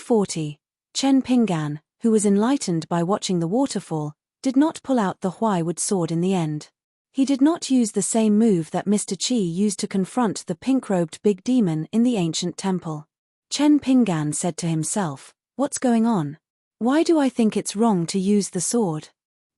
240. Chen Pinggan, who was enlightened by watching the waterfall, did not pull out the Huaiwood sword in the end. He did not use the same move that Mr. Qi used to confront the pink-robed big demon in the ancient temple. Chen Pinggan said to himself, "What's going on? Why do I think it's wrong to use the sword?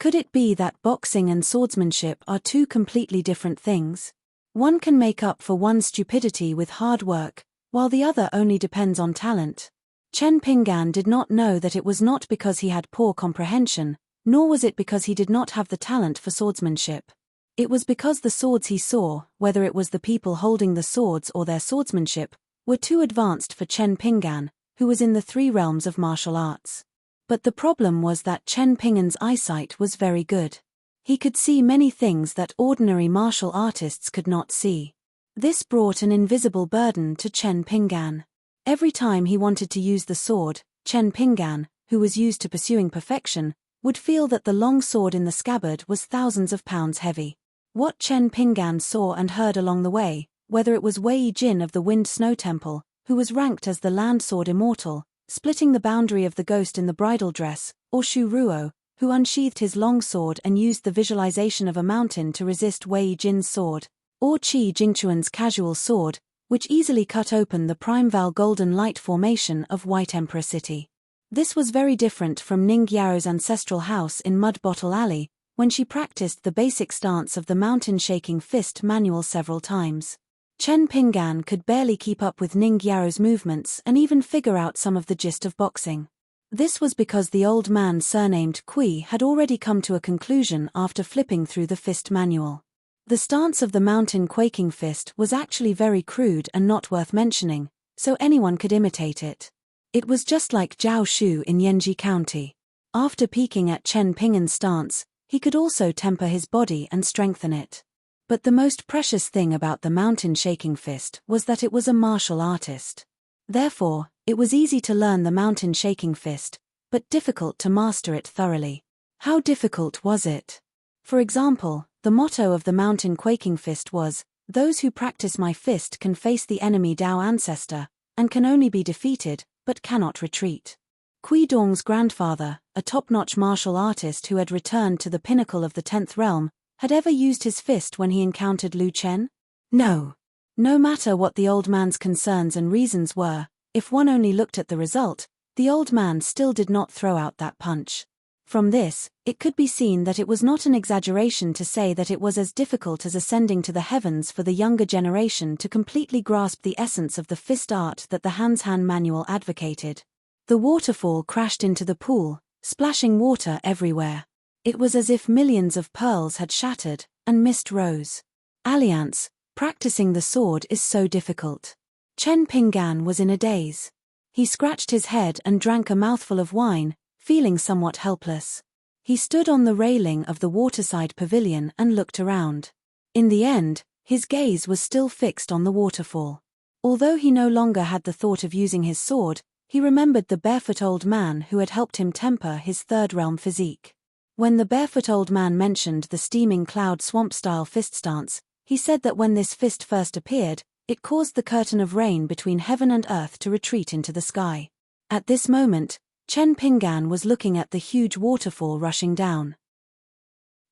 Could it be that boxing and swordsmanship are two completely different things? One can make up for one's stupidity with hard work, while the other only depends on talent." Chen Pinggan did not know that it was not because he had poor comprehension, nor was it because he did not have the talent for swordsmanship. It was because the swords he saw, whether it was the people holding the swords or their swordsmanship, were too advanced for Chen Pinggan, who was in the three realms of martial arts. But the problem was that Chen Pinggan's eyesight was very good. He could see many things that ordinary martial artists could not see. This brought an invisible burden to Chen Pinggan. Every time he wanted to use the sword, Chen Pinggan, who was used to pursuing perfection, would feel that the long sword in the scabbard was thousands of pounds heavy. What Chen Pinggan saw and heard along the way, whether it was Wei Jin of the Wind Snow Temple, who was ranked as the land sword immortal, splitting the boundary of the ghost in the bridal dress, or Shu Ruo, who unsheathed his long sword and used the visualization of a mountain to resist Wei Jin's sword, or Qi Jingquan's casual sword, which easily cut open the Primeval Golden Light formation of White Emperor City. This was very different from Ning Yao's ancestral house in Mud Bottle Alley, when she practiced the basic stance of the mountain-shaking fist manual several times. Chen Pinggan could barely keep up with Ning Yao's movements and even figure out some of the gist of boxing. This was because the old man surnamed Kui had already come to a conclusion after flipping through the fist manual. The stance of the mountain-quaking fist was actually very crude and not worth mentioning, so anyone could imitate it. It was just like Jiao Shu in Yanji County. After peeking at Chen Pinggan's stance, he could also temper his body and strengthen it. But the most precious thing about the mountain-shaking fist was that it was a martial artist. Therefore, it was easy to learn the mountain-shaking fist, but difficult to master it thoroughly. How difficult was it? For example, the motto of the mountain-quaking fist was, "Those who practice my fist can face the enemy Dao ancestor, and can only be defeated, but cannot retreat." Kui Dong's grandfather, a top-notch martial artist who had returned to the pinnacle of the 10th realm, had ever used his fist when he encountered Lu Chen? No. No matter what the old man's concerns and reasons were, if one only looked at the result, the old man still did not throw out that punch. From this, it could be seen that it was not an exaggeration to say that it was as difficult as ascending to the heavens for the younger generation to completely grasp the essence of the fist art that the Hanshan manual advocated. The waterfall crashed into the pool, splashing water everywhere. It was as if millions of pearls had shattered, and mist rose. Alliance, practicing the sword is so difficult. Chen Pinggan was in a daze. He scratched his head and drank a mouthful of wine, feeling somewhat helpless. He stood on the railing of the waterside pavilion and looked around. In the end, his gaze was still fixed on the waterfall. Although he no longer had the thought of using his sword, he remembered the barefoot old man who had helped him temper his third realm physique. When the barefoot old man mentioned the steaming cloud swamp-style fist stance, he said that when this fist first appeared, it caused the curtain of rain between heaven and earth to retreat into the sky. At this moment, Chen Pinggan was looking at the huge waterfall rushing down.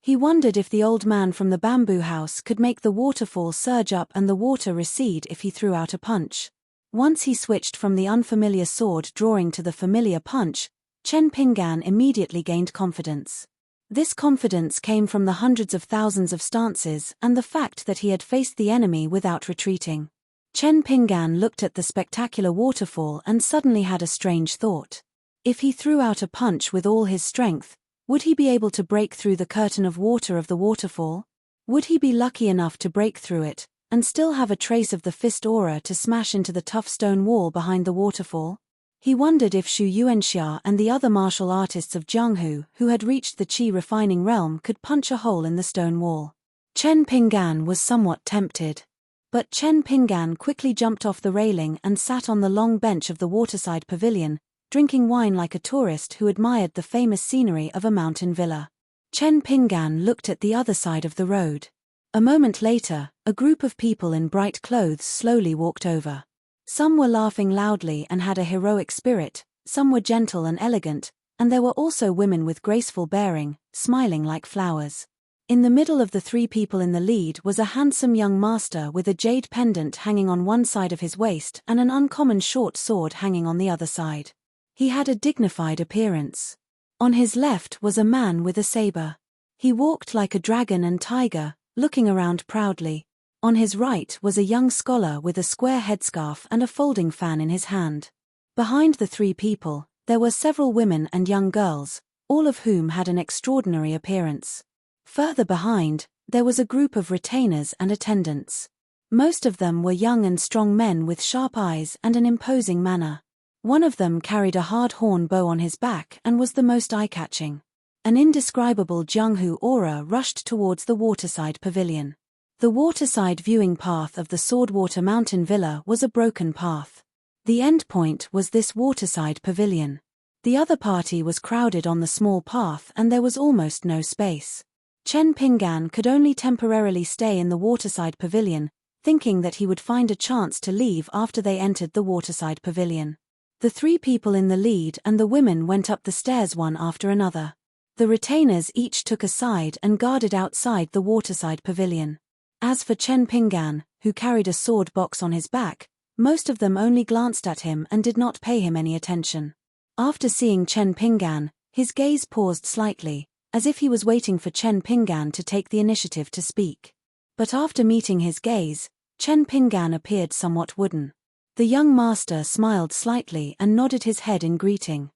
He wondered if the old man from the bamboo house could make the waterfall surge up and the water recede if he threw out a punch. Once he switched from the unfamiliar sword drawing to the familiar punch, Chen Pinggan immediately gained confidence. This confidence came from the hundreds of thousands of stances and the fact that he had faced the enemy without retreating. Chen Pinggan looked at the spectacular waterfall and suddenly had a strange thought. If he threw out a punch with all his strength, would he be able to break through the curtain of water of the waterfall? Would he be lucky enough to break through it, and still have a trace of the fist aura to smash into the tough stone wall behind the waterfall? He wondered if Xu Yuanxia and the other martial artists of Jianghu who had reached the Qi refining realm could punch a hole in the stone wall. Chen Pinggan was somewhat tempted. But Chen Pinggan quickly jumped off the railing and sat on the long bench of the waterside pavilion, drinking wine like a tourist who admired the famous scenery of a mountain villa. Chen Pinggan looked at the other side of the road. A moment later, a group of people in bright clothes slowly walked over. Some were laughing loudly and had a heroic spirit, Some were gentle and elegant, and there were also women with graceful bearing, smiling like flowers. In the middle of the three people in the lead was a handsome young master with a jade pendant hanging on one side of his waist and an uncommon short sword hanging on the other side. He had a dignified appearance. On his left was a man with a saber. He walked like a dragon and tiger, looking around proudly. On his right was a young scholar with a square headscarf and a folding fan in his hand. Behind the three people, there were several women and young girls, all of whom had an extraordinary appearance. Further behind, there was a group of retainers and attendants. Most of them were young and strong men with sharp eyes and an imposing manner. One of them carried a hard horn bow on his back and was the most eye-catching. An indescribable Jianghu aura rushed towards the waterside pavilion. The waterside viewing path of the Swordwater Mountain Villa was a broken path. The end point was this waterside pavilion. The other party was crowded on the small path and there was almost no space. Chen Pinggan could only temporarily stay in the waterside pavilion, thinking that he would find a chance to leave after they entered the waterside pavilion. The three people in the lead and the women went up the stairs one after another. The retainers each took a side and guarded outside the waterside pavilion. As for Chen Pinggan, who carried a sword box on his back, most of them only glanced at him and did not pay him any attention. After seeing Chen Pinggan, his gaze paused slightly, as if he was waiting for Chen Pinggan to take the initiative to speak. But after meeting his gaze, Chen Pinggan appeared somewhat wooden. The young master smiled slightly and nodded his head in greeting.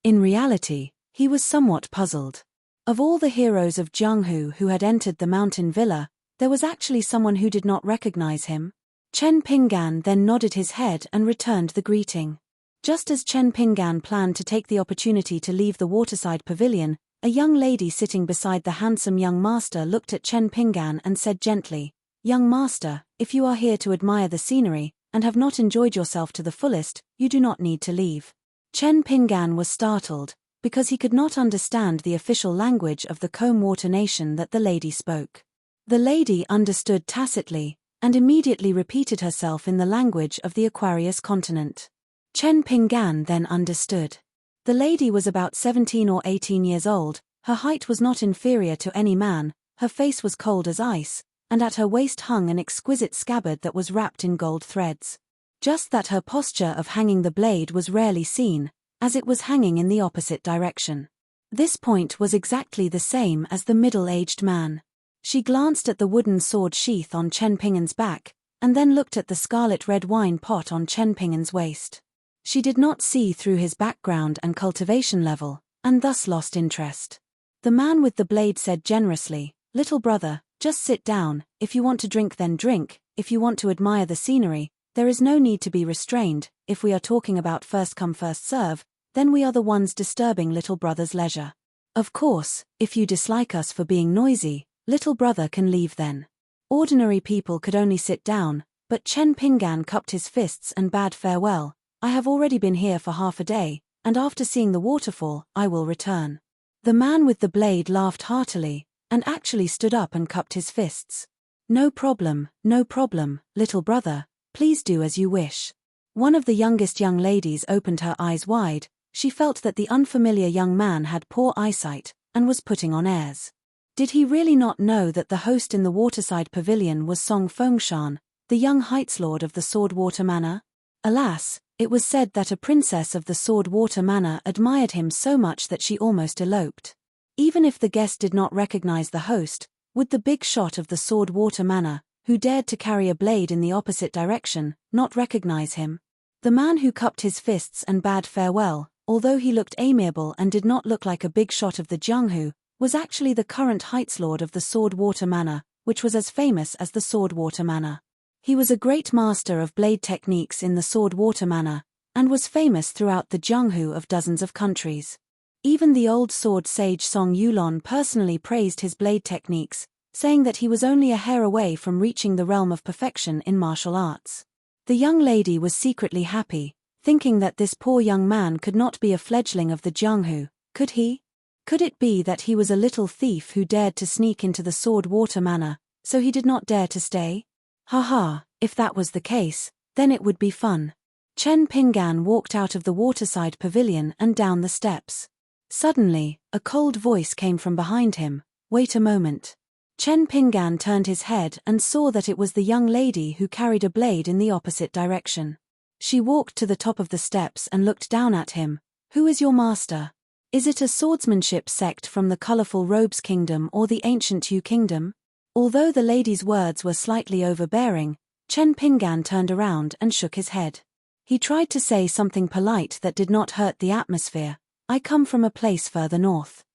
In reality, he was somewhat puzzled. Of all the heroes of Jianghu who had entered the mountain villa, there was actually someone who did not recognize him. Chen Pinggan then nodded his head and returned the greeting. Just as Chen Pinggan planned to take the opportunity to leave the waterside pavilion, a young lady sitting beside the handsome young master looked at Chen Pinggan and said gently, "Young master, if you are here to admire the scenery, and have not enjoyed yourself to the fullest, you do not need to leave." Chen Pinggan was startled, because he could not understand the official language of the Comb Water Nation that the lady spoke. The lady understood tacitly, and immediately repeated herself in the language of the Aquarius continent. Chen Pinggan then understood. The lady was about 17 or 18 years old, her height was not inferior to any man, her face was cold as ice, and at her waist hung an exquisite scabbard that was wrapped in gold threads. Just that her posture of hanging the blade was rarely seen, as it was hanging in the opposite direction. This point was exactly the same as the middle-aged man. She glanced at the wooden sword sheath on Chen Pinggan's back, and then looked at the scarlet red wine pot on Chen Pinggan's waist. She did not see through his background and cultivation level, and thus lost interest. The man with the blade said generously, "Little brother, just sit down, if you want to drink then drink, if you want to admire the scenery, there is no need to be restrained, if we are talking about first come first serve, then we are the ones disturbing little brother's leisure. Of course, if you dislike us for being noisy, little brother can leave then." Ordinary people could only sit down, but Chen Pinggan cupped his fists and bade farewell. "I have already been here for half a day, and after seeing the waterfall, I will return." The man with the blade laughed heartily, and actually stood up and cupped his fists. No problem, little brother, please do as you wish." One of the youngest young ladies opened her eyes wide. She felt that the unfamiliar young man had poor eyesight, and was putting on airs. Did he really not know that the host in the waterside pavilion was Song Fengshan, the young Heightslord of the Swordwater Manor? Alas, it was said that a princess of the Swordwater Manor admired him so much that she almost eloped. Even if the guest did not recognize the host, would the big shot of the Swordwater Manor, who dared to carry a blade in the opposite direction, not recognize him? The man who cupped his fists and bade farewell, although he looked amiable and did not look like a big shot of the Jianghu, was actually the current Heightslord of the Swordwater Manor, which was as famous as the Swordwater Manor. He was a great master of blade techniques in the Swordwater Manor, and was famous throughout the Jianghu of dozens of countries. Even the old sword sage Song Yulon personally praised his blade techniques, saying that he was only a hair away from reaching the realm of perfection in martial arts. The young lady was secretly happy, thinking that this poor young man could not be a fledgling of the Jianghu, could he? Could it be that he was a little thief who dared to sneak into the Swordwater Manor, so he did not dare to stay? Ha ha, if that was the case, then it would be fun. Chen Ping'an walked out of the waterside pavilion and down the steps. Suddenly, a cold voice came from behind him. "Wait a moment." Chen Ping'an turned his head and saw that it was the young lady who carried a blade in the opposite direction. She walked to the top of the steps and looked down at him. "Who is your master? Is it a swordsmanship sect from the colorful robes kingdom or the ancient Yu kingdom?" Although the lady's words were slightly overbearing, Chen Ping'an turned around and shook his head. He tried to say something polite that did not hurt the atmosphere. "I come from a place further north.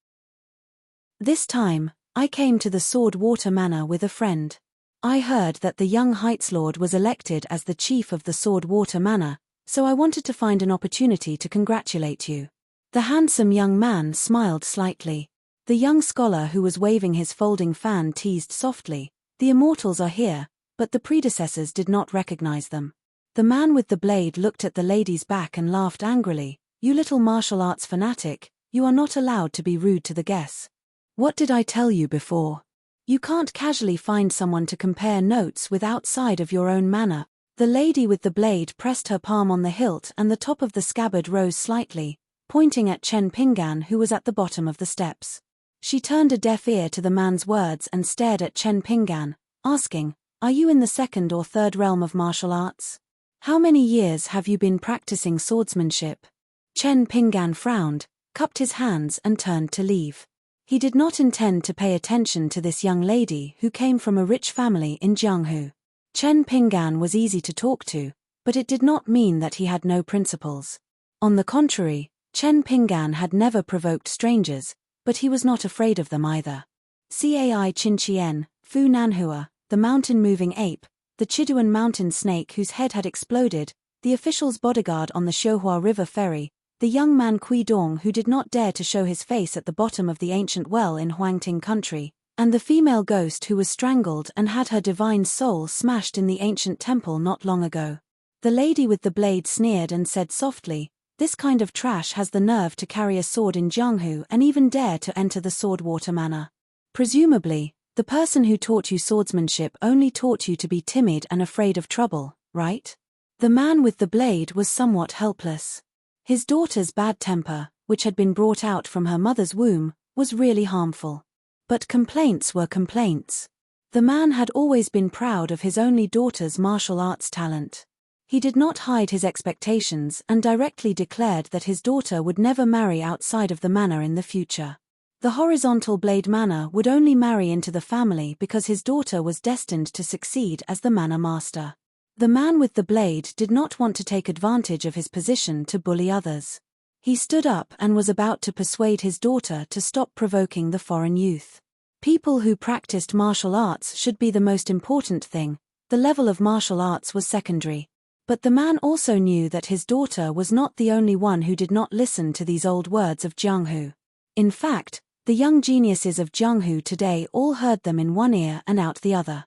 This time, I came to the Sword Water Manor with a friend. I heard that the young Heights Lord was elected as the chief of the Sword Water Manor, so I wanted to find an opportunity to congratulate you." The handsome young man smiled slightly. The young scholar who was waving his folding fan teased softly, "The immortals are here, but the predecessors did not recognize them." The man with the blade looked at the lady's back and laughed angrily. "You little martial arts fanatic, you are not allowed to be rude to the guests. What did I tell you before? You can't casually find someone to compare notes with outside of your own manor." The lady with the blade pressed her palm on the hilt and the top of the scabbard rose slightly, pointing at Chen Ping'an who was at the bottom of the steps. She turned a deaf ear to the man's words and stared at Chen Ping'an, asking, "Are you in the second or third realm of martial arts? How many years have you been practicing swordsmanship?" Chen Ping'an frowned, cupped his hands and turned to leave. He did not intend to pay attention to this young lady who came from a rich family in Jianghu. Chen Ping'an was easy to talk to, but it did not mean that he had no principles. On the contrary, Chen Ping'an had never provoked strangers, but he was not afraid of them either. Cai Qinqian, Fu Nanhua, the mountain-moving ape, the Chiduan mountain snake whose head had exploded, the official's bodyguard on the Xiuhua River ferry, the young man Kui Dong who did not dare to show his face at the bottom of the ancient well in Huangting country, and the female ghost who was strangled and had her divine soul smashed in the ancient temple not long ago. The lady with the blade sneered and said softly, "This kind of trash has the nerve to carry a sword in Jianghu and even dare to enter the Sword Water Manor. Presumably, the person who taught you swordsmanship only taught you to be timid and afraid of trouble, right?" The man with the blade was somewhat helpless. His daughter's bad temper, which had been brought out from her mother's womb, was really harmful. But complaints were complaints. The man had always been proud of his only daughter's martial arts talent. He did not hide his expectations and directly declared that his daughter would never marry outside of the manor in the future. The Horizontal Blade Manor would only marry into the family because his daughter was destined to succeed as the manor master. The man with the blade did not want to take advantage of his position to bully others. He stood up and was about to persuade his daughter to stop provoking the foreign youth. People who practiced martial arts should be the most important thing. The level of martial arts was secondary. But the man also knew that his daughter was not the only one who did not listen to these old words of Jianghu. In fact, the young geniuses of Jianghu today all heard them in one ear and out the other.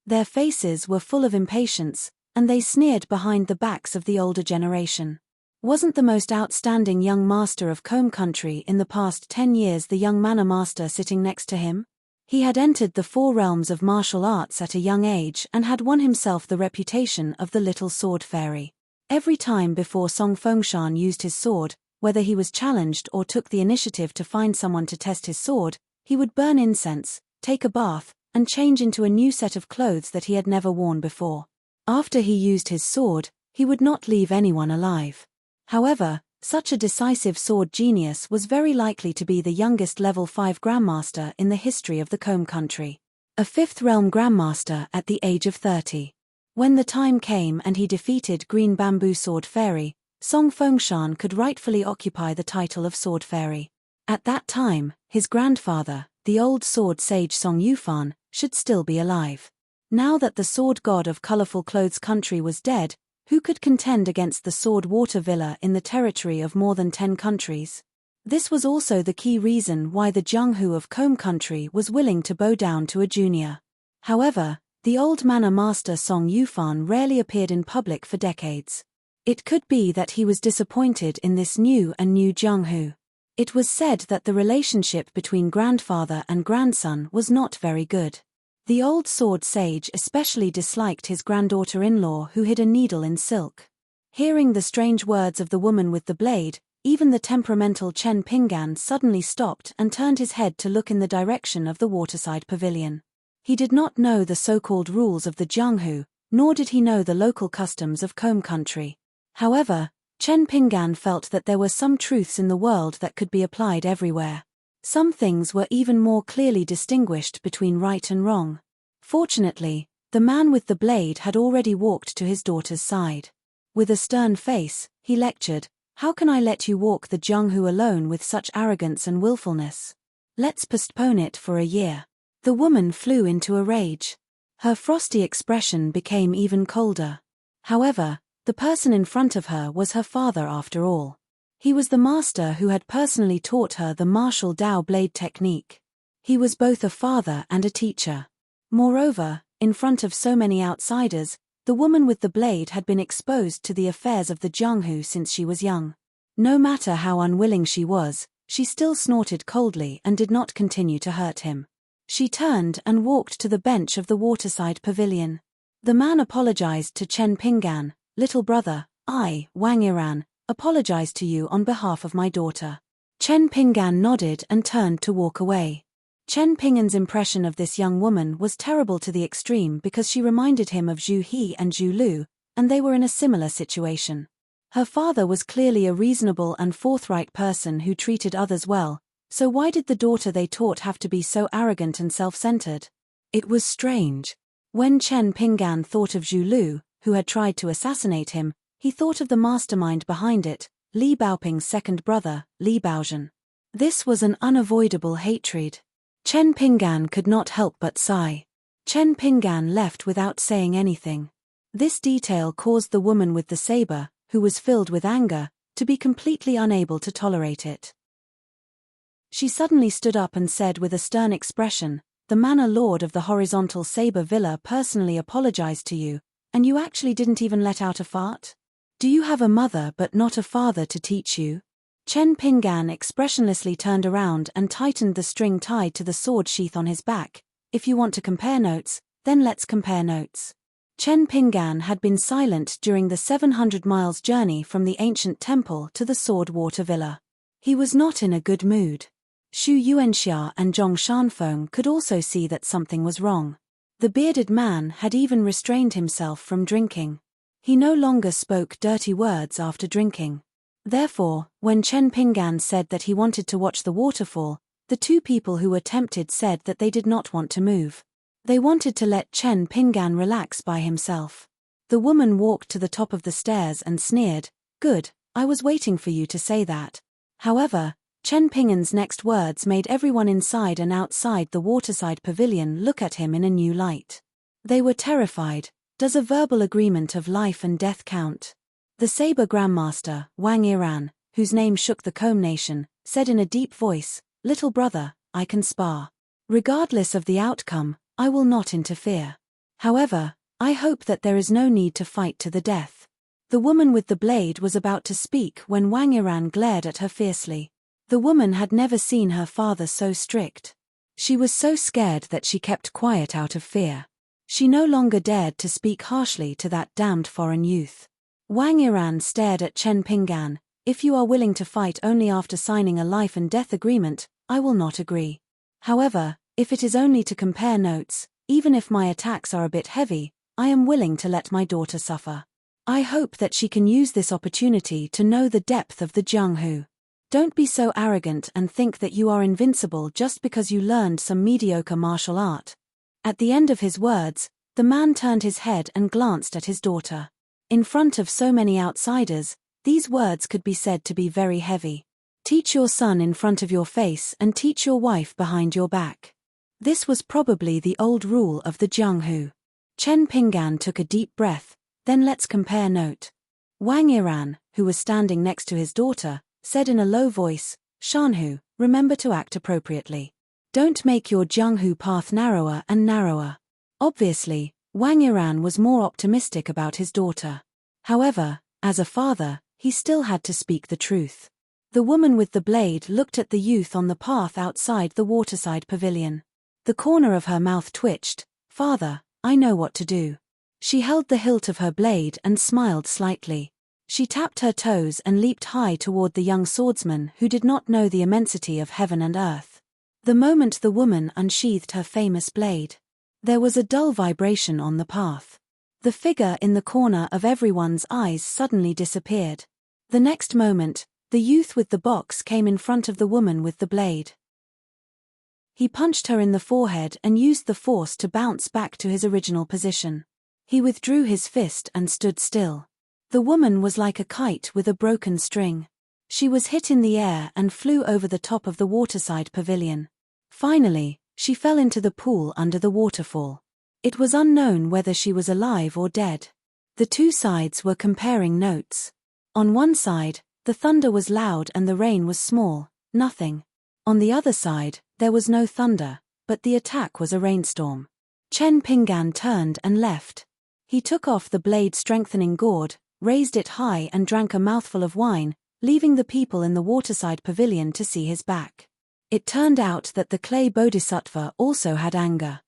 Their faces were full of impatience, and they sneered behind the backs of the older generation. Wasn't the most outstanding young master of Combe Country in the past 10 years the young manor master sitting next to him? He had entered the 4 realms of martial arts at a young age and had won himself the reputation of the little sword fairy. Every time before Song Fengshan used his sword, whether he was challenged or took the initiative to find someone to test his sword, he would burn incense, take a bath, and change into a new set of clothes that he had never worn before. After he used his sword, he would not leave anyone alive. However, such a decisive sword genius was very likely to be the youngest level 5 Grandmaster in the history of the Combe Country. A 5th realm Grandmaster at the age of 30. When the time came and he defeated Green Bamboo Sword Fairy, Song Fengshan could rightfully occupy the title of Sword Fairy. At that time, his grandfather, the old sword sage Song Yufan, should still be alive. Now that the sword god of colorful clothes country was dead, who could contend against the Sword Water Villa in the territory of more than 10 countries? This was also the key reason why the Jianghu of Combe Country was willing to bow down to a junior. However, the old manor master Song Yufan rarely appeared in public for decades. It could be that he was disappointed in this new Jianghu. It was said that the relationship between grandfather and grandson was not very good. The old sword sage especially disliked his granddaughter-in-law who hid a needle in silk. Hearing the strange words of the woman with the blade, even the temperamental Chen Pinggan suddenly stopped and turned his head to look in the direction of the waterside pavilion. He did not know the so-called rules of the Jianghu, nor did he know the local customs of Combe country. However, Chen Pinggan felt that there were some truths in the world that could be applied everywhere. Some things were even more clearly distinguished between right and wrong. Fortunately, the man with the blade had already walked to his daughter's side. With a stern face, he lectured, "How can I let you walk the Jianghu alone with such arrogance and willfulness? Let's postpone it for a year." The woman flew into a rage. Her frosty expression became even colder. However, the person in front of her was her father after all. He was the master who had personally taught her the martial Dao blade technique. He was both a father and a teacher. Moreover, in front of so many outsiders, the woman with the blade had been exposed to the affairs of the Jianghu since she was young. No matter how unwilling she was, she still snorted coldly and did not continue to hurt him. She turned and walked to the bench of the waterside pavilion. The man apologized to Chen Pinggan. "Little brother, I, Wang Yiran, apologize to you on behalf of my daughter." Chen Pinggan nodded and turned to walk away. Chen Pinggan's impression of this young woman was terrible to the extreme because she reminded him of Zhu He and Zhu Lu, and they were in a similar situation. Her father was clearly a reasonable and forthright person who treated others well, so why did the daughter they taught have to be so arrogant and self-centered? It was strange. When Chen Pinggan thought of Zhu Lu, who had tried to assassinate him, he thought of the mastermind behind it, Li Baoping's second brother, Li Baozhen. This was an unavoidable hatred. Chen Pinggan could not help but sigh. Chen Pinggan left without saying anything. This detail caused the woman with the saber, who was filled with anger, to be completely unable to tolerate it. She suddenly stood up and said with a stern expression, "The manor lord of the horizontal saber villa personally apologized to you, and you actually didn't even let out a fart? Do you have a mother but not a father to teach you?" Chen Pinggan expressionlessly turned around and tightened the string tied to the sword sheath on his back. "If you want to compare notes, then let's compare notes." Chen Pinggan had been silent during the 700 miles journey from the ancient temple to the Sword Water Villa. He was not in a good mood. Xu Yuanxia and Zhong Shanfeng could also see that something was wrong. The bearded man had even restrained himself from drinking. He no longer spoke dirty words after drinking. Therefore, when Chen Pinggan said that he wanted to watch the waterfall, the two people who were tempted said that they did not want to move. They wanted to let Chen Pinggan relax by himself. The woman walked to the top of the stairs and sneered, "Good, I was waiting for you to say that." However, Chen Pinggan's next words made everyone inside and outside the waterside pavilion look at him in a new light. They were terrified. Does a verbal agreement of life and death count? The saber grandmaster, Wang Yiran, whose name shook the Combe nation, said in a deep voice, "Little brother, I can spar. Regardless of the outcome, I will not interfere. However, I hope that there is no need to fight to the death." The woman with the blade was about to speak when Wang Yiran glared at her fiercely. The woman had never seen her father so strict. She was so scared that she kept quiet out of fear. She no longer dared to speak harshly to that damned foreign youth. Wang Yiran stared at Chen Pinggan. "If you are willing to fight only after signing a life and death agreement, I will not agree. However, if it is only to compare notes, even if my attacks are a bit heavy, I am willing to let my daughter suffer. I hope that she can use this opportunity to know the depth of the Jianghu. Don't be so arrogant and think that you are invincible just because you learned some mediocre martial art." At the end of his words, the man turned his head and glanced at his daughter. In front of so many outsiders, these words could be said to be very heavy. Teach your son in front of your face and teach your wife behind your back. This was probably the old rule of the Jianghu. Chen Pinggan took a deep breath, then let's compare note. Wang Yiran, who was standing next to his daughter, said in a low voice, "Shanhu, remember to act appropriately. Don't make your Jianghu path narrower and narrower." Obviously, Wang Yiran was more optimistic about his daughter. However, as a father, he still had to speak the truth. The woman with the blade looked at the youth on the path outside the waterside pavilion. The corner of her mouth twitched. "Father, I know what to do." She held the hilt of her blade and smiled slightly. She tapped her toes and leaped high toward the young swordsman who did not know the immensity of heaven and earth. The moment the woman unsheathed her famous blade, there was a dull vibration on the path. The figure in the corner of everyone's eyes suddenly disappeared. The next moment, the youth with the box came in front of the woman with the blade. He punched her in the forehead and used the force to bounce back to his original position. He withdrew his fist and stood still. The woman was like a kite with a broken string. She was hit in the air and flew over the top of the waterside pavilion. Finally, she fell into the pool under the waterfall. It was unknown whether she was alive or dead. The two sides were comparing notes. On one side, the thunder was loud and the rain was small, nothing. On the other side, there was no thunder, but the attack was a rainstorm. Chen Pinggan turned and left. He took off the blade-strengthening gourd, raised it high and drank a mouthful of wine, leaving the people in the waterside pavilion to see his back. It turned out that the clay bodhisattva also had anger.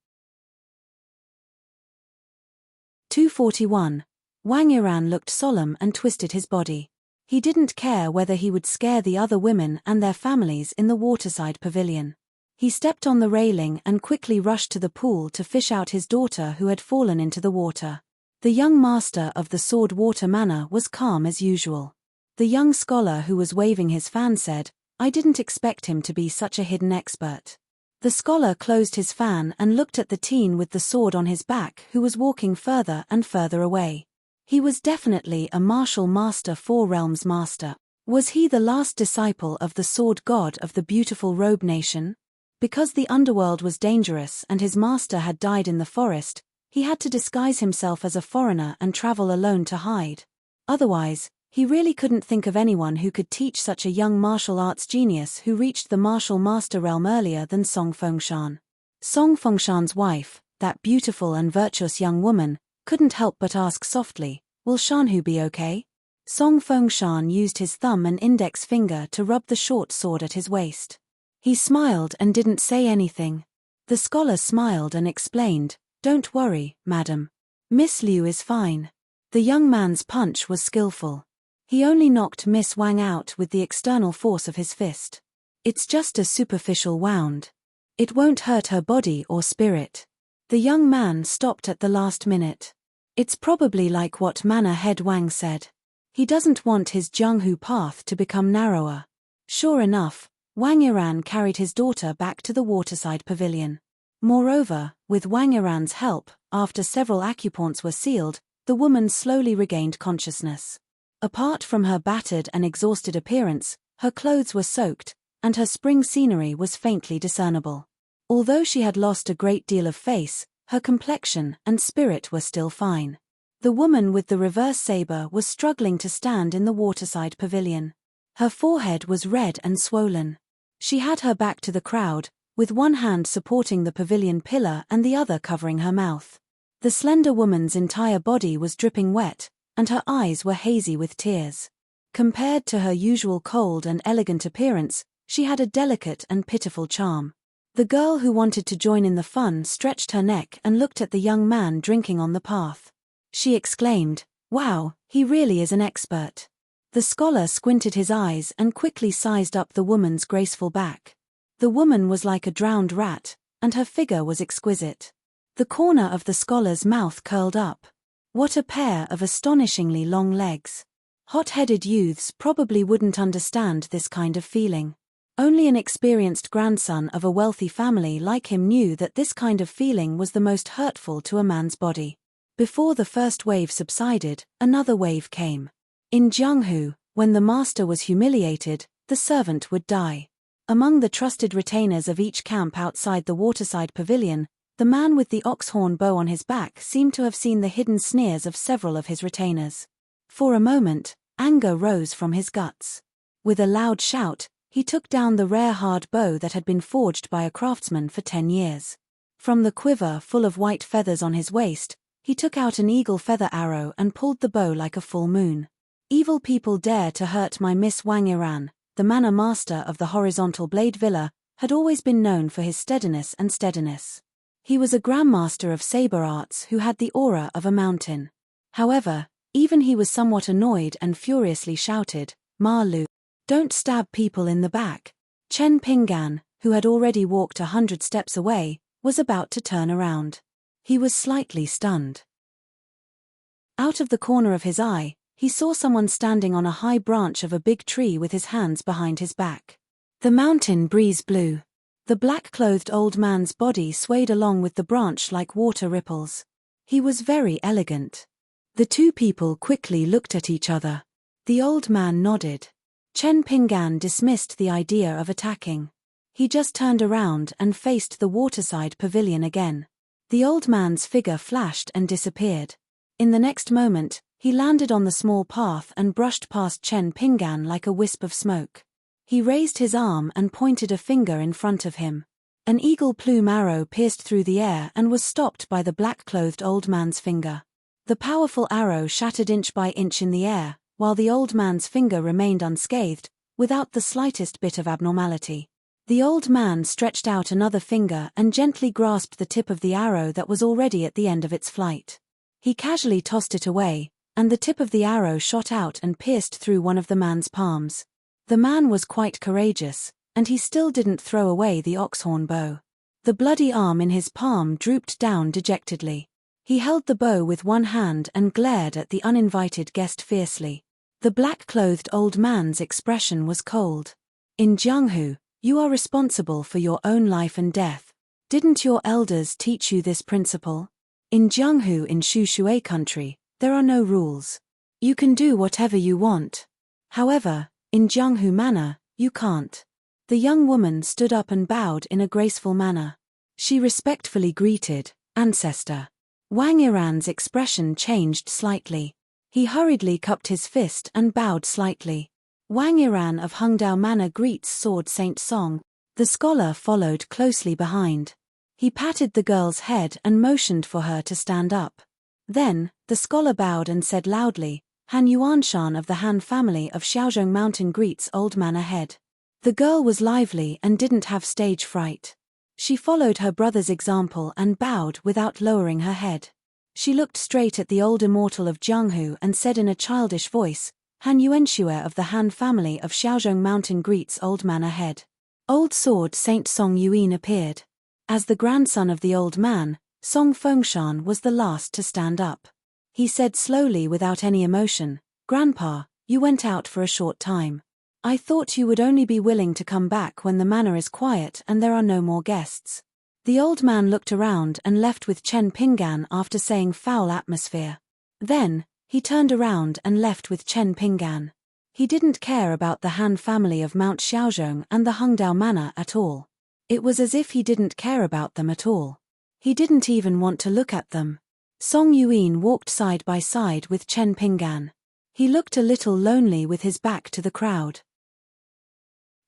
241. Wang Yiran looked solemn and twisted his body. He didn't care whether he would scare the other women and their families in the waterside pavilion. He stepped on the railing and quickly rushed to the pool to fish out his daughter who had fallen into the water. The young master of the Sword Water Manor was calm as usual. The young scholar who was waving his fan said, "I didn't expect him to be such a hidden expert." The scholar closed his fan and looked at the teen with the sword on his back who was walking further and further away. He was definitely a martial master, Four Realms master. Was he the last disciple of the sword god of the beautiful robe nation? Because the underworld was dangerous and his master had died in the forest, he had to disguise himself as a foreigner and travel alone to hide. Otherwise, he really couldn't think of anyone who could teach such a young martial arts genius who reached the martial master realm earlier than Song Fengshan. Song Fengshan's wife, that beautiful and virtuous young woman, couldn't help but ask softly, "Will Shanhu be okay?" Song Fengshan used his thumb and index finger to rub the short sword at his waist. He smiled and didn't say anything. The scholar smiled and explained, "Don't worry, madam. Miss Liu is fine." The young man's punch was skillful. He only knocked Miss Wang out with the external force of his fist. "It's just a superficial wound. It won't hurt her body or spirit." The young man stopped at the last minute. "It's probably like what Manor Head Wang said. He doesn't want his Jianghu path to become narrower." Sure enough, Wang Yiran carried his daughter back to the waterside pavilion. Moreover, with Wang Yiran's help, after several acupoints were sealed, the woman slowly regained consciousness. Apart from her battered and exhausted appearance, her clothes were soaked, and her spring scenery was faintly discernible. Although she had lost a great deal of face, her complexion and spirit were still fine. The woman with the reverse saber was struggling to stand in the waterside pavilion. Her forehead was red and swollen. She had her back to the crowd, with one hand supporting the pavilion pillar and the other covering her mouth. The slender woman's entire body was dripping wet, and her eyes were hazy with tears. Compared to her usual cold and elegant appearance, she had a delicate and pitiful charm. The girl who wanted to join in the fun stretched her neck and looked at the young man drinking on the path. She exclaimed, "Wow, he really is an expert." The scholar squinted his eyes and quickly sized up the woman's graceful back. The woman was like a drowned rat, and her figure was exquisite. The corner of the scholar's mouth curled up. What a pair of astonishingly long legs. Hot-headed youths probably wouldn't understand this kind of feeling. Only an experienced grandson of a wealthy family like him knew that this kind of feeling was the most hurtful to a man's body. Before the first wave subsided, another wave came. In Jianghu, when the master was humiliated, the servant would die. Among the trusted retainers of each camp outside the waterside pavilion, the man with the ox-horn bow on his back seemed to have seen the hidden sneers of several of his retainers. For a moment, anger rose from his guts. With a loud shout, he took down the rare hard bow that had been forged by a craftsman for 10 years. From the quiver full of white feathers on his waist, he took out an eagle feather arrow and pulled the bow like a full moon. "Evil people dare to hurt my Miss Wang Yiran." The manor master of the horizontal blade villa had always been known for his steadiness and steadiness. He was a grandmaster of saber arts who had the aura of a mountain. However, Even he was somewhat annoyed and furiously shouted, "Ma Lu, don't stab people in the back." Chen Pinggan, who had already walked 100 steps away, was about to turn around. He was slightly stunned. Out of the corner of his eye, he saw someone standing on a high branch of a big tree with his hands behind his back. The mountain breeze blew. The black-clothed old man's body swayed along with the branch like water ripples. He was very elegant. The two people quickly looked at each other. The old man nodded. Chen Pinggan dismissed the idea of attacking. He just turned around and faced the waterside pavilion again. The old man's figure flashed and disappeared. In the next moment, he landed on the small path and brushed past Chen Pinggan like a wisp of smoke. He raised his arm and pointed a finger in front of him. An eagle plume arrow pierced through the air and was stopped by the black-clothed old man's finger. The powerful arrow shattered inch by inch in the air, while the old man's finger remained unscathed, without the slightest bit of abnormality. The old man stretched out another finger and gently grasped the tip of the arrow that was already at the end of its flight. He casually tossed it away, and the tip of the arrow shot out and pierced through one of the man's palms. The man was quite courageous, and he still didn't throw away the oxhorn bow. The bloody arm in his palm drooped down dejectedly. He held the bow with one hand and glared at the uninvited guest fiercely. The black-clothed old man's expression was cold. "In Jianghu, you are responsible for your own life and death. Didn't your elders teach you this principle? In Jianghu in Shushui country, there are no rules. You can do whatever you want. However, in Jianghu manor, you can't." The young woman stood up and bowed in a graceful manner. She respectfully greeted, "Ancestor." Wang Yiran's expression changed slightly. He hurriedly cupped his fist and bowed slightly. Wang Yiran of Hengdao Manor greets Sword Saint Song. The scholar followed closely behind. He patted the girl's head and motioned for her to stand up. Then, the scholar bowed and said loudly, "Han Yuanshan of the Han family of Xiaozhong Mountain greets Old Man ahead." The girl was lively and didn't have stage fright. She followed her brother's example and bowed without lowering her head. She looked straight at the old immortal of Jianghu and said in a childish voice, "Han Yuanxue of the Han family of Xiaozhong Mountain greets Old Man ahead." Old Sword Saint Song Yuan appeared. As the grandson of the old man, Song Fengshan was the last to stand up. He said slowly without any emotion, "Grandpa, you went out for a short time. I thought you would only be willing to come back when the manor is quiet and there are no more guests." The old man looked around and left with Chen Pinggan after saying "foul atmosphere." Then, he turned around and left with Chen Pinggan. He didn't care about the Han family of Mount Xiaozhong and the Hengdao Manor at all. It was as if he didn't care about them at all. He didn't even want to look at them. Song Yuan walked side by side with Chen Pinggan. He looked a little lonely with his back to the crowd.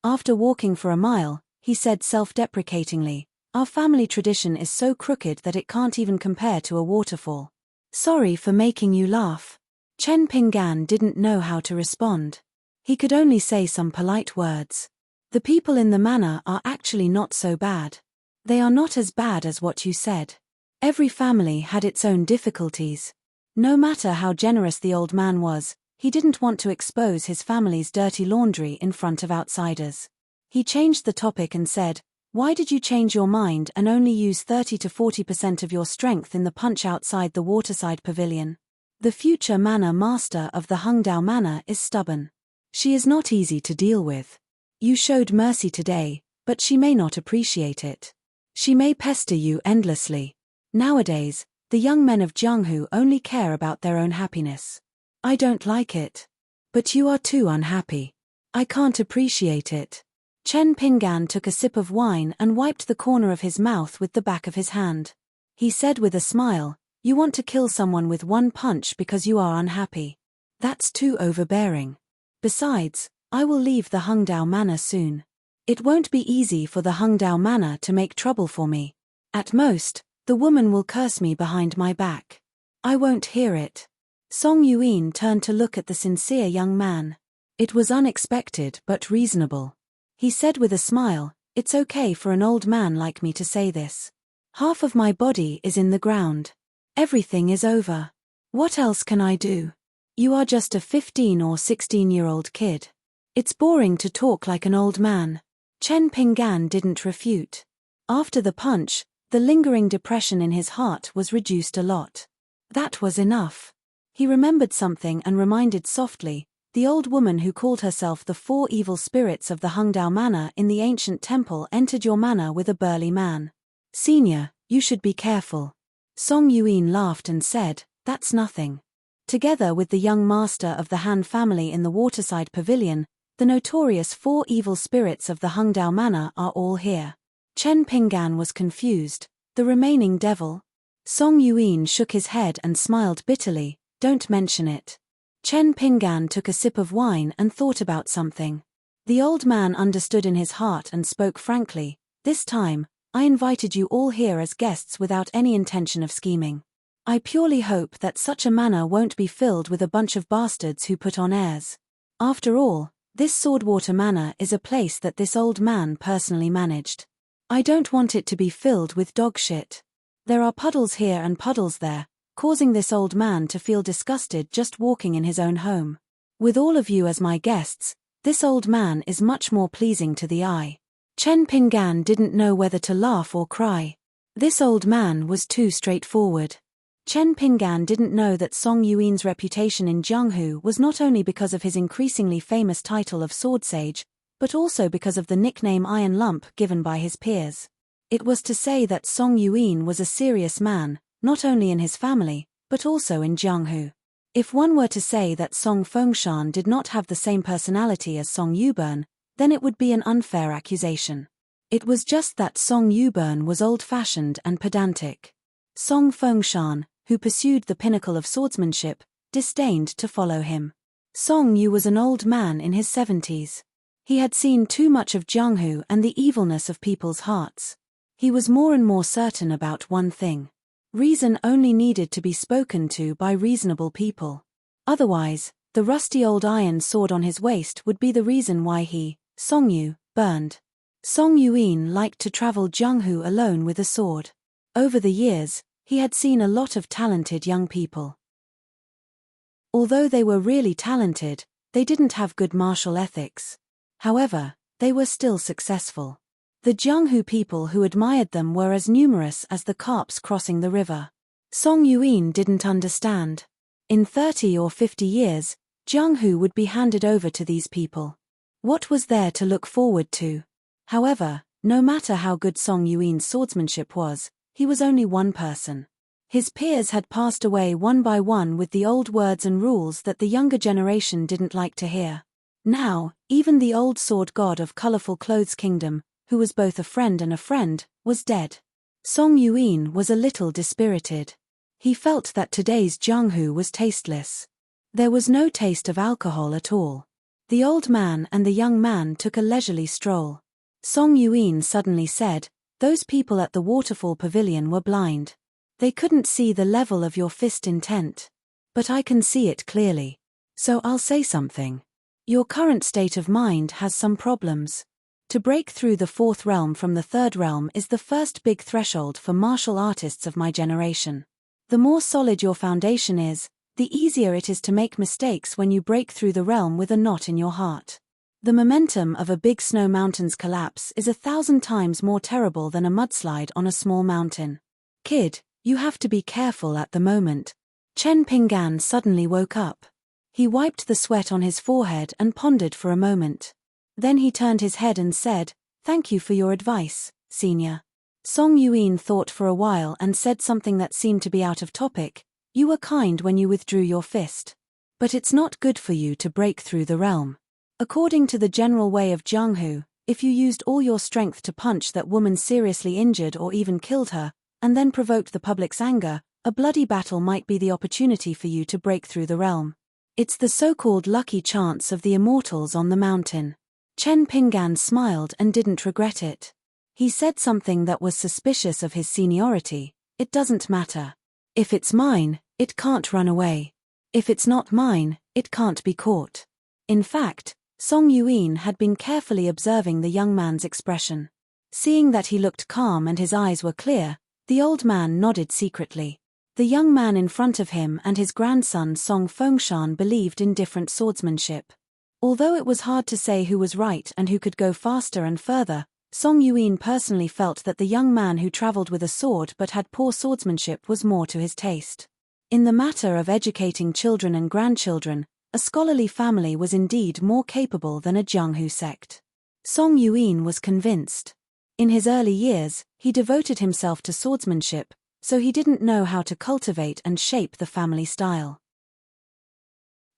After walking for a mile, he said self-deprecatingly, "Our family tradition is so crooked that it can't even compare to a waterfall. Sorry for making you laugh." Chen Pinggan didn't know how to respond. He could only say some polite words. "The people in the manor are actually not so bad. They are not as bad as what you said. Every family had its own difficulties." No matter how generous the old man was, he didn't want to expose his family's dirty laundry in front of outsiders. He changed the topic and said, "Why did you change your mind and only use 30 to 40% of your strength in the punch outside the waterside pavilion?" The future manor master of the Hengdao Manor is stubborn. She is not easy to deal with. You showed mercy today, but she may not appreciate it. She may pester you endlessly. Nowadays, the young men of Jianghu only care about their own happiness. I don't like it. But you are too unhappy. I can't appreciate it. Chen Pinggan took a sip of wine and wiped the corner of his mouth with the back of his hand. He said with a smile, "You want to kill someone with one punch because you are unhappy. That's too overbearing. Besides, I will leave the Hengdao Manor soon. It won't be easy for the Hengdao Manor to make trouble for me. At most, the woman will curse me behind my back. I won't hear it." Song Yuan turned to look at the sincere young man. It was unexpected but reasonable. He said with a smile, "It's okay for an old man like me to say this. Half of my body is in the ground. Everything is over. What else can I do?" You are just a 15 or 16-year-old kid. It's boring to talk like an old man. Chen Pinggan didn't refute. After the punch, the lingering depression in his heart was reduced a lot. That was enough. He remembered something and reminded softly, the old woman who called herself the 4 evil spirits of the Hungdao Manor in the ancient temple entered your manor with a burly man. Senior, you should be careful. Song Yuan laughed and said, that's nothing. Together with the young master of the Han family in the waterside pavilion, the notorious 4 evil spirits of the Hungdao Manor are all here. Chen Pinggan was confused. The remaining devil? Song Yuan shook his head and smiled bitterly. Don't mention it. Chen Pinggan took a sip of wine and thought about something. The old man understood in his heart and spoke frankly. This time, I invited you all here as guests without any intention of scheming. I purely hope that such a manor won't be filled with a bunch of bastards who put on airs. After all, this Swordwater Manor is a place that this old man personally managed. I don't want it to be filled with dog shit. There are puddles here and puddles there, causing this old man to feel disgusted just walking in his own home. With all of you as my guests, this old man is much more pleasing to the eye. Chen Pinggan didn't know whether to laugh or cry. This old man was too straightforward. Chen Pinggan didn't know that Song Yuan's reputation in Jianghu was not only because of his increasingly famous title of Sword Sage, but also because of the nickname Iron Lump given by his peers. It was to say that Song Yuan was a serious man, not only in his family, but also in Jianghu. If one were to say that Song Fengshan did not have the same personality as Song Yubern, then it would be an unfair accusation. It was just that Song Yubern was old-fashioned and pedantic. Song Fengshan, who pursued the pinnacle of swordsmanship, disdained to follow him. Song Yu was an old man in his 70s. He had seen too much of Jianghu and the evilness of people's hearts. He was more and more certain about one thing. Reason only needed to be spoken to by reasonable people. Otherwise, the rusty old iron sword on his waist would be the reason why he, Song Yu, burned. Song Yuan liked to travel Jianghu alone with a sword. Over the years, he had seen a lot of talented young people. Although they were really talented, they didn't have good martial ethics. However, they were still successful. The Jianghu people who admired them were as numerous as the carps crossing the river. Song Yuan didn't understand. In 30 or 50 years, Jianghu would be handed over to these people. What was there to look forward to? However, no matter how good Song Yuan's swordsmanship was, he was only one person. His peers had passed away one by one with the old words and rules that the younger generation didn't like to hear. Now, even the old sword god of colorful clothes kingdom, who was both a friend, was dead. Song Yuan was a little dispirited. He felt that today's Jianghu was tasteless. There was no taste of alcohol at all. The old man and the young man took a leisurely stroll. Song Yuan suddenly said, "Those people at the waterfall pavilion were blind. They couldn't see the level of your fist intent. But I can see it clearly. So I'll say something. Your current state of mind has some problems. To break through the 4th realm from the 3rd realm is the first big threshold for martial artists of my generation. The more solid your foundation is, the easier it is to make mistakes when you break through the realm with a knot in your heart. The momentum of a big snow mountain's collapse is 1,000 times more terrible than a mudslide on a small mountain. Kid, you have to be careful at the moment." Chen Pinggan suddenly woke up. He wiped the sweat on his forehead and pondered for a moment. Then he turned his head and said, "Thank you for your advice, senior." Song Yuan thought for a while and said something that seemed to be out of topic. "You were kind when you withdrew your fist. But it's not good for you to break through the realm. According to the general way of Jianghu, if you used all your strength to punch that woman seriously injured or even killed her, and then provoked the public's anger, a bloody battle might be the opportunity for you to break through the realm. It's the so-called lucky chance of the immortals on the mountain." Chen Pinggan smiled and didn't regret it. He said something that was suspicious of his seniority. "It doesn't matter. If it's mine, it can't run away. If it's not mine, it can't be caught." In fact, Song Yuan had been carefully observing the young man's expression. Seeing that he looked calm and his eyes were clear, the old man nodded secretly. The young man in front of him and his grandson Song Fengshan believed in different swordsmanship. Although it was hard to say who was right and who could go faster and further, Song Yuin personally felt that the young man who traveled with a sword but had poor swordsmanship was more to his taste. In the matter of educating children and grandchildren, a scholarly family was indeed more capable than a Jianghu sect. Song Yuin was convinced. In his early years, he devoted himself to swordsmanship, so he didn't know how to cultivate and shape the family style.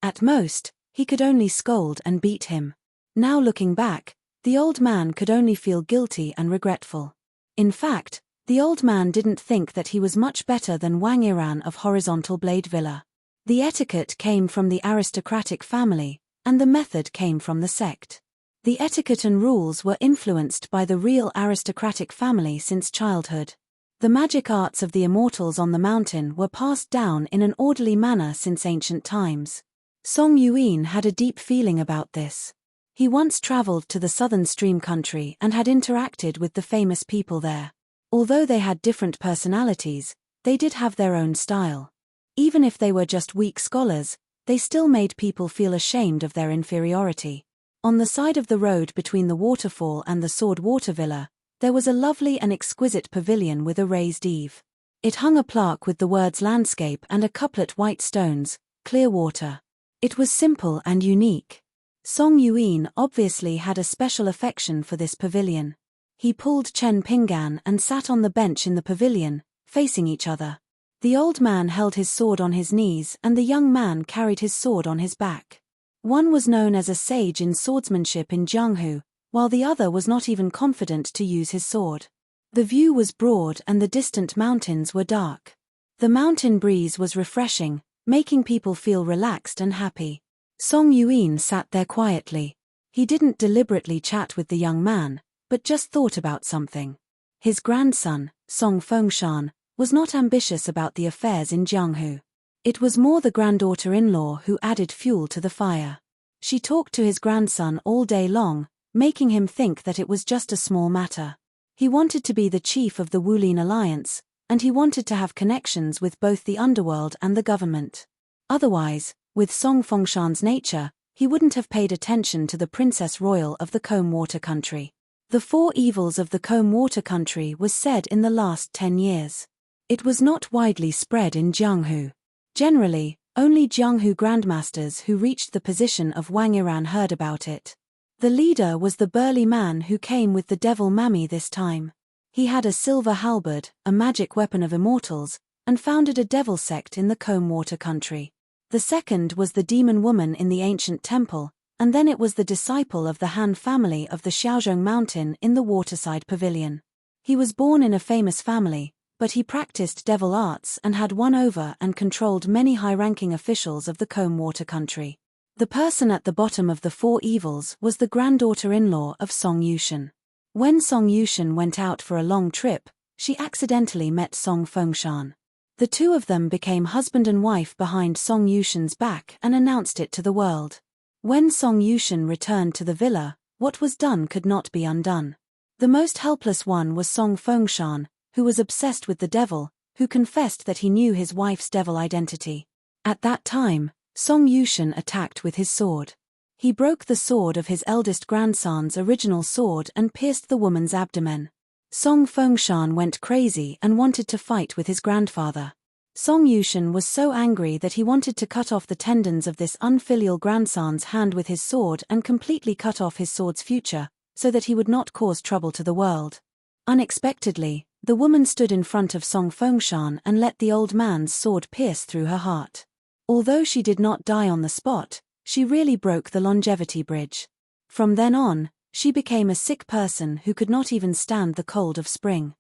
At most, he could only scold and beat him. Now looking back, the old man could only feel guilty and regretful. In fact, the old man didn't think that he was much better than Wang Yiran of Horizontal Blade Villa. The etiquette came from the aristocratic family, and the method came from the sect. The etiquette and rules were influenced by the real aristocratic family since childhood. The magic arts of the immortals on the mountain were passed down in an orderly manner since ancient times. Song Yuin had a deep feeling about this. He once traveled to the southern stream country and had interacted with the famous people there. Although they had different personalities, they did have their own style. Even if they were just weak scholars, they still made people feel ashamed of their inferiority. On the side of the road between the waterfall and the Sword Water Villa, there was a lovely and exquisite pavilion with a raised eave. It hung a plaque with the words landscape and a couplet white stones, clear water. It was simple and unique. Song Yuin obviously had a special affection for this pavilion. He pulled Chen Pinggan and sat on the bench in the pavilion, facing each other. The old man held his sword on his knees and the young man carried his sword on his back. One was known as a sage in swordsmanship in Jianghu, while the other was not even confident to use his sword. The view was broad and the distant mountains were dark. The mountain breeze was refreshing, making people feel relaxed and happy. Song Yuin sat there quietly. He didn't deliberately chat with the young man, but just thought about something. His grandson, Song Fengshan, was not ambitious about the affairs in Jianghu. It was more the granddaughter-in-law who added fuel to the fire. She talked to his grandson all day long, making him think that it was just a small matter. He wanted to be the chief of the Wulin Alliance, and he wanted to have connections with both the underworld and the government. Otherwise, with Song Fengshan's nature, he wouldn't have paid attention to the Princess Royal of the Comb Water Country. The four evils of the Comb Water Country was said in the last 10 years. It was not widely spread in Jianghu. Generally, only Jianghu grandmasters who reached the position of Wang Yiran heard about it. The leader was the burly man who came with the devil Mami this time. He had a silver halberd, a magic weapon of immortals, and founded a devil sect in the Comb Water Country. The second was the demon woman in the ancient temple, and then it was the disciple of the Han family of the Xiaozhong mountain in the waterside pavilion. He was born in a famous family, but he practiced devil arts and had won over and controlled many high-ranking officials of the Comb Water Country. The person at the bottom of the four evils was the granddaughter-in-law of Song Yushan. When Song Yushan went out for a long trip, she accidentally met Song Fengshan. The two of them became husband and wife behind Song Yushan's back and announced it to the world. When Song Yushan returned to the villa, what was done could not be undone. The most helpless one was Song Fengshan, who was obsessed with the devil, who confessed that he knew his wife's devil identity. At that time, Song Yushan attacked with his sword. He broke the sword of his eldest grandson's original sword and pierced the woman's abdomen. Song Fengshan went crazy and wanted to fight with his grandfather. Song Yushan was so angry that he wanted to cut off the tendons of this unfilial grandson's hand with his sword and completely cut off his sword's future, so that he would not cause trouble to the world. Unexpectedly, the woman stood in front of Song Fengshan and let the old man's sword pierce through her heart. Although she did not die on the spot, she really broke the longevity bridge. From then on, she became a sick person who could not even stand the cold of spring.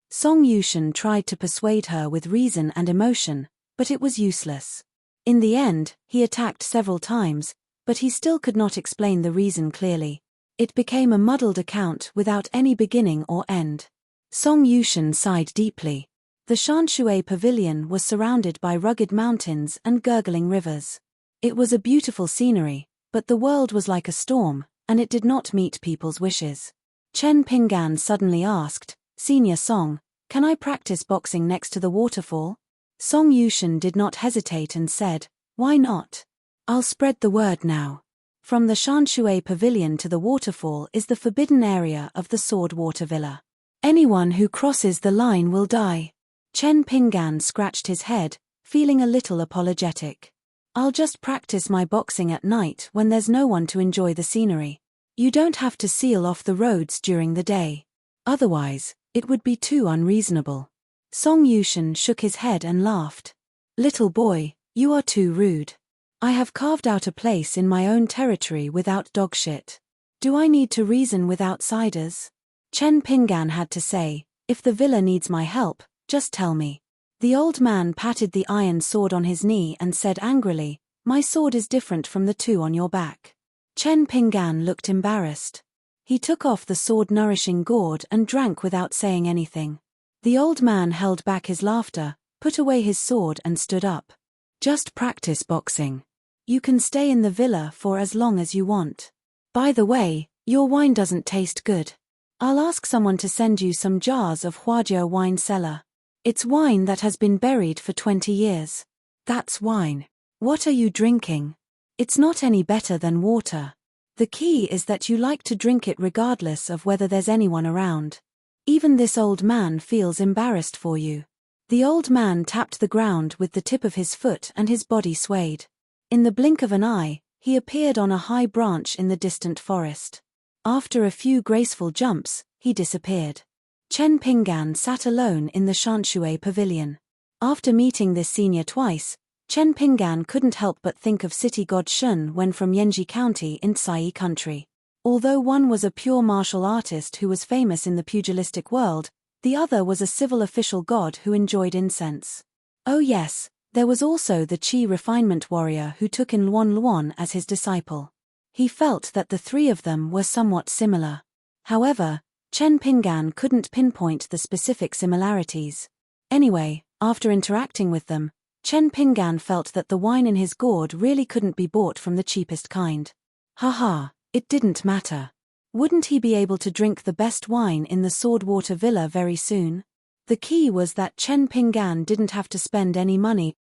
Song Yushan tried to persuade her with reason and emotion, but it was useless. In the end, he attacked several times, but he still could not explain the reason clearly. It became a muddled account without any beginning or end. Song Yushan sighed deeply. The Shanshui pavilion was surrounded by rugged mountains and gurgling rivers. It was a beautiful scenery, but the world was like a storm, and it did not meet people's wishes. Chen Pinggan suddenly asked, "Senior Song, Can I practice boxing next to the waterfall? Song Yushin did not hesitate and said, why not? I'll spread the word now. From the Shanshui Pavilion to the waterfall is the forbidden area of the Sword Water Villa. Anyone who crosses the line will die. Chen Pinggan scratched his head, feeling a little apologetic. I'll just practice my boxing at night when there's no one to enjoy the scenery. You don't have to seal off the roads during the day. Otherwise, it would be too unreasonable. Song Yushin shook his head and laughed. Little boy, you are too rude. I have carved out a place in my own territory without dogshit. Do I need to reason with outsiders? Chen Pinggan had to say, if the villa needs my help, just tell me. The old man patted the iron sword on his knee and said angrily, my sword is different from the two on your back. Chen Pinggan looked embarrassed. He took off the sword-nourishing gourd and drank without saying anything. The old man held back his laughter, put away his sword and stood up. Just practice boxing. You can stay in the villa for as long as you want. By the way, your wine doesn't taste good. I'll ask someone to send you some jars of Huajia wine cellar. It's wine that has been buried for 20 years. That's wine. What are you drinking? It's not any better than water. The key is that you like to drink it regardless of whether there's anyone around. Even this old man feels embarrassed for you. The old man tapped the ground with the tip of his foot and his body swayed. In the blink of an eye, he appeared on a high branch in the distant forest. After a few graceful jumps, he disappeared. Chen Pinggan sat alone in the Shanshui Pavilion. After meeting this senior twice, Chen Pinggan couldn't help but think of city god Shun when from Yanji County in Tsai country. Although one was a pure martial artist who was famous in the pugilistic world, the other was a civil official god who enjoyed incense. Oh yes, there was also the Qi refinement warrior who took in Luan Luan as his disciple. He felt that the three of them were somewhat similar. However, Chen Pinggan couldn't pinpoint the specific similarities. Anyway, after interacting with them, Chen Pinggan felt that the wine in his gourd really couldn't be bought from the cheapest kind. Haha, it didn't matter. Wouldn't he be able to drink the best wine in the Swordwater Villa very soon? The key was that Chen Pinggan didn't have to spend any money.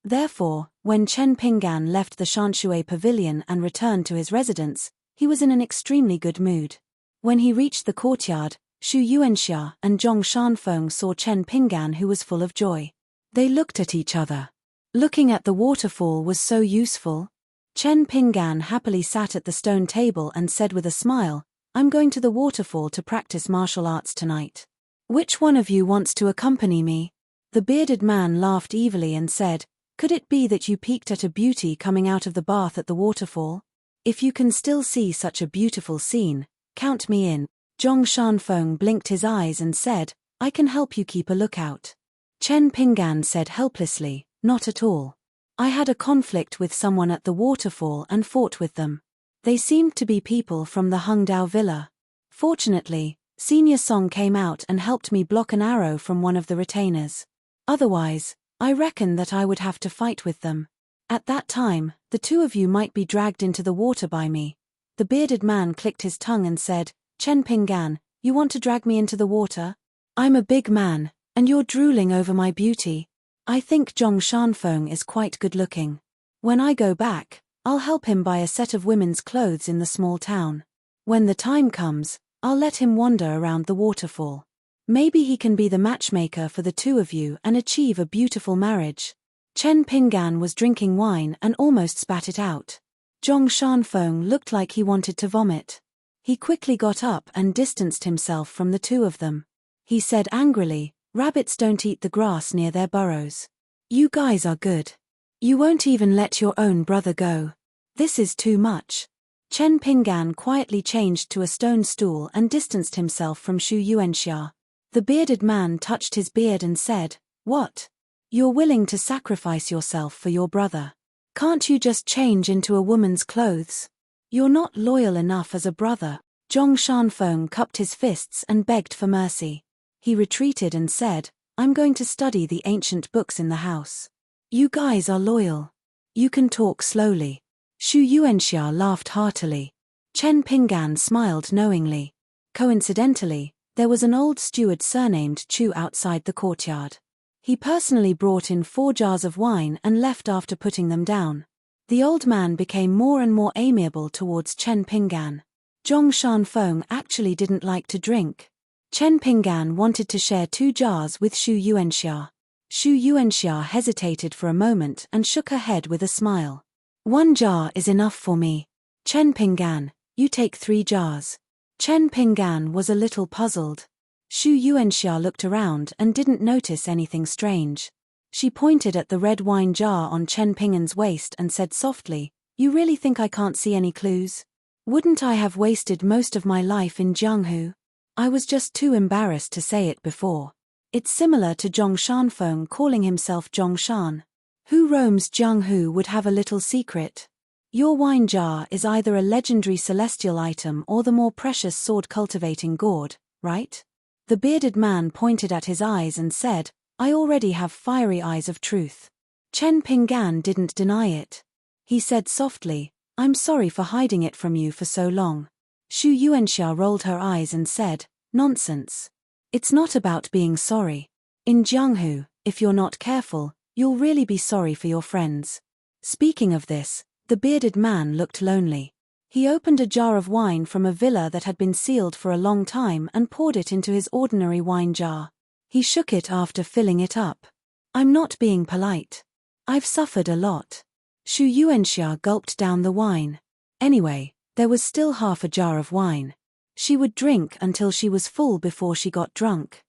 Therefore, when Chen Pinggan left the Shanshui Pavilion and returned to his residence, he was in an extremely good mood. When he reached the courtyard, Xu Yuanxia and Zhong Shanfeng saw Chen Pinggan, who was full of joy. They looked at each other. Looking at the waterfall was so useful. Chen Pinggan happily sat at the stone table and said with a smile, I'm going to the waterfall to practice martial arts tonight. Which one of you wants to accompany me? The bearded man laughed evilly and said, could it be that you peeked at a beauty coming out of the bath at the waterfall? If you can still see such a beautiful scene, count me in. Zhong Shanfeng blinked his eyes and said, I can help you keep a lookout. Chen Pinggan said helplessly, not at all. I had a conflict with someone at the waterfall and fought with them. They seemed to be people from the Hungdao Villa. Fortunately, Senior Song came out and helped me block an arrow from one of the retainers. Otherwise, I reckon that I would have to fight with them. At that time, the two of you might be dragged into the water by me. The bearded man clicked his tongue and said, Chen Pinggan, you want to drag me into the water? I'm a big man, and you're drooling over my beauty. I think Zhong Shanfeng is quite good-looking. When I go back, I'll help him buy a set of women's clothes in the small town. When the time comes, I'll let him wander around the waterfall. Maybe he can be the matchmaker for the two of you and achieve a beautiful marriage. Chen Pinggan was drinking wine and almost spat it out. Zhong Shanfeng looked like he wanted to vomit. He quickly got up and distanced himself from the two of them. He said angrily, rabbits don't eat the grass near their burrows. You guys are good. You won't even let your own brother go. This is too much. Chen Pinggan quietly changed to a stone stool and distanced himself from Xu Yuanxia. The bearded man touched his beard and said, What? You're willing to sacrifice yourself for your brother. Can't you just change into a woman's clothes? You're not loyal enough as a brother. Zhong Shanfeng cupped his fists and begged for mercy. He retreated and said, I'm going to study the ancient books in the house. You guys are loyal. You can talk slowly. Xu Yuanxia laughed heartily. Chen Pinggan smiled knowingly. Coincidentally, There was an old steward surnamed Chu outside the courtyard. He personally brought in 4 jars of wine and left after putting them down. The old man became more and more amiable towards Chen Pinggan. Zhong Shanfeng actually didn't like to drink. Chen Pinggan wanted to share 2 jars with Xu Yuanxia. Xu Yuanxia hesitated for a moment and shook her head with a smile. 1 jar is enough for me. Chen Pinggan, you take 3 jars. Chen Pinggan was a little puzzled. Xu Yuanxia looked around and didn't notice anything strange. She pointed at the red wine jar on Chen Pinggan's waist and said softly, "You really think I can't see any clues? Wouldn't I have wasted most of my life in Jianghu? I was just too embarrassed to say it before." It's similar to Zhong Shanfeng calling himself Zhong Shan. Who roams Jianghu would have a little secret. Your wine jar is either a legendary celestial item or the more precious sword-cultivating gourd, right? The bearded man pointed at his eyes and said, "I already have fiery eyes of truth." Chen Pinggan didn't deny it. He said softly, "I'm sorry for hiding it from you for so long." Xu Yuanxia rolled her eyes and said, "Nonsense. It's not about being sorry. In Jianghu, if you're not careful, you'll really be sorry for your friends." Speaking of this, the bearded man looked lonely. He opened a jar of wine from a villa that had been sealed for a long time and poured it into his ordinary wine jar. He shook it after filling it up. "I'm not being polite. I've suffered a lot." Xu Yuanxia gulped down the wine. Anyway, there was still half a jar of wine. She would drink until she was full before she got drunk.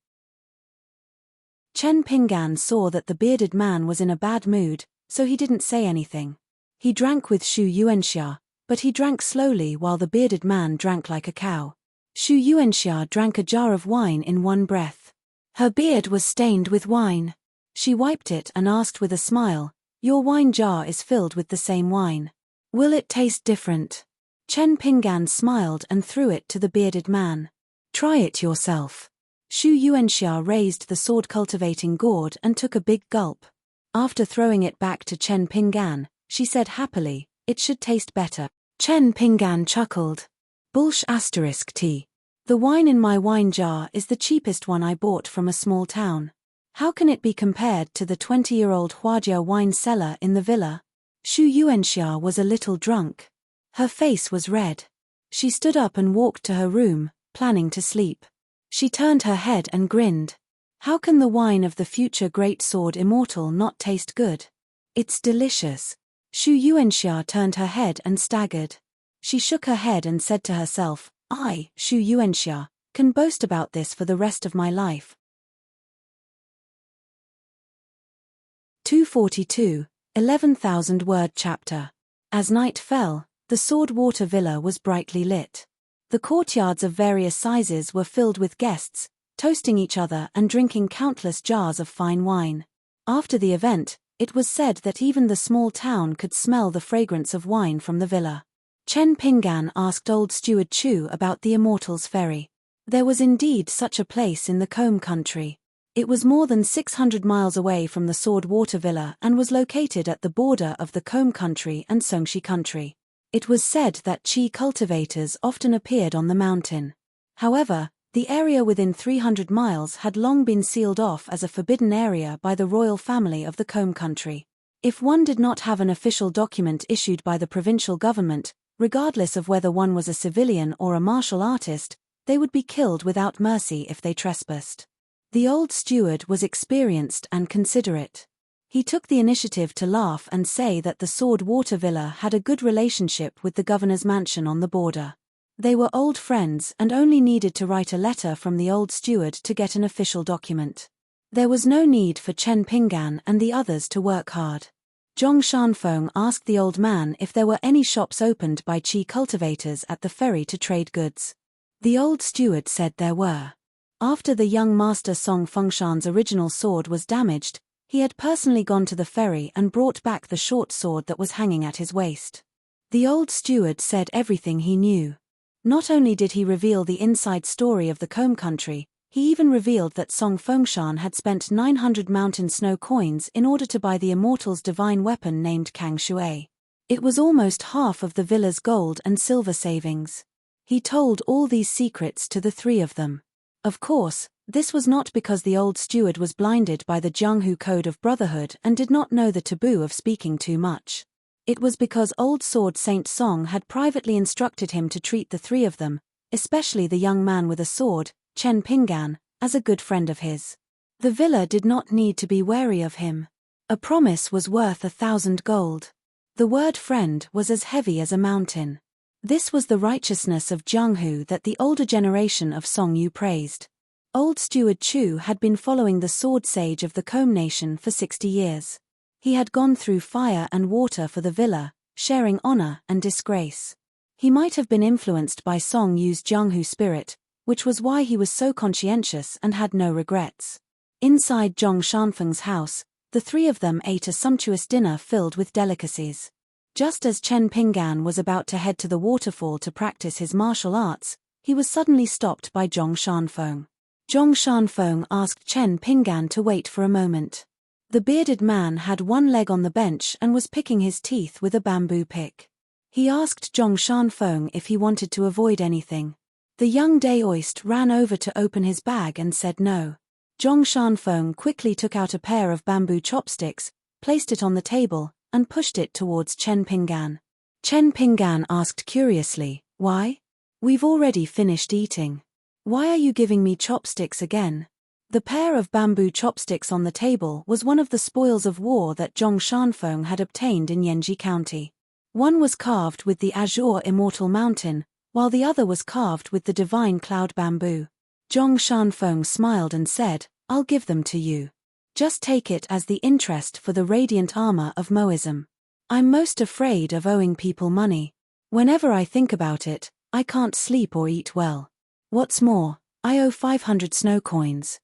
Chen Pinggan saw that the bearded man was in a bad mood, so he didn't say anything. He drank with Xu Yuanxia, but he drank slowly while the bearded man drank like a cow. Xu Yuanxia drank a jar of wine in one breath. Her beard was stained with wine. She wiped it and asked with a smile, "Your wine jar is filled with the same wine. Will it taste different?" Chen Pinggan smiled and threw it to the bearded man. "Try it yourself." Xu Yuanxia raised the sword-cultivating gourd and took a big gulp. After throwing it back to Chen Pinggan, she said happily, "It should taste better." Chen Pinggan chuckled. *T. The wine in my wine jar is the cheapest one I bought from a small town. How can it be compared to the 20-year-old Huajia wine cellar in the villa? Xu Yuanxia was a little drunk. Her face was red. She stood up and walked to her room, planning to sleep. She turned her head and grinned. How can the wine of the future great sword immortal not taste good? It's delicious. Xu Yuanxia turned her head and staggered. She shook her head and said to herself, "I, Xu Yuanxia, can boast about this for the rest of my life." 242, 11,000-word chapter. As night fell, the Sword Water Villa was brightly lit. The courtyards of various sizes were filled with guests, toasting each other and drinking countless jars of fine wine. After the event, it was said that even the small town could smell the fragrance of wine from the villa. Chen Pinggan asked old steward Chu about the Immortals Ferry. There was indeed such a place in the Combe country. It was more than 600 miles away from the Sword Water Villa and was located at the border of the Combe country and Songxi country. It was said that qi cultivators often appeared on the mountain. However, the area within 300 miles had long been sealed off as a forbidden area by the royal family of the Combe country. If one did not have an official document issued by the provincial government, regardless of whether one was a civilian or a martial artist, they would be killed without mercy if they trespassed. The old steward was experienced and considerate. He took the initiative to laugh and say that the Sword Water Villa had a good relationship with the governor's mansion on the border. They were old friends and only needed to write a letter from the old steward to get an official document. There was no need for Chen Pinggan and the others to work hard. Zhong Shanfeng asked the old man if there were any shops opened by qi cultivators at the ferry to trade goods. The old steward said there were. After the young master Song Fengshan's original sword was damaged, he had personally gone to the ferry and brought back the short sword that was hanging at his waist. The old steward said everything he knew. Not only did he reveal the inside story of the Combe country, he even revealed that Song Fengshan had spent 900 mountain snow coins in order to buy the Immortal's divine weapon named Kang Shui. It was almost half of the villa's gold and silver savings. He told all these secrets to the 3 of them. Of course, this was not because the old steward was blinded by the Jianghu Code of Brotherhood and did not know the taboo of speaking too much. It was because Old Sword Saint Song had privately instructed him to treat the three of them, especially the young man with a sword, Chen Pinggan, as a good friend of his. The villa did not need to be wary of him. A promise was worth 1,000 gold. The word friend was as heavy as a mountain. This was the righteousness of Jianghu that the older generation of Song Yu praised. Old Steward Chu had been following the sword sage of the Combe Nation for 60 years. He had gone through fire and water for the villa, sharing honor and disgrace. He might have been influenced by Song Yu's Jianghu spirit, which was why he was so conscientious and had no regrets. Inside Zhong Shanfeng's house, the three of them ate a sumptuous dinner filled with delicacies. Just as Chen Pinggan was about to head to the waterfall to practice his martial arts, he was suddenly stopped by Zhong Shanfeng. Zhong Shanfeng asked Chen Pinggan to wait for a moment. The bearded man had one leg on the bench and was picking his teeth with a bamboo pick. He asked Zhong Shanfeng if he wanted to avoid anything. The young Daoist ran over to open his bag and said no. Zhong Shanfeng quickly took out a pair of bamboo chopsticks, placed it on the table, and pushed it towards Chen Pinggan. Chen Pinggan asked curiously, "Why? We've already finished eating. Why are you giving me chopsticks again?" The pair of bamboo chopsticks on the table was one of the spoils of war that Zhong Shanfeng had obtained in Yanji County. One was carved with the azure immortal mountain, while the other was carved with the divine cloud bamboo. Zhong Shanfeng smiled and said, "I'll give them to you. Just take it as the interest for the radiant armor of Moism. I'm most afraid of owing people money. Whenever I think about it, I can't sleep or eat well. What's more, I owe 500 snow coins.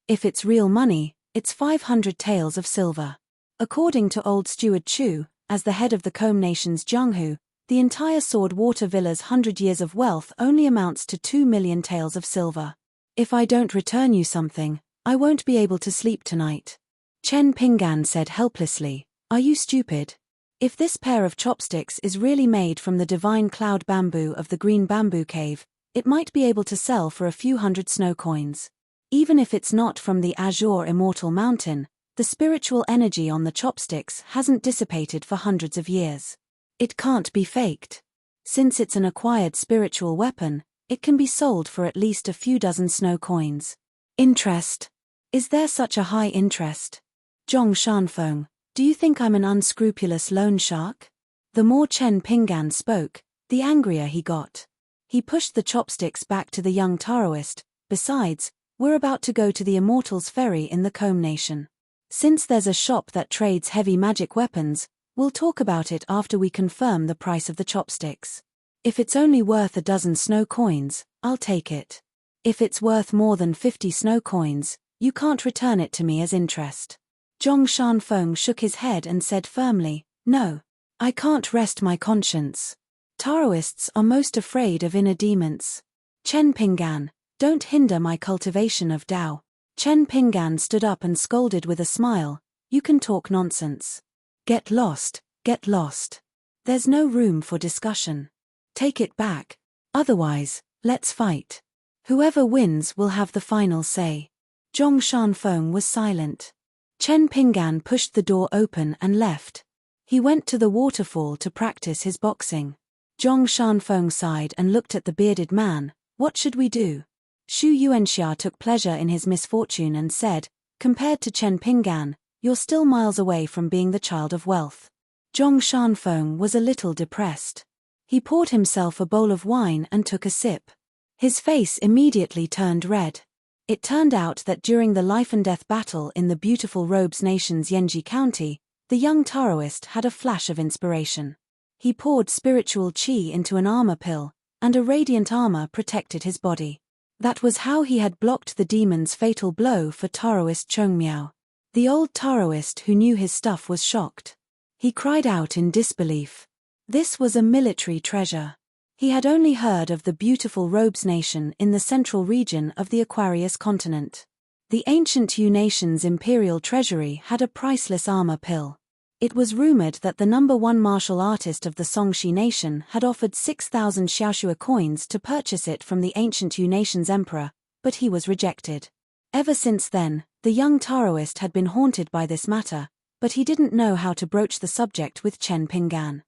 If it's real money, it's 500 taels of silver." According to Old Steward Chu, as the head of the Combe Nation's Jianghu, the entire Sword Water Villa's 100 years of wealth only amounts to 2 million taels of silver. "If I don't return you something, I won't be able to sleep tonight." Chen Pinggan said helplessly, "Are you stupid? If this pair of chopsticks is really made from the divine cloud bamboo of the Green Bamboo Cave, it might be able to sell for a few hundred snow coins. Even if it's not from the azure immortal mountain, the spiritual energy on the chopsticks hasn't dissipated for hundreds of years. It can't be faked. Since it's an acquired spiritual weapon, it can be sold for at least a few dozen snow coins." "Interest? Is there such a high interest? Zhong Shanfeng, do you think I'm an unscrupulous loan shark?" The more Chen Pinggan spoke, the angrier he got. He pushed the chopsticks back to the young Taoist. "Besides, we're about to go to the Immortals Ferry in the Combe Nation. Since there's a shop that trades heavy magic weapons, we'll talk about it after we confirm the price of the chopsticks. If it's only worth a dozen snow coins, I'll take it. If it's worth more than 50 snow coins, you can't return it to me as interest." Zhong Shanfeng shook his head and said firmly, "No. I can't rest my conscience. Taoists are most afraid of inner demons. Chen Pinggan, don't hinder my cultivation of Tao." Chen Pinggan stood up and scolded with a smile, "You can talk nonsense. Get lost, get lost. There's no room for discussion. Take it back. Otherwise, let's fight. Whoever wins will have the final say." Zhong Shanfeng was silent. Chen Pinggan pushed the door open and left. He went to the waterfall to practice his boxing. Zhong Shanfeng sighed and looked at the bearded man. "What should we do?" Xu Yuanxia took pleasure in his misfortune and said, "Compared to Chen Pinggan, you're still miles away from being the child of wealth." Zhong Shanfeng was a little depressed. He poured himself a bowl of wine and took a sip. His face immediately turned red. It turned out that during the life-and-death battle in the beautiful Robes Nation's Yanji County, the young Taoist had a flash of inspiration. He poured spiritual qi into an armor pill, and a radiant armor protected his body. That was how he had blocked the demon's fatal blow for Taoist Chongmiao. The old Taoist who knew his stuff was shocked. He cried out in disbelief. This was a military treasure. He had only heard of the beautiful Robes Nation in the central region of the Aquarius continent. The ancient Yu Nation's imperial treasury had a priceless armor pill. It was rumored that the #1 martial artist of the Songshi nation had offered 6,000 xiaoxue coins to purchase it from the ancient Yu nation's emperor, but he was rejected. Ever since then, the young Taoist had been haunted by this matter, but he didn't know how to broach the subject with Chen Pinggan.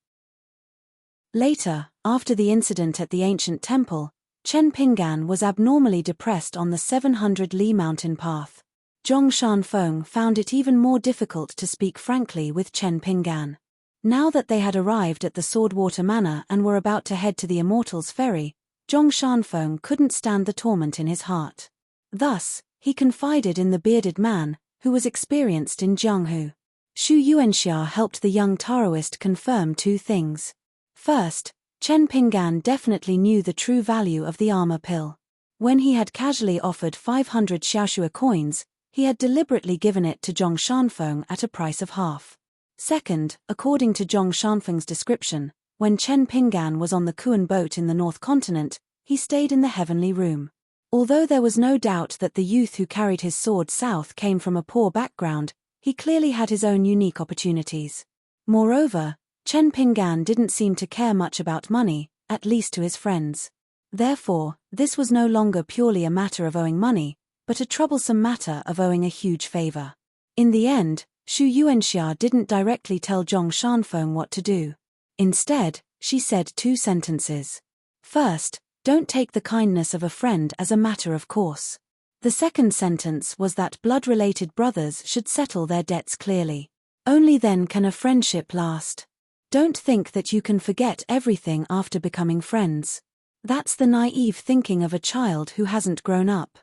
Later, after the incident at the ancient temple, Chen Pinggan was abnormally depressed on the 700 Li mountain path. Zhong Shanfeng found it even more difficult to speak frankly with Chen Pinggan. Now that they had arrived at the Swordwater Manor and were about to head to the Immortals Ferry, Zhong Shanfeng couldn't stand the torment in his heart. Thus, he confided in the bearded man, who was experienced in Jianghu. Xu Yuanxia helped the young Taoist confirm two things. First, Chen Pinggan definitely knew the true value of the armor pill. When he had casually offered 500 xiaoxue coins, he had deliberately given it to Zhong Shanfeng at a price of half. Second, according to Zhong Shanfeng's description, when Chen Pinggan was on the Kuan boat in the North Continent, he stayed in the heavenly room. Although there was no doubt that the youth who carried his sword south came from a poor background, he clearly had his own unique opportunities. Moreover, Chen Pinggan didn't seem to care much about money, at least to his friends. Therefore, this was no longer purely a matter of owing money, but a troublesome matter of owing a huge favor. In the end, Xu Yuanxia didn't directly tell Zhong Shanfeng what to do. Instead, she said two sentences. First, don't take the kindness of a friend as a matter of course. The second sentence was that blood-related brothers should settle their debts clearly. Only then can a friendship last. Don't think that you can forget everything after becoming friends. That's the naive thinking of a child who hasn't grown up.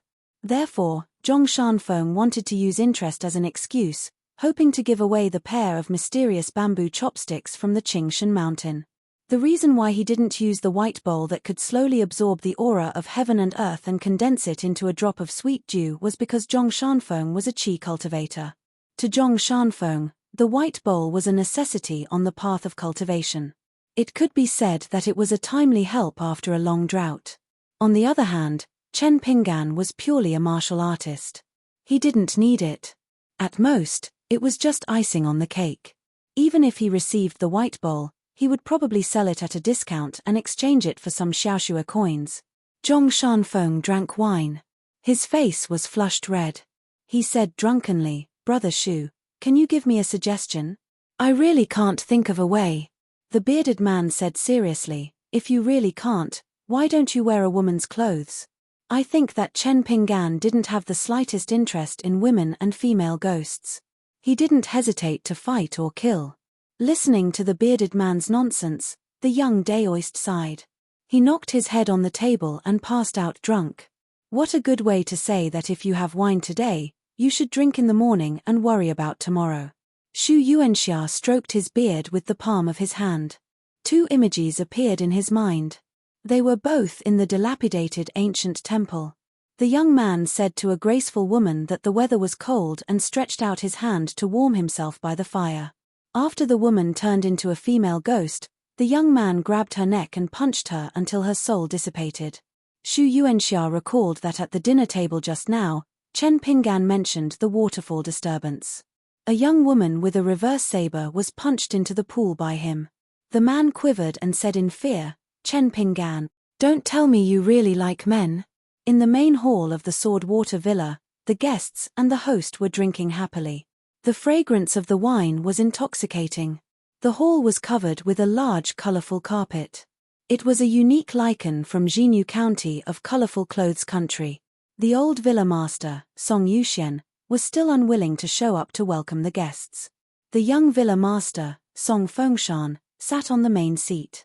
Therefore, Zhong Shanfeng wanted to use interest as an excuse, hoping to give away the pair of mysterious bamboo chopsticks from the Qingshan mountain. The reason why he didn't use the white bowl that could slowly absorb the aura of heaven and earth and condense it into a drop of sweet dew was because Zhong Shanfeng was a qi cultivator. To Zhong Shanfeng, the white bowl was a necessity on the path of cultivation. It could be said that it was a timely help after a long drought. On the other hand, Chen Pinggan was purely a martial artist. He didn't need it. At most, it was just icing on the cake. Even if he received the white bowl, he would probably sell it at a discount and exchange it for some xiaoxue coins. Zhong Shanfeng drank wine. His face was flushed red. He said drunkenly, "Brother Xu, can you give me a suggestion?" "I really can't think of a way." The bearded man said seriously, "If you really can't, why don't you wear a woman's clothes?" I think that Chen Pinggan didn't have the slightest interest in women and female ghosts. He didn't hesitate to fight or kill. Listening to the bearded man's nonsense, the young Daoist sighed. He knocked his head on the table and passed out drunk. What a good way to say that if you have wine today, you should drink in the morning and worry about tomorrow. Xu Yuanxia stroked his beard with the palm of his hand. Two images appeared in his mind. They were both in the dilapidated ancient temple. The young man said to a graceful woman that the weather was cold and stretched out his hand to warm himself by the fire. After the woman turned into a female ghost, the young man grabbed her neck and punched her until her soul dissipated. Xu Yuanxia recalled that at the dinner table just now, Chen Pinggan mentioned the waterfall disturbance. A young woman with a reverse saber was punched into the pool by him. The man quivered and said in fear, "Chen Pinggan, don't tell me you really like men." In the main hall of the Swordwater Villa, the guests and the host were drinking happily. The fragrance of the wine was intoxicating. The hall was covered with a large colorful carpet. It was a unique lichen from Xinyu County of colorful clothes country. The old villa master, Song Yuxian, was still unwilling to show up to welcome the guests. The young villa master, Song Fengshan, sat on the main seat.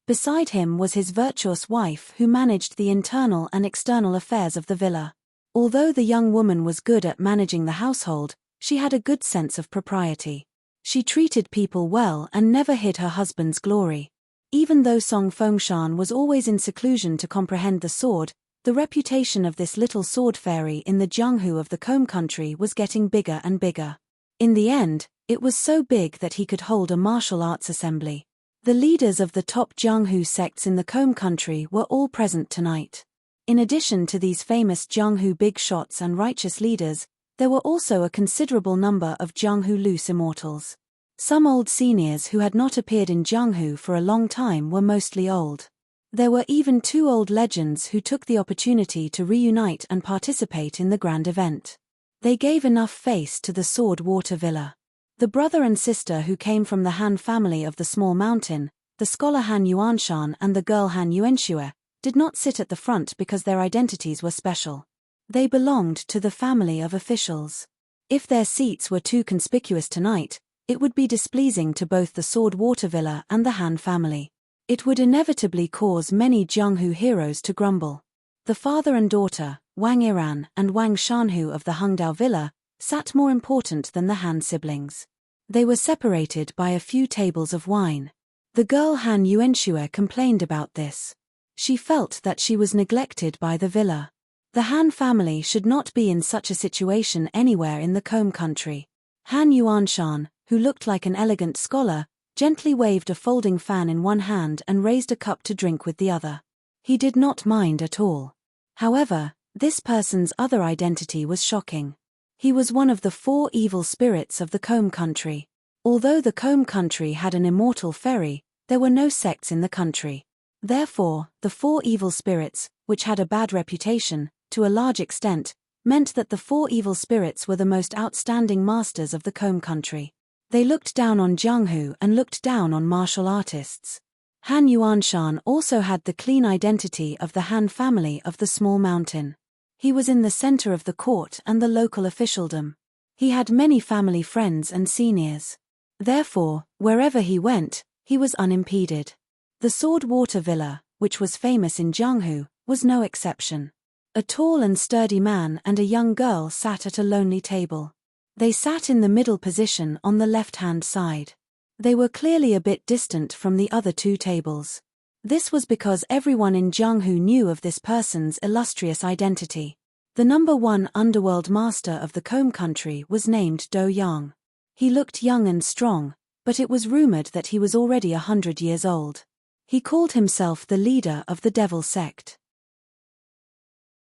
Beside him was his virtuous wife who managed the internal and external affairs of the villa. Although the young woman was good at managing the household, she had a good sense of propriety. She treated people well and never hid her husband's glory. Even though Song Fengshan was always in seclusion to comprehend the sword, the reputation of this little sword fairy in the Jianghu of the Combe country was getting bigger and bigger. In the end, it was so big that he could hold a martial arts assembly. The leaders of the top Jianghu sects in the Combe country were all present tonight. In addition to these famous Jianghu big shots and righteous leaders, There were also a considerable number of Jianghu loose immortals. Some old seniors who had not appeared in Jianghu for a long time were mostly old. There were even 2 old legends who took the opportunity to reunite and participate in the grand event. They gave enough face to the Sword Water Villa. The brother and sister who came from the Han family of the small mountain, the scholar Han Yuanshan and the girl Han Yuanxue, did not sit at the front because their identities were special. They belonged to the family of officials. If their seats were too conspicuous tonight, it would be displeasing to both the Sword Water Villa and the Han family. It would inevitably cause many Jianghu heroes to grumble. The father and daughter, Wang Iran and Wang Shanhu of the Hengdao Villa, sat more important than the Han siblings. They were separated by a few tables of wine. The girl Han Yuanxue complained about this. She felt that she was neglected by the villa. The Han family should not be in such a situation anywhere in the Combe country. Han Yuanshan, who looked like an elegant scholar, gently waved a folding fan in one hand and raised a cup to drink with the other. He did not mind at all. However, this person's other identity was shocking. He was one of the 4 evil spirits of the Combe country. Although the Combe country had an immortal ferry, there were no sects in the country. Therefore, the 4 evil spirits, which had a bad reputation, to a large extent, meant that the 4 evil spirits were the most outstanding masters of the Combe country. They looked down on Jianghu and looked down on martial artists. Han Yuanshan also had the clean identity of the Han family of the small mountain. He was in the center of the court and the local officialdom. He had many family friends and seniors. Therefore, wherever he went, he was unimpeded. The Sword Water Villa, which was famous in Jianghu, was no exception. A tall and sturdy man and a young girl sat at a lonely table. They sat in the middle position on the left-hand side. They were clearly a bit distant from the other 2 tables. This was because everyone in Jianghu knew of this person's illustrious identity. The number 1 underworld master of the Combe country was named Do Yang. He looked young and strong, but it was rumored that he was already 100 years old. He called himself the leader of the devil sect.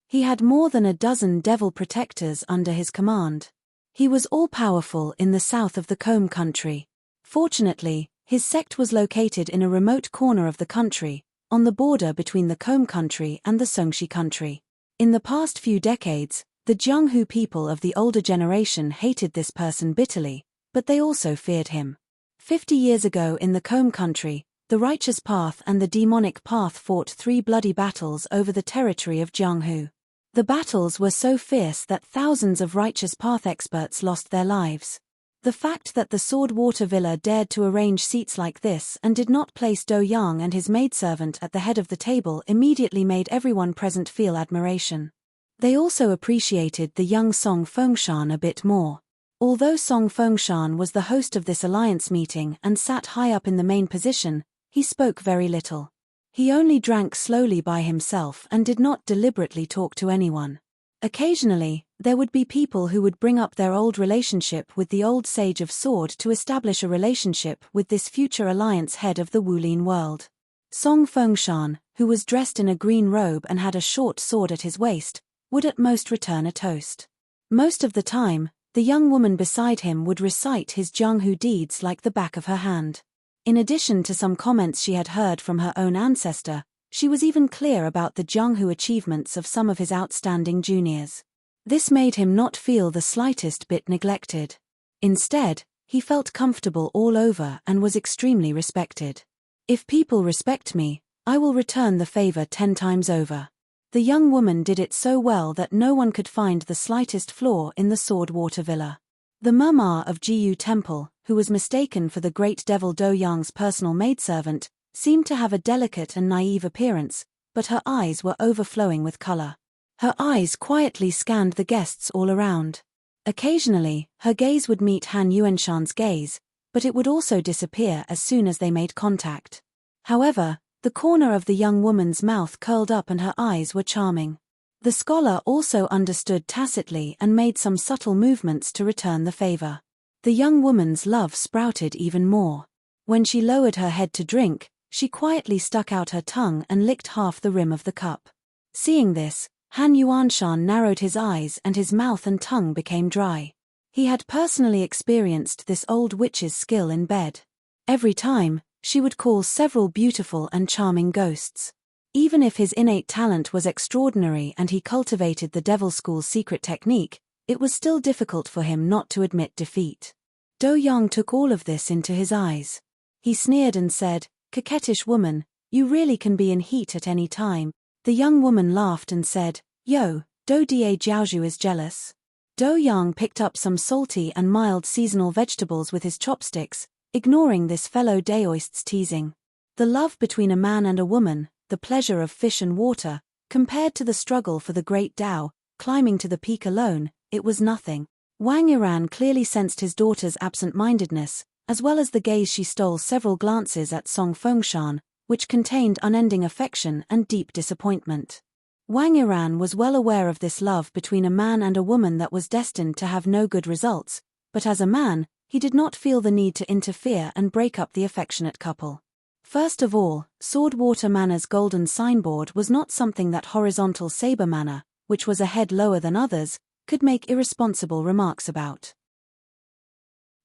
He had more than a dozen devil protectors under his command. He was all-powerful in the south of the Combe country. Fortunately, his sect was located in a remote corner of the country, on the border between the Combe country and the Songxi country. In the past few decades, the Jianghu people of the older generation hated this person bitterly, but they also feared him. 50 years ago in the Combe country, the righteous path and the demonic path fought 3 bloody battles over the territory of Jianghu. The battles were so fierce that thousands of righteous path experts lost their lives. The fact that the Sword Water Villa dared to arrange seats like this and did not place Do Yang and his maidservant at the head of the table immediately made everyone present feel admiration. They also appreciated the young Song Fengshan a bit more. Although Song Fengshan was the host of this alliance meeting and sat high up in the main position, he spoke very little. He only drank slowly by himself and did not deliberately talk to anyone. Occasionally, there would be people who would bring up their old relationship with the old Sage of Sword to establish a relationship with this future alliance head of the Wulin world. Song Fengshan, who was dressed in a green robe and had a short sword at his waist, would at most return a toast. Most of the time, the young woman beside him would recite his Jianghu deeds like the back of her hand. In addition to some comments she had heard from her own ancestor, she was even clear about the Jianghu achievements of some of his outstanding juniors. This made him not feel the slightest bit neglected. Instead, he felt comfortable all over and was extremely respected. If people respect me, I will return the favor 10 times over. The young woman did it so well that no one could find the slightest flaw in the Sword Water Villa. The Murmur of Jiyu Temple, who was mistaken for the great devil Do Yang's personal maidservant, seemed to have a delicate and naive appearance, but her eyes were overflowing with color. Her eyes quietly scanned the guests all around. Occasionally, her gaze would meet Han Yuanshan's gaze, but it would also disappear as soon as they made contact. However, the corner of the young woman's mouth curled up and her eyes were charming. The scholar also understood tacitly and made some subtle movements to return the favor. The young woman's love sprouted even more. When she lowered her head to drink, she quietly stuck out her tongue and licked half the rim of the cup. Seeing this, Han Yuanshan narrowed his eyes and his mouth and tongue became dry. He had personally experienced this old witch's skill in bed. Every time, she would call several beautiful and charming ghosts. Even if his innate talent was extraordinary and he cultivated the Devil School's secret technique, it was still difficult for him not to admit defeat. Do Yang took all of this into his eyes. He sneered and said, "Coquettish woman, you really can be in heat at any time." The young woman laughed and said, "Yo, Do Da Jiaozhu is jealous." Do Yang picked up some salty and mild seasonal vegetables with his chopsticks, ignoring this fellow Daoist's teasing. The love between a man and a woman, the pleasure of fish and water, compared to the struggle for the great Tao, climbing to the peak alone, it was nothing. Wang Yiran clearly sensed his daughter's absent-mindedness, as well as the gaze she stole several glances at Song Fengshan, which contained unending affection and deep disappointment. Wang Yiran was well aware of this love between a man and a woman that was destined to have no good results, but as a man, he did not feel the need to interfere and break up the affectionate couple. First of all, Swordwater Manor's golden signboard was not something that Horizontal Saber Manor, which was a head lower than others, could make irresponsible remarks about.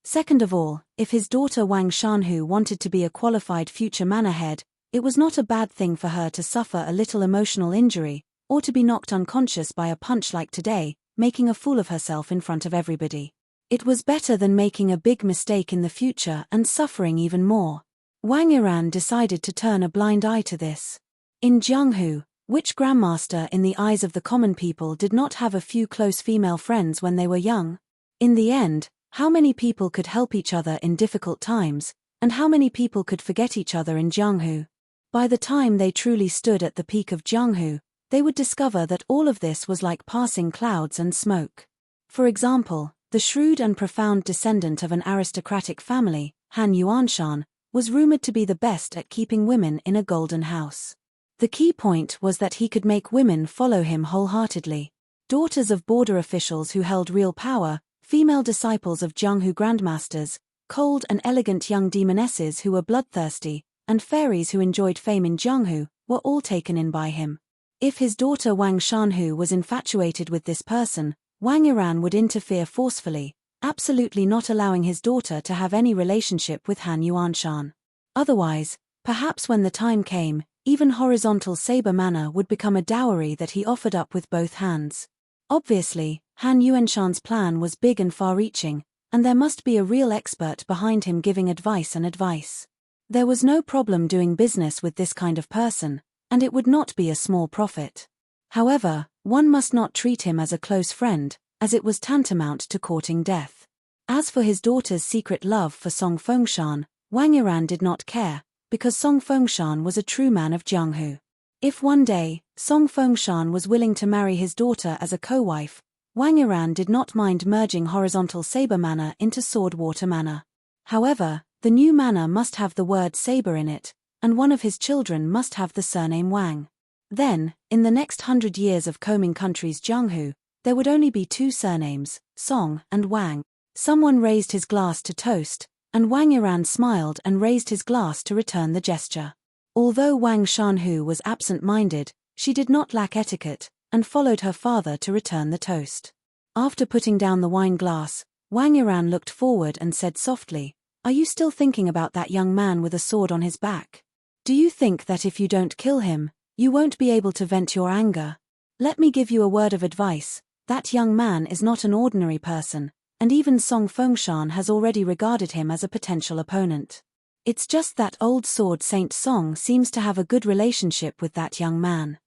Second of all, if his daughter Wang Shanhu wanted to be a qualified future manor head, it was not a bad thing for her to suffer a little emotional injury, or to be knocked unconscious by a punch like today, making a fool of herself in front of everybody. It was better than making a big mistake in the future and suffering even more. Wang Yiran decided to turn a blind eye to this. In Jianghu, which grandmaster in the eyes of the common people did not have a few close female friends when they were young? In the end, how many people could help each other in difficult times, and how many people could forget each other in Jianghu? By the time they truly stood at the peak of Jianghu, they would discover that all of this was like passing clouds and smoke. For example, the shrewd and profound descendant of an aristocratic family, Han Yuanshan, was rumored to be the best at keeping women in a golden house. The key point was that he could make women follow him wholeheartedly. Daughters of border officials who held real power, female disciples of Jianghu grandmasters, cold and elegant young demonesses who were bloodthirsty, and fairies who enjoyed fame in Jianghu, were all taken in by him. If his daughter Wang Shanhu was infatuated with this person, Wang Yiran would interfere forcefully, absolutely not allowing his daughter to have any relationship with Han Yuanshan. Otherwise, perhaps when the time came, even Horizontal Saber Manor would become a dowry that he offered up with both hands. Obviously, Han Yuanshan's plan was big and far-reaching, and there must be a real expert behind him giving advice and advice. There was no problem doing business with this kind of person, and it would not be a small profit. However, one must not treat him as a close friend, as it was tantamount to courting death. As for his daughter's secret love for Song Fengshan, Wang Yiran did not care, because Song Fengshan was a true man of Jianghu. If one day, Song Fengshan was willing to marry his daughter as a co-wife, Wang Yiran did not mind merging Horizontal Saber Manor into Swordwater Manor. However, the new manor must have the word saber in it, and one of his children must have the surname Wang. Then, in the next 100 years of combing country's Jianghu, there would only be two surnames, Song and Wang. Someone raised his glass to toast, and Wang Yiran smiled and raised his glass to return the gesture. Although Wang Shanhu was absent-minded, she did not lack etiquette, and followed her father to return the toast. After putting down the wine glass, Wang Yiran looked forward and said softly, "Are you still thinking about that young man with a sword on his back? Do you think that if you don't kill him, you won't be able to vent your anger? Let me give you a word of advice. That young man is not an ordinary person, and even Song Fengshan has already regarded him as a potential opponent. It's just that old sword Saint Song seems to have a good relationship with that young man."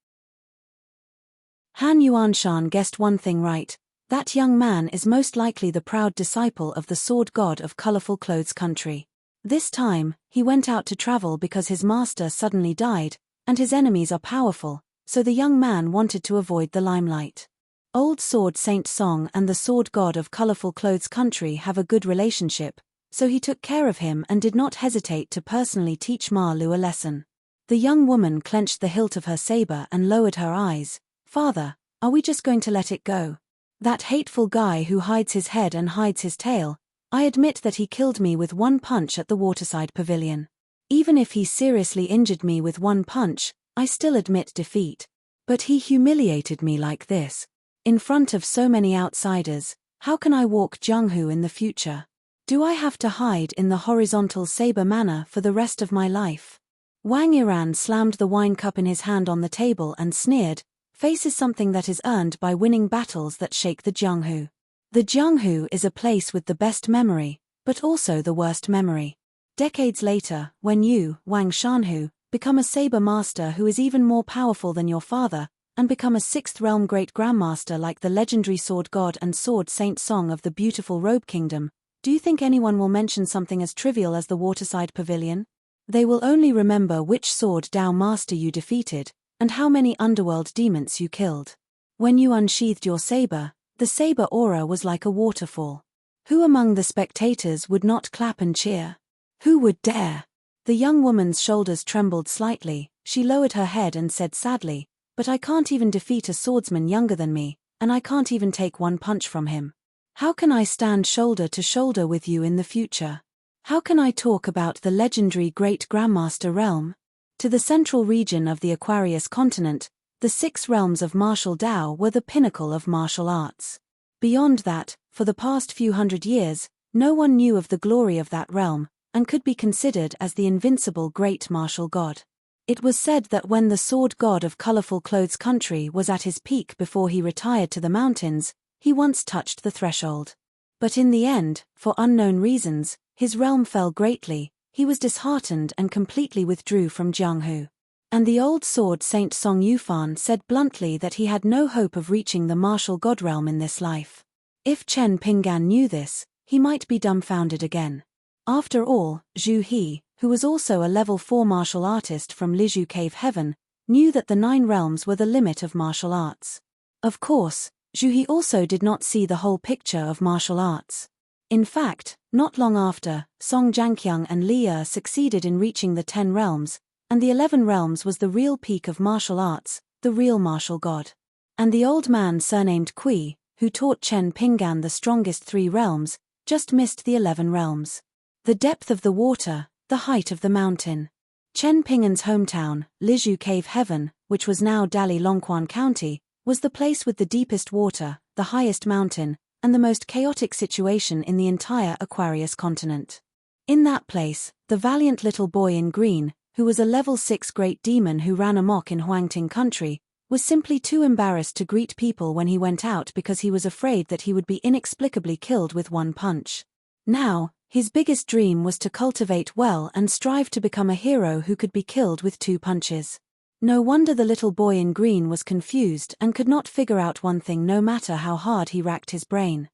Han Yuanshan guessed one thing right. That young man is most likely the proud disciple of the sword god of colorful clothes country. This time, he went out to travel because his master suddenly died, and his enemies are powerful, so the young man wanted to avoid the limelight. Old sword Saint Song and the sword god of colorful clothes country have a good relationship, so he took care of him and did not hesitate to personally teach Ma Lu a lesson. The young woman clenched the hilt of her saber and lowered her eyes. "Father, are we just going to let it go? That hateful guy who hides his head and hides his tail, I admit that he killed me with one punch at the waterside pavilion. Even if he seriously injured me with one punch, I still admit defeat. But he humiliated me like this. In front of so many outsiders, how can I walk Jungho in the future? Do I have to hide in the horizontal saber manner for the rest of my life? Wang Yiran slammed the wine cup in his hand on the table and sneered, "Face is something that is earned by winning battles that shake the Jungho. The Jungho is a place with the best memory, but also the worst memory. Decades later, when you, Wang Shanhu, become a saber master who is even more powerful than your father, and become a sixth realm great grandmaster like the legendary sword god and sword saint Song of the beautiful Robe Kingdom, do you think anyone will mention something as trivial as the waterside pavilion? They will only remember which sword Dao master you defeated, and how many underworld demons you killed. When you unsheathed your saber, the saber aura was like a waterfall. Who among the spectators would not clap and cheer? Who would dare?" The young woman's shoulders trembled slightly, she lowered her head and said sadly, "But I can't even defeat a swordsman younger than me, and I can't even take one punch from him. How can I stand shoulder to shoulder with you in the future? How can I talk about the legendary Great Grandmaster realm?" To the central region of the Aquarius continent, the 6 realms of martial Dao were the pinnacle of martial arts. Beyond that, for the past few hundred years, no one knew of the glory of that realm, and could be considered as the invincible great martial god. It was said that when the sword god of colorful clothes country was at his peak before he retired to the mountains, he once touched the threshold. But in the end, for unknown reasons, his realm fell greatly, he was disheartened and completely withdrew from Jianghu. And the old sword saint Song Yufan said bluntly that he had no hope of reaching the martial god realm in this life. If Chen Pinggan knew this, he might be dumbfounded again. After all, Zhu He, who was also a level 4 martial artist from Lizhu Cave Heaven, knew that the 9 realms were the limit of martial arts. Of course, Zhu He also did not see the whole picture of martial arts. In fact, not long after, Song Jianqiang and Li Er succeeded in reaching the 10 realms, and the 11 realms was the real peak of martial arts, the real martial god. And the old man surnamed Kui, who taught Chen Pinggan the strongest 3 realms, just missed the 11 realms. The depth of the water, the height of the mountain. Chen Pinggan's hometown, Lizhu Cave Heaven, which was now Dali Longquan County, was the place with the deepest water, the highest mountain, and the most chaotic situation in the entire Aquarius continent. In that place, the valiant little boy in green, who was a level 6 great demon who ran amok in Huangting country, was simply too embarrassed to greet people when he went out because he was afraid that he would be inexplicably killed with one punch. Now, his biggest dream was to cultivate well and strive to become a hero who could be killed with 2 punches. No wonder the little boy in green was confused and could not figure out one thing no matter how hard he racked his brain.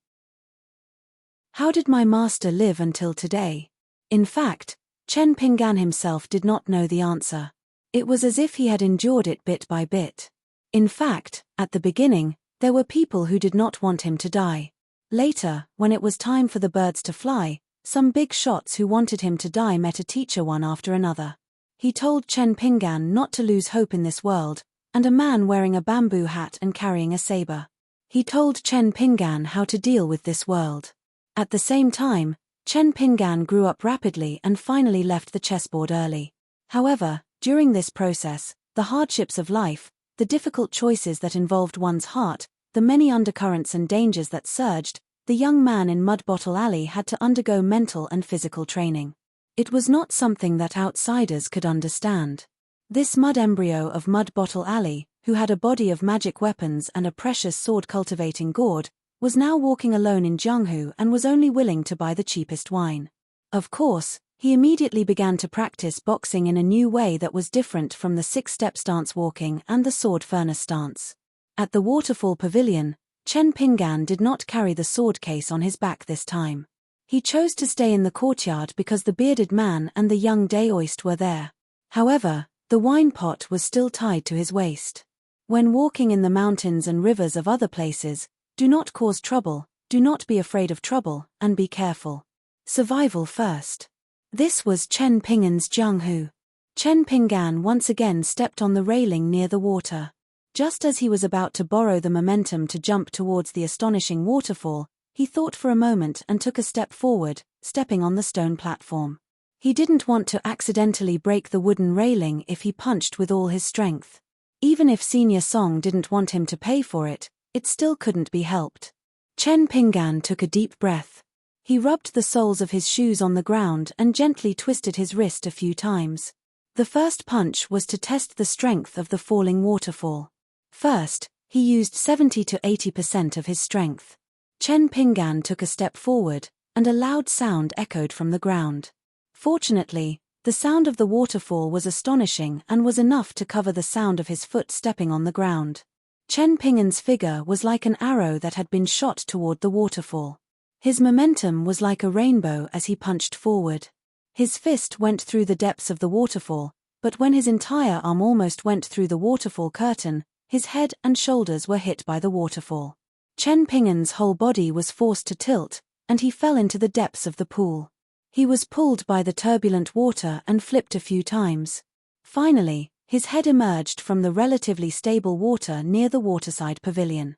How did my master live until today? In fact, Chen Pinggan himself did not know the answer. It was as if he had endured it bit by bit. In fact, at the beginning, there were people who did not want him to die. Later, when it was time for the birds to fly, some big shots who wanted him to die met a teacher one after another. He told Chen Pinggan not to lose hope in this world, and a man wearing a bamboo hat and carrying a saber. He told Chen Pinggan how to deal with this world. At the same time, Chen Pinggan grew up rapidly and finally left the chessboard early. However, during this process, the hardships of life, the difficult choices that involved one's heart, the many undercurrents and dangers that surged, the young man in Mud Bottle Alley had to undergo mental and physical training. It was not something that outsiders could understand. This mud embryo of Mud Bottle Alley, who had a body of magic weapons and a precious sword-cultivating gourd, was now walking alone in Jianghu and was only willing to buy the cheapest wine. Of course, he immediately began to practice boxing in a new way that was different from the 6-step stance walking and the sword furnace stance. At the Waterfall Pavilion, Chen Pinggan did not carry the sword case on his back this time. He chose to stay in the courtyard because the bearded man and the young Daoist were there. However, the wine pot was still tied to his waist. When walking in the mountains and rivers of other places, do not cause trouble, do not be afraid of trouble, and be careful. Survival first. This was Chen Pinggan's Jianghu. Chen Pinggan once again stepped on the railing near the water. Just as he was about to borrow the momentum to jump towards the astonishing waterfall, he thought for a moment and took a step forward, stepping on the stone platform. He didn't want to accidentally break the wooden railing if he punched with all his strength. Even if Senior Song didn't want him to pay for it, it still couldn't be helped. Chen Pinggan took a deep breath. He rubbed the soles of his shoes on the ground and gently twisted his wrist a few times. The first punch was to test the strength of the falling waterfall. First, he used 70 to 80% of his strength. Chen Pinggan took a step forward, and a loud sound echoed from the ground. Fortunately, the sound of the waterfall was astonishing and was enough to cover the sound of his foot stepping on the ground. Chen Pinggan's figure was like an arrow that had been shot toward the waterfall. His momentum was like a rainbow as he punched forward. His fist went through the depths of the waterfall, but when his entire arm almost went through the waterfall curtain, his head and shoulders were hit by the waterfall. Chen Pinggan's whole body was forced to tilt, and he fell into the depths of the pool. He was pulled by the turbulent water and flipped a few times. Finally, his head emerged from the relatively stable water near the waterside pavilion.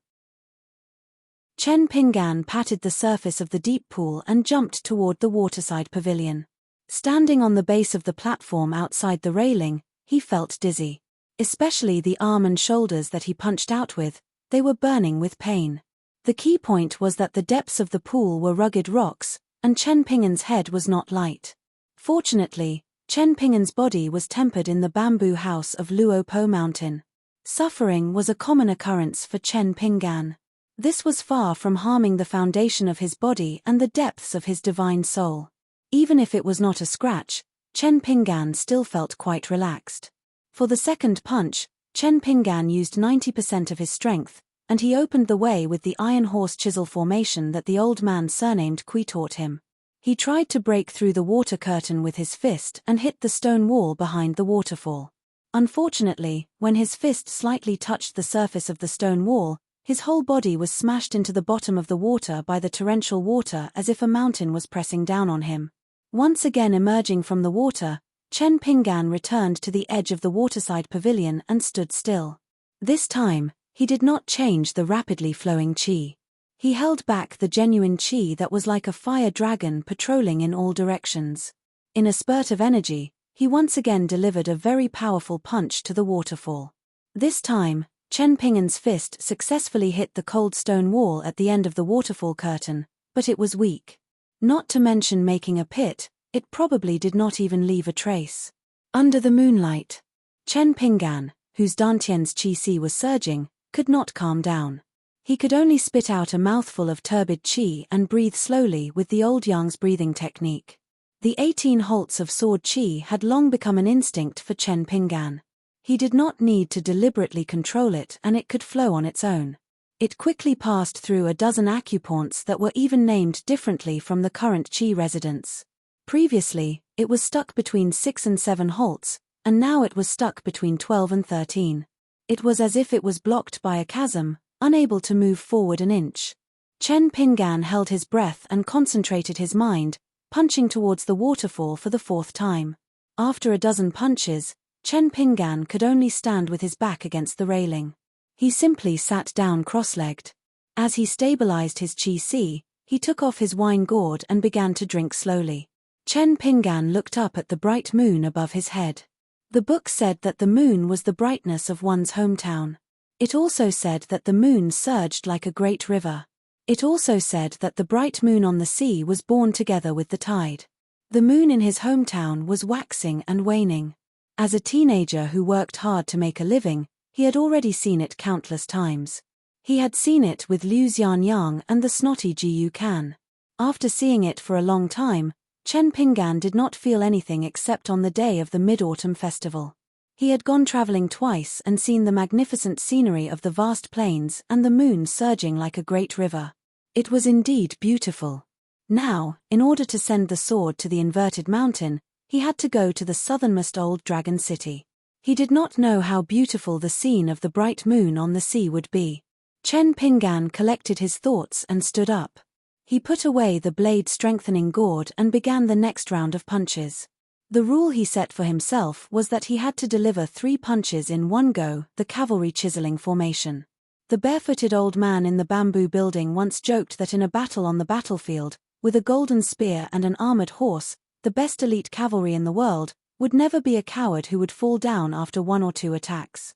Chen Pinggan patted the surface of the deep pool and jumped toward the waterside pavilion. Standing on the base of the platform outside the railing, he felt dizzy. Especially the arm and shoulders that he punched out with, they were burning with pain. The key point was that the depths of the pool were rugged rocks, and Chen Pinggan's head was not light. Fortunately, Chen Pinggan's body was tempered in the bamboo house of Luo Po Mountain. Suffering was a common occurrence for Chen Pinggan. This was far from harming the foundation of his body and the depths of his divine soul. Even if it was not a scratch, Chen Pinggan still felt quite relaxed. For the second punch, Chen Pinggan used 90% of his strength, and he opened the way with the iron horse chisel formation that the old man surnamed Kui taught him. He tried to break through the water curtain with his fist and hit the stone wall behind the waterfall. Unfortunately, when his fist slightly touched the surface of the stone wall, his whole body was smashed into the bottom of the water by the torrential water as if a mountain was pressing down on him. Once again emerging from the water, Chen Pinggan returned to the edge of the waterside pavilion and stood still. This time, he did not change the rapidly flowing qi. He held back the genuine qi that was like a fire dragon patrolling in all directions. In a spurt of energy, he once again delivered a very powerful punch to the waterfall. This time, Chen Pinggan's fist successfully hit the cold stone wall at the end of the waterfall curtain, but it was weak. Not to mention making a pit, it probably did not even leave a trace. Under the moonlight, Chen Pinggan, whose Dantian's qi was surging, could not calm down. He could only spit out a mouthful of turbid qi and breathe slowly with the old Yang's breathing technique. The 18 holts of sword qi had long become an instinct for Chen Pinggan. He did not need to deliberately control it and it could flow on its own. It quickly passed through a dozen acupoints that were even named differently from the current qi residents. Previously, it was stuck between 6 and 7 holts, and now it was stuck between 12 and 13. It was as if it was blocked by a chasm, unable to move forward an inch. Chen Pinggan held his breath and concentrated his mind, punching towards the waterfall for the 4th time. After a dozen punches, Chen Pinggan could only stand with his back against the railing. He simply sat down cross-legged. As he stabilized his qi, he took off his wine gourd and began to drink slowly. Chen Pinggan looked up at the bright moon above his head. The book said that the moon was the brightness of one's hometown. It also said that the moon surged like a great river. It also said that the bright moon on the sea was born together with the tide. The moon in his hometown was waxing and waning. As a teenager who worked hard to make a living, he had already seen it countless times. He had seen it with Liu Xianyang and the snotty Jiyu Kan. After seeing it for a long time, Chen Pinggan did not feel anything except on the day of the Mid-Autumn Festival. He had gone traveling twice and seen the magnificent scenery of the vast plains and the moon surging like a great river. It was indeed beautiful. Now, in order to send the sword to the inverted mountain, he had to go to the southernmost old dragon city. He did not know how beautiful the scene of the bright moon on the sea would be. Chen Pinggan collected his thoughts and stood up. He put away the blade-strengthening gourd and began the next round of punches. The rule he set for himself was that he had to deliver 3 punches in one go, the cavalry chiseling formation. The barefooted old man in the bamboo building once joked that in a battle on the battlefield, with a golden spear and an armored horse, the best elite cavalry in the world would never be a coward who would fall down after 1 or 2 attacks.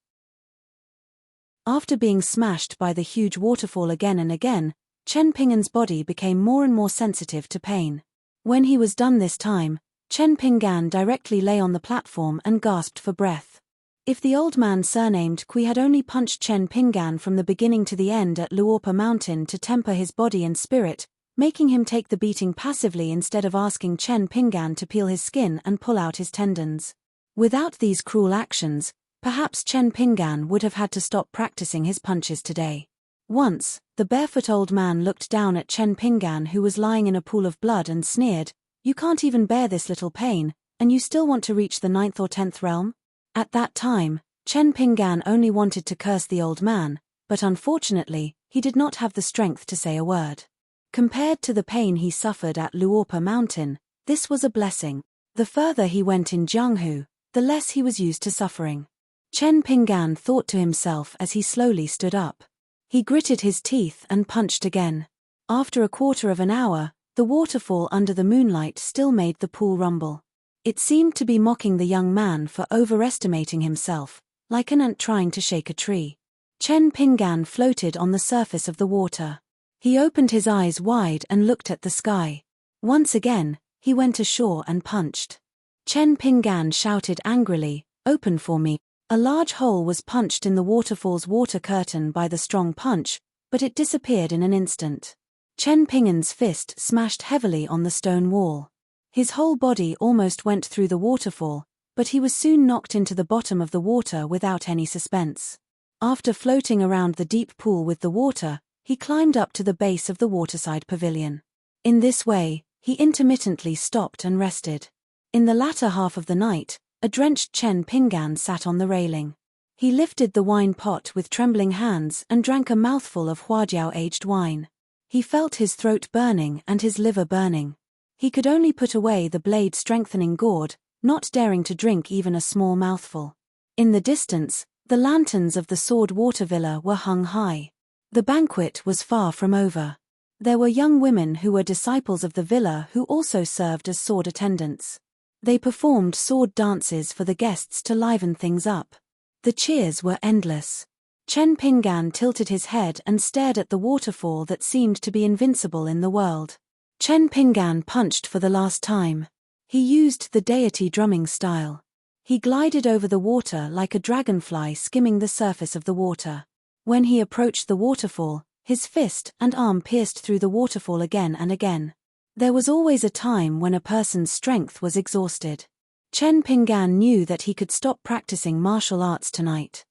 After being smashed by the huge waterfall again and again, Chen Ping'an's body became more and more sensitive to pain. When he was done this time, Chen Ping'an directly lay on the platform and gasped for breath. If the old man surnamed Kui had only punched Chen Ping'an from the beginning to the end at Luopa Mountain to temper his body and spirit, making him take the beating passively instead of asking Chen Ping'an to peel his skin and pull out his tendons. Without these cruel actions, perhaps Chen Ping'an would have had to stop practicing his punches today. Once, the barefoot old man looked down at Chen Ping'an, who was lying in a pool of blood, and sneered, "You can't even bear this little pain, and you still want to reach the 9th or 10th realm?" At that time, Chen Ping'an only wanted to curse the old man, but unfortunately, he did not have the strength to say a word. Compared to the pain he suffered at Luopa Mountain, this was a blessing. The further he went in Jianghu, the less he was used to suffering. Chen Ping'an thought to himself as he slowly stood up. He gritted his teeth and punched again. After a quarter of an hour, the waterfall under the moonlight still made the pool rumble. It seemed to be mocking the young man for overestimating himself, like an ant trying to shake a tree. Chen Ping'an floated on the surface of the water. He opened his eyes wide and looked at the sky. Once again, he went ashore and punched. Chen Ping'an shouted angrily, "Open for me." A large hole was punched in the waterfall's water curtain by the strong punch, but it disappeared in an instant. Chen Ping'an's fist smashed heavily on the stone wall. His whole body almost went through the waterfall, but he was soon knocked into the bottom of the water without any suspense. After floating around the deep pool with the water, he climbed up to the base of the waterside pavilion. In this way, he intermittently stopped and rested. In the latter half of the night, a drenched Chen Ping'an sat on the railing. He lifted the wine pot with trembling hands and drank a mouthful of Huajiao aged wine. He felt his throat burning and his liver burning. He could only put away the blade-strengthening gourd, not daring to drink even a small mouthful. In the distance, the lanterns of the Sword Water Villa were hung high. The banquet was far from over. There were young women who were disciples of the villa who also served as sword attendants. They performed sword dances for the guests to liven things up. The cheers were endless. Chen Ping'an tilted his head and stared at the waterfall that seemed to be invincible in the world. Chen Ping'an punched for the last time. He used the deity drumming style. He glided over the water like a dragonfly skimming the surface of the water. When he approached the waterfall, his fist and arm pierced through the waterfall again and again. There was always a time when a person's strength was exhausted. Chen Ping'an knew that he could stop practicing martial arts tonight.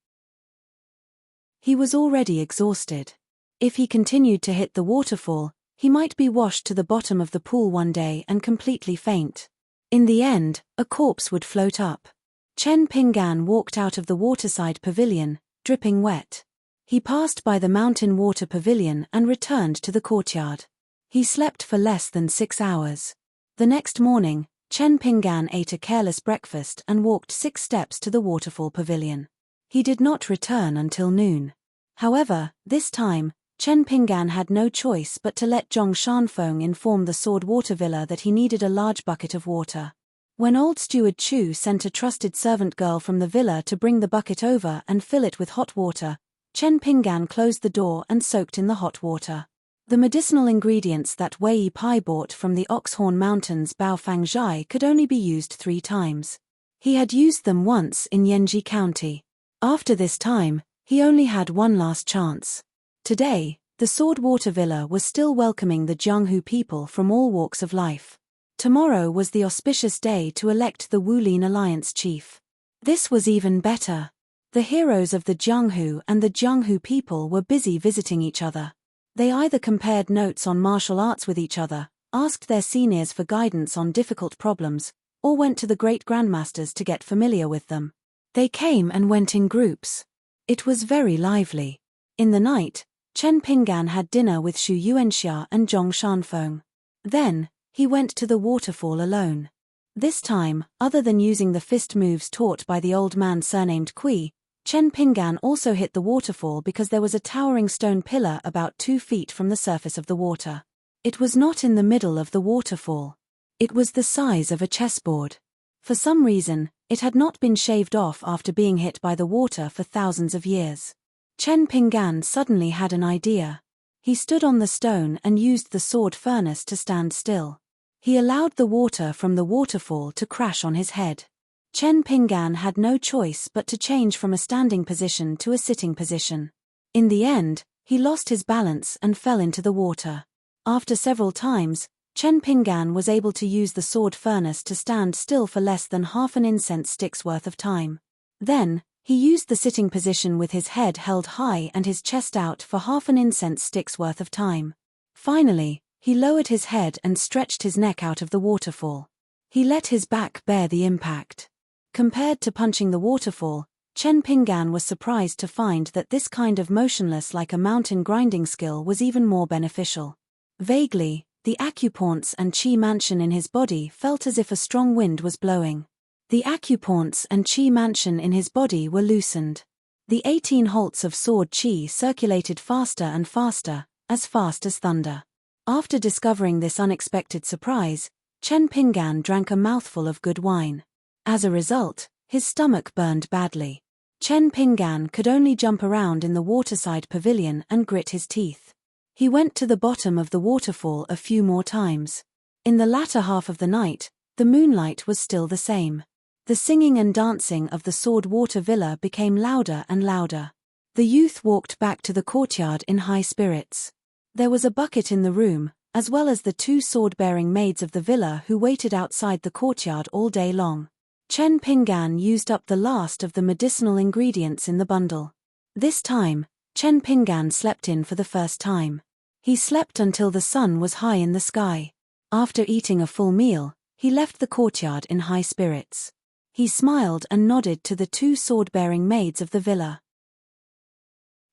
He was already exhausted. If he continued to hit the waterfall, he might be washed to the bottom of the pool one day and completely faint. In the end, a corpse would float up. Chen Ping'an walked out of the waterside pavilion, dripping wet. He passed by the mountain water pavilion and returned to the courtyard. He slept for less than 6 hours. The next morning, Chen Ping'an ate a careless breakfast and walked 6 steps to the waterfall pavilion. He did not return until noon. However, this time, Chen Ping'an had no choice but to let Zhong Shanfeng inform the Sword Water Villa that he needed a large bucket of water. When old steward Chu sent a trusted servant girl from the villa to bring the bucket over and fill it with hot water, Chen Ping'an closed the door and soaked in the hot water. The medicinal ingredients that Wei Pai bought from the Oxhorn Mountains Baofangzhai could only be used 3 times. He had used them once in Yanji County. After this time, he only had one last chance. Today, the Sword Water Villa was still welcoming the Jianghu people from all walks of life. Tomorrow was the auspicious day to elect the Wulin Alliance chief. This was even better. The heroes of the Jianghu and the Jianghu people were busy visiting each other. They either compared notes on martial arts with each other, asked their seniors for guidance on difficult problems, or went to the great grandmasters to get familiar with them. They came and went in groups. It was very lively. In the night, Chen Ping'an had dinner with Xu Yuanxia and Zhong Shanfeng. Then, he went to the waterfall alone. This time, other than using the fist moves taught by the old man surnamed Kui, Chen Ping'an also hit the waterfall because there was a towering stone pillar about 2 feet from the surface of the water. It was not in the middle of the waterfall. It was the size of a chessboard. For some reason, it had not been shaved off after being hit by the water for thousands of years. Chen Pinggan suddenly had an idea. He stood on the stone and used the sword furnace to stand still. He allowed the water from the waterfall to crash on his head. Chen Pinggan had no choice but to change from a standing position to a sitting position. In the end, he lost his balance and fell into the water. After several times, Chen Pinggan was able to use the sword furnace to stand still for less than half an incense stick's worth of time. Then, he used the sitting position with his head held high and his chest out for half an incense stick's worth of time. Finally, he lowered his head and stretched his neck out of the waterfall. He let his back bear the impact. Compared to punching the waterfall, Chen Pinggan was surprised to find that this kind of motionless like a mountain grinding skill was even more beneficial. Vaguely, the acupoints and qi mansion in his body felt as if a strong wind was blowing. The acupoints and qi mansion in his body were loosened. The 18 holts of sword qi circulated faster and faster, as fast as thunder. After discovering this unexpected surprise, Chen Pinggan drank a mouthful of good wine. As a result, his stomach burned badly. Chen Pinggan could only jump around in the waterside pavilion and grit his teeth. He went to the bottom of the waterfall a few more times. In the latter half of the night, the moonlight was still the same. The singing and dancing of the Sword Water Villa became louder and louder. The youth walked back to the courtyard in high spirits. There was a bucket in the room, as well as the 2 sword-bearing maids of the villa who waited outside the courtyard all day long. Chen Pinggan used up the last of the medicinal ingredients in the bundle. This time, Chen Pinggan slept in for the first time. He slept until the sun was high in the sky. After eating a full meal, he left the courtyard in high spirits. He smiled and nodded to the 2 sword-bearing maids of the villa.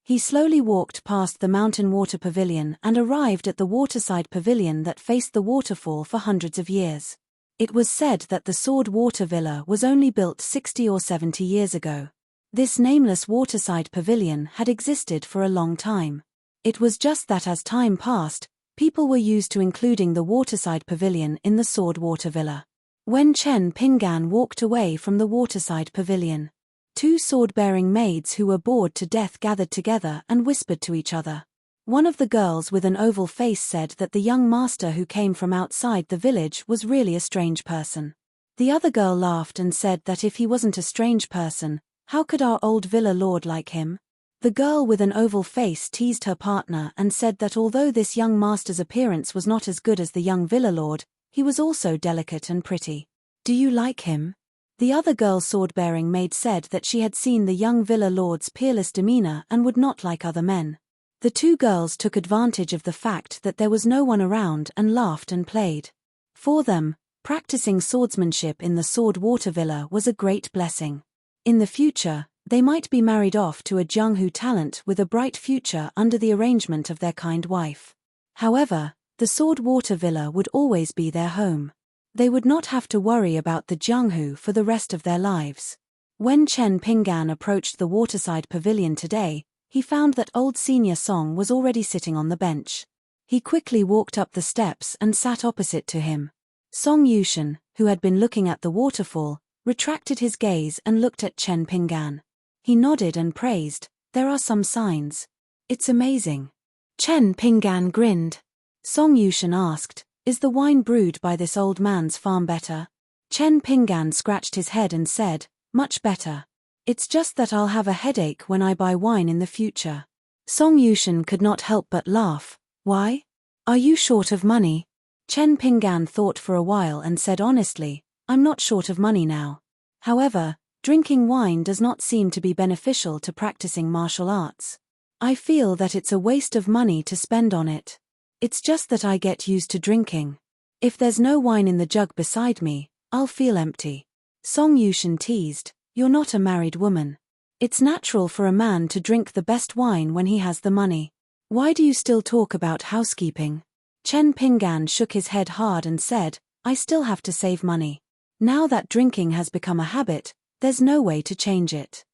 He slowly walked past the mountain water pavilion and arrived at the waterside pavilion that faced the waterfall for hundreds of years. It was said that the Sword Water Villa was only built 60 or 70 years ago. This nameless waterside pavilion had existed for a long time. It was just that as time passed, people were used to including the waterside pavilion in the Sword Water Villa. When Chen Pinggan walked away from the waterside pavilion, 2 sword-bearing maids who were bored to death gathered together and whispered to each other. One of the girls with an oval face said that the young master who came from outside the village was really a strange person. The other girl laughed and said that if he wasn't a strange person, how could our old villa lord like him? The girl with an oval face teased her partner and said that although this young master's appearance was not as good as the young villa lord, he was also delicate and pretty. Do you like him? The other girl sword-bearing maid said that she had seen the young villa lord's peerless demeanor and would not like other men. The 2 girls took advantage of the fact that there was no one around and laughed and played. For them, practicing swordsmanship in the Sword Water Villa was a great blessing. In the future, they might be married off to a Jianghu talent with a bright future under the arrangement of their kind wife. However, the Sword Water Villa would always be their home. They would not have to worry about the Jianghu for the rest of their lives. When Chen Pinggan approached the waterside pavilion today, he found that old Senior Song was already sitting on the bench. He quickly walked up the steps and sat opposite to him. Song Yushan, who had been looking at the waterfall, retracted his gaze and looked at Chen Pinggan. He nodded and praised, "There are some signs. It's amazing." Chen Pinggan grinned. Song Yushan asked, "Is the wine brewed by this old man's farm better?" Chen Pinggan scratched his head and said, "Much better. It's just that I'll have a headache when I buy wine in the future." Song Yushan could not help but laugh. "Why? Are you short of money?" Chen Pinggan thought for a while and said honestly, "I'm not short of money now. However, drinking wine does not seem to be beneficial to practicing martial arts. I feel that it's a waste of money to spend on it. It's just that I get used to drinking. If there's no wine in the jug beside me, I'll feel empty." Song Yushan teased, "You're not a married woman. It's natural for a man to drink the best wine when he has the money. Why do you still talk about housekeeping?" Chen Pinggan shook his head hard and said, "I still have to save money. Now that drinking has become a habit, there's no way to change it.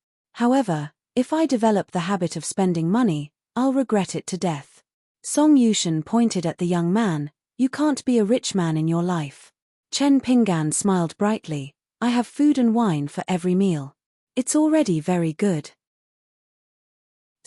However, if I develop the habit of spending money, I'll regret it to death." Song Yushan pointed at the young man, "You can't be a rich man in your life." Chen Pinggan smiled brightly, "I have food and wine for every meal. It's already very good."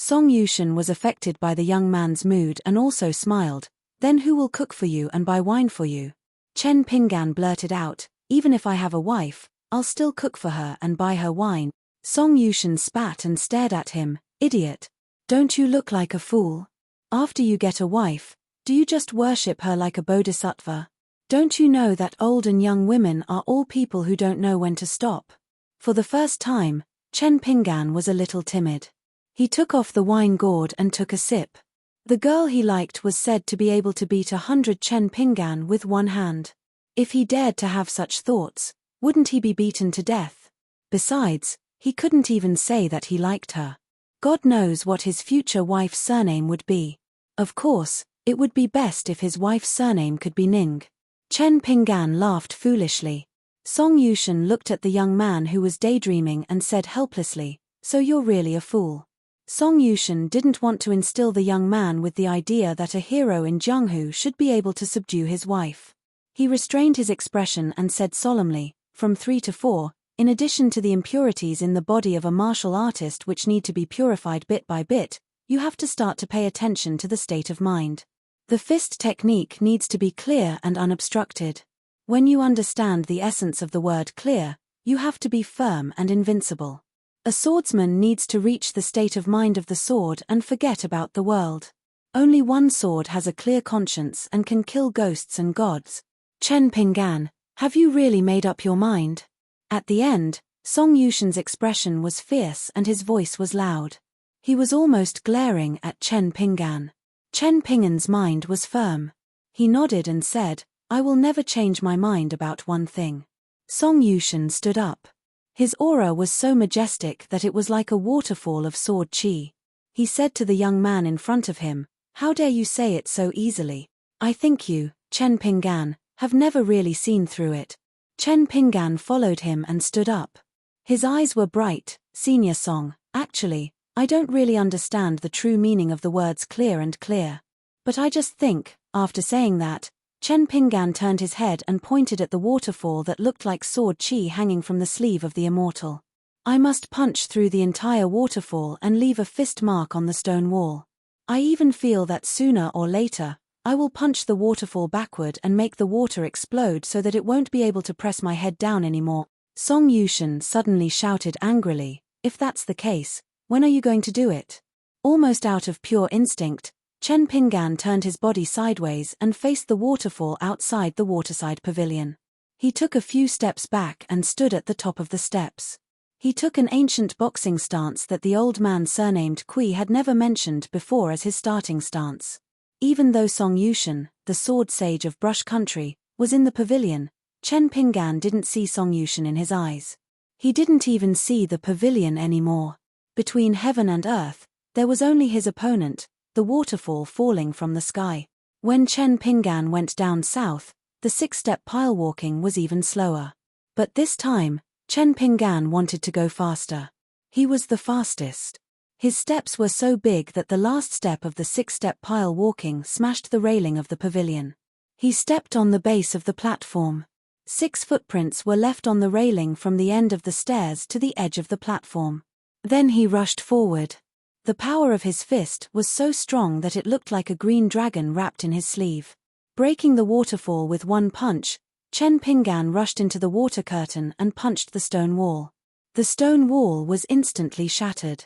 Song Yushin was affected by the young man's mood and also smiled. Then who will cook for you and buy wine for you? Chen Pinggan blurted out, even if I have a wife, I'll still cook for her and buy her wine. Song Yushin spat and stared at him. Idiot. Don't you look like a fool? After you get a wife, do you just worship her like a bodhisattva? Don't you know that old and young women are all people who don't know when to stop? For the first time, Chen Pinggan was a little timid. He took off the wine gourd and took a sip. The girl he liked was said to be able to beat 100 Chen Pinggan with one hand. If he dared to have such thoughts, wouldn't he be beaten to death? Besides, he couldn't even say that he liked her. God knows what his future wife's surname would be. Of course, it would be best if his wife's surname could be Ning. Chen Pinggan laughed foolishly. Song Yushin looked at the young man who was daydreaming and said helplessly, "So you're really a fool." Song Yushin didn't want to instill the young man with the idea that a hero in Jianghu should be able to subdue his wife. He restrained his expression and said solemnly, "From 3 to 4, in addition to the impurities in the body of a martial artist which need to be purified bit by bit, you have to start to pay attention to the state of mind. The fist technique needs to be clear and unobstructed. When you understand the essence of the word clear, you have to be firm and invincible. A swordsman needs to reach the state of mind of the sword and forget about the world. Only one sword has a clear conscience and can kill ghosts and gods." Chen Pinggan, have you really made up your mind? At the end, Song Yushin's expression was fierce and his voice was loud. He was almost glaring at Chen Pinggan. Chen Pinggan's mind was firm. He nodded and said, "I will never change my mind about one thing." Song Yushin stood up. His aura was so majestic that it was like a waterfall of sword chi. He said to the young man in front of him, "How dare you say it so easily? I think you, Chen Pinggan, have never really seen through it." Chen Pinggan followed him and stood up. His eyes were bright. "Senior Song, actually, I don't really understand the true meaning of the words clear and clear. But I just think," after saying that, Chen Pinggan turned his head and pointed at the waterfall that looked like sword chi hanging from the sleeve of the immortal. "I must punch through the entire waterfall and leave a fist mark on the stone wall. I even feel that sooner or later, I will punch the waterfall backward and make the water explode so that it won't be able to press my head down anymore." Song Yushin suddenly shouted angrily, "If that's the case, when are you going to do it?" Almost out of pure instinct, Chen Pinggan turned his body sideways and faced the waterfall outside the waterside pavilion. He took a few steps back and stood at the top of the steps. He took an ancient boxing stance that the old man surnamed Kui had never mentioned before as his starting stance. Even though Song Yushin, the sword sage of Brush Country, was in the pavilion, Chen Pinggan didn't see Song Yushin in his eyes. He didn't even see the pavilion anymore. Between heaven and earth, there was only his opponent, the waterfall falling from the sky. When Chen Pinggan went down south, the 6-step pile walking was even slower. But this time, Chen Pinggan wanted to go faster. He was the fastest. His steps were so big that the last step of the 6-step pile walking smashed the railing of the pavilion. He stepped on the base of the platform. 6 footprints were left on the railing from the end of the stairs to the edge of the platform. Then he rushed forward. The power of his fist was so strong that it looked like a green dragon wrapped in his sleeve. Breaking the waterfall with one punch, Chen Pinggan rushed into the water curtain and punched the stone wall. The stone wall was instantly shattered.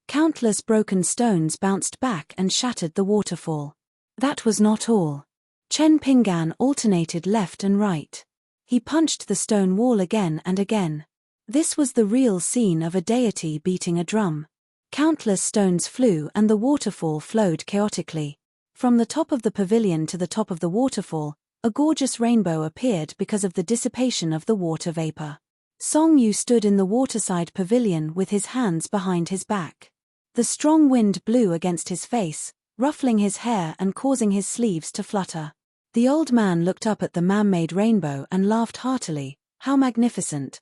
Countless broken stones bounced back and shattered the waterfall. That was not all. Chen Pinggan alternated left and right. He punched the stone wall again and again. This was the real scene of a deity beating a drum. Countless stones flew and the waterfall flowed chaotically. From the top of the pavilion to the top of the waterfall, a gorgeous rainbow appeared because of the dissipation of the water vapor. Song Yu stood in the waterside pavilion with his hands behind his back. The strong wind blew against his face, ruffling his hair and causing his sleeves to flutter. The old man looked up at the man-made rainbow and laughed heartily. How magnificent!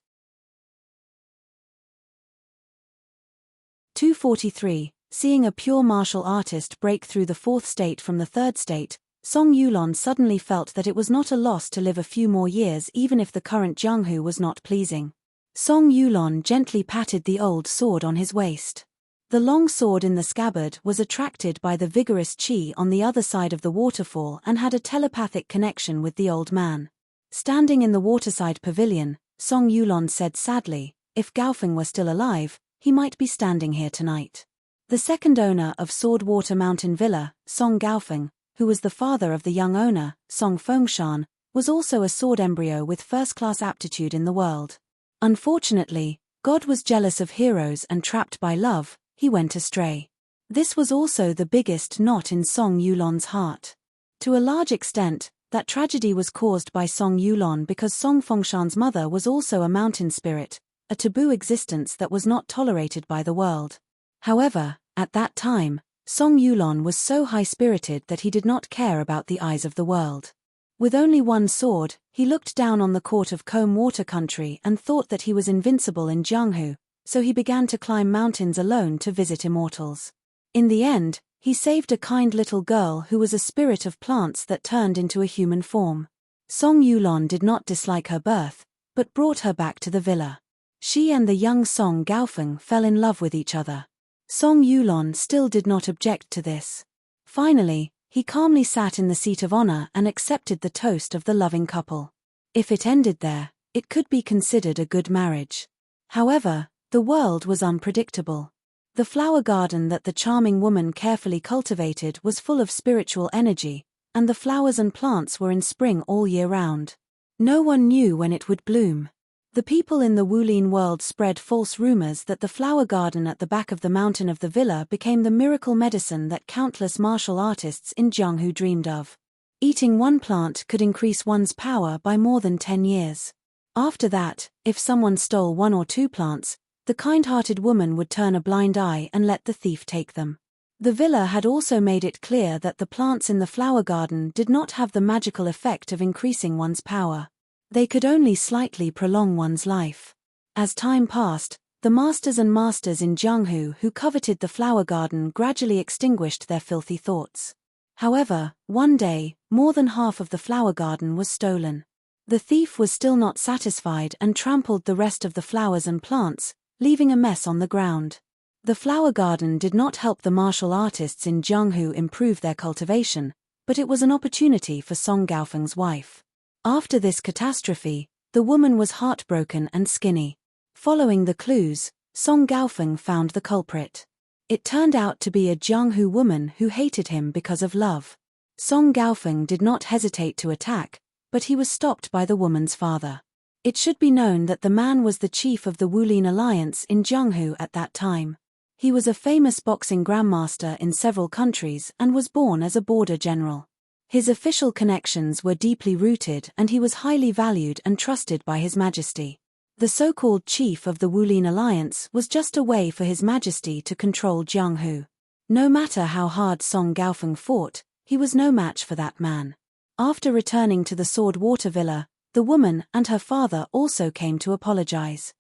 243. Seeing a pure martial artist break through the 4th state from the 3rd state, Song Yulon suddenly felt that it was not a loss to live a few more years even if the current Jianghu was not pleasing. Song Yulon gently patted the old sword on his waist. The long sword in the scabbard was attracted by the vigorous Qi on the other side of the waterfall and had a telepathic connection with the old man. Standing in the waterside pavilion, Song Yulon said sadly, "If Gaofeng were still alive, he might be standing here tonight." The second owner of Swordwater Mountain Villa, Song Gaofeng, who was the father of the young owner, Song Fengshan, was also a sword embryo with first-class aptitude in the world. Unfortunately, God was jealous of heroes and trapped by love, he went astray. This was also the biggest knot in Song Yulon's heart. To a large extent, that tragedy was caused by Song Yulon because Song Fengshan's mother was also a mountain spirit, a taboo existence that was not tolerated by the world. However, at that time, Song Yulon was so high-spirited that he did not care about the eyes of the world. With only one sword, he looked down on the court of Combe Water Country and thought that he was invincible in Jianghu, so he began to climb mountains alone to visit immortals. In the end, he saved a kind little girl who was a spirit of plants that turned into a human form. Song Yulon did not dislike her birth, but brought her back to the villa. She and the young Song Gaofeng fell in love with each other. Song Yulon still did not object to this. Finally, he calmly sat in the seat of honor and accepted the toast of the loving couple. If it ended there, it could be considered a good marriage. However, the world was unpredictable. The flower garden that the charming woman carefully cultivated was full of spiritual energy, and the flowers and plants were in spring all year round. No one knew when it would bloom. The people in the Wulin world spread false rumors that the flower garden at the back of the mountain of the villa became the miracle medicine that countless martial artists in Jianghu dreamed of. Eating one plant could increase one's power by more than 10 years. After that, if someone stole 1 or 2 plants, the kind-hearted woman would turn a blind eye and let the thief take them. The villa had also made it clear that the plants in the flower garden did not have the magical effect of increasing one's power. They could only slightly prolong one's life. As time passed, the masters and masters in Jianghu who coveted the flower garden gradually extinguished their filthy thoughts. However, one day, more than half of the flower garden was stolen. The thief was still not satisfied and trampled the rest of the flowers and plants, leaving a mess on the ground. The flower garden did not help the martial artists in Jianghu improve their cultivation, but it was an opportunity for Song Gaofeng's wife. After this catastrophe, the woman was heartbroken and skinny. Following the clues, Song Gaofeng found the culprit. It turned out to be a Jianghu woman who hated him because of love. Song Gaofeng did not hesitate to attack, but he was stopped by the woman's father. It should be known that the man was the chief of the Wulin Alliance in Jianghu at that time. He was a famous boxing grandmaster in several countries and was born as a border general. His official connections were deeply rooted and he was highly valued and trusted by His Majesty. The so-called chief of the Wulin Alliance was just a way for His Majesty to control Jianghu. No matter how hard Song Gaofeng fought, he was no match for that man. After returning to the Swordwater Villa, the woman and her father also came to apologize.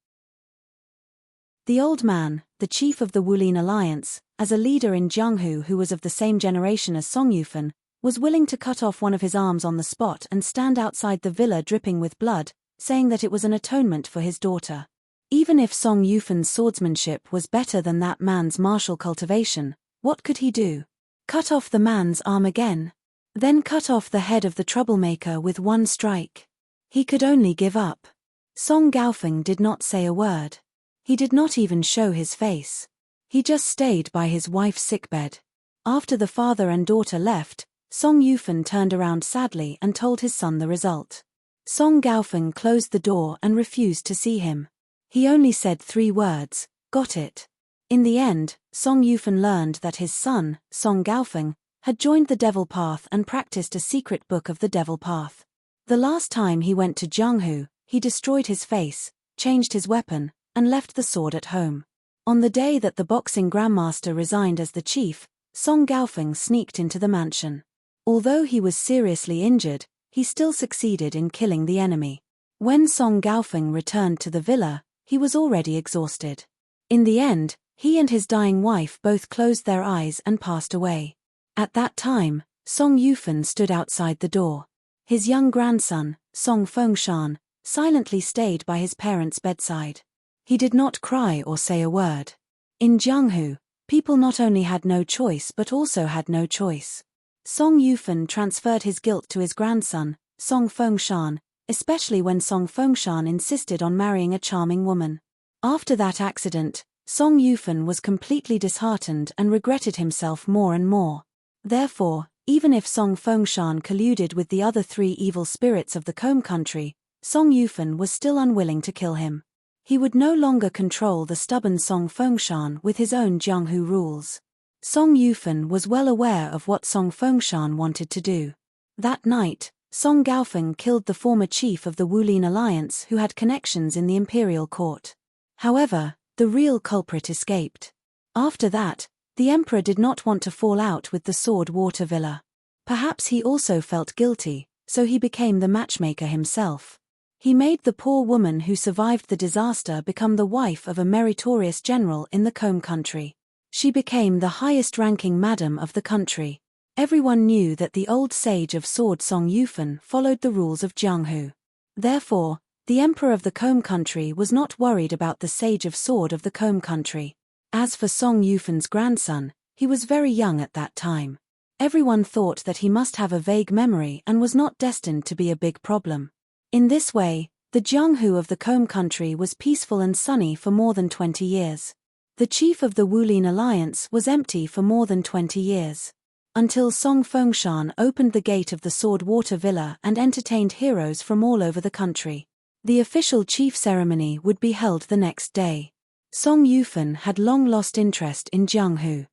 The old man, the chief of the Wulin Alliance, as a leader in Jianghu who was of the same generation as Song Yufan, was willing to cut off one of his arms on the spot and stand outside the villa dripping with blood, saying that it was an atonement for his daughter. Even if Song Yufan's swordsmanship was better than that man's martial cultivation, what could he do? Cut off the man's arm again? Then cut off the head of the troublemaker with one strike? He could only give up. Song Gaofeng did not say a word. He did not even show his face. He just stayed by his wife's sickbed. After the father and daughter left, Song Yufan turned around sadly and told his son the result. Song Gaofeng closed the door and refused to see him. He only said 3 words, "Got it." In the end, Song Yufan learned that his son, Song Gaofeng, had joined the Devil Path and practiced a secret book of the Devil Path. The last time he went to Jianghu, he destroyed his face, changed his weapon, and left the sword at home. On the day that the boxing grandmaster resigned as the chief, Song Gaofeng sneaked into the mansion. Although he was seriously injured, he still succeeded in killing the enemy. When Song Gaofeng returned to the villa, he was already exhausted. In the end, he and his dying wife both closed their eyes and passed away. At that time, Song Yufan stood outside the door. His young grandson, Song Fengshan, silently stayed by his parents' bedside. He did not cry or say a word. In Jianghu, People not only had no choice but also had no choice. Song Yufan transferred his guilt to his grandson, Song Fengshan, especially when Song Fengshan insisted on marrying a charming woman. After that accident, Song Yufan was completely disheartened and regretted himself more and more. Therefore, even if Song Fengshan colluded with the other three evil spirits of the Combe country, Song Yufan was still unwilling to kill him. He would no longer control the stubborn Song Fengshan with his own Jianghu rules. Song Yufan was well aware of what Song Fengshan wanted to do. That night, Song Gaofeng killed the former chief of the Wulin alliance who had connections in the imperial court. However, the real culprit escaped. After that, the emperor did not want to fall out with the Sword Water Villa. Perhaps he also felt guilty, so he became the matchmaker himself. He made the poor woman who survived the disaster become the wife of a meritorious general in the Combe country. She became the highest-ranking madam of the country. Everyone knew that the old sage of sword Song Yufan followed the rules of Jianghu. Therefore, the emperor of the Combe country was not worried about the sage of sword of the Combe country. As for Song Yufan's grandson, he was very young at that time. Everyone thought that he must have a vague memory and was not destined to be a big problem. In this way, the Jianghu of the Combe country was peaceful and sunny for more than 20 years. The chief of the Wulin alliance was empty for more than 20 years. Until Song Fengshan opened the gate of the Sword Water Villa and entertained heroes from all over the country. The official chief ceremony would be held the next day. Song Yufan had long lost interest in Jianghu.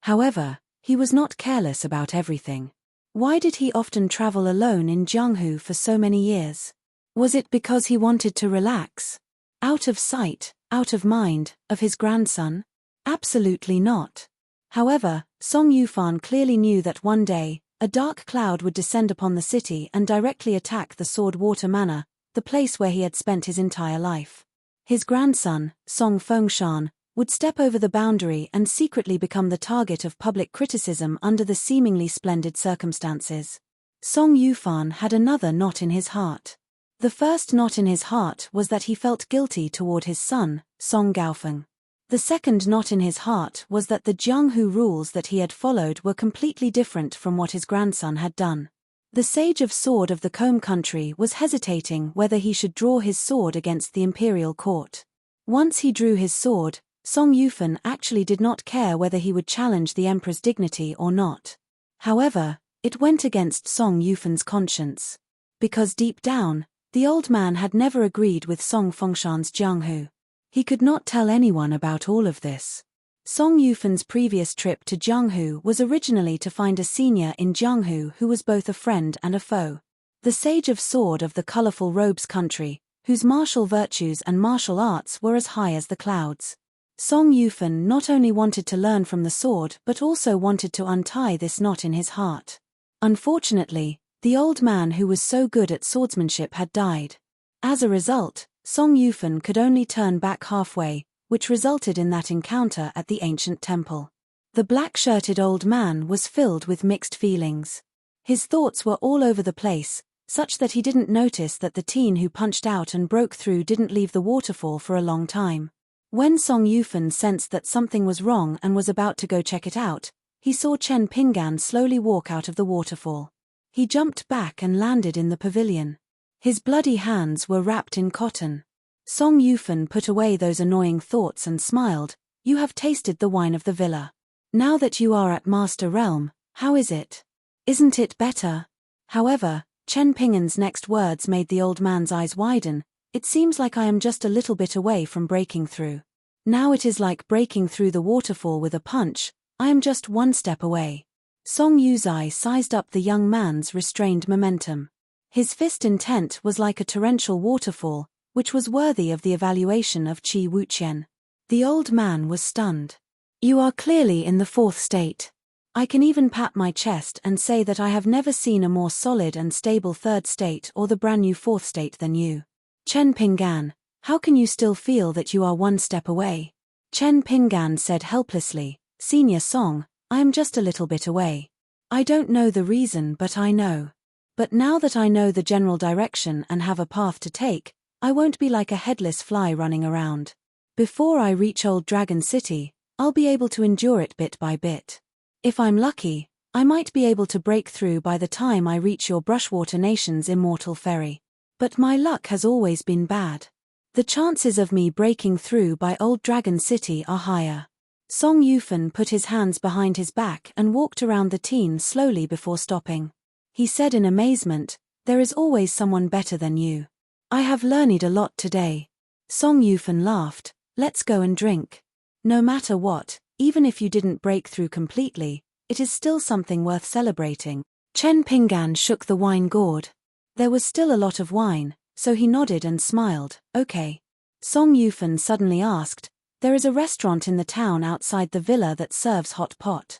However, he was not careless about everything. Why did he often travel alone in Jianghu for so many years? Was it because he wanted to relax? Out of sight, out of mind, of his grandson? Absolutely not. However, Song Yufan clearly knew that one day, a dark cloud would descend upon the city and directly attack the Sword Water Manor, the place where he had spent his entire life. His grandson, Song Fengshan, would step over the boundary and secretly become the target of public criticism under the seemingly splendid circumstances. Song Yufan had another knot in his heart. The first knot in his heart was that he felt guilty toward his son, Song Gaofeng. The second knot in his heart was that the Jianghu rules that he had followed were completely different from what his grandson had done. The sage of sword of the Combe country was hesitating whether he should draw his sword against the imperial court. Once he drew his sword, Song Yufan actually did not care whether he would challenge the emperor's dignity or not. However, it went against Song Yufan's conscience. Because deep down, the old man had never agreed with Song Fengshan's Jianghu. He could not tell anyone about all of this. Song Yufan's previous trip to Jianghu was originally to find a senior in Jianghu who was both a friend and a foe. The sage of sword of the colorful robes country, whose martial virtues and martial arts were as high as the clouds. Song Yufan not only wanted to learn from the sword but also wanted to untie this knot in his heart. Unfortunately, the old man who was so good at swordsmanship had died. As a result, Song Yufan could only turn back halfway, which resulted in that encounter at the ancient temple. The black-shirted old man was filled with mixed feelings. His thoughts were all over the place, such that he didn't notice that the teen who punched out and broke through didn't leave the waterfall for a long time. When Song Yufan sensed that something was wrong and was about to go check it out, he saw Chen Pinggan slowly walk out of the waterfall. He jumped back and landed in the pavilion. His bloody hands were wrapped in cotton. Song Yufan put away those annoying thoughts and smiled. "You have tasted the wine of the villa. Now that you are at Master Realm, how is it? Isn't it better?" However, Chen Pinggan's next words made the old man's eyes widen. "It seems like I am just a little bit away from breaking through. Now it is like breaking through the waterfall with a punch. I am just one step away." Song Yuzai sized up the young man's restrained momentum. His fist intent was like a torrential waterfall, which was worthy of the evaluation of Qi Wuqian. The old man was stunned. "You are clearly in the fourth state. I can even pat my chest and say that I have never seen a more solid and stable third state or the brand new fourth state than you. Chen Pinggan, how can you still feel that you are one step away?" Chen Pinggan said helplessly, "Senior Song, I am just a little bit away. I don't know the reason but I know. But now that I know the general direction and have a path to take, I won't be like a headless fly running around." Before I reach Old Dragon City, I'll be able to endure it bit by bit. If I'm lucky, I might be able to break through by the time I reach your Brushwater Nation's immortal ferry. But my luck has always been bad. The chances of me breaking through by Old Dragon City are higher. Song Yufan put his hands behind his back and walked around the teen slowly before stopping. He said in amazement, "There is always someone better than you. I have learned a lot today." Song Yufan laughed, "Let's go and drink. No matter what, even if you didn't break through completely, it is still something worth celebrating." Chen Pinggan shook the wine gourd. There was still a lot of wine, so he nodded and smiled. "Okay." Song Yufan suddenly asked, "There is a restaurant in the town outside the villa that serves hot pot.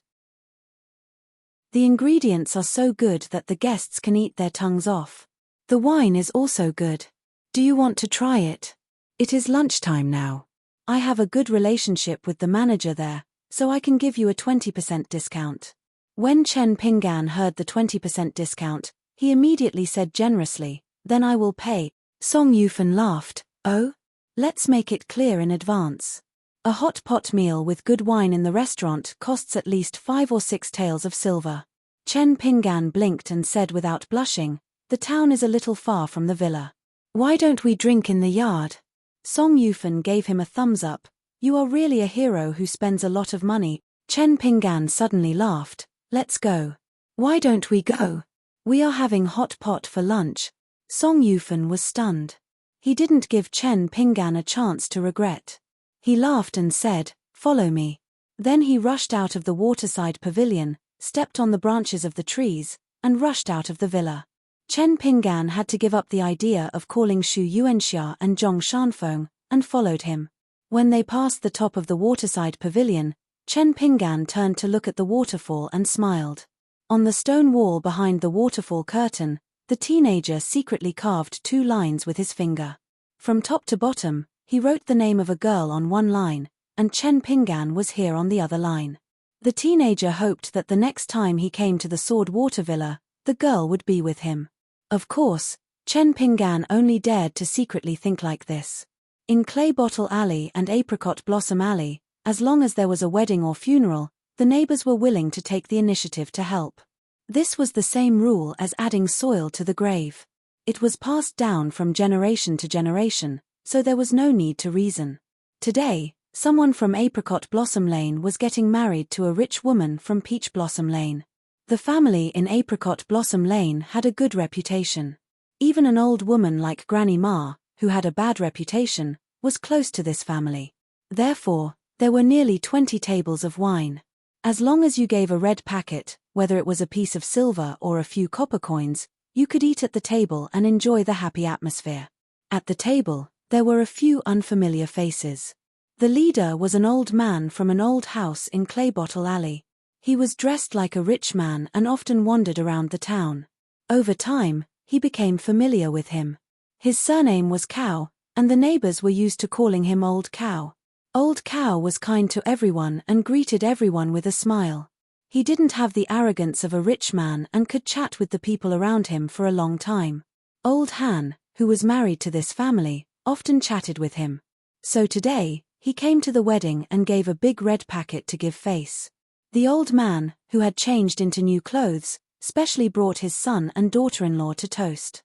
The ingredients are so good that the guests can eat their tongues off. The wine is also good. Do you want to try it? It is lunchtime now. I have a good relationship with the manager there, so I can give you a 20% discount." When Chen Pinggan heard the 20% discount, he immediately said generously, "Then I will pay." Song Yufan laughed, "Oh? Let's make it clear in advance. A hot pot meal with good wine in the restaurant costs at least 5 or 6 taels of silver." Chen Pinggan blinked and said without blushing, "The town is a little far from the villa. Why don't we drink in the yard?" Song Yufan gave him a thumbs up. "You are really a hero who spends a lot of money." Chen Pinggan suddenly laughed, "Let's go." "Why don't we go? We are having hot pot for lunch." Song Yufan was stunned. He didn't give Chen Pinggan a chance to regret. He laughed and said, "Follow me." Then he rushed out of the waterside pavilion, stepped on the branches of the trees, and rushed out of the villa. Chen Pinggan had to give up the idea of calling Shu Yuanxia and Zhong Shanfeng, and followed him. When they passed the top of the waterside pavilion, Chen Pinggan turned to look at the waterfall and smiled. On the stone wall behind the waterfall curtain, the teenager secretly carved 2 lines with his finger. From top to bottom, he wrote the name of a girl on one line, and Chen Pinggan was here on the other line. The teenager hoped that the next time he came to the Sword Water Villa, the girl would be with him. Of course, Chen Pinggan only dared to secretly think like this. In Clay Bottle Alley and Apricot Blossom Alley, as long as there was a wedding or funeral, the neighbors were willing to take the initiative to help. This was the same rule as adding soil to the grave. It was passed down from generation to generation, so there was no need to reason. Today, someone from Apricot Blossom Lane was getting married to a rich woman from Peach Blossom Lane. The family in Apricot Blossom Lane had a good reputation. Even an old woman like Granny Ma, who had a bad reputation, was close to this family. Therefore, there were nearly 20 tables of wine. As long as you gave a red packet, whether it was a piece of silver or a few copper coins, you could eat at the table and enjoy the happy atmosphere. At the table, there were a few unfamiliar faces. The leader was an old man from an old house in Clay Bottle Alley. He was dressed like a rich man and often wandered around the town. Over time, he became familiar with him. His surname was Cow, and the neighbors were used to calling him Old Cow. Old Cow was kind to everyone and greeted everyone with a smile. He didn't have the arrogance of a rich man and could chat with the people around him for a long time. Old Han, who was married to this family, often chatted with him. So today, he came to the wedding and gave a big red packet to give face. The old man, who had changed into new clothes, specially brought his son and daughter-in-law to toast.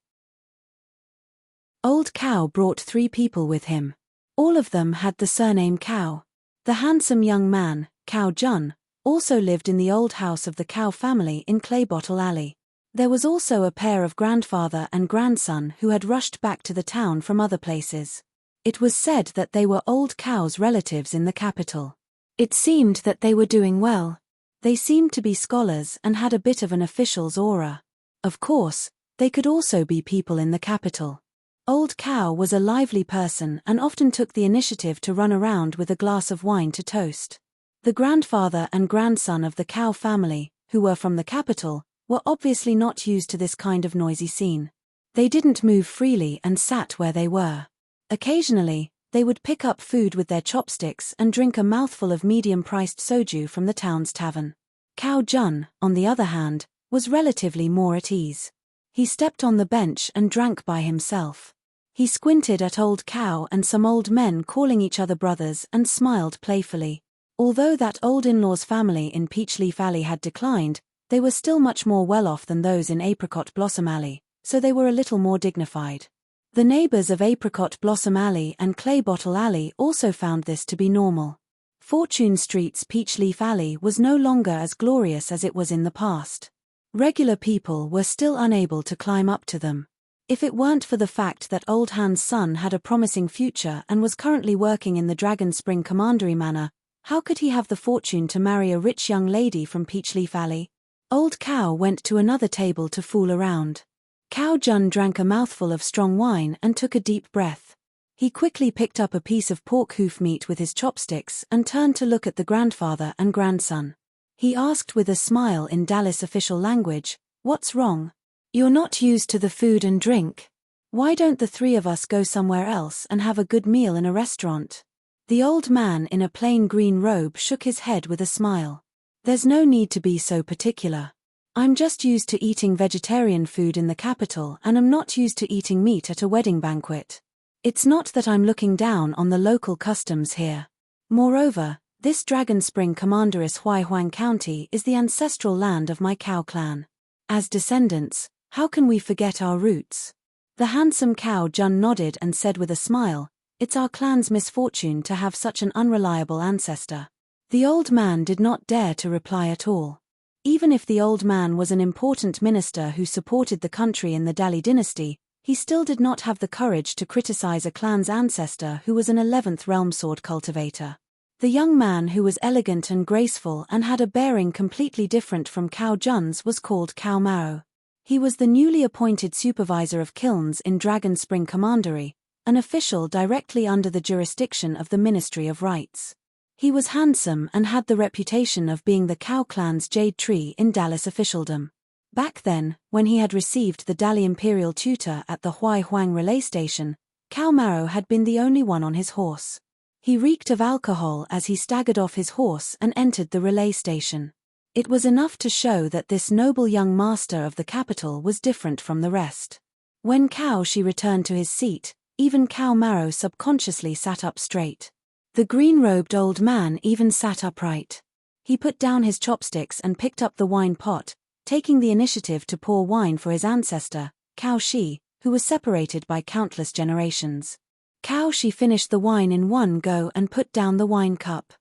Old Cow brought 3 people with him. All of them had the surname Cow. The handsome young man, Cow Jun, also lived in the old house of the Cow family in Clay Bottle Alley. There was also a pair of grandfather and grandson who had rushed back to the town from other places. It was said that they were Old Cow's relatives in the capital. It seemed that they were doing well. They seemed to be scholars and had a bit of an official's aura. Of course, they could also be people in the capital. Old Cow was a lively person and often took the initiative to run around with a glass of wine to toast. The grandfather and grandson of the Cow family, who were from the capital, were obviously not used to this kind of noisy scene. They didn't move freely and sat where they were. Occasionally, they would pick up food with their chopsticks and drink a mouthful of medium-priced soju from the town's tavern. Cow Jun, on the other hand, was relatively more at ease. He stepped on the bench and drank by himself. He squinted at Old Cow and some old men calling each other brothers and smiled playfully. Although that old in-law's family in Peachleaf Alley had declined, they were still much more well-off than those in Apricot Blossom Alley, so they were a little more dignified. The neighbors of Apricot Blossom Alley and Clay Bottle Alley also found this to be normal. Fortune Street's Peachleaf Alley was no longer as glorious as it was in the past. Regular people were still unable to climb up to them. If it weren't for the fact that Old Hand's son had a promising future and was currently working in the Dragon Spring Commandery Manor, how could he have the fortune to marry a rich young lady from Peachleaf Alley? Old Cow went to another table to fool around. Cow Jun drank a mouthful of strong wine and took a deep breath. He quickly picked up a piece of pork hoof meat with his chopsticks and turned to look at the grandfather and grandson. He asked with a smile in Dallas official language, "What's wrong? You're not used to the food and drink. Why don't the three of us go somewhere else and have a good meal in a restaurant?" The old man in a plain green robe shook his head with a smile. "There's no need to be so particular. I'm just used to eating vegetarian food in the capital and am not used to eating meat at a wedding banquet. It's not that I'm looking down on the local customs here. Moreover, this Dragon Spring Commanderous Huaihuang County is the ancestral land of my cow clan. As descendants, how can we forget our roots?" The handsome Cow Jun nodded and said with a smile, "It's our clan's misfortune to have such an unreliable ancestor." The old man did not dare to reply at all. Even if the old man was an important minister who supported the country in the Dali dynasty, he still did not have the courage to criticize a clan's ancestor who was an 11th realm sword cultivator. The young man who was elegant and graceful and had a bearing completely different from Cow Jun's was called Cow Mao. He was the newly appointed supervisor of kilns in Dragon Spring Commandery, an official directly under the jurisdiction of the Ministry of Rights. He was handsome and had the reputation of being the Cow clan's jade tree in Dallas officialdom. Back then, when he had received the Dali imperial tutor at the Huaihuang relay station, Cow Mao had been the only one on his horse. He reeked of alcohol as he staggered off his horse and entered the relay station. It was enough to show that this noble young master of the capital was different from the rest. When Cow Shi returned to his seat, even Cow Mao subconsciously sat up straight. The green-robed old man even sat upright. He put down his chopsticks and picked up the wine pot, taking the initiative to pour wine for his ancestor, Cow Shi, who was separated by countless generations. Cow Shi finished the wine in one go and put down the wine cup.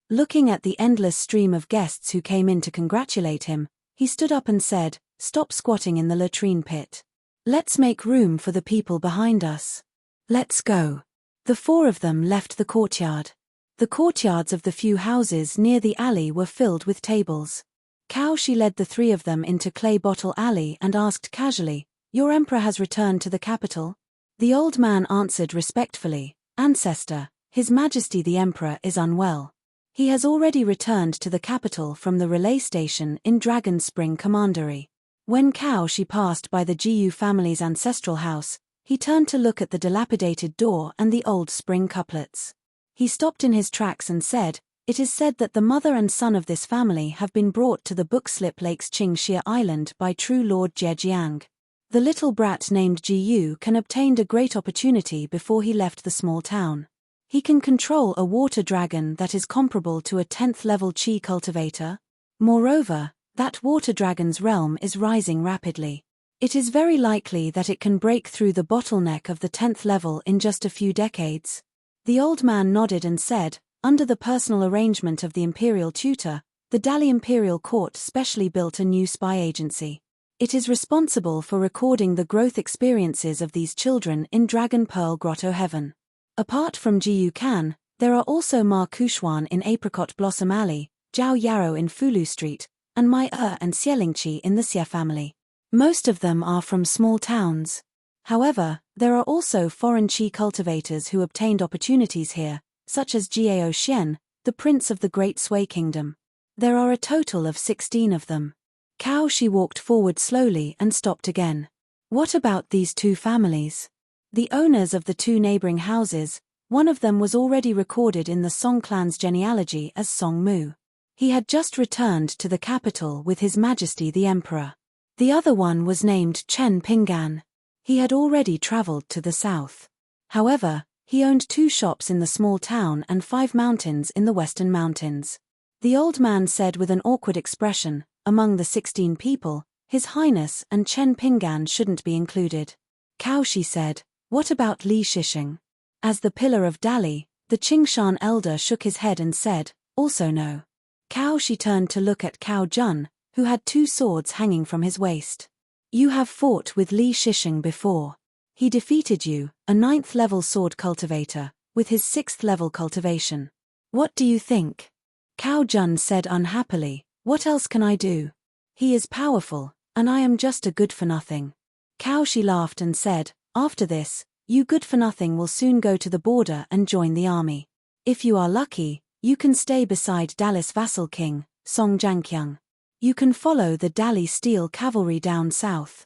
Looking at the endless stream of guests who came in to congratulate him, he stood up and said, "Stop squatting in the latrine pit. Let's make room for the people behind us. Let's go." The four of them left the courtyard. The courtyards of the few houses near the alley were filled with tables. Cow Shi led the three of them into Clay Bottle Alley and asked casually, "Your emperor has returned to the capital?" The old man answered respectfully, "Ancestor, His Majesty the Emperor is unwell. He has already returned to the capital from the relay station in Dragon Spring Commandery." When Cow Shi passed by the Jiu family's ancestral house, he turned to look at the dilapidated door and the old spring couplets. He stopped in his tracks and said, "It is said that the mother and son of this family have been brought to the Bookslip Lake's Qingxia Island by true Lord Jiejiang. The little brat named Jiu can obtained a great opportunity before he left the small town. He can control a water dragon that is comparable to a 10th level Qi cultivator. Moreover, that water dragon's realm is rising rapidly. It is very likely that it can break through the bottleneck of the 10th level in just a few decades." The old man nodded and said, "Under the personal arrangement of the imperial tutor, the Dali Imperial Court specially built a new spy agency. It is responsible for recording the growth experiences of these children in Dragon Pearl Grotto Heaven. Apart from Jiu Kan, there are also Ma Kushuan in Apricot Blossom Alley, Zhao Yarrow in Fulu Street, and Mai and Xielingqi in the Xie family. Most of them are from small towns. However, there are also foreign Qi cultivators who obtained opportunities here, such as Jiao Xian, the prince of the Great Sui Kingdom. There are a total of 16 of them." Cow Shi walked forward slowly and stopped again. "What about these two families?" The owners of the two neighboring houses, one of them was already recorded in the Song clan's genealogy as Song Mu. He had just returned to the capital with His Majesty the Emperor. The other one was named Chen Pingan. He had already traveled to the south. However, he owned 2 shops in the small town and 5 mountains in the western mountains. The old man said with an awkward expression, among the 16 people, His Highness and Chen Pinggan shouldn't be included. Cao Shi said, what about Li Shishing? As the pillar of Dali, the Qingshan elder shook his head and said, also no. Cao Shi turned to look at Cao Jun, who had 2 swords hanging from his waist. You have fought with Li Shishing before. He defeated you, a 9th level sword cultivator, with his 6th level cultivation. What do you think? Cao Jun said unhappily, what else can I do? He is powerful, and I am just a good-for-nothing. Cao Shi laughed and said, after this, you good-for-nothing will soon go to the border and join the army. If you are lucky, you can stay beside Dali's vassal king, Song Jianqiang. You can follow the Dali steel cavalry down south.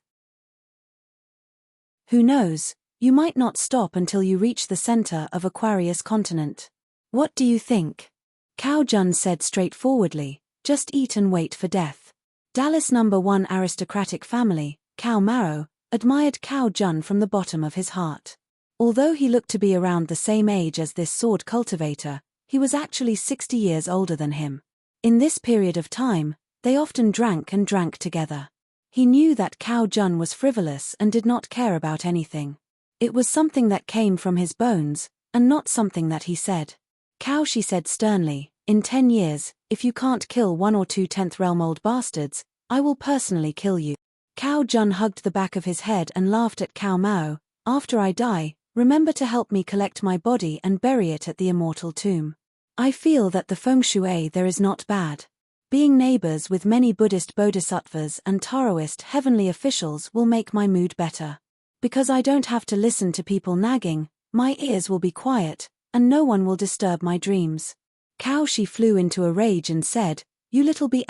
Who knows, you might not stop until you reach the center of Aquarius continent. What do you think? Cao Jun said straightforwardly, just eat and wait for death. Dali's #1 aristocratic family, Cao Maro, admired Cao Jun from the bottom of his heart. Although he looked to be around the same age as this sword cultivator, he was actually 60 years older than him. In this period of time, they often drank together. He knew that Cao Jun was frivolous and did not care about anything. It was something that came from his bones, and not something that he said. Cao Shi said sternly, in 10 years, if you can't kill 1 or 2 10th realm old bastards, I will personally kill you. Cao Jun hugged the back of his head and laughed at Cao Mao, after I die, remember to help me collect my body and bury it at the immortal tomb. I feel that the feng shui there is not bad. Being neighbors with many Buddhist bodhisattvas and Taoist heavenly officials will make my mood better. Because I don't have to listen to people nagging, my ears will be quiet, and no one will disturb my dreams. Cao Shi flew into a rage and said, you little B*****.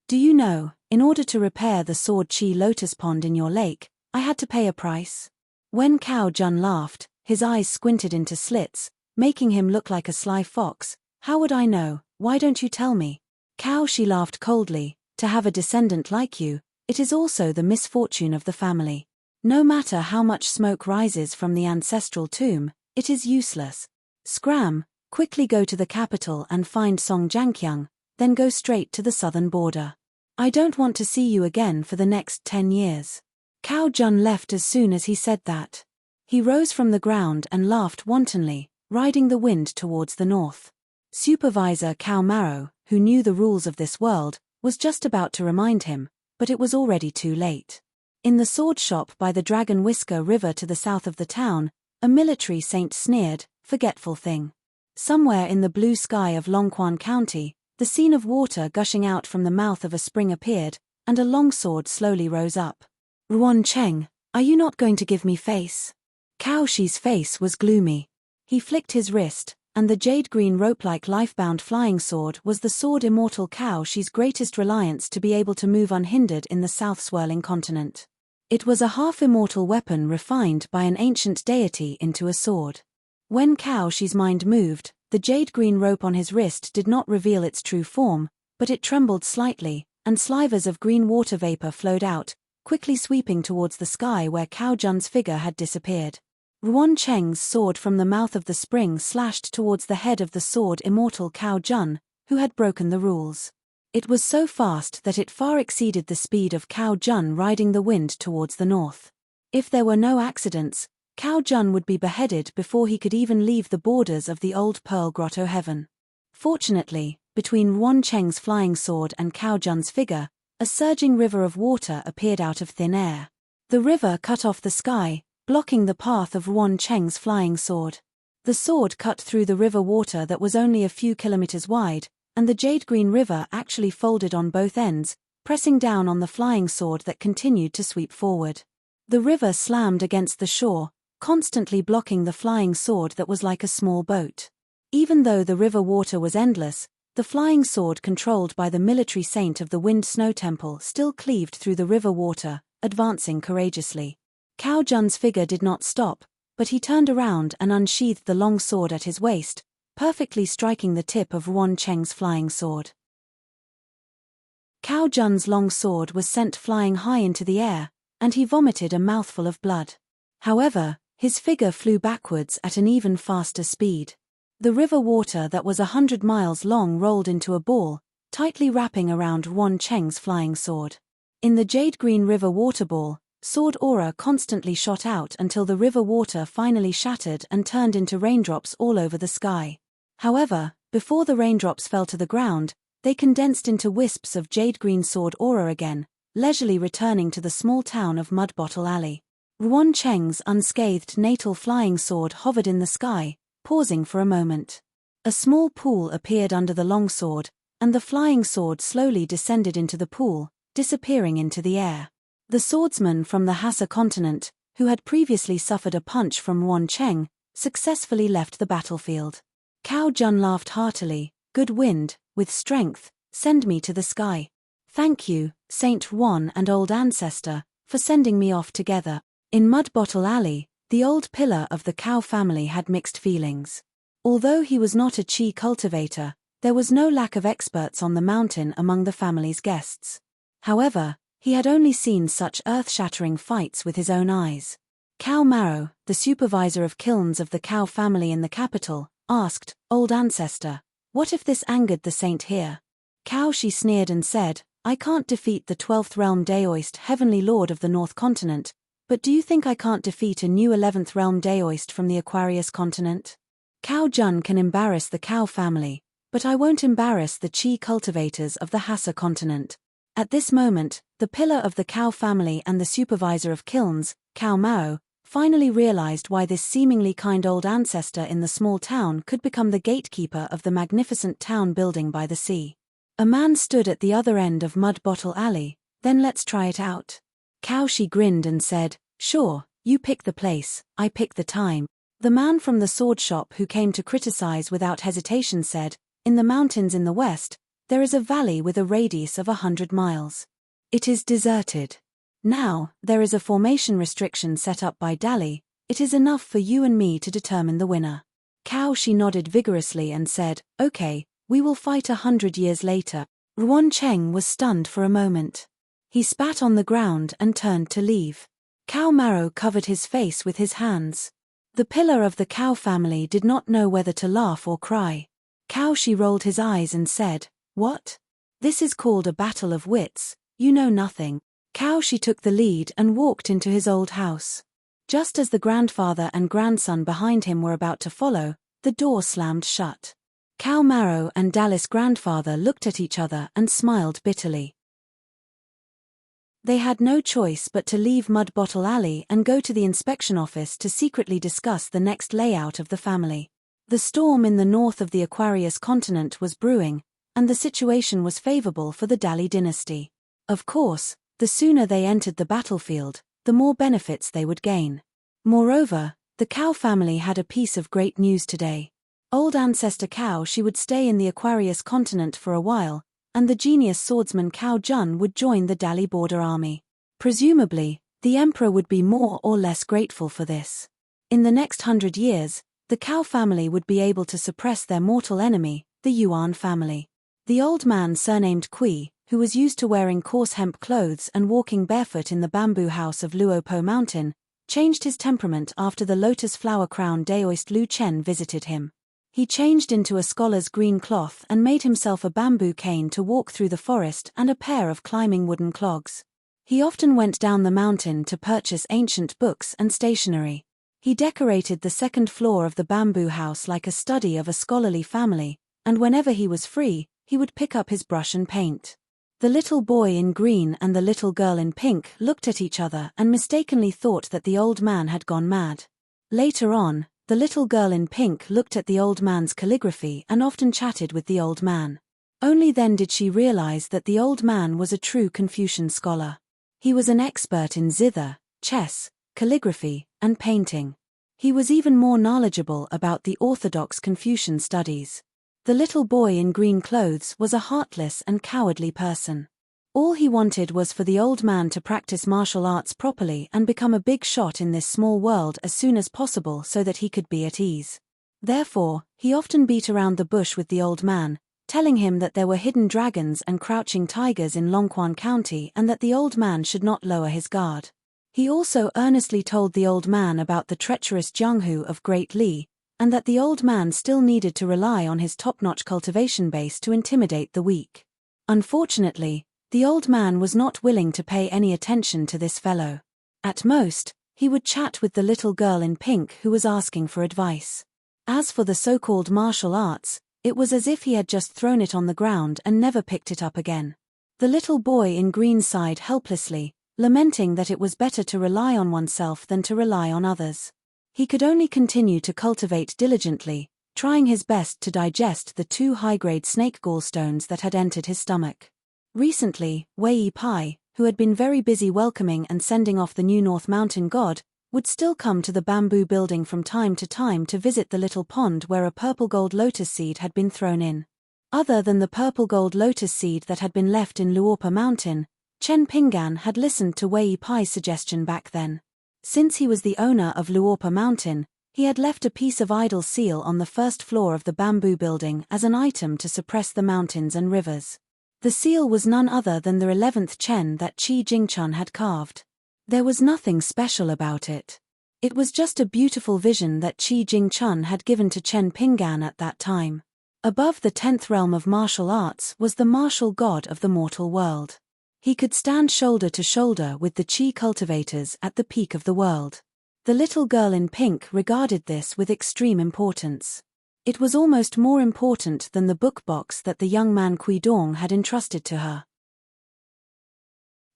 Do you know, in order to repair the sword chi lotus pond in your lake, I had to pay a price? When Cao Jun laughed, his eyes squinted into slits, making him look like a sly fox. How would I know? Why don't you tell me? Cao Shi laughed coldly, to have a descendant like you, it is also the misfortune of the family. No matter how much smoke rises from the ancestral tomb, it is useless. Scram, quickly go to the capital and find Song Jianqiang, then go straight to the southern border. I don't want to see you again for the next 10 years. Cao Jun left as soon as he said that. He rose from the ground and laughed wantonly, riding the wind towards the north. Supervisor Cao Maro, who knew the rules of this world, was just about to remind him, but it was already too late. In the sword shop by the Dragon Whisker River to the south of the town, a military saint sneered, forgetful thing. Somewhere in the blue sky of Longquan County, the scene of water gushing out from the mouth of a spring appeared, and a longsword slowly rose up. Ruan Cheng, are you not going to give me face? Cao Shi's face was gloomy. He flicked his wrist, and the jade-green rope-like lifebound flying sword was the sword immortal Cao Shi's greatest reliance to be able to move unhindered in the south-swirling continent. It was a half-immortal weapon refined by an ancient deity into a sword. When Cao Shi's mind moved, the jade-green rope on his wrist did not reveal its true form, but it trembled slightly, and slivers of green water vapor flowed out, quickly sweeping towards the sky where Cao Jun's figure had disappeared. Ruan Cheng's sword from the mouth of the spring slashed towards the head of the sword immortal Cao Jun, who had broken the rules. It was so fast that it far exceeded the speed of Cao Jun riding the wind towards the north. If there were no accidents, Cao Jun would be beheaded before he could even leave the borders of the old Pearl Grotto heaven. Fortunately, between Ruan Cheng's flying sword and Cao Jun's figure, a surging river of water appeared out of thin air. The river cut off the sky, blocking the path of Ruan Cheng's flying sword. The sword cut through the river water that was only a few kilometers wide, and the jade-green river actually folded on both ends, pressing down on the flying sword that continued to sweep forward. The river slammed against the shore, constantly blocking the flying sword that was like a small boat. Even though the river water was endless, the flying sword controlled by the military saint of the Wind Snow Temple still cleaved through the river water, advancing courageously. Cao Jun's figure did not stop, but he turned around and unsheathed the long sword at his waist, perfectly striking the tip of Ruan Cheng's flying sword. Cao Jun's long sword was sent flying high into the air, and he vomited a mouthful of blood. However, his figure flew backwards at an even faster speed. The river water that was 100 miles long rolled into a ball, tightly wrapping around Yuan Cheng's flying sword. In the jade-green river water ball, sword aura constantly shot out until the river water finally shattered and turned into raindrops all over the sky. However, before the raindrops fell to the ground, they condensed into wisps of jade-green sword aura again, leisurely returning to the small town of Mud Bottle Alley. Yuan Cheng's unscathed natal flying sword hovered in the sky, pausing for a moment. A small pool appeared under the long sword, and the flying sword slowly descended into the pool, disappearing into the air. The swordsman from the Hassa continent, who had previously suffered a punch from Yuan Cheng, successfully left the battlefield. Cao Jun laughed heartily. Good wind, with strength, send me to the sky. Thank you, Saint Yuan and Old Ancestor, for sending me off together. In Mud Bottle Alley, the old pillar of the Cao family had mixed feelings. Although he was not a qi cultivator, there was no lack of experts on the mountain among the family's guests. However, he had only seen such earth-shattering fights with his own eyes. Cao Maro, the supervisor of kilns of the Cao family in the capital, asked, Old Ancestor, what if this angered the saint here? Cao Shi sneered and said, I can't defeat the 12th realm Daoist heavenly lord of the North Continent, but do you think I can't defeat a new 11th realm Daoist from the Aquarius continent? Cao Jun can embarrass the Cao family, but I won't embarrass the qi cultivators of the Hassa continent. At this moment, the pillar of the Cao family and the supervisor of kilns, Cao Mao, finally realized why this seemingly kind old ancestor in the small town could become the gatekeeper of the magnificent town building by the sea. A man stood at the other end of Mud Bottle Alley. Then let's try it out. Cao Shi grinned and said, sure, you pick the place, I pick the time. The man from the sword shop who came to criticize without hesitation said, in the mountains in the west, there is a valley with a radius of 100 miles. It is deserted. Now, there is a formation restriction set up by Dali. It is enough for you and me to determine the winner. Cao Shi nodded vigorously and said, okay, we will fight 100 years later. Yuan Cheng was stunned for a moment. He spat on the ground and turned to leave. Cao Maro covered his face with his hands. The pillar of the Cao family did not know whether to laugh or cry. Cao Shi rolled his eyes and said, what? This is called a battle of wits, you know nothing. Cao Shi took the lead and walked into his old house. Just as the grandfather and grandson behind him were about to follow, the door slammed shut. Cao Maro and Dallas' grandfather looked at each other and smiled bitterly. They had no choice but to leave Mud Bottle Alley and go to the inspection office to secretly discuss the next layout of the family. The storm in the north of the Aquarius continent was brewing, and the situation was favorable for the Dali dynasty. Of course, the sooner they entered the battlefield, the more benefits they would gain. Moreover, the Cao family had a piece of great news today. Old Ancestor Cao Shi would stay in the Aquarius continent for a while, and the genius swordsman Cao Jun would join the Dali border army. Presumably, the emperor would be more or less grateful for this. In the next 100 years, the Cao family would be able to suppress their mortal enemy, the Yuan family. The old man surnamed Kui, who was used to wearing coarse hemp clothes and walking barefoot in the bamboo house of Luopo Mountain, changed his temperament after the lotus flower crown Daoist Lu Chen visited him. He changed into a scholar's green cloth and made himself a bamboo cane to walk through the forest and a pair of climbing wooden clogs. He often went down the mountain to purchase ancient books and stationery. He decorated the second floor of the bamboo house like a study of a scholarly family, and whenever he was free, he would pick up his brush and paint. The little boy in green and the little girl in pink looked at each other and mistakenly thought that the old man had gone mad. Later on, the little girl in pink looked at the old man's calligraphy and often chatted with the old man. Only then did she realize that the old man was a true Confucian scholar. He was an expert in zither, chess, calligraphy, and painting. He was even more knowledgeable about the orthodox Confucian studies. The little boy in green clothes was a heartless and cowardly person. All he wanted was for the old man to practice martial arts properly and become a big shot in this small world as soon as possible so that he could be at ease. Therefore, he often beat around the bush with the old man, telling him that there were hidden dragons and crouching tigers in Longquan County and that the old man should not lower his guard. He also earnestly told the old man about the treacherous Jianghu of Great Li, and that the old man still needed to rely on his top-notch cultivation base to intimidate the weak. Unfortunately, the old man was not willing to pay any attention to this fellow. At most, he would chat with the little girl in pink who was asking for advice. As for the so-called martial arts, it was as if he had just thrown it on the ground and never picked it up again. The little boy in green sighed helplessly, lamenting that it was better to rely on oneself than to rely on others. He could only continue to cultivate diligently, trying his best to digest the 2 high-grade snake gallstones that had entered his stomach. Recently, Wei Pai, who had been very busy welcoming and sending off the new North Mountain god, would still come to the bamboo building from time to visit the little pond where a purple gold lotus seed had been thrown in. Other than the purple gold lotus seed that had been left in Luopa Mountain, Chen Pinggan had listened to Wei Pai's suggestion back then. Since he was the owner of Luopa Mountain, he had left a piece of idol seal on the first floor of the bamboo building as an item to suppress the mountains and rivers. The seal was none other than the 11th Chen that Qi Jingchun had carved. There was nothing special about it. It was just a beautiful vision that Qi Jingchun had given to Chen Pinggan at that time. Above the 10th realm of martial arts was the martial god of the mortal world. He could stand shoulder to shoulder with the Qi cultivators at the peak of the world. The little girl in pink regarded this with extreme importance. It was almost more important than the book box that the young man Kui Dong had entrusted to her.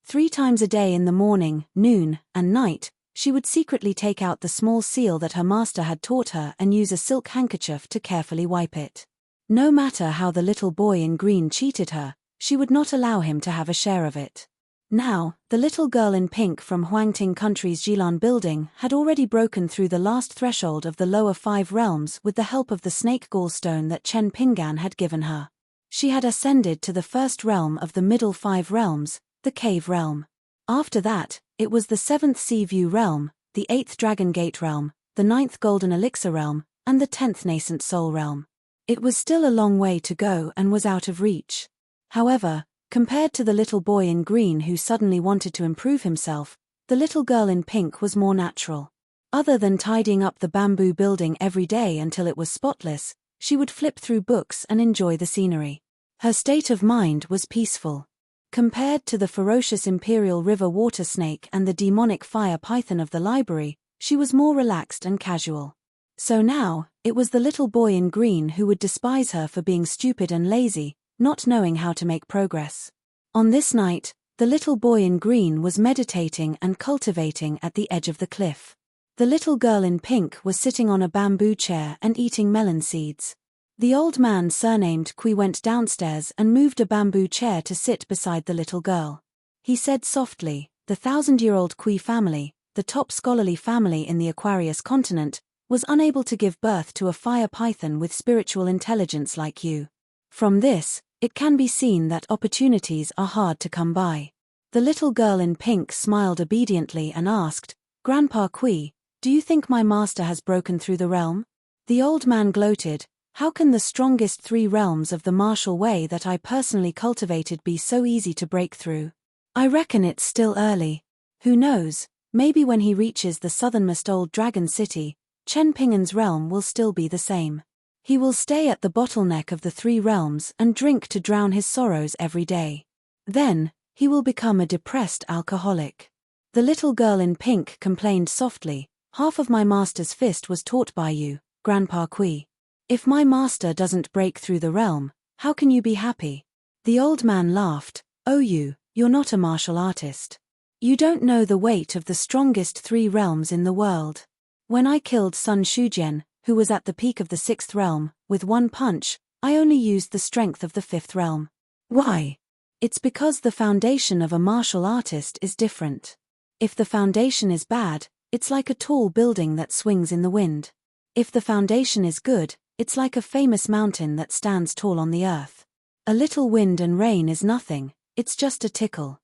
3 times a day in the morning, noon, and night, she would secretly take out the small seal that her master had taught her and use a silk handkerchief to carefully wipe it. No matter how the little boy in green cheated her, she would not allow him to have a share of it. Now, the little girl in pink from Huangting Country's Jilan building had already broken through the last threshold of the lower 5 realms with the help of the snake gallstone that Chen Pinggan had given her. She had ascended to the first realm of the middle 5 realms, the cave realm. After that, it was the 7th Sea View realm, the 8th Dragon Gate realm, the 9th Golden Elixir realm, and the 10th Nascent Soul realm. It was still a long way to go and was out of reach. However, compared to the little boy in green who suddenly wanted to improve himself, the little girl in pink was more natural. Other than tidying up the bamboo building every day until it was spotless, she would flip through books and enjoy the scenery. Her state of mind was peaceful. Compared to the ferocious imperial river water snake and the demonic fire python of the library, she was more relaxed and casual. So now, it was the little boy in green who would despise her for being stupid and lazy, not knowing how to make progress. On this night, the little boy in green was meditating and cultivating at the edge of the cliff. The little girl in pink was sitting on a bamboo chair and eating melon seeds. The old man surnamed Kui went downstairs and moved a bamboo chair to sit beside the little girl. He said softly, "The 1,000-year-old Kui family, the top scholarly family in the Aquarius continent, was unable to give birth to a fire python with spiritual intelligence like you. From this, it can be seen that opportunities are hard to come by." The little girl in pink smiled obediently and asked, "Grandpa Kui, do you think my master has broken through the realm?" The old man gloated, "How can the strongest 3 realms of the martial way that I personally cultivated be so easy to break through? I reckon it's still early. Who knows, maybe when he reaches the southernmost old dragon city, Chen Pinggan's realm will still be the same. He will stay at the bottleneck of the 3 realms and drink to drown his sorrows every day. Then, he will become a depressed alcoholic." The little girl in pink complained softly, "Half of my master's fist was taught by you, Grandpa Kui. If my master doesn't break through the realm, how can you be happy?" The old man laughed, "Oh you're not a martial artist. You don't know the weight of the strongest 3 realms in the world. When I killed Sun Shujian, who was at the peak of the 6th realm, with 1 punch, I only used the strength of the 5th realm. Why? It's because the foundation of a martial artist is different. If the foundation is bad, it's like a tall building that swings in the wind. If the foundation is good, it's like a famous mountain that stands tall on the earth. A little wind and rain is nothing, it's just a tickle."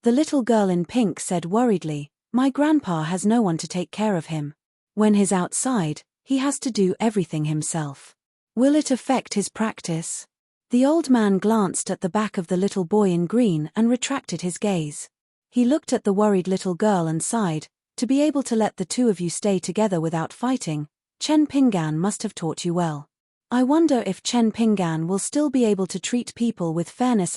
The little girl in pink said worriedly, "My grandpa has no one to take care of him. When he's outside, he has to do everything himself. Will it affect his practice?" The old man glanced at the back of the little boy in green and retracted his gaze. He looked at the worried little girl and sighed. To be able to let the two of you stay together without fighting, Chen Pinggan must have taught you well. I wonder if Chen Pinggan will still be able to treat people with fairness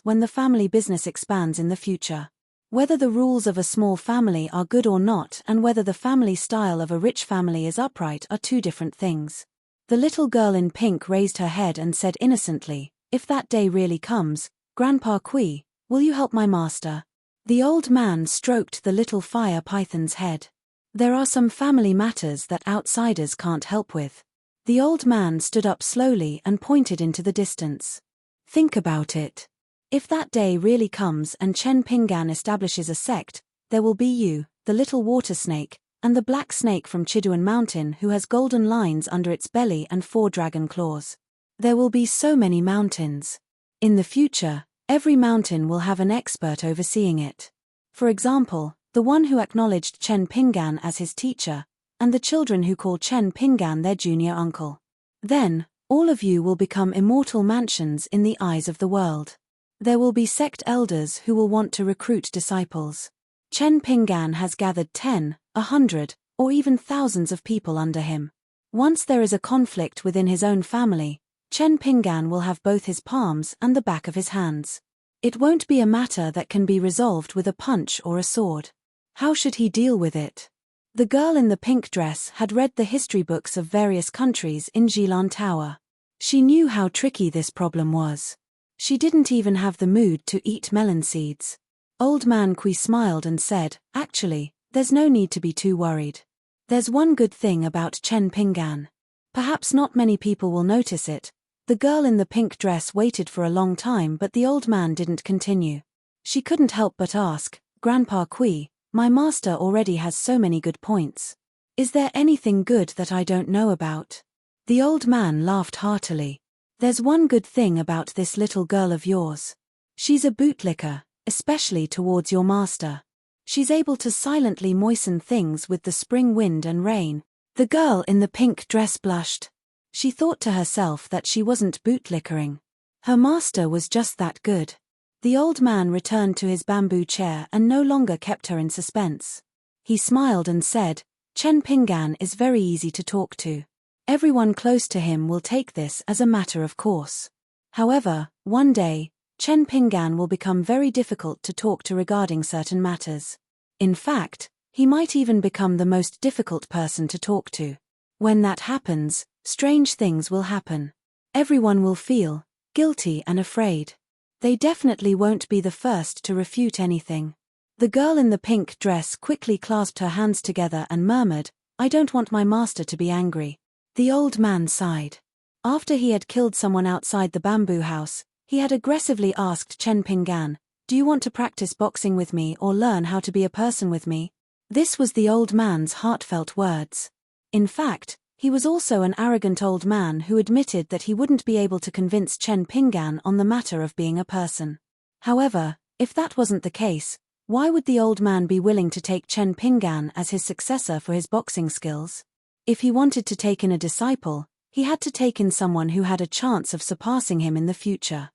when the family business expands in the future. Whether the rules of a small family are good or not and whether the family style of a rich family is upright are two different things. The little girl in pink raised her head and said innocently, "If that day really comes, Grandpa Kui, will you help my master?" The old man stroked the little fire python's head. "There are some family matters that outsiders can't help with." The old man stood up slowly and pointed into the distance. "Think about it. If that day really comes and Chen Pinggan establishes a sect, there will be you, the little water snake, and the black snake from Chiduan Mountain who has golden lines under its belly and 4 dragon claws. There will be so many mountains. In the future, every mountain will have an expert overseeing it. For example, the one who acknowledged Chen Pinggan as his teacher, and the children who call Chen Pinggan their junior uncle. Then, all of you will become immortal mansions in the eyes of the world. There will be sect elders who will want to recruit disciples. Chen Pinggan has gathered 10, 100, or even thousands of people under him. Once there is a conflict within his own family, Chen Pinggan will have both his palms and the back of his hands. It won't be a matter that can be resolved with a punch or a sword. How should he deal with it? The girl in the pink dress had read the history books of various countries in Jilan Tower. She knew how tricky this problem was. She didn't even have the mood to eat melon seeds. Old Man Kui smiled and said, "Actually, there's no need to be too worried. There's one good thing about Chen Pinggan. Perhaps not many people will notice it." The girl in the pink dress waited for a long time, but the old man didn't continue. She couldn't help but ask, "Grandpa Kui, my master already has so many good points. Is there anything good that I don't know about?" The old man laughed heartily. "There's one good thing about this little girl of yours. She's a bootlicker, especially towards your master. She's able to silently moisten things with the spring wind and rain." The girl in the pink dress blushed. She thought to herself that she wasn't bootlickering. Her master was just that good. The old man returned to his bamboo chair and no longer kept her in suspense. He smiled and said, "Chen Pinggan is very easy to talk to. Everyone close to him will take this as a matter of course. However, one day, Chen Pinggan will become very difficult to talk to regarding certain matters. In fact, he might even become the most difficult person to talk to. When that happens, strange things will happen. Everyone will feel guilty and afraid. They definitely won't be the first to refute anything." The girl in the pink dress quickly clasped her hands together and murmured, "I don't want my master to be angry." The old man sighed. After he had killed someone outside the bamboo house, he had aggressively asked Chen Pinggan, "Do you want to practice boxing with me or learn how to be a person with me?" This was the old man's heartfelt words. In fact, he was also an arrogant old man who admitted that he wouldn't be able to convince Chen Pinggan on the matter of being a person. However, if that wasn't the case, why would the old man be willing to take Chen Pinggan as his successor for his boxing skills? If he wanted to take in a disciple, he had to take in someone who had a chance of surpassing him in the future.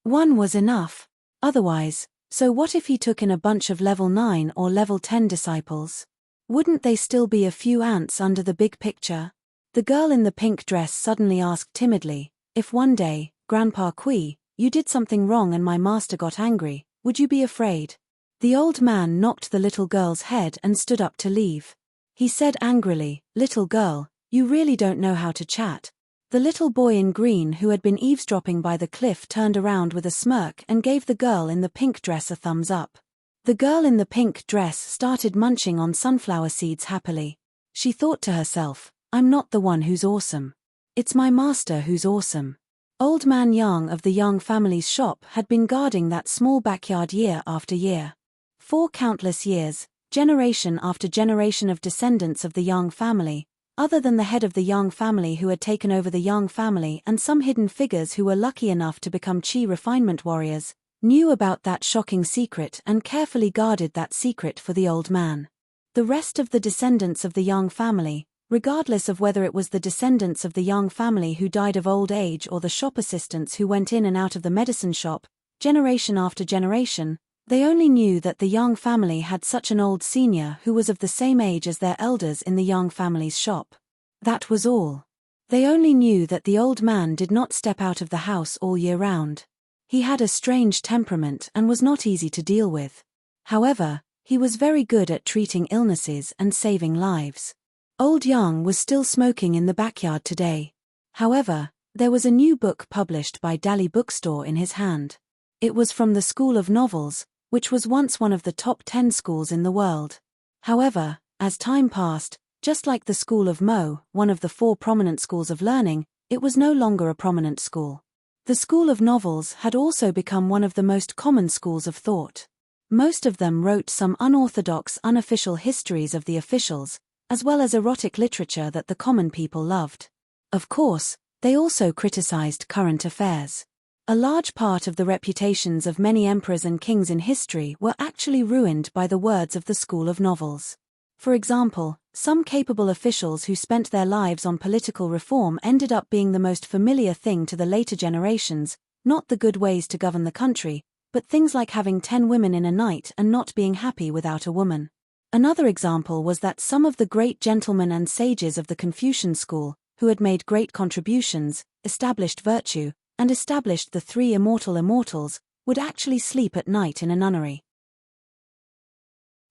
One was enough. Otherwise, so what if he took in a bunch of level 9 or level 10 disciples? Wouldn't they still be a few ants under the big picture? The girl in the pink dress suddenly asked timidly, "If one day, Grandpa Kui, you did something wrong and my master got angry, would you be afraid?" The old man knocked the little girl's head and stood up to leave. He said angrily, "Little girl, you really don't know how to chat." The little boy in green who had been eavesdropping by the cliff turned around with a smirk and gave the girl in the pink dress a thumbs up. The girl in the pink dress started munching on sunflower seeds happily. She thought to herself, "I'm not the one who's awesome. It's my master who's awesome." Old Man Yang of the Yang family's shop had been guarding that small backyard year after year. For countless years, generation after generation of descendants of the Yang family, other than the head of the Yang family who had taken over the Yang family and some hidden figures who were lucky enough to become Qi refinement warriors, knew about that shocking secret and carefully guarded that secret for the old man. The rest of the descendants of the Yang family, regardless of whether it was the descendants of the Yang family who died of old age or the shop assistants who went in and out of the medicine shop, generation after generation. They only knew that the Yang family had such an old senior who was of the same age as their elders in the Yang family's shop. That was all. They only knew that the old man did not step out of the house all year round. He had a strange temperament and was not easy to deal with. However, he was very good at treating illnesses and saving lives. Old Yang was still smoking in the backyard today. However, there was a new book published by Dali Bookstore in his hand. It was from the School of Novels, which was once one of the top 10 schools in the world. However, as time passed, just like the School of Mo, one of the 4 prominent schools of learning, it was no longer a prominent school. The School of Novels had also become one of the most common schools of thought. Most of them wrote some unorthodox unofficial histories of the officials, as well as erotic literature that the common people loved. Of course, they also criticized current affairs. A large part of the reputations of many emperors and kings in history were actually ruined by the words of the School of Novels. For example, some capable officials who spent their lives on political reform ended up being the most familiar thing to the later generations, not the good ways to govern the country, but things like having 10 women in a night and not being happy without a woman. Another example was that some of the great gentlemen and sages of the Confucian school, who had made great contributions, established virtue, and established the 3 immortal immortals, would actually sleep at night in a nunnery.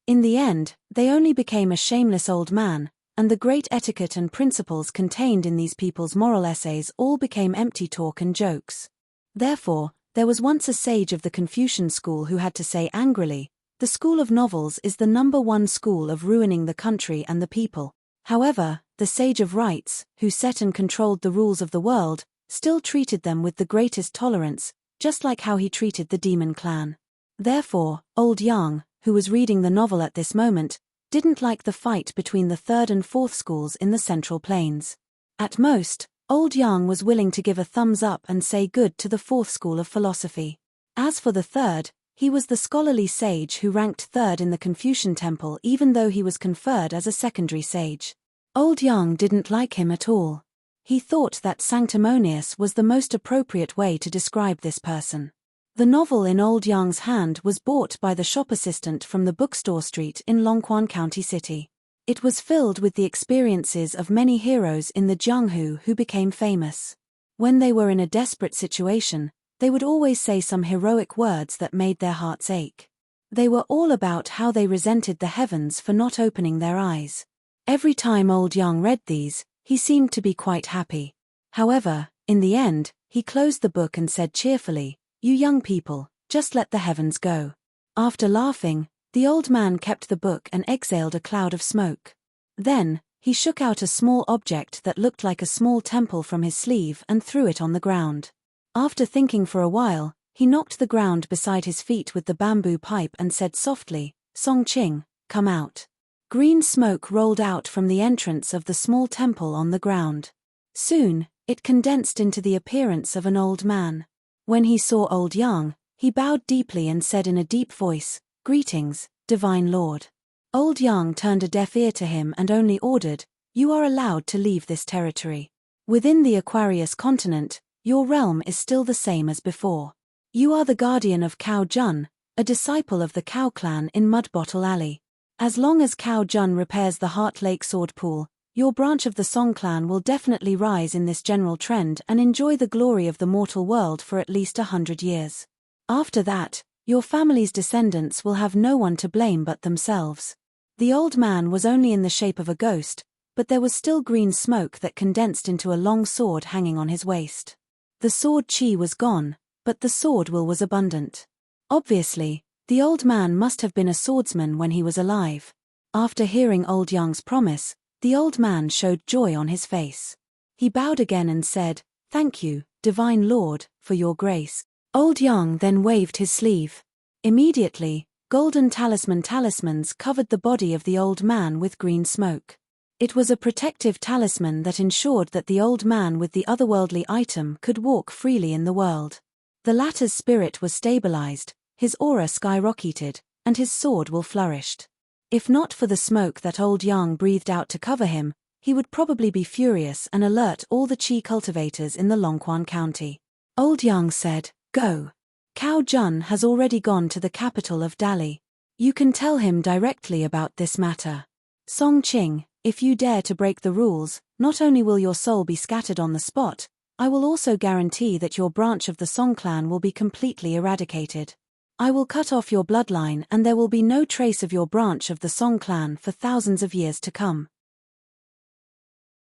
In the end, they only became a shameless old man, and the great etiquette and principles contained in these people's moral essays all became empty talk and jokes. Therefore, there was once a sage of the Confucian school who had to say angrily, "The School of Novels is the #1 school of ruining the country and the people." However, the sage of rights, who set and controlled the rules of the world, still treated them with the greatest tolerance, just like how he treated the demon clan. Therefore, old Yang, who was reading the novel at this moment, didn't like the fight between the 3rd and 4th schools in the Central Plains. At most, old Yang was willing to give a thumbs up and say good to the 4th school of philosophy. As for the 3rd, he was the scholarly sage who ranked 3rd in the Confucian temple even though he was conferred as a secondary sage. Old Yang didn't like him at all. He thought that sanctimonious was the most appropriate way to describe this person. The novel in Old Yang's hand was bought by the shop assistant from the bookstore street in Longquan County City. It was filled with the experiences of many heroes in the Jianghu who became famous. When they were in a desperate situation, they would always say some heroic words that made their hearts ache. They were all about how they resented the heavens for not opening their eyes. Every time Old Yang read these, he seemed to be quite happy. However, in the end, he closed the book and said cheerfully, "You young people, just let the heavens go." After laughing, the old man kept the book and exhaled a cloud of smoke. Then, he shook out a small object that looked like a small temple from his sleeve and threw it on the ground. After thinking for a while, he knocked the ground beside his feet with the bamboo pipe and said softly, "Song Ching, come out." Green smoke rolled out from the entrance of the small temple on the ground. Soon, it condensed into the appearance of an old man. When he saw Old Yang, he bowed deeply and said in a deep voice, "Greetings, Divine Lord." Old Yang turned a deaf ear to him and only ordered, "You are allowed to leave this territory. Within the Aquarius continent, your realm is still the same as before. You are the guardian of Cao Jun, a disciple of the Cao clan in Mud Bottle Alley. As long as Cao Jun repairs the Heart Lake Sword Pool, your branch of the Song clan will definitely rise in this general trend and enjoy the glory of the mortal world for at least 100 years. After that, your family's descendants will have no one to blame but themselves." The old man was only in the shape of a ghost, but there was still green smoke that condensed into a long sword hanging on his waist. The sword chi was gone, but the sword will was abundant. Obviously, the old man must have been a swordsman when he was alive. After hearing Old Yang's promise, the old man showed joy on his face. He bowed again and said, "Thank you, Divine Lord, for your grace." Old Yang then waved his sleeve. Immediately, golden talismans covered the body of the old man with green smoke. It was a protective talisman that ensured that the old man with the otherworldly item could walk freely in the world. The latter's spirit was stabilized, his aura skyrocketed, and his sword will flourished. If not for the smoke that Old Yang breathed out to cover him, he would probably be furious and alert all the Qi cultivators in the Longquan County. Old Yang said, "Go." Cao Jun has already gone to the capital of Dali. You can tell him directly about this matter. Song Qing, if you dare to break the rules, not only will your soul be scattered on the spot, I will also guarantee that your branch of the Song clan will be completely eradicated. I will cut off your bloodline and there will be no trace of your branch of the Song clan for thousands of years to come.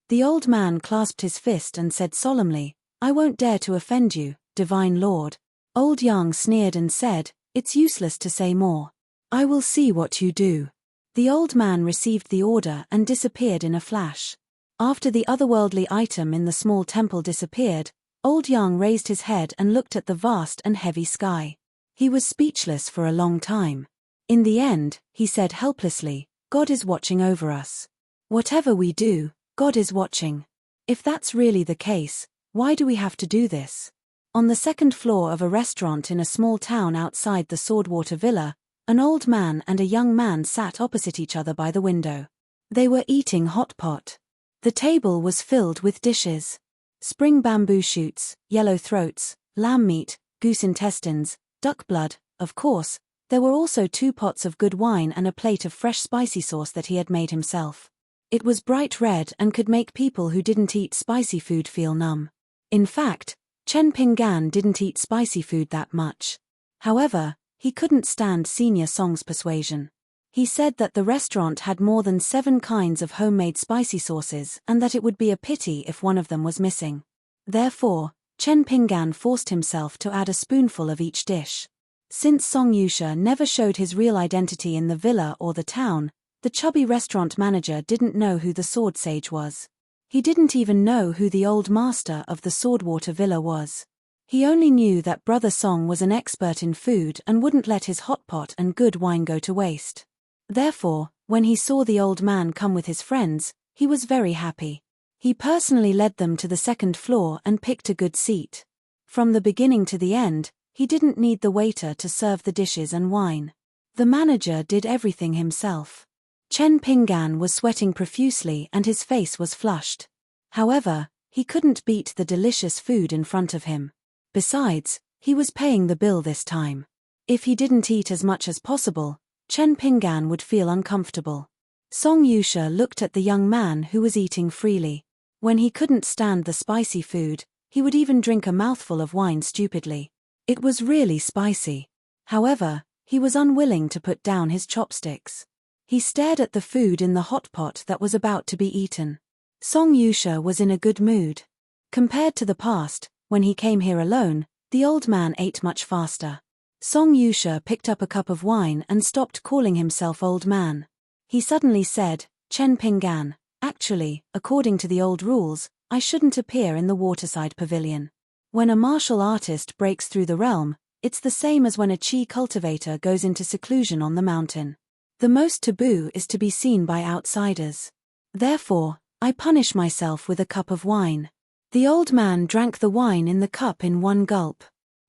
The old man clasped his fist and said solemnly, I won't dare to offend you, Divine Lord. Old Yang sneered and said, it's useless to say more. I will see what you do. The old man received the order and disappeared in a flash. After the otherworldly item in the small temple disappeared, Old Yang raised his head and looked at the vast and heavy sky. He was speechless for a long time. In the end, he said helplessly, God is watching over us. Whatever we do, God is watching. If that's really the case, why do we have to do this? On the second floor of a restaurant in a small town outside the Swordwater Villa, an old man and a young man sat opposite each other by the window. They were eating hot pot. The table was filled with dishes. Spring bamboo shoots, yellow throats, lamb meat, goose intestines, duck blood, of course. There were also 2 pots of good wine and a plate of fresh spicy sauce that he had made himself. It was bright red and could make people who didn't eat spicy food feel numb. In fact, Chen Pinggan didn't eat spicy food that much. However, he couldn't stand Senior Song's persuasion. He said that the restaurant had more than 7 kinds of homemade spicy sauces and that it would be a pity if one of them was missing. Therefore, Chen Pinggan forced himself to add a spoonful of each dish. Since Song Yusha never showed his real identity in the villa or the town, the chubby restaurant manager didn't know who the sword sage was. He didn't even know who the old master of the Swordwater Villa was. He only knew that Brother Song was an expert in food and wouldn't let his hot pot and good wine go to waste. Therefore, when he saw the old man come with his friends, he was very happy. He personally led them to the second floor and picked a good seat. From the beginning to the end, he didn't need the waiter to serve the dishes and wine. The manager did everything himself. Chen Pinggan was sweating profusely and his face was flushed. However, he couldn't beat the delicious food in front of him. Besides, he was paying the bill this time. If he didn't eat as much as possible, Chen Pinggan would feel uncomfortable. Song Yusha looked at the young man who was eating freely. When he couldn't stand the spicy food, he would even drink a mouthful of wine stupidly. It was really spicy. However, he was unwilling to put down his chopsticks. He stared at the food in the hot pot that was about to be eaten. Song Yusha was in a good mood. Compared to the past, when he came here alone, the old man ate much faster. Song Yusha picked up a cup of wine and stopped calling himself old man. He suddenly said, Chen Pinggan, actually, according to the old rules, I shouldn't appear in the waterside pavilion. When a martial artist breaks through the realm, it's the same as when a chi cultivator goes into seclusion on the mountain. The most taboo is to be seen by outsiders. Therefore, I punish myself with a cup of wine. The old man drank the wine in the cup in one gulp.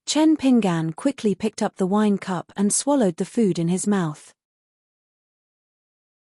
Chen Pinggan quickly picked up the wine cup and swallowed the food in his mouth.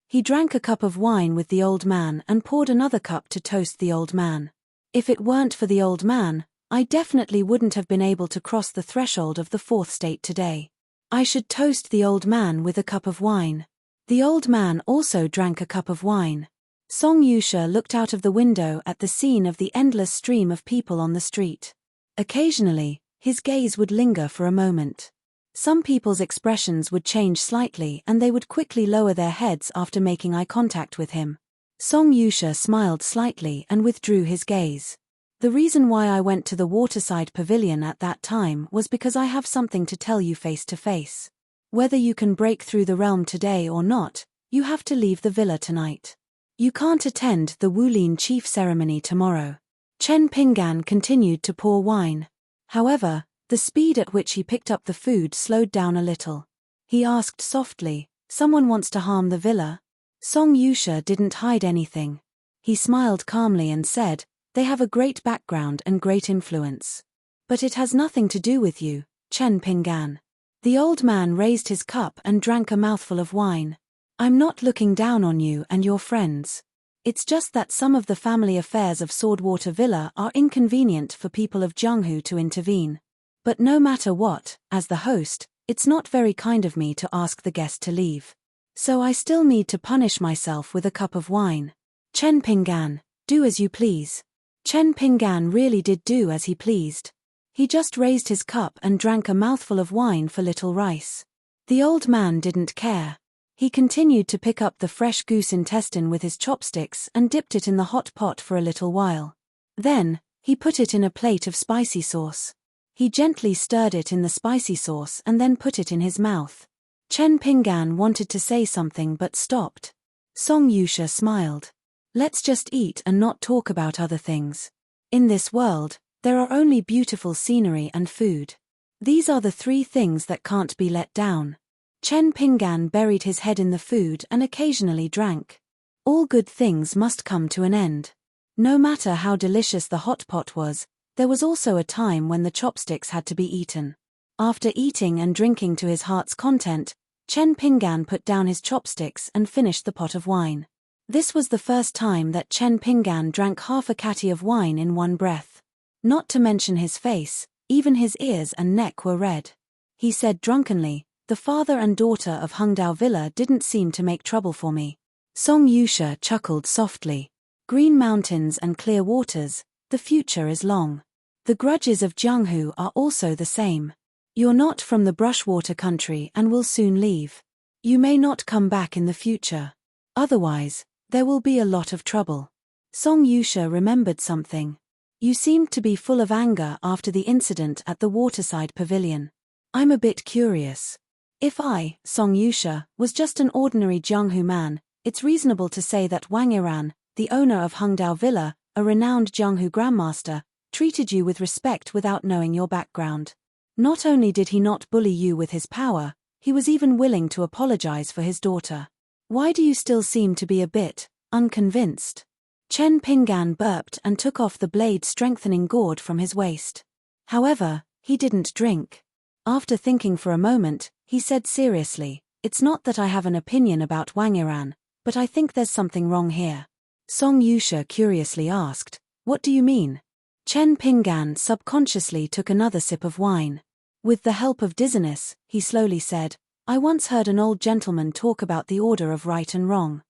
He drank a cup of wine with the old man and poured another cup to toast the old man. If it weren't for the old man, I definitely wouldn't have been able to cross the threshold of the 4th state today. I should toast the old man with a cup of wine. The old man also drank a cup of wine. Song Yusha looked out of the window at the scene of the endless stream of people on the street. Occasionally, his gaze would linger for a moment. Some people's expressions would change slightly and they would quickly lower their heads after making eye contact with him. Song Yusha smiled slightly and withdrew his gaze. The reason why I went to the waterside pavilion at that time was because I have something to tell you face to face. Whether you can break through the realm today or not, you have to leave the villa tonight. You can't attend the Wulin chief ceremony tomorrow. Chen Pinggan continued to pour wine. However, the speed at which he picked up the food slowed down a little. He asked softly, someone wants to harm the villa? Song Yusha didn't hide anything. He smiled calmly and said, they have a great background and great influence. But it has nothing to do with you, Chen Pinggan. The old man raised his cup and drank a mouthful of wine. I'm not looking down on you and your friends. It's just that some of the family affairs of Swordwater Villa are inconvenient for people of Jianghu to intervene. But no matter what, as the host, it's not very kind of me to ask the guest to leave. So I still need to punish myself with a cup of wine. Chen Pinggan, do as you please. Chen Pinggan really did do as he pleased. He just raised his cup and drank a mouthful of wine for Little Rice. The old man didn't care. He continued to pick up the fresh goose intestine with his chopsticks and dipped it in the hot pot for a little while. Then, he put it in a plate of spicy sauce. He gently stirred it in the spicy sauce and then put it in his mouth. Chen Pinggan wanted to say something but stopped. Song Yusha smiled. Let's just eat and not talk about other things. In this world, there are only beautiful scenery and food. These are the three things that can't be let down. Chen Pinggan buried his head in the food and occasionally drank. All good things must come to an end. No matter how delicious the hot pot was, there was also a time when the chopsticks had to be eaten. After eating and drinking to his heart's content, Chen Pinggan put down his chopsticks and finished the pot of wine. This was the first time that Chen Pinggan drank half a catty of wine in one breath. Not to mention his face, even his ears and neck were red. He said drunkenly, "The father and daughter of Hungdao Villa didn't seem to make trouble for me." Song Yusha chuckled softly. Green mountains and clear waters, the future is long. The grudges of Jianghu are also the same. You're not from the brushwater country and will soon leave. You may not come back in the future. Otherwise, there will be a lot of trouble. Song Yusha remembered something. You seemed to be full of anger after the incident at the waterside pavilion. I'm a bit curious. If I, Song Yusha, was just an ordinary Jianghu man, it's reasonable to say that Wang Yiran, the owner of Hungdao Villa, a renowned Jianghu grandmaster, treated you with respect without knowing your background. Not only did he not bully you with his power, he was even willing to apologize for his daughter. Why do you still seem to be a bit unconvinced? Chen Pinggan burped and took off the blade-strengthening gourd from his waist. However, he didn't drink. After thinking for a moment, he said seriously, "It's not that I have an opinion about Wang Yiran, but I think there's something wrong here." Song Yusha curiously asked, "What do you mean?" Chen Pinggan subconsciously took another sip of wine. With the help of dizziness, he slowly said, "I once heard an old gentleman talk about the order of right and wrong.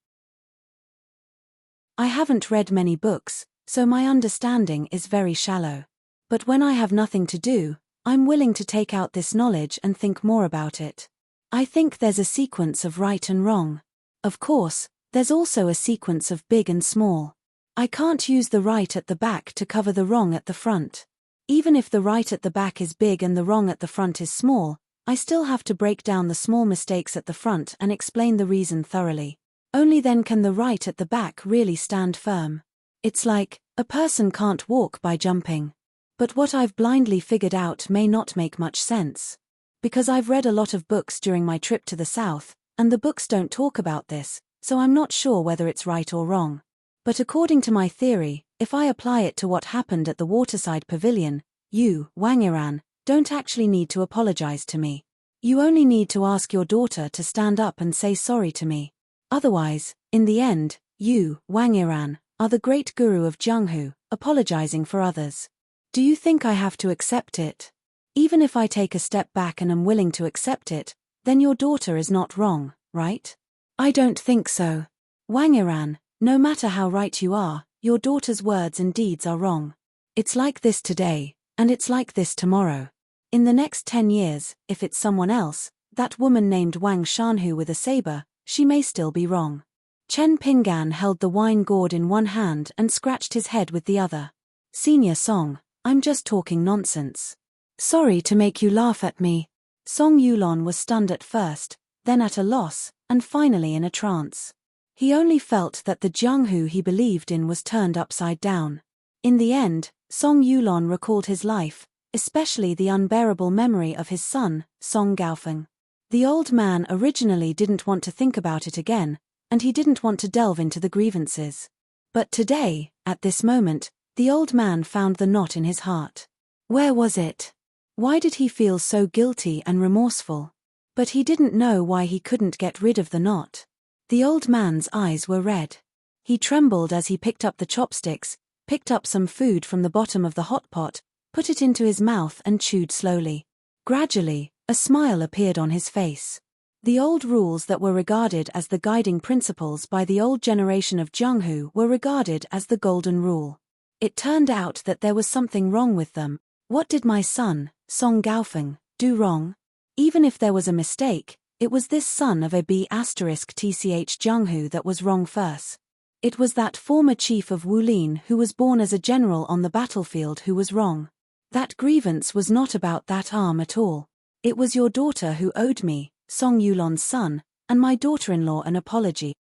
I haven't read many books, so my understanding is very shallow. But when I have nothing to do, I'm willing to take out this knowledge and think more about it. I think there's a sequence of right and wrong. Of course, there's also a sequence of big and small. I can't use the right at the back to cover the wrong at the front. Even if the right at the back is big and the wrong at the front is small, I still have to break down the small mistakes at the front and explain the reason thoroughly. Only then can the right at the back really stand firm. It's like, a person can't walk by jumping. But what I've blindly figured out may not make much sense. Because I've read a lot of books during my trip to the south, and the books don't talk about this, so I'm not sure whether it's right or wrong. But according to my theory, if I apply it to what happened at the waterside pavilion, you, Wang Yiran, don't actually need to apologize to me. You only need to ask your daughter to stand up and say sorry to me. Otherwise, in the end, you, Wang Yiran, are the great guru of Jianghu, apologizing for others. Do you think I have to accept it? Even if I take a step back and am willing to accept it, then your daughter is not wrong, right? I don't think so. Wang Yiran, no matter how right you are, your daughter's words and deeds are wrong. It's like this today, and it's like this tomorrow. In the next 10 years, if it's someone else, that woman named Wang Shanhu with a saber, she may still be wrong. Chen Pinggan held the wine gourd in one hand and scratched his head with the other. Senior Song, I'm just talking nonsense. Sorry to make you laugh at me. Song Yulon was stunned at first, then at a loss, and finally in a trance. He only felt that the Jianghu he believed in was turned upside down. In the end, Song Yulon recalled his life, especially the unbearable memory of his son, Song Gaofeng. The old man originally didn't want to think about it again, and he didn't want to delve into the grievances. But today, at this moment, the old man found the knot in his heart. Where was it? Why did he feel so guilty and remorseful? But he didn't know why he couldn't get rid of the knot. The old man's eyes were red. He trembled as he picked up the chopsticks, picked up some food from the bottom of the hot pot, put it into his mouth and chewed slowly. Gradually, a smile appeared on his face. The old rules that were regarded as the guiding principles by the old generation of Jianghu were regarded as the golden rule. It turned out that there was something wrong with them. What did my son, Song Gaofeng, do wrong? Even if there was a mistake, it was this son of a B***tch Jianghu that was wrong first. It was that former chief of Wulin who was born as a general on the battlefield who was wrong. That grievance was not about that arm at all. It was your daughter who owed me, Song Yulon's son, and my daughter-in-law an apology.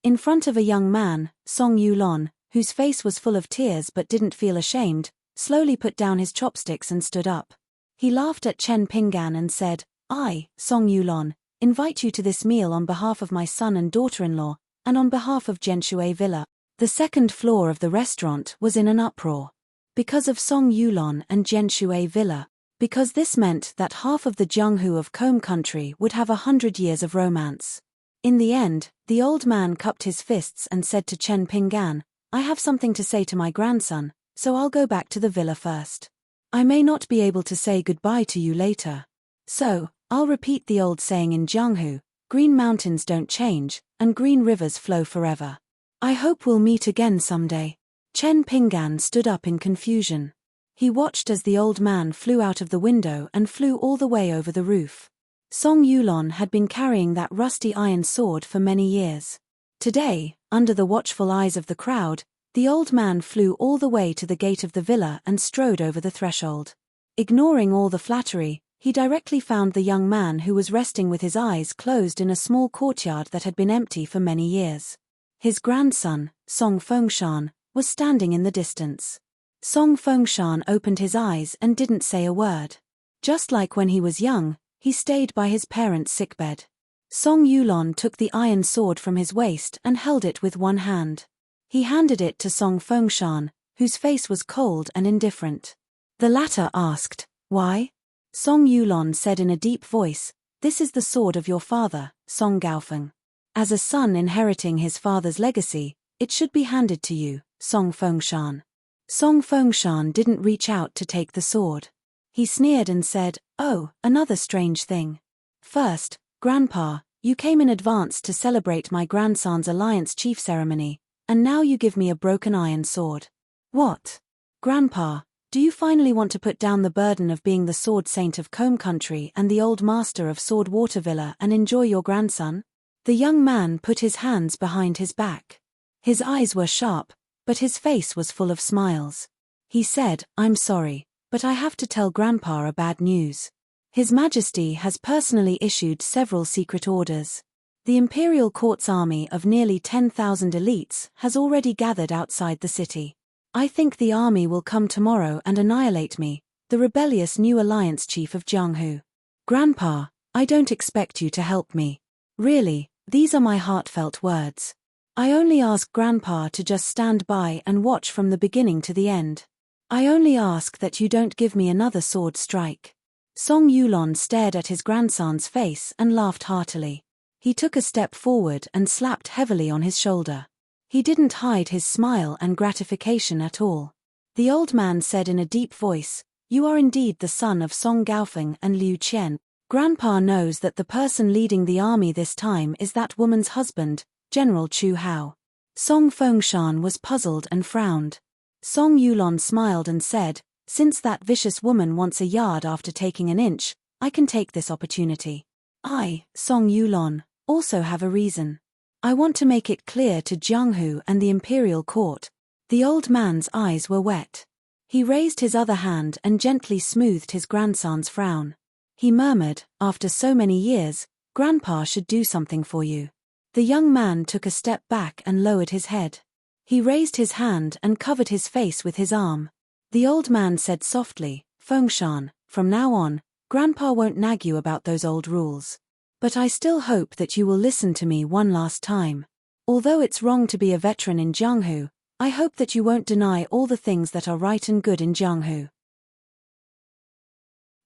In front of a young man, Song Yulon, whose face was full of tears but didn't feel ashamed, slowly put down his chopsticks and stood up. He laughed at Chen Pinggan and said, "I, Song Yulon, invite you to this meal on behalf of my son and daughter-in-law, and on behalf of Jianshui Villa." The second floor of the restaurant was in an uproar. Because of Song Yulon and Jianshui Villa. Because this meant that half of the Jianghu of Combe country would have 100 years of romance. In the end, the old man cupped his fists and said to Chen Pinggan, "I have something to say to my grandson, so I'll go back to the villa first. I may not be able to say goodbye to you later. So, I'll repeat the old saying in Jianghu, green mountains don't change, and green rivers flow forever. I hope we'll meet again someday." Chen Pinggan stood up in confusion. He watched as the old man flew out of the window and flew all the way over the roof. Song Yulon had been carrying that rusty iron sword for many years. Today, under the watchful eyes of the crowd, the old man flew all the way to the gate of the villa and strode over the threshold. Ignoring all the flattery, he directly found the young man who was resting with his eyes closed in a small courtyard that had been empty for many years. His grandson, Song Fengshan, was standing in the distance. Song Fengshan opened his eyes and didn't say a word. Just like when he was young, he stayed by his parents' sickbed. Song Yulon took the iron sword from his waist and held it with one hand. He handed it to Song Fengshan, whose face was cold and indifferent. The latter asked, "Why?" Song Yulon said in a deep voice, "This is the sword of your father, Song Gaofeng. As a son inheriting his father's legacy, it should be handed to you, Song Fengshan." Song Fengshan didn't reach out to take the sword. He sneered and said, "Oh, another strange thing. First, Grandpa, you came in advance to celebrate my grandson's alliance chief ceremony, and now you give me a broken iron sword. What? Grandpa, do you finally want to put down the burden of being the sword saint of Combe country and the old master of Sword Water Villa and enjoy your grandson?" The young man put his hands behind his back. His eyes were sharp, but his face was full of smiles. He said, "I'm sorry, but I have to tell Grandpa a bad news. His Majesty has personally issued several secret orders. The Imperial Court's army of nearly 10,000 elites has already gathered outside the city. I think the army will come tomorrow and annihilate me, the rebellious new alliance chief of Jianghu. Grandpa, I don't expect you to help me. Really, these are my heartfelt words. I only ask Grandpa to just stand by and watch from the beginning to the end. I only ask that you don't give me another sword strike." Song Yulon stared at his grandson's face and laughed heartily. He took a step forward and slapped heavily on his shoulder. He didn't hide his smile and gratification at all. The old man said in a deep voice, "You are indeed the son of Song Gaofeng and Liu Qian. Grandpa knows that the person leading the army this time is that woman's husband, General Chu Hao." Song Fengshan was puzzled and frowned. Song Yulon smiled and said, "Since that vicious woman wants a yard after taking an inch, I can take this opportunity. I, Song Yulon, also have a reason. I want to make it clear to Jianghu and the Imperial Court." The old man's eyes were wet. He raised his other hand and gently smoothed his grandson's frown. He murmured, "After so many years, Grandpa should do something for you." The young man took a step back and lowered his head. He raised his hand and covered his face with his arm. The old man said softly, "Fengshan, from now on, Grandpa won't nag you about those old rules. But I still hope that you will listen to me one last time. Although it's wrong to be a veteran in Jianghu, I hope that you won't deny all the things that are right and good in Jianghu."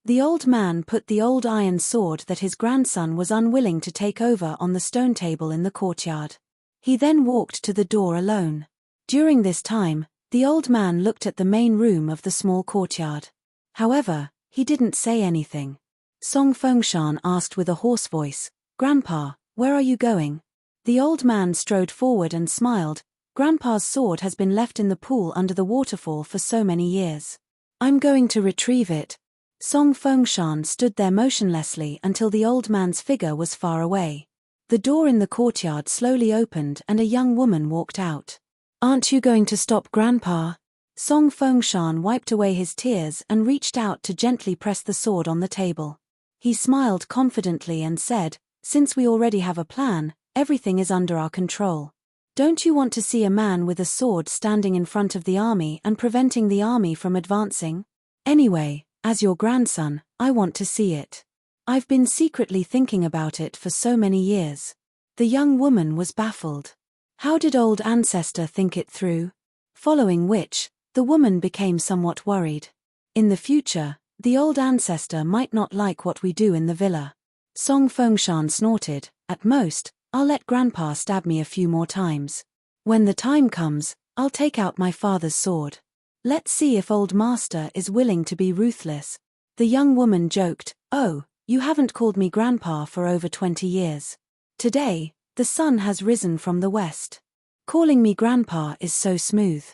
The old man put the old iron sword that his grandson was unwilling to take over on the stone table in the courtyard. He then walked to the door alone. During this time, The old man looked at the main room of the small courtyard. However, he didn't say anything. Song Fengshan asked with a hoarse voice, "Grandpa, where are you going?" The old man strode forward and smiled. "Grandpa's sword has been left in the pool under the waterfall for so many years. I'm going to retrieve it." Song Fengshan stood there motionlessly until the old man's figure was far away. The door in the courtyard slowly opened and a young woman walked out. "Aren't you going to stop Grandpa?" Song Fengshan wiped away his tears and reached out to gently press the sword on the table. He smiled confidently and said, "Since we already have a plan, everything is under our control. Don't you want to see a man with a sword standing in front of the army and preventing the army from advancing? Anyway, as your grandson, I want to see it. I've been secretly thinking about it for so many years." The young woman was baffled. How did old ancestor think it through? Following which, the woman became somewhat worried. In the future, the old ancestor might not like what we do in the villa. Song Fengshan snorted, "At most, I'll let Grandpa stab me a few more times. When the time comes, I'll take out my father's sword. Let's see if old master is willing to be ruthless." The young woman joked, "Oh, you haven't called me Grandpa for over 20 years. Today, the sun has risen from the west. Calling me Grandpa is so smooth."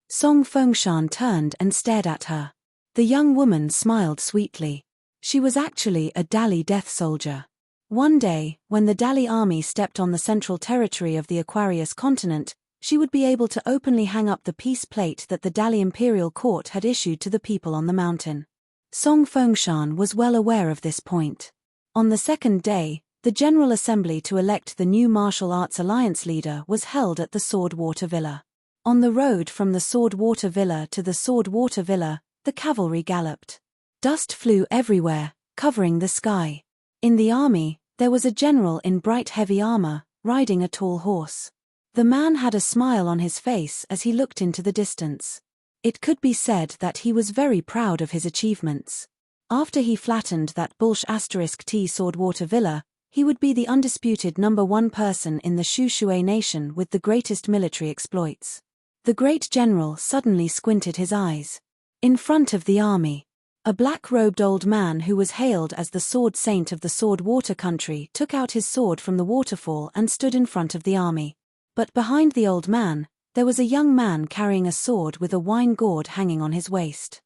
Song Fengshan turned and stared at her. The young woman smiled sweetly. She was actually a Dali death soldier. One day, when the Dali army stepped on the central territory of the Aquarius continent, she would be able to openly hang up the peace plate that the Dali imperial court had issued to the people on the mountain. Song Fengshan was well aware of this point. On the second day, the General Assembly to elect the new martial arts alliance leader was held at the Sword Water Villa. On the road from the Sword Water Villa to the Sword Water Villa, the cavalry galloped. Dust flew everywhere, covering the sky. In the army, there was a general in bright heavy armor, riding a tall horse. The man had a smile on his face as he looked into the distance. It could be said that he was very proud of his achievements. After he flattened that Bulsh*T Swordwater Villa, he would be the undisputed #1 person in the Shushui nation with the greatest military exploits. The great general suddenly squinted his eyes. In front of the army, a black-robed old man who was hailed as the sword saint of the Sword Water country took out his sword from the waterfall and stood in front of the army. But behind the old man, there was a young man carrying a sword with a wine gourd hanging on his waist.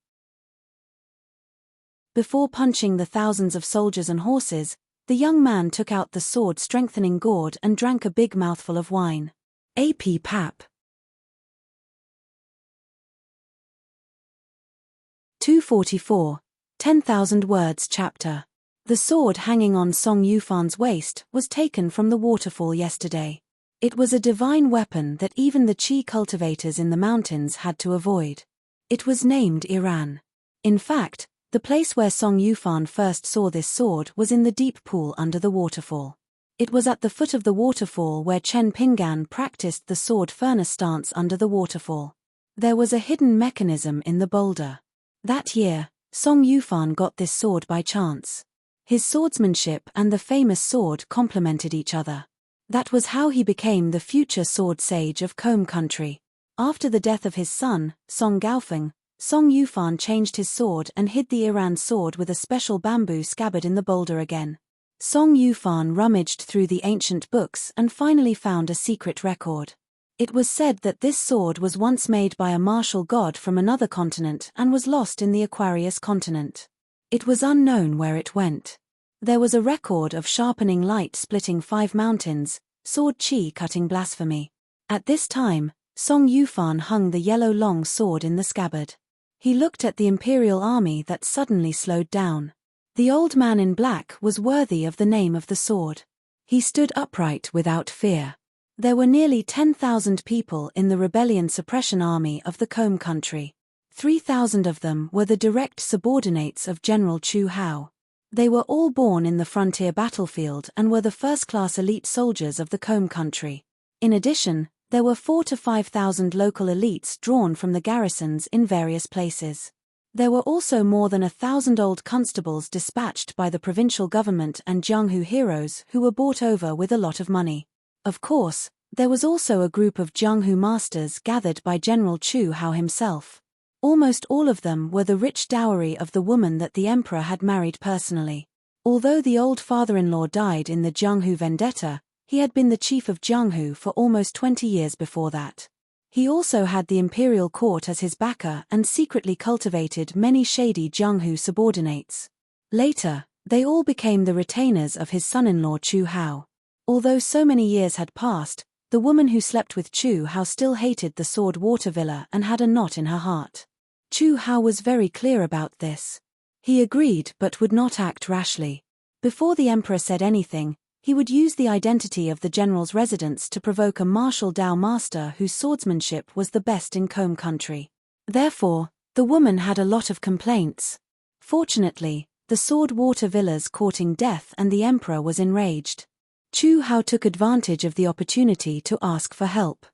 Before punching the thousands of soldiers and horses, the young man took out the sword-strengthening gourd and drank a big mouthful of wine. AP Pap. 244. 10,000 Words Chapter. The sword hanging on Song Yufan's waist was taken from the waterfall yesterday. It was a divine weapon that even the Qi cultivators in the mountains had to avoid. It was named Iran. In fact, the place where Song Yufan first saw this sword was in the deep pool under the waterfall. It was at the foot of the waterfall where Chen Pingan practiced the sword furnace stance under the waterfall. There was a hidden mechanism in the boulder. That year, Song Yufan got this sword by chance. His swordsmanship and the famous sword complemented each other. That was how he became the future sword sage of Combe country. After the death of his son, Song Gaofeng, Song Yufan changed his sword and hid the Iran sword with a special bamboo scabbard in the boulder again. Song Yufan rummaged through the ancient books and finally found a secret record. It was said that this sword was once made by a martial god from another continent and was lost in the Aquarius continent. It was unknown where it went. There was a record of sharpening light splitting 5 mountains, sword chi cutting blasphemy. At this time, Song Yufan hung the yellow long sword in the scabbard. He looked at the imperial army that suddenly slowed down. The old man in black was worthy of the name of the sword. He stood upright without fear. There were nearly 10,000 people in the rebellion suppression army of the Combe country. 3,000 of them were the direct subordinates of General Chu Hao. They were all born in the frontier battlefield and were the first-class elite soldiers of the Combe country. In addition, there were 4,000 to 5,000 local elites drawn from the garrisons in various places. There were also more than 1,000 old constables dispatched by the provincial government and Jianghu heroes who were bought over with a lot of money. Of course, There was also a group of Jianghu masters gathered by General Chu Hao himself. Almost all of them were the rich dowry of the woman that the emperor had married personally. Although the old father-in-law died in the Jianghu vendetta, he had been the chief of Jianghu for almost 20 years before that. He also had the imperial court as his backer and secretly cultivated many shady Jianghu subordinates. Later, they all became the retainers of his son-in-law Chu Hao. Although so many years had passed, the woman who slept with Chu Hao still hated the Sword Water Villa and had a knot in her heart. Chu Hao was very clear about this. He agreed but would not act rashly. Before the emperor said anything, he would use the identity of the general's residence to provoke a martial Dao master whose swordsmanship was the best in Combe country. Therefore, the woman had a lot of complaints. Fortunately, the Sword Water Villas courting death and the emperor was enraged. Chu Hao took advantage of the opportunity to ask for help.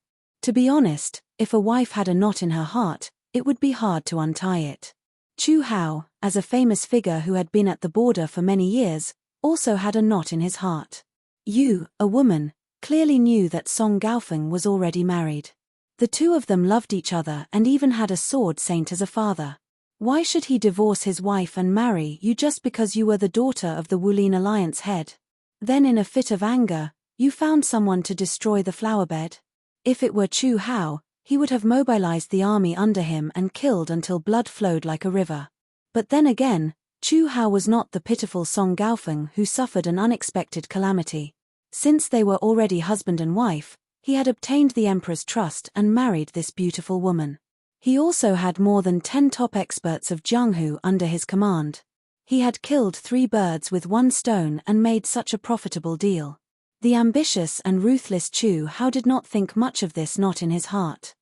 To be honest, if a wife had a knot in her heart, it would be hard to untie it. Chu Hao, as a famous figure who had been at the border for many years, also had a knot in his heart. Yu, a woman, clearly knew that Song Gaofeng was already married. The two of them loved each other and even had a sword saint as a father. Why should he divorce his wife and marry you just because you were the daughter of the Wulin Alliance head? Then in a fit of anger, you found someone to destroy the flowerbed? If it were Chu Hao, he would have mobilized the army under him and killed until blood flowed like a river. But then again, Chu Hao was not the pitiful Song Gaofeng who suffered an unexpected calamity. Since they were already husband and wife, he had obtained the emperor's trust and married this beautiful woman. He also had more than 10 top experts of Jianghu under his command. He had killed 3 birds with 1 stone and made such a profitable deal. The ambitious and ruthless Chu Hao did not think much of this knot in his heart.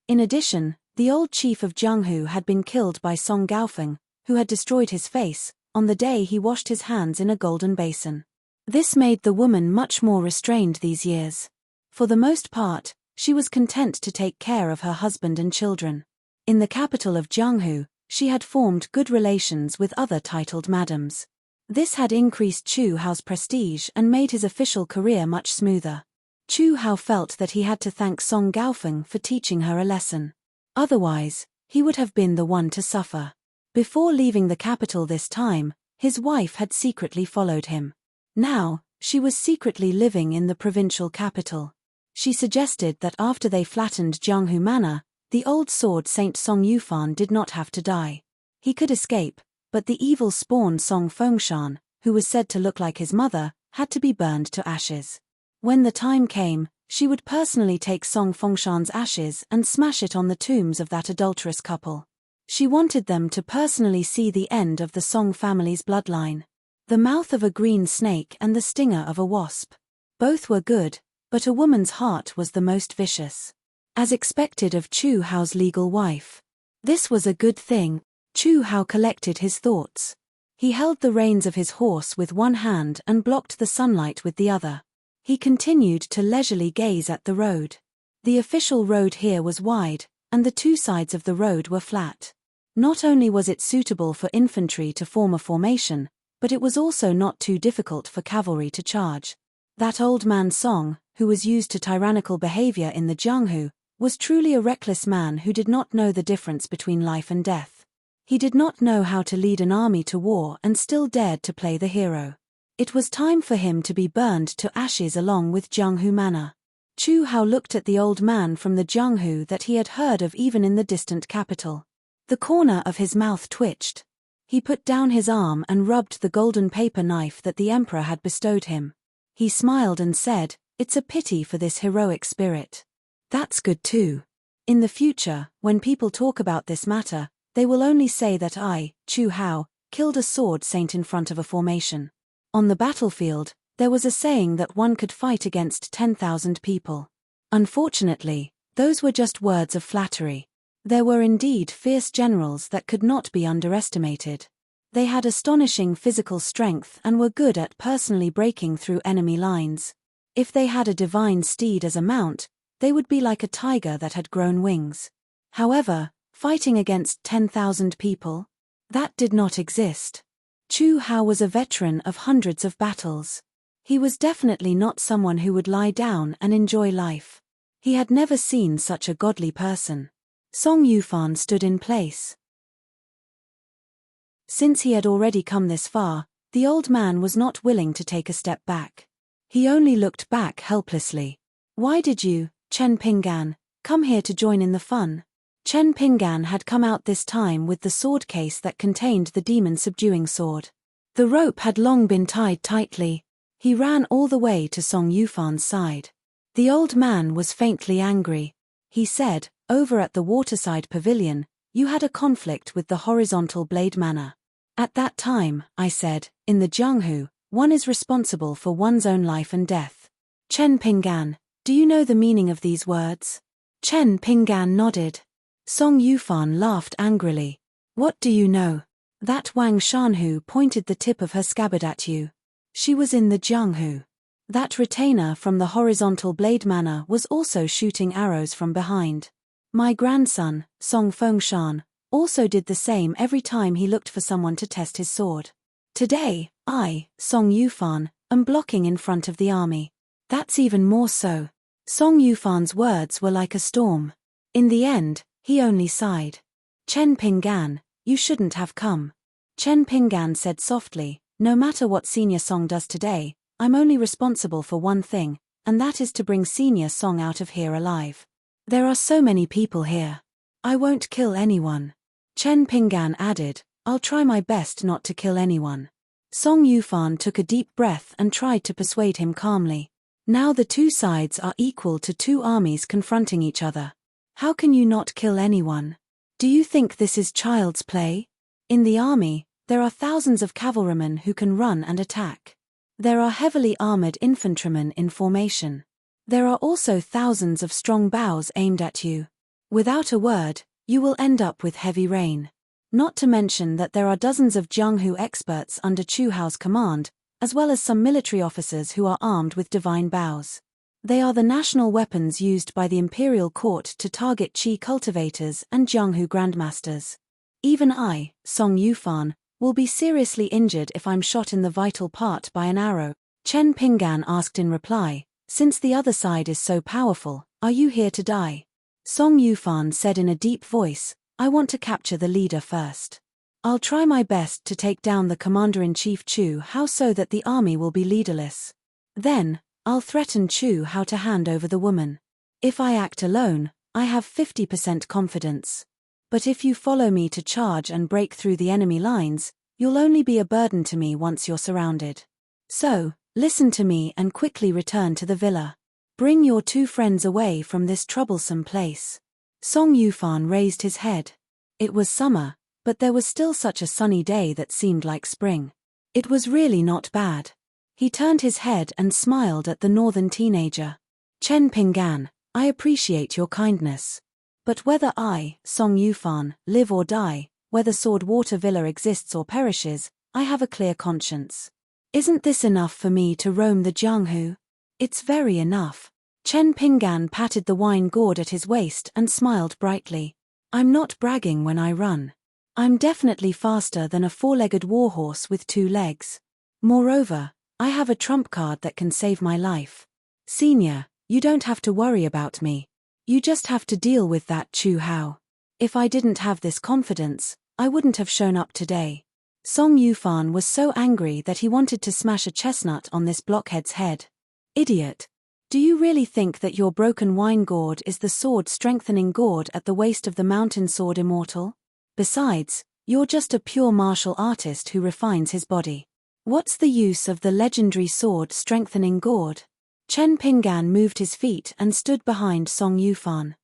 In addition, the old chief of Jianghu had been killed by Song Gaofeng, who had destroyed his face, on the day he washed his hands in a golden basin. This made the woman much more restrained these years. For the most part, she was content to take care of her husband and children. In the capital of Jianghu, she had formed good relations with other titled madams. This had increased Chu Hao's prestige and made his official career much smoother. Chu Hao felt that he had to thank Song Gaofeng for teaching her a lesson. Otherwise, he would have been the one to suffer. Before leaving the capital this time, his wife had secretly followed him. Now, she was secretly living in the provincial capital. She suggested that after they flattened Jianghu Manor, the old sword Saint Song Yufan did not have to die. He could escape, but the evil spawn Song Fengshan, who was said to look like his mother, had to be burned to ashes. When the time came, she would personally take Song Fengshan's ashes and smash it on the tombs of that adulterous couple. She wanted them to personally see the end of the Song family's bloodline. The mouth of a green snake and the stinger of a wasp. Both were good, but a woman's heart was the most vicious. As expected of Chu Hao's legal wife. This was a good thing. Chu Hao collected his thoughts. He held the reins of his horse with one hand and blocked the sunlight with the other. He continued to leisurely gaze at the road. The official road here was wide, and the 2 sides of the road were flat. Not only was it suitable for infantry to form a formation, but it was also not too difficult for cavalry to charge. That old man Song, who was used to tyrannical behavior in the Jianghu, was truly a reckless man who did not know the difference between life and death. He did not know how to lead an army to war and still dared to play the hero. It was time for him to be burned to ashes along with Jianghu Manor. Chu Hao looked at the old man from the Jianghu that he had heard of even in the distant capital. The corner of his mouth twitched. He put down his arm and rubbed the golden paper knife that the emperor had bestowed him. He smiled and said, "It's a pity for this heroic spirit." That's good too. In the future, when people talk about this matter, they will only say that I, Chu Hao, killed a sword saint in front of a formation. On the battlefield, there was a saying that one could fight against 10,000 people. Unfortunately, those were just words of flattery. There were indeed fierce generals that could not be underestimated. They had astonishing physical strength and were good at personally breaking through enemy lines. If they had a divine steed as a mount, they would be like a tiger that had grown wings. However, fighting against 10,000 people? That did not exist. Chu Hao was a veteran of hundreds of battles. He was definitely not someone who would lie down and enjoy life. He had never seen such a godly person. Song Yufan stood in place. Since he had already come this far, the old man was not willing to take a step back. He only looked back helplessly. Why did you, Chen Pinggan, come here to join in the fun? Chen Pinggan had come out this time with the sword case that contained the demon-subduing sword. The rope had long been tied tightly. He ran all the way to Song Yufan's side. The old man was faintly angry. He said, "Over at the waterside pavilion, you had a conflict with the horizontal blade manor. At that time, I said, in the Jianghu, one is responsible for one's own life and death." Chen Pinggan, do you know the meaning of these words? Chen Pinggan nodded. Song Yufan laughed angrily. What do you know? That Wang Shanhu pointed the tip of her scabbard at you. She was in the Jianghu. That retainer from the horizontal blade manor was also shooting arrows from behind. My grandson, Song Fengshan, also did the same every time he looked for someone to test his sword. Today, I, Song Yufan, am blocking in front of the army. That's even more so. Song Yufan's words were like a storm. In the end, he only sighed. Chen Pinggan, you shouldn't have come. Chen Pinggan said softly, no matter what Senior Song does today, I'm only responsible for one thing, and that is to bring Senior Song out of here alive. There are so many people here. I won't kill anyone. Chen Pinggan added, I'll try my best not to kill anyone. Song Yufan took a deep breath and tried to persuade him calmly. Now the two sides are equal to two armies confronting each other. How can you not kill anyone? Do you think this is child's play? In the army, there are thousands of cavalrymen who can run and attack. There are heavily armored infantrymen in formation. There are also thousands of strong bows aimed at you. Without a word, you will end up with heavy rain. Not to mention that there are dozens of Jianghu experts under Chu Hao's command, as well as some military officers who are armed with divine bows. They are the national weapons used by the imperial court to target qi cultivators and Jianghu grandmasters. Even I, Song Yufan, will be seriously injured if I'm shot in the vital part by an arrow. Chen Pinggan asked in reply, since the other side is so powerful, are you here to die? Song Yufan said in a deep voice, I want to capture the leader first. I'll try my best to take down the commander-in-chief Chu Hao so that the army will be leaderless. Then, I'll threaten Chu Hao to hand over the woman. If I act alone, I have 50% confidence. But if you follow me to charge and break through the enemy lines, you'll only be a burden to me once you're surrounded. So, listen to me and quickly return to the villa. Bring your two friends away from this troublesome place. Song Yufan raised his head. It was summer, but there was still such a sunny day that seemed like spring. It was really not bad. He turned his head and smiled at the northern teenager. Chen Pinggan, I appreciate your kindness. But whether I, Song Yufan, live or die, whether Sword Water Villa exists or perishes, I have a clear conscience. Isn't this enough for me to roam the Jianghu? It's very enough. Chen Pinggan patted the wine gourd at his waist and smiled brightly. I'm not bragging when I run. I'm definitely faster than a four-legged warhorse with two legs. Moreover, I have a trump card that can save my life. Senior, you don't have to worry about me. You just have to deal with that Chu Hao. If I didn't have this confidence, I wouldn't have shown up today. Song Yufan was so angry that he wanted to smash a chestnut on this blockhead's head. Idiot. Do you really think that your broken wine gourd is the sword-strengthening gourd at the waist of the mountain sword immortal? Besides, you're just a pure martial artist who refines his body. What's the use of the legendary sword-strengthening gourd? Chen Pinggan moved his feet and stood behind Song Yufan.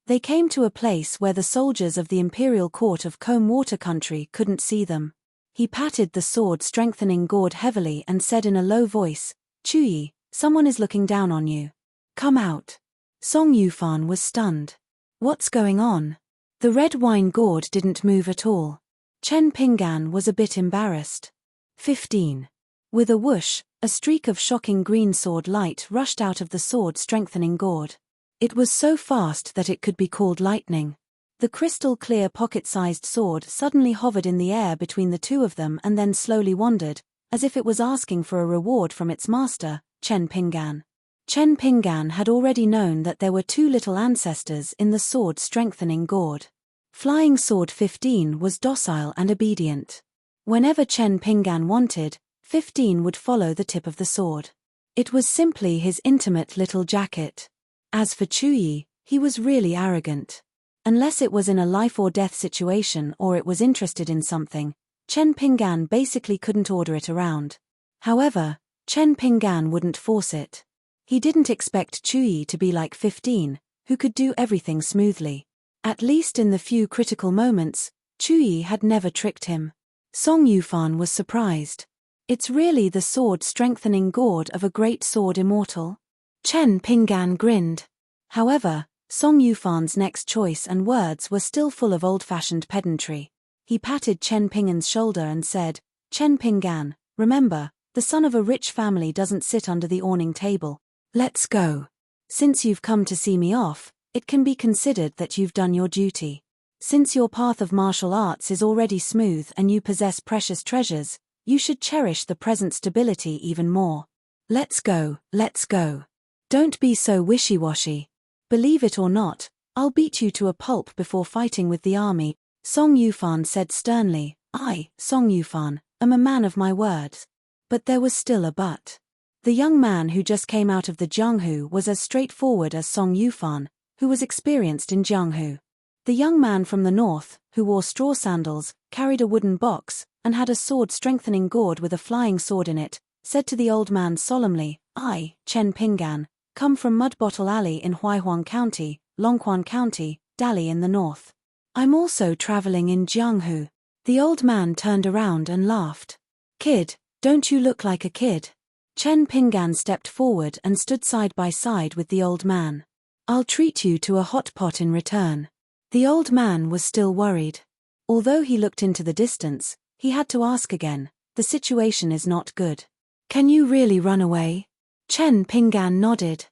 They came to a place where the soldiers of the imperial court of Combe Water Country couldn't see them. He patted the sword-strengthening gourd heavily and said in a low voice, Chuyi, someone is looking down on you. Come out. Song Yufan was stunned. What's going on? The red wine gourd didn't move at all. Chen Pinggan was a bit embarrassed. 15. With a whoosh, a streak of shocking green sword light rushed out of the sword-strengthening gourd. It was so fast that it could be called lightning. The crystal-clear pocket-sized sword suddenly hovered in the air between the two of them and then slowly wandered, as if it was asking for a reward from its master, Chen Pinggan. Chen Pinggan had already known that there were two little ancestors in the sword-strengthening gourd. Flying Sword 15 was docile and obedient. Whenever Chen Pinggan wanted, 15 would follow the tip of the sword. It was simply his intimate little jacket. As for Chuyi, he was really arrogant. Unless it was in a life-or-death situation or it was interested in something, Chen Pinggan basically couldn't order it around. However, Chen Pinggan wouldn't force it. He didn't expect Chuyi to be like 15, who could do everything smoothly. At least in the few critical moments, Chuyi had never tricked him. Song Yufan was surprised. It's really the sword-strengthening gourd of a great sword immortal? Chen Pinggan grinned. However, Song Yufan's next choice and words were still full of old-fashioned pedantry. He patted Chen Pinggan's shoulder and said, "Chen Pinggan, remember, the son of a rich family doesn't sit under the awning table. Let's go. Since you've come to see me off, it can be considered that you've done your duty. Since your path of martial arts is already smooth and you possess precious treasures, you should cherish the present stability even more. Let's go, let's go. Don't be so wishy-washy. Believe it or not, I'll beat you to a pulp before fighting with the army," Song Yufan said sternly. "I, Song Yufan, am a man of my words." But there was still a but. The young man who just came out of the Jianghu was as straightforward as Song Yufan, who was experienced in Jianghu. The young man from the north, who wore straw sandals, carried a wooden box, and had a sword-strengthening gourd with a flying sword in it, said to the old man solemnly, "I, Chen Pinggan, come from Mud Bottle Alley in Huaihuan County, Longquan County, Dali in the north. I'm also traveling in Jianghu." The old man turned around and laughed. "Kid, don't you look like a kid?" Chen Pinggan stepped forward and stood side by side with the old man. "I'll treat you to a hot pot in return." The old man was still worried. Although he looked into the distance, he had to ask again, "The situation is not good. Can you really run away?" Chen Pinggan nodded.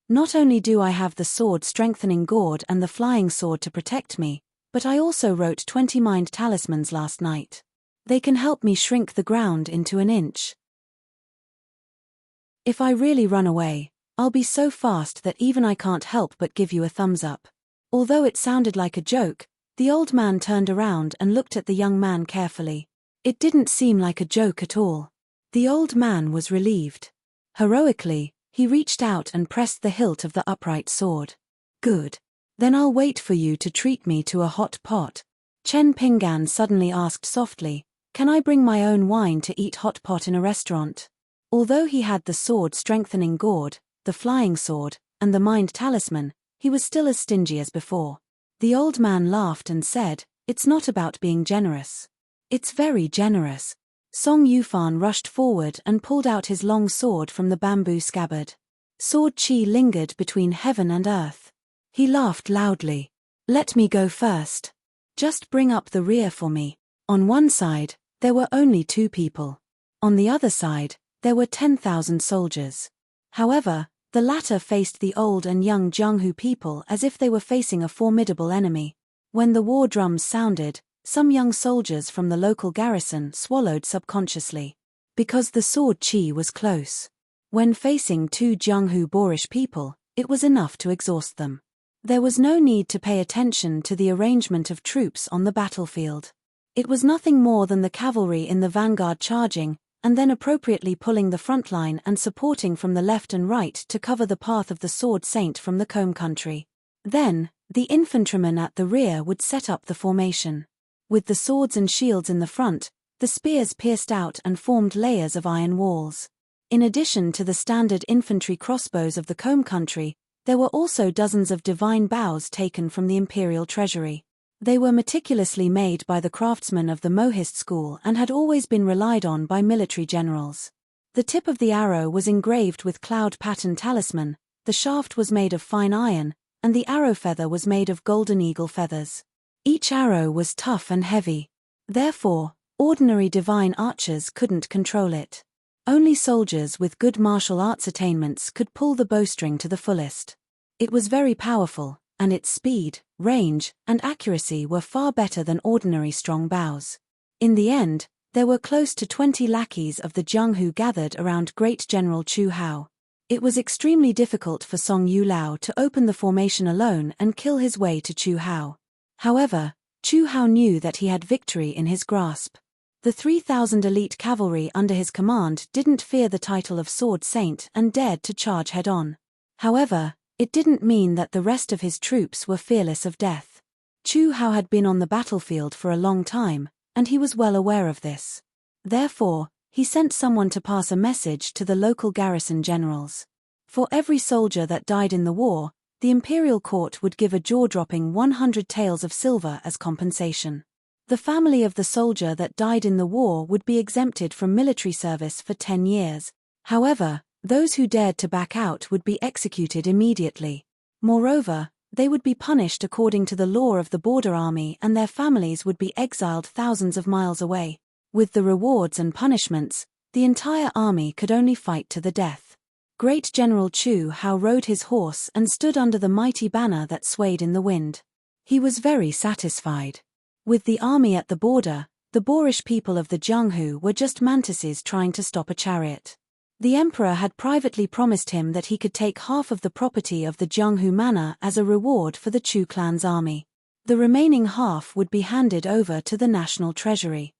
"Not only do I have the sword-strengthening gourd and the flying sword to protect me, but I also wrote 20 mind talismans last night. They can help me shrink the ground into an inch. If I really run away, I'll be so fast that even I can't help but give you a thumbs up." Although it sounded like a joke, the old man turned around and looked at the young man carefully. It didn't seem like a joke at all. The old man was relieved. Heroically, he reached out and pressed the hilt of the upright sword. "Good. Then I'll wait for you to treat me to a hot pot." Chen Pinggan suddenly asked softly, "Can I bring my own wine to eat hot pot in a restaurant?" Although he had the sword-strengthening gourd, the flying sword, and the mind talisman, he was still as stingy as before. The old man laughed and said, "It's not about being generous. It's very generous." Song Yufan rushed forward and pulled out his long sword from the bamboo scabbard. Sword chi lingered between heaven and earth. He laughed loudly. "Let me go first. Just bring up the rear for me." On one side, there were only 2 people. On the other side, there were 10,000 soldiers. However, the latter faced the old and young Jianghu people as if they were facing a formidable enemy. When the war drums sounded, some young soldiers from the local garrison swallowed subconsciously. Because the sword chi was close. When facing 2 Jianghu boorish people, it was enough to exhaust them. There was no need to pay attention to the arrangement of troops on the battlefield. It was nothing more than the cavalry in the vanguard charging, and then appropriately pulling the front line and supporting from the left and right to cover the path of the sword saint from the Combe country. Then, the infantrymen at the rear would set up the formation. With the swords and shields in the front, the spears pierced out and formed layers of iron walls. In addition to the standard infantry crossbows of the Combe country, there were also dozens of divine bows taken from the imperial treasury. They were meticulously made by the craftsmen of the Mohist school and had always been relied on by military generals. The tip of the arrow was engraved with cloud pattern talisman, the shaft was made of fine iron, and the arrow feather was made of golden eagle feathers. Each arrow was tough and heavy. Therefore, ordinary divine archers couldn't control it. Only soldiers with good martial arts attainments could pull the bowstring to the fullest. It was very powerful, and its speed, range, and accuracy were far better than ordinary strong bows. In the end, There were close to 20 lackeys of the Jianghu gathered around Great General Chu Hao. It was extremely difficult for Song Yulao to open the formation alone and kill his way to Chu Hao. However, Chu Hao knew that he had victory in his grasp. The 3,000 elite cavalry under his command didn't fear the title of Sword Saint and dared to charge head-on. However, it didn't mean that the rest of his troops were fearless of death. Chu Hao had been on the battlefield for a long time, and he was well aware of this. Therefore, he sent someone to pass a message to the local garrison generals. For every soldier that died in the war, the imperial court would give a jaw-dropping 100 taels of silver as compensation. The family of the soldier that died in the war would be exempted from military service for 10 years. However, those who dared to back out would be executed immediately. Moreover, they would be punished according to the law of the border army, and their families would be exiled thousands of miles away. With the rewards and punishments, the entire army could only fight to the death. Great General Chu Hao rode his horse and stood under the mighty banner that swayed in the wind. He was very satisfied. With the army at the border, the boorish people of the Jianghu were just mantises trying to stop a chariot. The emperor had privately promised him that he could take half of the property of the Jianghu manor as a reward for the Chu clan's army. The remaining half would be handed over to the national treasury.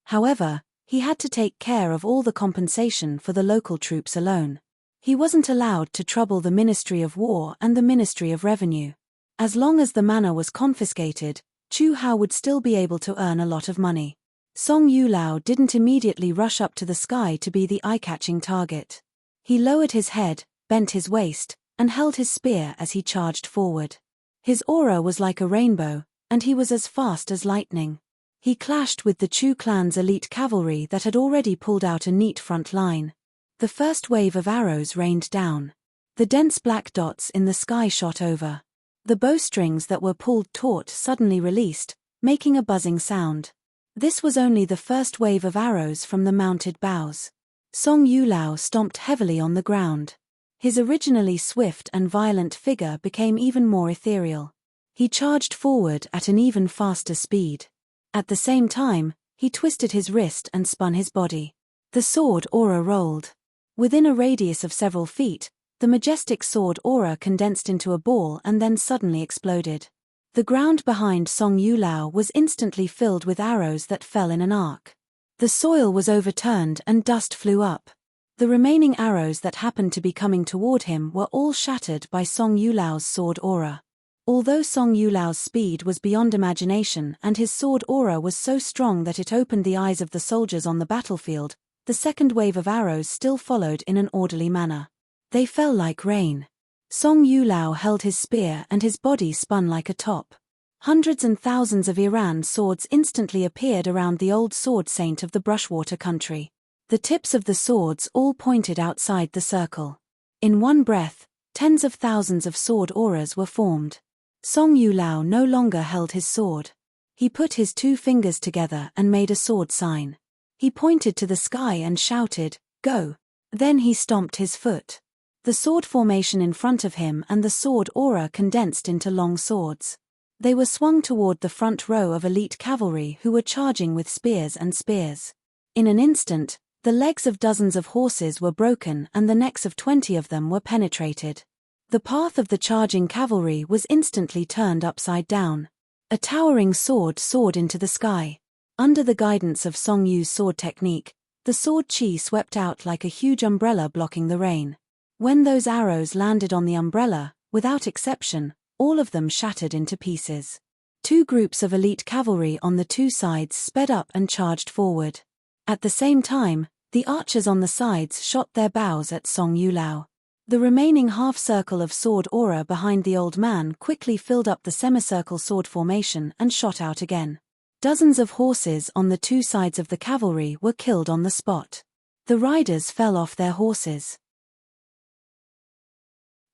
However, he had to take care of all the compensation for the local troops alone. He wasn't allowed to trouble the Ministry of War and the Ministry of Revenue. As long as the manor was confiscated, Chu Hao would still be able to earn a lot of money. Song Yulao didn't immediately rush up to the sky to be the eye-catching target. He lowered his head, bent his waist, and held his spear as he charged forward. His aura was like a rainbow, and he was as fast as lightning. He clashed with the Chu clan's elite cavalry that had already pulled out a neat front line. The first wave of arrows rained down. The dense black dots in the sky shot over. The bowstrings that were pulled taut suddenly released, making a buzzing sound. This was only the first wave of arrows from the mounted bows. Song Yulao stomped heavily on the ground. His originally swift and violent figure became even more ethereal. He charged forward at an even faster speed. At the same time, he twisted his wrist and spun his body. The sword aura rolled. Within a radius of several feet, the majestic sword aura condensed into a ball and then suddenly exploded. The ground behind Song Yulao was instantly filled with arrows that fell in an arc. The soil was overturned and dust flew up. The remaining arrows that happened to be coming toward him were all shattered by Song Yulao's sword aura. Although Song Yulao's speed was beyond imagination and his sword aura was so strong that it opened the eyes of the soldiers on the battlefield, the second wave of arrows still followed in an orderly manner. They fell like rain. Song Yulao held his spear and his body spun like a top. Hundreds and thousands of Iran swords instantly appeared around the old sword saint of the brushwater country. The tips of the swords all pointed outside the circle. In one breath, tens of thousands of sword auras were formed. Song Yulao no longer held his sword. He put his two fingers together and made a sword sign. He pointed to the sky and shouted, "Go!" Then he stomped his foot. The sword formation in front of him and the sword aura condensed into long swords. They were swung toward the front row of elite cavalry who were charging with spears and spears. In an instant, the legs of dozens of horses were broken and the necks of 20 of them were penetrated. The path of the charging cavalry was instantly turned upside down. A towering sword soared into the sky. Under the guidance of Song Yu's sword technique, the sword chi swept out like a huge umbrella blocking the rain. When those arrows landed on the umbrella, without exception, all of them shattered into pieces. Two groups of elite cavalry on the two sides sped up and charged forward. At the same time, the archers on the sides shot their bows at Song Yulao. The remaining half-circle of sword aura behind the old man quickly filled up the semicircle sword formation and shot out again. Dozens of horses on the two sides of the cavalry were killed on the spot. The riders fell off their horses.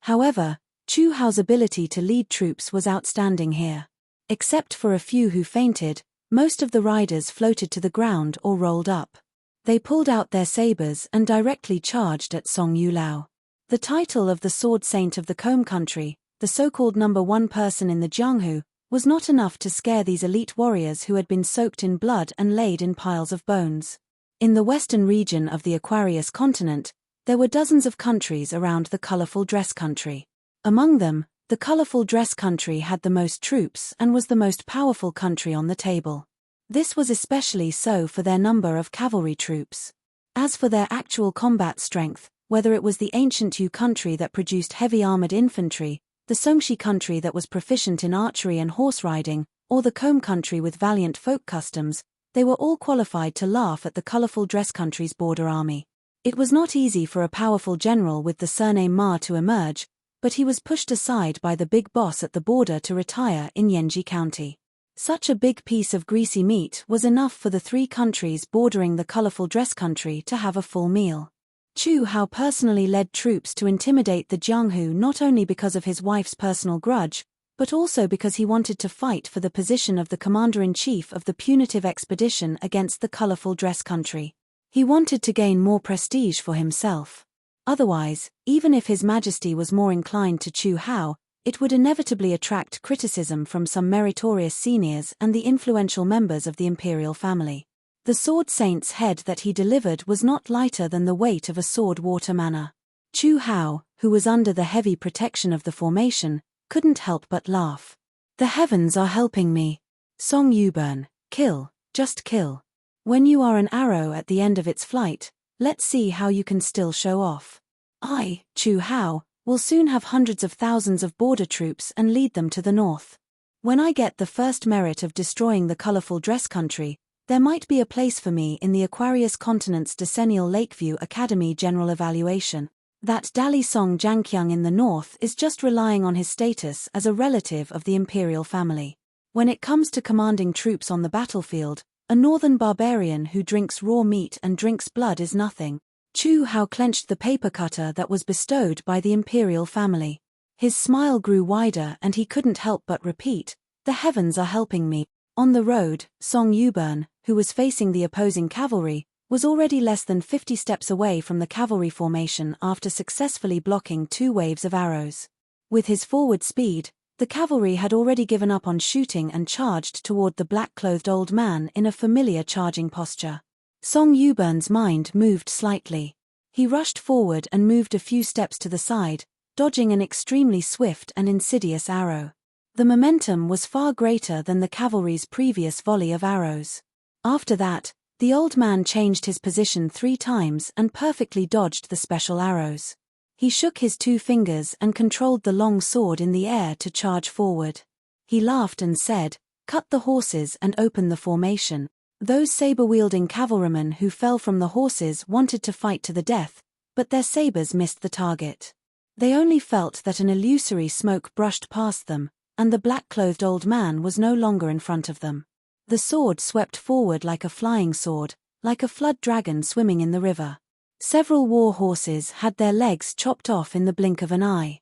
However, Chu Hao's ability to lead troops was outstanding here. Except for a few who fainted, most of the riders floated to the ground or rolled up. They pulled out their sabers and directly charged at Song Yulao. The title of the sword saint of the Combe country, the so-called #1 person in the Jianghu, was not enough to scare these elite warriors who had been soaked in blood and laid in piles of bones. In the western region of the Aquarius continent, there were dozens of countries around the colorful dress country. Among them, the colorful dress country had the most troops and was the most powerful country on the table. This was especially so for their number of cavalry troops. As for their actual combat strength, whether it was the ancient Yu country that produced heavy armored infantry, the Songshi country that was proficient in archery and horse riding, or the Combe country with valiant folk customs, they were all qualified to laugh at the colorful dress country's border army. It was not easy for a powerful general with the surname Ma to emerge, but he was pushed aside by the big boss at the border to retire in Yenji County. Such a big piece of greasy meat was enough for the 3 countries bordering the colorful dress country to have a full meal. Chu Hao personally led troops to intimidate the Jianghu not only because of his wife's personal grudge, but also because he wanted to fight for the position of the commander-in-chief of the punitive expedition against the colorful dress country. He wanted to gain more prestige for himself. Otherwise, even if His Majesty was more inclined to Chu Hao, it would inevitably attract criticism from some meritorious seniors and the influential members of the imperial family. The sword saint's head that he delivered was not lighter than the weight of a sword water manor. Chu Hao, who was under the heavy protection of the formation, couldn't help but laugh. The heavens are helping me. Song Yuburn, kill, just kill. When you are an arrow at the end of its flight, let's see how you can still show off. I, Chu Hao, will soon have hundreds of thousands of border troops and lead them to the north. When I get the first merit of destroying the colorful dress country, there might be a place for me in the Aquarius continent's decennial Lakeview Academy general evaluation. That Dali Song Jiangqiang in the north is just relying on his status as a relative of the imperial family. When it comes to commanding troops on the battlefield, a northern barbarian who drinks raw meat and drinks blood is nothing. Chu Hao clenched the paper cutter that was bestowed by the imperial family. His smile grew wider and he couldn't help but repeat, "The heavens are helping me." On the road, Song Yuburn, who was facing the opposing cavalry, was already less than 50 steps away from the cavalry formation after successfully blocking 2 waves of arrows. With his forward speed, the cavalry had already given up on shooting and charged toward the black-clothed old man in a familiar charging posture. Song Yuburn's mind moved slightly. He rushed forward and moved a few steps to the side, dodging an extremely swift and insidious arrow. The momentum was far greater than the cavalry's previous volley of arrows. After that, the old man changed his position 3 times and perfectly dodged the special arrows. He shook his 2 fingers and controlled the long sword in the air to charge forward. He laughed and said, "Cut the horses and open the formation." Those saber-wielding cavalrymen who fell from the horses wanted to fight to the death, but their sabers missed the target. They only felt that an illusory smoke brushed past them, and the black-clothed old man was no longer in front of them. The sword swept forward like a flying sword, like a flood dragon swimming in the river. Several war horses had their legs chopped off in the blink of an eye.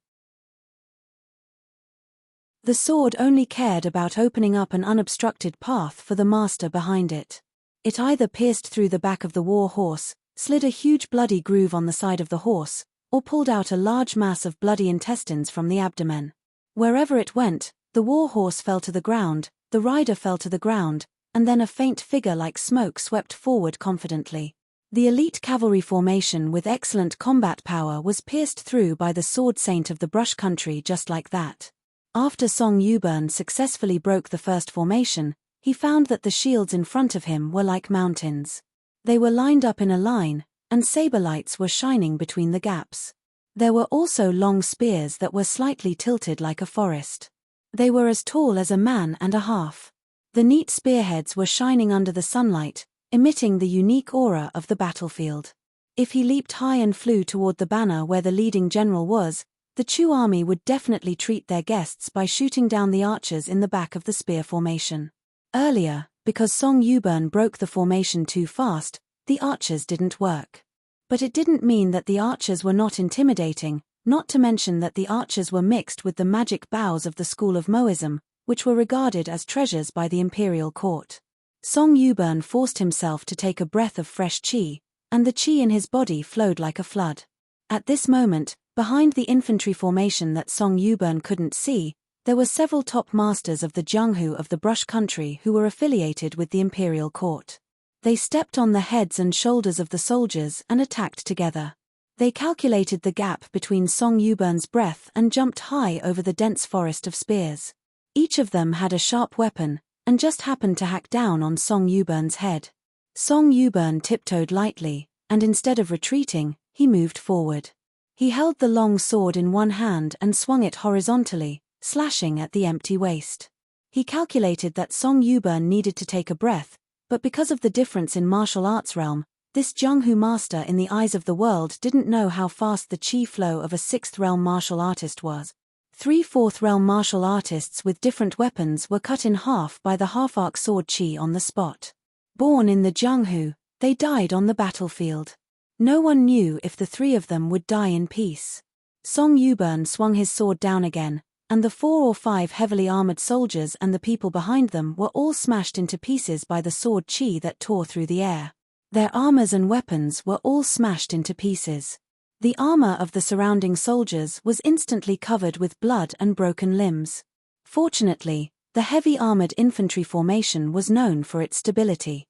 The sword only cared about opening up an unobstructed path for the master behind it. It either pierced through the back of the war horse, slid a huge bloody groove on the side of the horse, or pulled out a large mass of bloody intestines from the abdomen. Wherever it went, the war horse fell to the ground, the rider fell to the ground, and then a faint figure like smoke swept forward confidently. The elite cavalry formation with excellent combat power was pierced through by the sword saint of the brush country just like that. After Song Yuburn successfully broke the first formation, he found that the shields in front of him were like mountains. They were lined up in a line, and saber lights were shining between the gaps. There were also long spears that were slightly tilted like a forest. They were as tall as a man and a half. The neat spearheads were shining under the sunlight, emitting the unique aura of the battlefield. If he leaped high and flew toward the banner where the leading general was, the Chu army would definitely treat their guests by shooting down the archers in the back of the spear formation. Earlier, because Song Yuburn broke the formation too fast, the archers didn't work. But it didn't mean that the archers were not intimidating, not to mention that the archers were mixed with the magic bows of the school of Moism, which were regarded as treasures by the imperial court. Song Yuburn forced himself to take a breath of fresh qi, and the qi in his body flowed like a flood. At this moment, behind the infantry formation that Song Yuburn couldn't see, There were several top masters of the Jianghu of the Brush Country who were affiliated with the imperial court. They stepped on the heads and shoulders of the soldiers and attacked together. They calculated the gap between Song Yubern's breath and jumped high over the dense forest of spears. Each of them had a sharp weapon, and just happened to hack down on Song Yubern's head. Song Yubern tiptoed lightly, and instead of retreating, he moved forward. He held the long sword in one hand and swung it horizontally, slashing at the empty waist. He calculated that Song Yubern needed to take a breath, but because of the difference in martial arts realm, this Jianghu master in the eyes of the world didn't know how fast the chi flow of a 6th realm martial artist was. 3 4th realm martial artists with different weapons were cut in half by the half-arc sword chi on the spot. Born in the Jianghu, they died on the battlefield. No one knew if the 3 of them would die in peace. Song Yubern swung his sword down again, and the 4 or 5 heavily armored soldiers and the people behind them were all smashed into pieces by the sword chi that tore through the air. Their armors and weapons were all smashed into pieces. The armor of the surrounding soldiers was instantly covered with blood and broken limbs. Fortunately, the heavy armored infantry formation was known for its stability.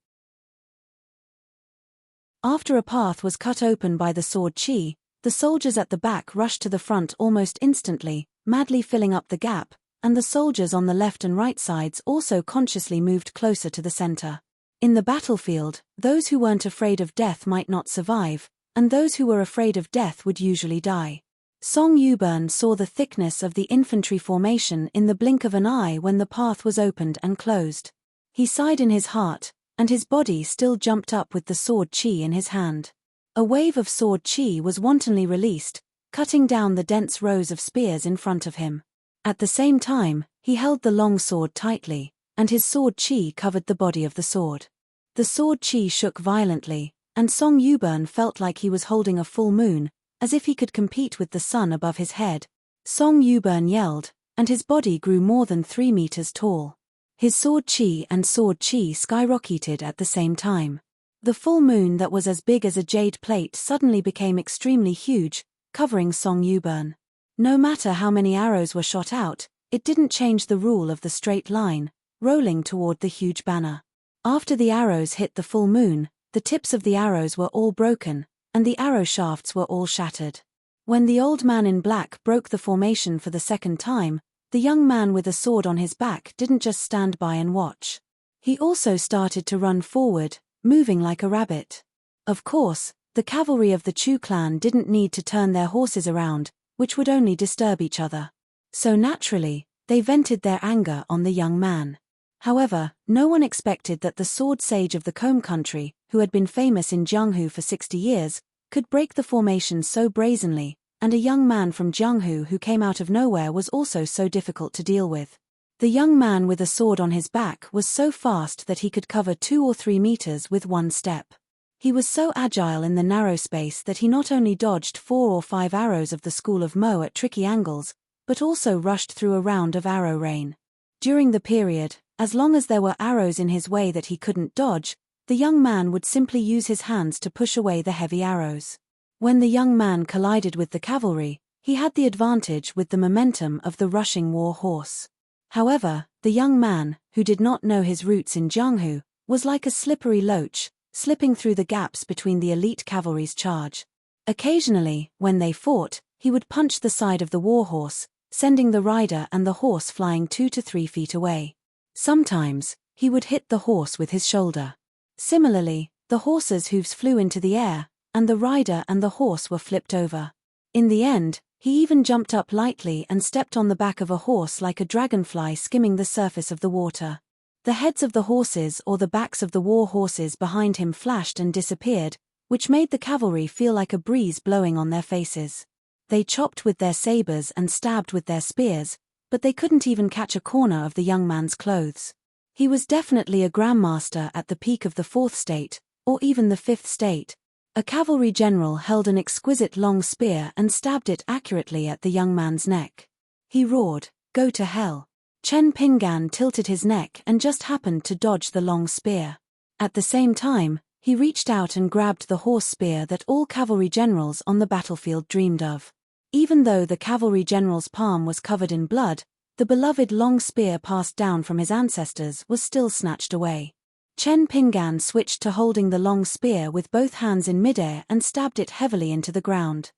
After a path was cut open by the sword chi, the soldiers at the back rushed to the front almost instantly, madly filling up the gap, and the soldiers on the left and right sides also consciously moved closer to the center. In the battlefield, those who weren't afraid of death might not survive, and those who were afraid of death would usually die. Song Yubern saw the thickness of the infantry formation in the blink of an eye when the path was opened and closed. He sighed in his heart, and his body still jumped up with the sword chi in his hand. A wave of sword chi was wantonly released, cutting down the dense rows of spears in front of him. At the same time, he held the long sword tightly, and his sword chi covered the body of the sword. The sword chi shook violently, and Song Yubern felt like he was holding a full moon, as if he could compete with the sun above his head. Song Yubern yelled, and his body grew more than 3 meters tall. His sword chi and sword chi skyrocketed at the same time. The full moon that was as big as a jade plate suddenly became extremely huge, covering Song Yubern. No matter how many arrows were shot out, it didn't change the rule of the straight line, rolling toward the huge banner. After the arrows hit the full moon, the tips of the arrows were all broken, and the arrow shafts were all shattered. When the old man in black broke the formation for the second time, the young man with a sword on his back didn't just stand by and watch. He also started to run forward, moving like a rabbit. Of course, the cavalry of the Chu clan didn't need to turn their horses around, which would only disturb each other. So naturally, they vented their anger on the young man. However, no one expected that the sword sage of the Combe country, who had been famous in Jianghu for 60 years, could break the formation so brazenly, and a young man from Jianghu who came out of nowhere was also so difficult to deal with. The young man with a sword on his back was so fast that he could cover 2 or 3 meters with one step. He was so agile in the narrow space that he not only dodged 4 or 5 arrows of the school of Mo at tricky angles, but also rushed through a round of arrow rain. During the period, as long as there were arrows in his way that he couldn't dodge, the young man would simply use his hands to push away the heavy arrows. When the young man collided with the cavalry, he had the advantage with the momentum of the rushing war horse. However, the young man, who did not know his roots in Jianghu, was like a slippery loach, slipping through the gaps between the elite cavalry's charge. Occasionally, when they fought, he would punch the side of the war horse, sending the rider and the horse flying 2 to 3 feet away. Sometimes, he would hit the horse with his shoulder. Similarly, the horse's hooves flew into the air, and the rider and the horse were flipped over. In the end, he even jumped up lightly and stepped on the back of a horse like a dragonfly skimming the surface of the water. The heads of the horses or the backs of the war horses behind him flashed and disappeared, which made the cavalry feel like a breeze blowing on their faces. They chopped with their sabers and stabbed with their spears, but they couldn't even catch a corner of the young man's clothes. He was definitely a grandmaster at the peak of the 4th state, or even the 5th state. A cavalry general held an exquisite long spear and stabbed it accurately at the young man's neck. He roared, "Go to hell." Chen Pinggan tilted his neck and just happened to dodge the long spear. At the same time, he reached out and grabbed the horse spear that all cavalry generals on the battlefield dreamed of. Even though the cavalry general's palm was covered in blood, The beloved long spear passed down from his ancestors was still snatched away. Chen Pinggan switched to holding the long spear with both hands in midair and stabbed it heavily into the ground.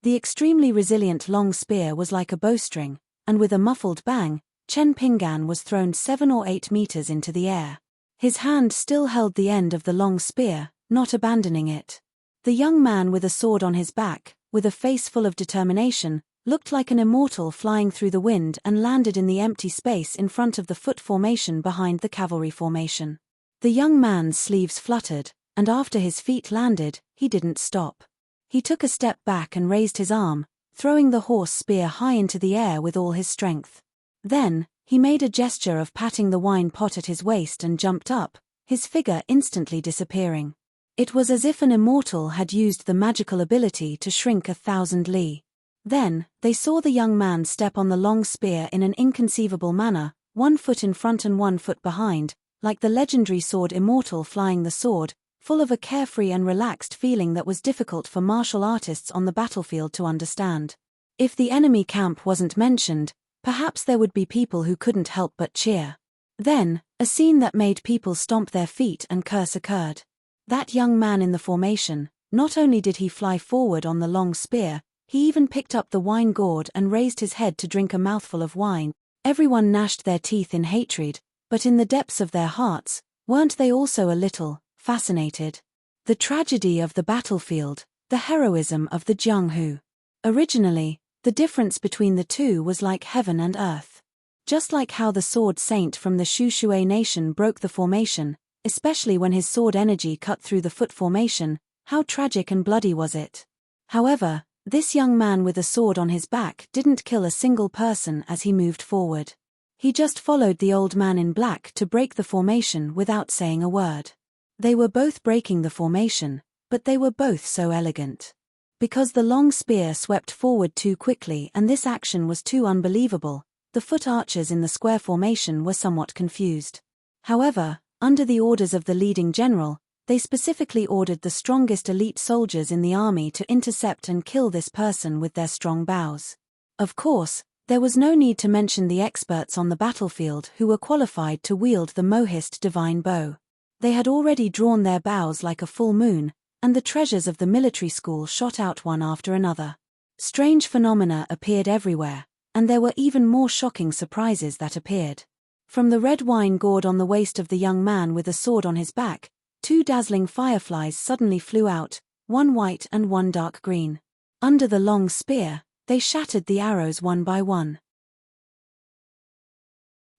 The extremely resilient long spear was like a bowstring, and with a muffled bang, Chen Pinggan was thrown 7 or 8 meters into the air. His hand still held the end of the long spear, not abandoning it. The young man with a sword on his back, with a face full of determination, looked like an immortal flying through the wind and landed in the empty space in front of the foot formation behind the cavalry formation. The young man's sleeves fluttered, and after his feet landed, he didn't stop. He took a step back and raised his arm, throwing the horse spear high into the air with all his strength. Then, he made a gesture of patting the wine pot at his waist and jumped up, his figure instantly disappearing. It was as if an immortal had used the magical ability to shrink 1,000 li. Then, they saw the young man step on the long spear in an inconceivable manner, 1 foot in front and 1 foot behind, like the legendary sword immortal flying the sword, full of a carefree and relaxed feeling that was difficult for martial artists on the battlefield to understand. If the enemy camp wasn't mentioned, perhaps there would be people who couldn't help but cheer. Then, a scene that made people stomp their feet and curse occurred. That young man in the formation, not only did he fly forward on the long spear, he even picked up the wine gourd and raised his head to drink a mouthful of wine. Everyone gnashed their teeth in hatred, but in the depths of their hearts, weren't they also a little fascinated? The tragedy of the battlefield, the heroism of the Jianghu. Originally, the difference between the two was like heaven and earth. Just like how the sword saint from the Shushui nation broke the formation, especially when his sword energy cut through the foot formation, how tragic and bloody was it? However, this young man with a sword on his back didn't kill a single person as he moved forward. He just followed the old man in black to break the formation without saying a word. They were both breaking the formation, but they were both so elegant. Because the long spear swept forward too quickly and this action was too unbelievable, the foot archers in the square formation were somewhat confused. However, under the orders of the leading general, they specifically ordered the strongest elite soldiers in the army to intercept and kill this person with their strong bows. Of course, there was no need to mention the experts on the battlefield who were qualified to wield the Mohist divine bow. They had already drawn their bows like a full moon, and the treasures of the military school shot out one after another. Strange phenomena appeared everywhere, and there were even more shocking surprises that appeared. From the red wine gourd on the waist of the young man with a sword on his back, 2 dazzling fireflies suddenly flew out, 1 white and 1 dark green. Under the long spear, they shattered the arrows one by one.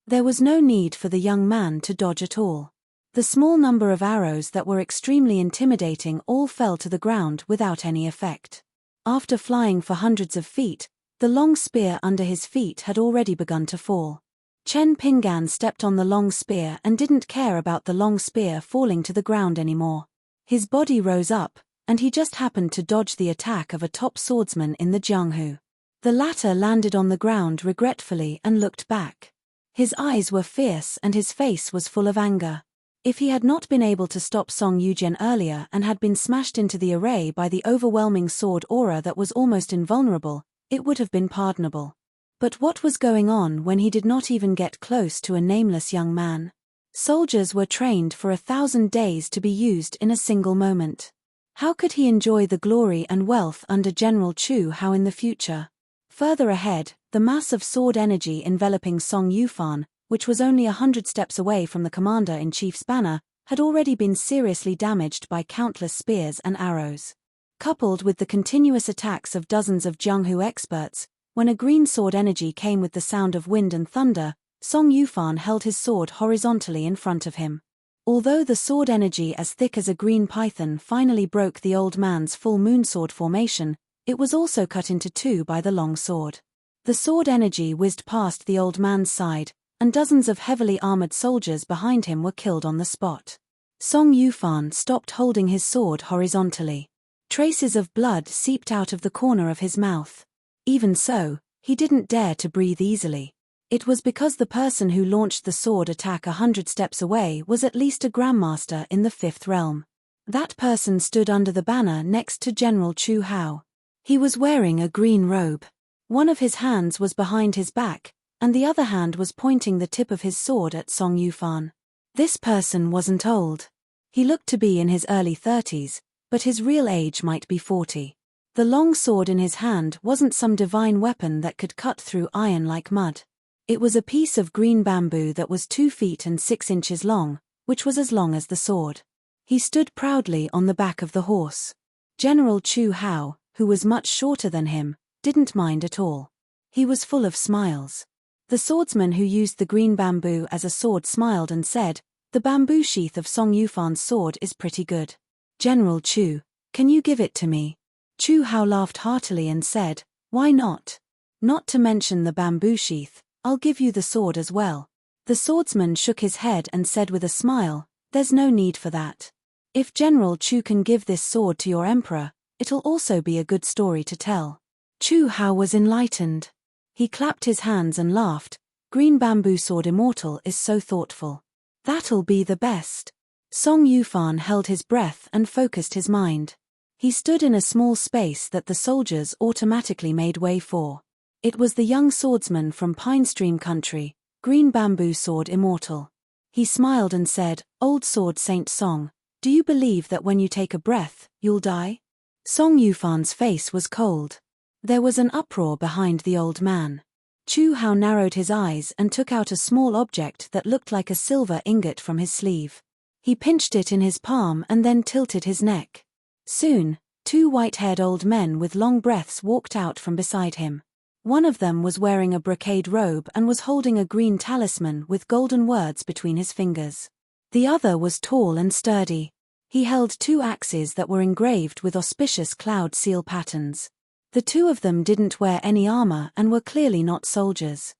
There was no need for the young man to dodge at all. The small number of arrows that were extremely intimidating all fell to the ground without any effect. After flying for hundreds of feet, the long spear under his feet had already begun to fall. Chen Pinggan stepped on the long spear and didn't care about the long spear falling to the ground anymore. His body rose up, and he just happened to dodge the attack of a top swordsman in the Jianghu. The latter landed on the ground regretfully and looked back. His eyes were fierce and his face was full of anger. If he had not been able to stop Song Yujian earlier and had been smashed into the array by the overwhelming sword aura that was almost invulnerable, it would have been pardonable. But what was going on when he did not even get close to a nameless young man? Soldiers were trained for 1,000 days to be used in a single moment. How could he enjoy the glory and wealth under General Chu Hao in the future? Further ahead, the mass of sword energy enveloping Song Yufan, which was only 100 steps away from the commander-in-chief's banner, had already been seriously damaged by countless spears and arrows. Coupled with the continuous attacks of dozens of Jianghu experts, when a green sword energy came with the sound of wind and thunder, Song Yufan held his sword horizontally in front of him. Although the sword energy as thick as a green python finally broke the old man's full moon sword formation, it was also cut into 2 by the long sword. The sword energy whizzed past the old man's side, and dozens of heavily armored soldiers behind him were killed on the spot. Song Yufan stopped holding his sword horizontally. Traces of blood seeped out of the corner of his mouth. Even so, he didn't dare to breathe easily. It was because the person who launched the sword attack 100 steps away was at least a grandmaster in the 5th realm. That person stood under the banner next to General Chu Hao. He was wearing a green robe. One of his hands was behind his back, and the other hand was pointing the tip of his sword at Song Yufan. This person wasn't old. He looked to be in his early 30s, but his real age might be 40. The long sword in his hand wasn't some divine weapon that could cut through iron like mud. It was a piece of green bamboo that was 2 feet and 6 inches long, which was as long as the sword. He stood proudly on the back of the horse. General Chu Hao, who was much shorter than him, didn't mind at all. He was full of smiles. The swordsman who used the green bamboo as a sword smiled and said, "The bamboo sheath of Song Yufan's sword is pretty good. General Chu, can you give it to me?" Chu Hao laughed heartily and said, "Why not? Not to mention the bamboo sheath, I'll give you the sword as well." The swordsman shook his head and said with a smile, "There's no need for that. If General Chu can give this sword to your emperor, it'll also be a good story to tell." Chu Hao was enlightened. He clapped his hands and laughed. "Green bamboo sword immortal is so thoughtful. That'll be the best." Song Yufan held his breath and focused his mind. He stood in a small space that the soldiers automatically made way for. It was the young swordsman from Pine Stream Country, Green Bamboo Sword Immortal. He smiled and said, "Old Sword Saint Song, do you believe that when you take a breath, you'll die?" Song Yufan's face was cold. There was an uproar behind the old man. Chu Hao narrowed his eyes and took out a small object that looked like a silver ingot from his sleeve. He pinched it in his palm and then tilted his neck. Soon, 2 white-haired old men with long breaths walked out from beside him. One of them was wearing a brocade robe and was holding a green talisman with golden words between his fingers. The other was tall and sturdy. He held 2 axes that were engraved with auspicious cloud seal patterns. The 2 of them didn't wear any armor and were clearly not soldiers.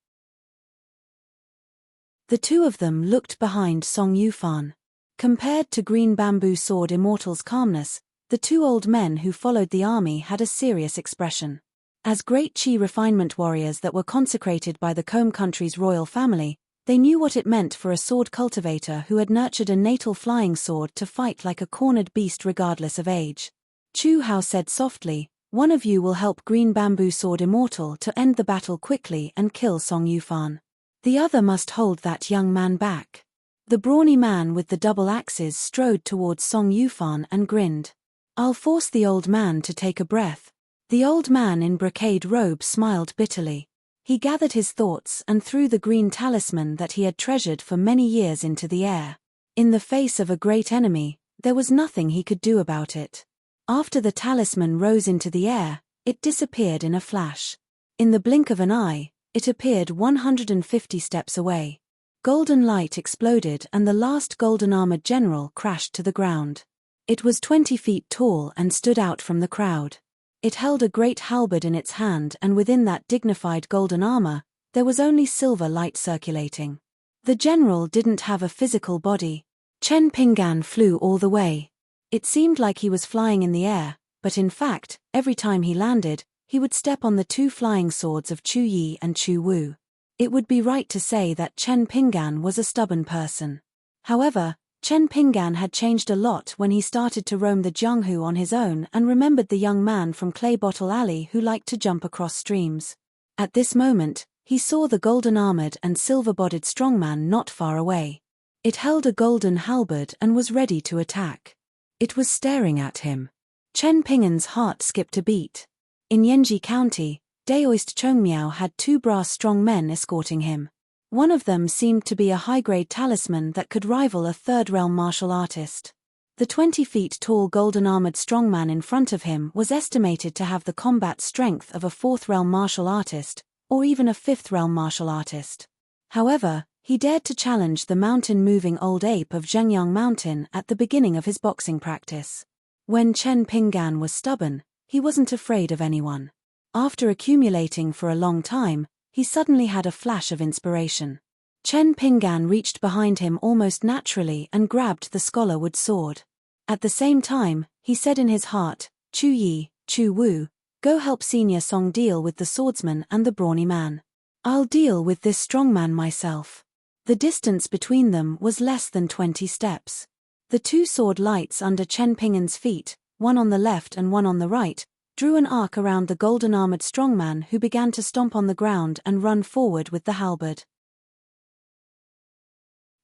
The 2 of them looked behind Song Yufan. Compared to Green Bamboo Sword Immortal's calmness, the 2 old men who followed the army had a serious expression. As great Qi refinement warriors that were consecrated by the Combe country's royal family, they knew what it meant for a sword cultivator who had nurtured a natal flying sword to fight like a cornered beast regardless of age. Chu Hao said softly, "One of you will help Green Bamboo Sword Immortal to end the battle quickly and kill Song Yufan. The other must hold that young man back." The brawny man with the double axes strode towards Song Yufan and grinned. "I'll force the old man to take a breath." The old man in brocade robe smiled bitterly. He gathered his thoughts and threw the green talisman that he had treasured for many years into the air. In the face of a great enemy, there was nothing he could do about it. After the talisman rose into the air, it disappeared in a flash. In the blink of an eye, it appeared 150 steps away. Golden light exploded and the last golden-armored general crashed to the ground. It was 20 feet tall and stood out from the crowd. It held a great halberd in its hand, and within that dignified golden armor, there was only silver light circulating. The general didn't have a physical body. Chen Pinggan flew all the way. It seemed like he was flying in the air, but in fact, every time he landed, he would step on the 2 flying swords of Chu Yi and Chu Wu. It would be right to say that Chen Pinggan was a stubborn person. However, Chen Pinggan had changed a lot when he started to roam the Jianghu on his own and remembered the young man from Clay Bottle Alley who liked to jump across streams. At this moment, he saw the golden-armored and silver-bodied strongman not far away. It held a golden halberd and was ready to attack. It was staring at him. Chen Pinggan's heart skipped a beat. In Yanji County, Daoist Chongmiao had 2 brass strong men escorting him. One of them seemed to be a high-grade talisman that could rival a third-realm martial artist. The 20-feet-tall golden-armored strongman in front of him was estimated to have the combat strength of a 4th-realm martial artist, or even a 5th-realm martial artist. However, he dared to challenge the mountain-moving old ape of Zhengyang Mountain at the beginning of his boxing practice. When Chen Pinggan was stubborn, he wasn't afraid of anyone. After accumulating for a long time, he suddenly had a flash of inspiration. Chen Pinggan reached behind him almost naturally and grabbed the scholar-wood sword. At the same time, he said in his heart, "Chu Yi, Chu Wu, go help Senior Song deal with the swordsman and the brawny man. I'll deal with this strong man myself." The distance between them was less than 20 steps. The 2 sword lights under Chen Pinggan's feet, one on the left and one on the right, drew an arc around the golden-armored strongman, who began to stomp on the ground and run forward with the halberd.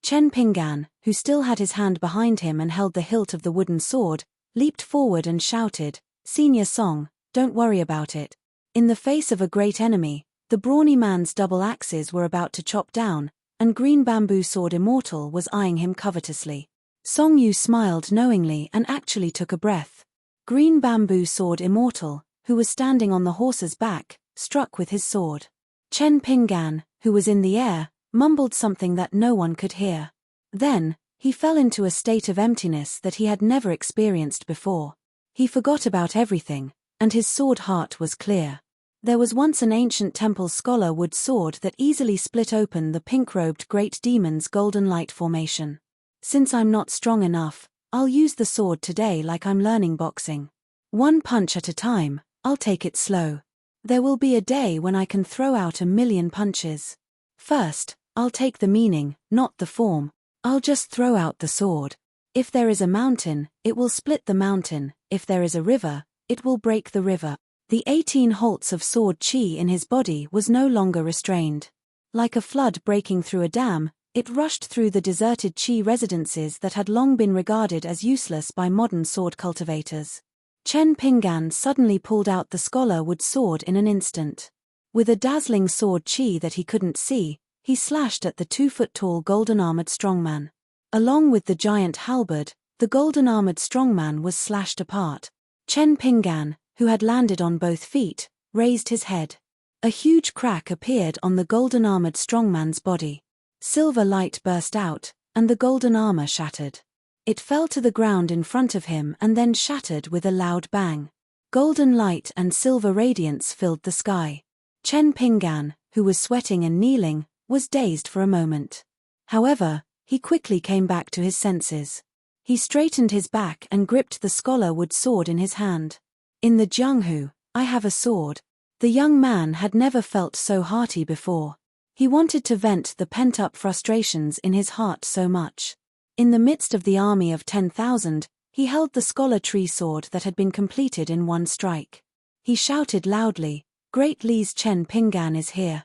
Chen Ping'an, who still had his hand behind him and held the hilt of the wooden sword, leaped forward and shouted, "Senior Song, don't worry about it." In the face of a great enemy, the brawny man's double axes were about to chop down, and Green Bamboo Sword Immortal was eyeing him covetously. Song Yu smiled knowingly and actually took a breath. Green Bamboo Sword Immortal, who was standing on the horse's back, struck with his sword. Chen Ping'an, who was in the air, mumbled something that no one could hear. Then, he fell into a state of emptiness that he had never experienced before. He forgot about everything, and his sword heart was clear. There was once an ancient temple scholar wood sword that easily split open the pink-robed great demon's golden light formation. Since I'm not strong enough, I'll use the sword today like I'm learning boxing. One punch at a time, I'll take it slow. There will be a day when I can throw out 1,000,000 punches. First, I'll take the meaning, not the form. I'll just throw out the sword. If there is a mountain, it will split the mountain. If there is a river, it will break the river. The 18 holts of sword chi in his body was no longer restrained. Like a flood breaking through a dam, it rushed through the deserted chi residences that had long been regarded as useless by modern sword cultivators. Chen Ping'an suddenly pulled out the scholar wood sword in an instant. With a dazzling sword chi that he couldn't see, he slashed at the 2-foot-tall golden-armored strongman. Along with the giant halberd, the golden-armored strongman was slashed apart. Chen Ping'an, who had landed on both feet, raised his head. A huge crack appeared on the golden-armored strongman's body. Silver light burst out, and the golden armor shattered. It fell to the ground in front of him and then shattered with a loud bang. Golden light and silver radiance filled the sky. Chen Ping'an, who was sweating and kneeling, was dazed for a moment. However, he quickly came back to his senses. He straightened his back and gripped the scholar wood sword in his hand. In the Jianghu, I have a sword. The young man had never felt so hearty before. He wanted to vent the pent-up frustrations in his heart so much. In the midst of the army of 10,000, he held the scholar tree sword that had been completed in one strike. He shouted loudly, "Great Li's Chen Ping'an is here."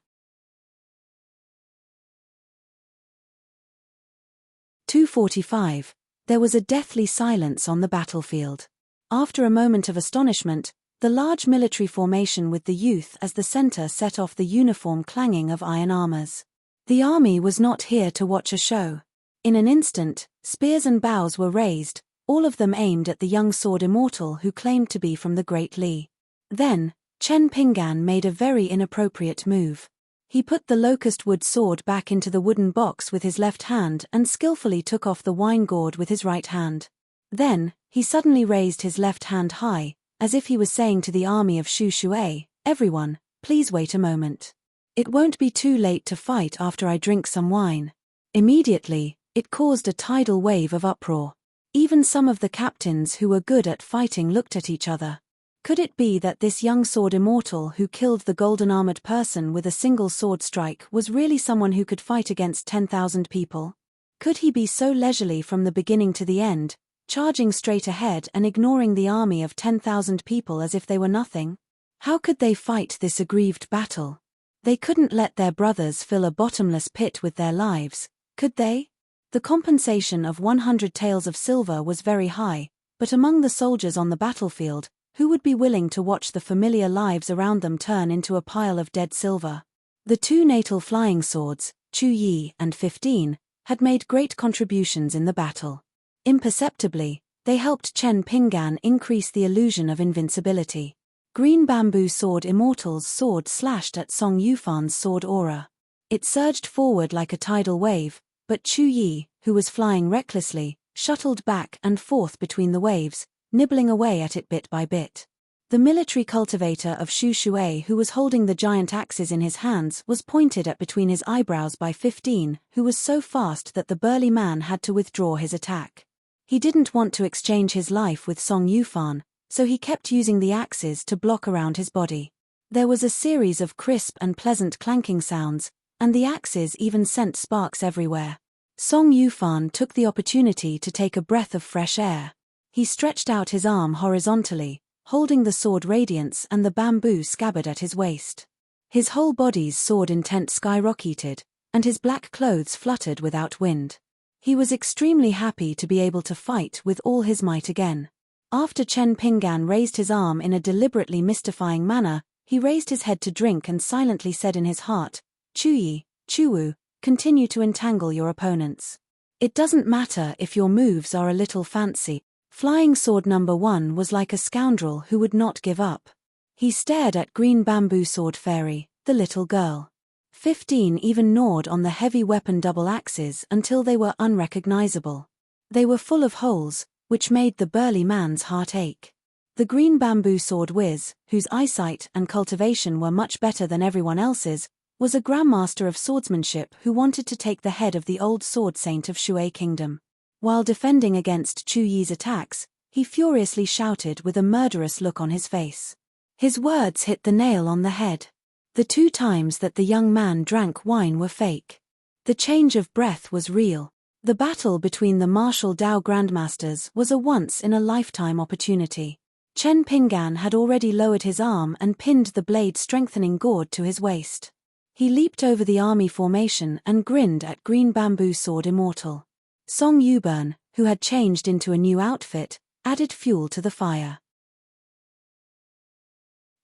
2:45. There was a deathly silence on the battlefield. After a moment of astonishment, the large military formation with the youth as the center set off the uniform clanging of iron armors. The army was not here to watch a show. In an instant, spears and bows were raised, all of them aimed at the young sword immortal who claimed to be from the Great Li. Then, Chen Ping'an made a very inappropriate move. He put the locust wood sword back into the wooden box with his left hand and skillfully took off the wine gourd with his right hand. Then, he suddenly raised his left hand high, as if he was saying to the army of Shu Shui, "Everyone, please wait a moment. It won't be too late to fight after I drink some wine." Immediately, it caused a tidal wave of uproar. Even some of the captains who were good at fighting looked at each other. Could it be that this young sword immortal who killed the golden-armored person with a single sword strike was really someone who could fight against 10,000 people? Could he be so leisurely from the beginning to the end, charging straight ahead and ignoring the army of 10,000 people as if they were nothing? How could they fight this aggrieved battle? They couldn't let their brothers fill a bottomless pit with their lives, could they? The compensation of 100 taels of silver was very high, but among the soldiers on the battlefield, who would be willing to watch the familiar lives around them turn into a pile of dead silver? The two natal flying swords, Chu Yi and 15, had made great contributions in the battle. Imperceptibly, they helped Chen Ping'an increase the illusion of invincibility. Green Bamboo Sword Immortal's sword slashed at Song Yufan's sword aura. It surged forward like a tidal wave, but Chu Yi, who was flying recklessly, shuttled back and forth between the waves, nibbling away at it bit by bit. The military cultivator of Shu Shui who was holding the giant axes in his hands was pointed at between his eyebrows by 15, who was so fast that the burly man had to withdraw his attack. He didn't want to exchange his life with Song Yufan, so he kept using the axes to block around his body. There was a series of crisp and pleasant clanking sounds, and the axes even sent sparks everywhere. Song Yufan took the opportunity to take a breath of fresh air. He stretched out his arm horizontally, holding the sword radiance and the bamboo scabbard at his waist. His whole body's sword intent skyrocketed, and his black clothes fluttered without wind. He was extremely happy to be able to fight with all his might again. After Chen Pinggan raised his arm in a deliberately mystifying manner, he raised his head to drink and silently said in his heart, "Chuyi, Chuwu, continue to entangle your opponents. It doesn't matter if your moves are a little fancy." Flying Sword number 1 was like a scoundrel who would not give up. He stared at Green Bamboo Sword Fairy, the little girl. 15 even gnawed on the heavy weapon double axes until they were unrecognizable. They were full of holes, which made the burly man's heart ache. The Green Bamboo Sword Wiz, whose eyesight and cultivation were much better than everyone else's, was a grandmaster of swordsmanship who wanted to take the head of the old sword saint of Shui Kingdom. While defending against Chu Yi's attacks, he furiously shouted with a murderous look on his face. His words hit the nail on the head. The 2 times that the young man drank wine were fake. The change of breath was real. The battle between the martial Dao grandmasters was a once-in-a-lifetime opportunity. Chen Pinggan had already lowered his arm and pinned the blade-strengthening gourd to his waist. He leaped over the army formation and grinned at Green Bamboo Sword Immortal. Song Yuburn, who had changed into a new outfit, added fuel to the fire.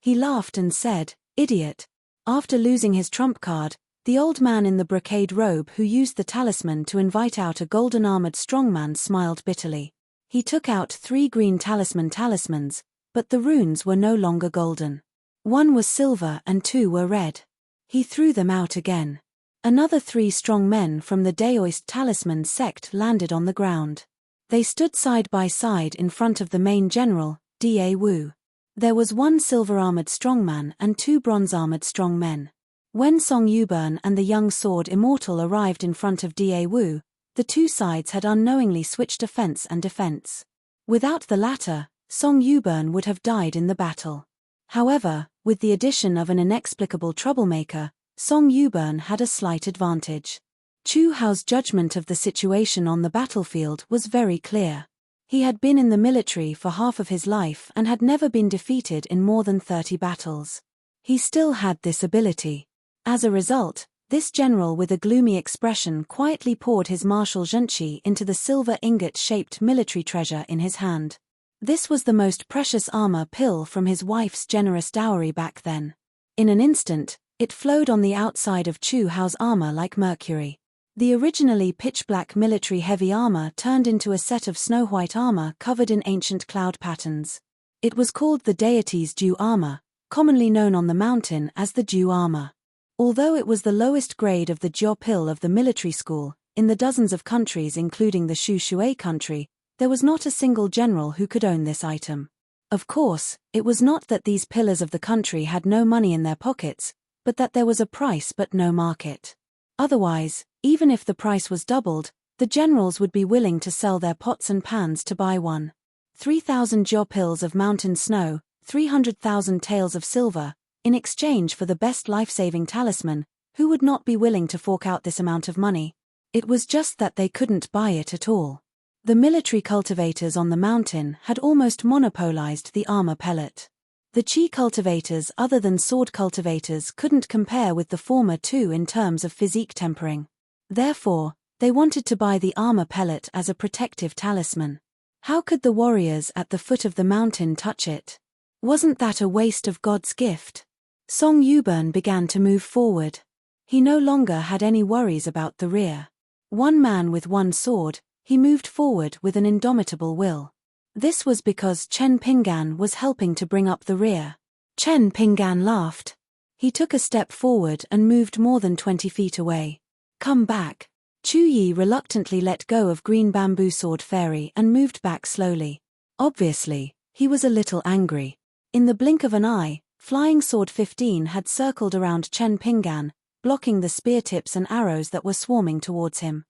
He laughed and said, "Idiot." After losing his trump card, the old man in the brocade robe who used the talisman to invite out a golden-armored strongman smiled bitterly. He took out 3 green talismans, but the runes were no longer golden. 1 was silver and 2 were red. He threw them out again. Another 3 strong men from the Daoist talisman sect landed on the ground. They stood side by side in front of the main general, Da Wu. There was 1 silver-armored strongman and 2 bronze-armored strongmen. When Song Yuburn and the young sword immortal arrived in front of Da Wu, the 2 sides had unknowingly switched offense and defense. Without the latter, Song Yuburn would have died in the battle. However, with the addition of an inexplicable troublemaker, Song Yuburn had a slight advantage. Chu Hao's judgment of the situation on the battlefield was very clear. He had been in the military for half of his life and had never been defeated in more than 30 battles. He still had this ability. As a result, this general with a gloomy expression quietly poured his martial zhenqi into the silver ingot-shaped military treasure in his hand. This was the most precious armor pill from his wife's generous dowry back then. In an instant, it flowed on the outside of Chu Hao's armor like mercury. The originally pitch-black military heavy armor turned into a set of snow-white armor covered in ancient cloud patterns. It was called the deity's dew armor, commonly known on the mountain as the dew armor. Although it was the lowest grade of the jiao pill of the military school, in the dozens of countries including the Shui country, there was not a single general who could own this item. Of course, it was not that these pillars of the country had no money in their pockets, but that there was a price but no market. Otherwise, even if the price was doubled, the generals would be willing to sell their pots and pans to buy one. 3,000 jiao pills of mountain snow, 300,000 taels of silver, in exchange for the best life-saving talisman. Who would not be willing to fork out this amount of money? It was just that they couldn't buy it at all. The military cultivators on the mountain had almost monopolized the armor pellet. The chi cultivators other than sword cultivators couldn't compare with the former 2 in terms of physique tempering. Therefore, they wanted to buy the armor pellet as a protective talisman. How could the warriors at the foot of the mountain touch it? Wasn't that a waste of God's gift? Song Yuburn began to move forward. He no longer had any worries about the rear. 1 man with 1 sword, he moved forward with an indomitable will. This was because Chen Pinggan was helping to bring up the rear. Chen Pinggan laughed. He took a step forward and moved more than 20 feet away. "Come back." Chu Yi reluctantly let go of Green Bamboo Sword Fairy and moved back slowly. Obviously, he was a little angry. In the blink of an eye, Flying Sword 15 had circled around Chen Pinggan, blocking the spear tips and arrows that were swarming towards him.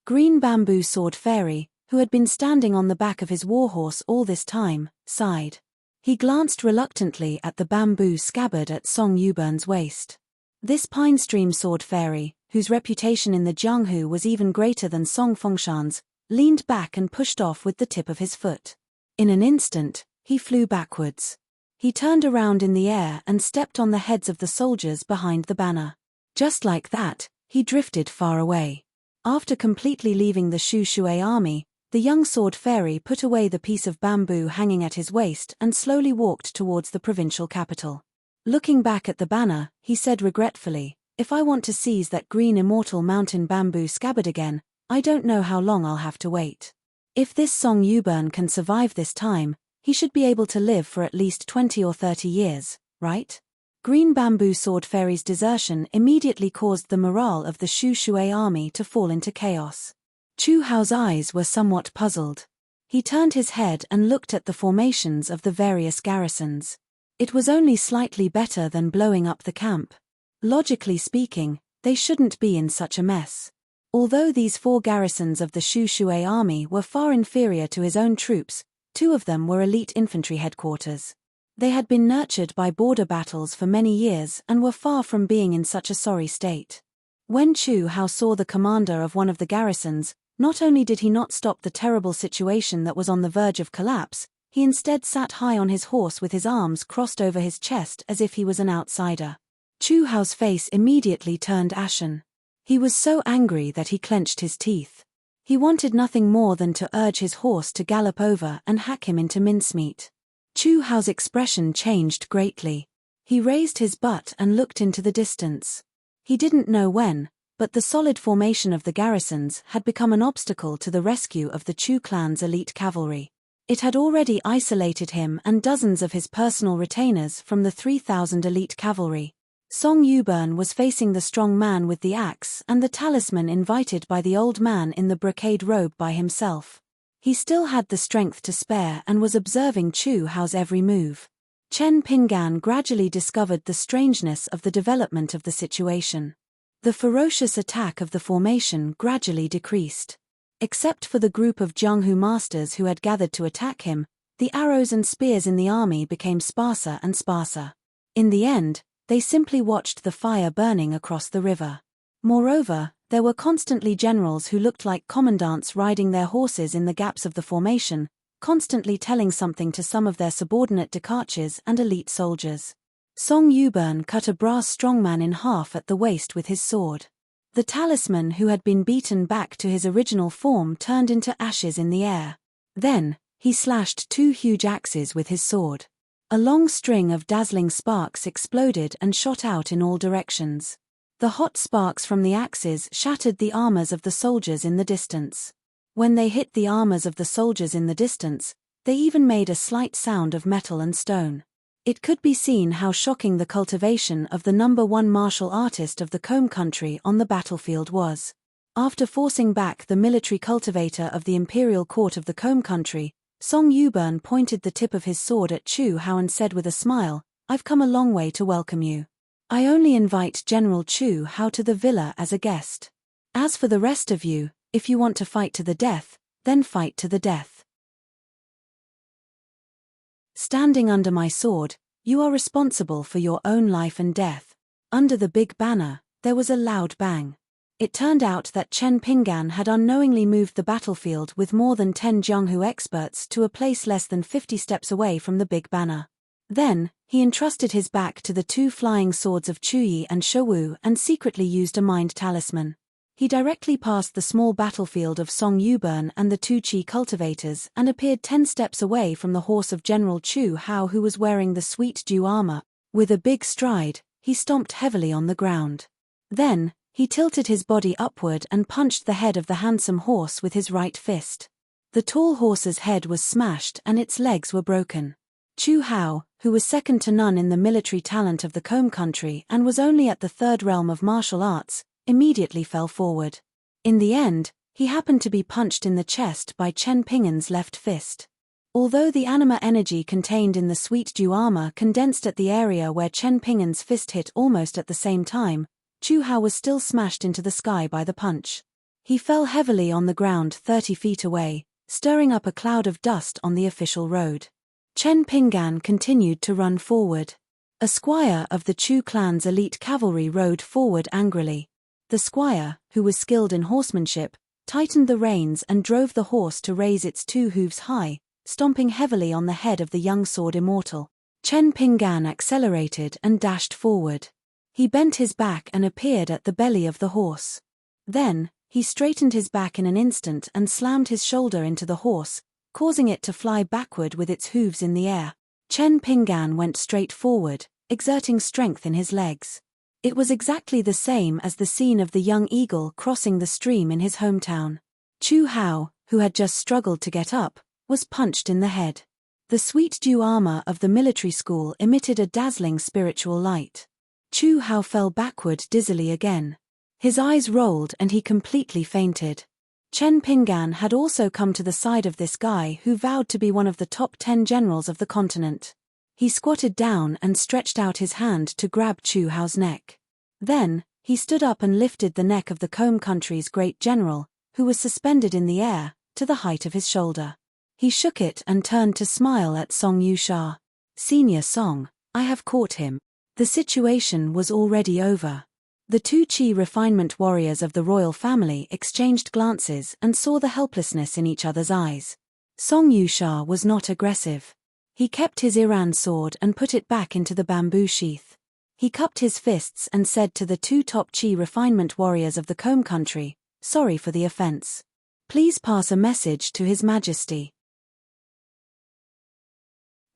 Green Bamboo Sword Fairy, who had been standing on the back of his warhorse all this time, sighed. He glanced reluctantly at the bamboo scabbard at Song Yuburn's waist. This Pine Stream Sword Fairy, whose reputation in the Jianghu was even greater than Song Fengshan's, leaned back and pushed off with the tip of his foot. In an instant, he flew backwards. He turned around in the air and stepped on the heads of the soldiers behind the banner. Just like that, he drifted far away. After completely leaving the Shu Shui army, the young sword fairy put away the piece of bamboo hanging at his waist and slowly walked towards the provincial capital. Looking back at the banner, he said regretfully, "If I want to seize that green immortal mountain bamboo scabbard again, I don't know how long I'll have to wait. If this Song Yubern can survive this time, he should be able to live for at least 20 or 30 years, right?" Green Bamboo Sword Fairy's desertion immediately caused the morale of the Shu Shui army to fall into chaos. Chu Hao's eyes were somewhat puzzled. He turned his head and looked at the formations of the various garrisons. It was only slightly better than blowing up the camp. Logically speaking, they shouldn't be in such a mess. Although these 4 garrisons of the Shu Shui army were far inferior to his own troops, 2 of them were elite infantry headquarters. They had been nurtured by border battles for many years and were far from being in such a sorry state. When Chu Hao saw the commander of one of the garrisons, not only did he not stop the terrible situation that was on the verge of collapse, he instead sat high on his horse with his arms crossed over his chest as if he was an outsider. Chu Hao's face immediately turned ashen. He was so angry that he clenched his teeth. He wanted nothing more than to urge his horse to gallop over and hack him into mincemeat. Chu Hao's expression changed greatly. He raised his butt and looked into the distance. He didn't know when, but the solid formation of the garrisons had become an obstacle to the rescue of the Chu clan's elite cavalry. It had already isolated him and dozens of his personal retainers from the 3,000 elite cavalry. Song Yubern was facing the strong man with the axe and the talisman invited by the old man in the brocade robe by himself. He still had the strength to spare and was observing Chu Hao's every move. Chen Pinggan gradually discovered the strangeness of the development of the situation. The ferocious attack of the formation gradually decreased. Except for the group of Jianghu masters who had gathered to attack him, the arrows and spears in the army became sparser and sparser. In the end, they simply watched the fire burning across the river. Moreover, there were constantly generals who looked like commandants riding their horses in the gaps of the formation, constantly telling something to some of their subordinate Decarches and elite soldiers. Song Yubern cut a brass strongman in half at the waist with his sword. The talisman who had been beaten back to his original form turned into ashes in the air. Then, he slashed 2 huge axes with his sword. A long string of dazzling sparks exploded and shot out in all directions. The hot sparks from the axes shattered the armors of the soldiers in the distance. When they hit the armors of the soldiers in the distance, they even made a slight sound of metal and stone. It could be seen how shocking the cultivation of the #1 martial artist of the Combe country on the battlefield was. After forcing back the military cultivator of the imperial court of the Combe country, Song Yubern pointed the tip of his sword at Chu Hao and said with a smile, "I've come a long way to welcome you. I only invite General Chu Hao to the villa as a guest. As for the rest of you, if you want to fight to the death, then fight to the death. Standing under my sword, you are responsible for your own life and death." Under the big banner, there was a loud bang. It turned out that Chen Pinggan had unknowingly moved the battlefield with more than 10 Jianghu experts to a place less than 50 steps away from the big banner. Then, he entrusted his back to the 2 flying swords of Chuyi and Shouwu and secretly used a mind talisman. He directly passed the small battlefield of Song Yubern and the 2 Qi cultivators and appeared 10 steps away from the horse of General Chu Hao, who was wearing the sweet dew armor. With a big stride, he stomped heavily on the ground. Then, he tilted his body upward and punched the head of the handsome horse with his right fist. The tall horse's head was smashed and its legs were broken. Chu Hao, who was second to none in the military talent of the Combe country and was only at the 3rd realm of martial arts, immediately fell forward. In the end, he happened to be punched in the chest by Chen Pinggan's left fist. Although the anima energy contained in the sweet dew armor condensed at the area where Chen Pinggan's fist hit almost at the same time, Chu Hao was still smashed into the sky by the punch. He fell heavily on the ground 30 feet away, stirring up a cloud of dust on the official road. Chen Pinggan continued to run forward. A squire of the Chu clan's elite cavalry rode forward angrily. The squire, who was skilled in horsemanship, tightened the reins and drove the horse to raise its 2 hooves high, stomping heavily on the head of the young sword immortal. Chen Pinggan accelerated and dashed forward. He bent his back and appeared at the belly of the horse. Then, he straightened his back in an instant and slammed his shoulder into the horse, causing it to fly backward with its hooves in the air. Chen Pinggan went straight forward, exerting strength in his legs. It was exactly the same as the scene of the young eagle crossing the stream in his hometown. Chu Hao, who had just struggled to get up, was punched in the head. The sweet dew armor of the military school emitted a dazzling spiritual light. Chu Hao fell backward dizzily again. His eyes rolled and he completely fainted. Chen Pinggan had also come to the side of this guy who vowed to be one of the top 10 generals of the continent. He squatted down and stretched out his hand to grab Chu Hao's neck. Then, he stood up and lifted the neck of the Combe country's great general, who was suspended in the air, to the height of his shoulder. He shook it and turned to smile at Song Yusha. "Senior Song, I have caught him." The situation was already over. The two Qi refinement warriors of the royal family exchanged glances and saw the helplessness in each other's eyes. Song Yusha was not aggressive. He kept his Iran sword and put it back into the bamboo sheath. He cupped his fists and said to the two top Qi refinement warriors of the Combe country, "Sorry for the offense. Please pass a message to His Majesty.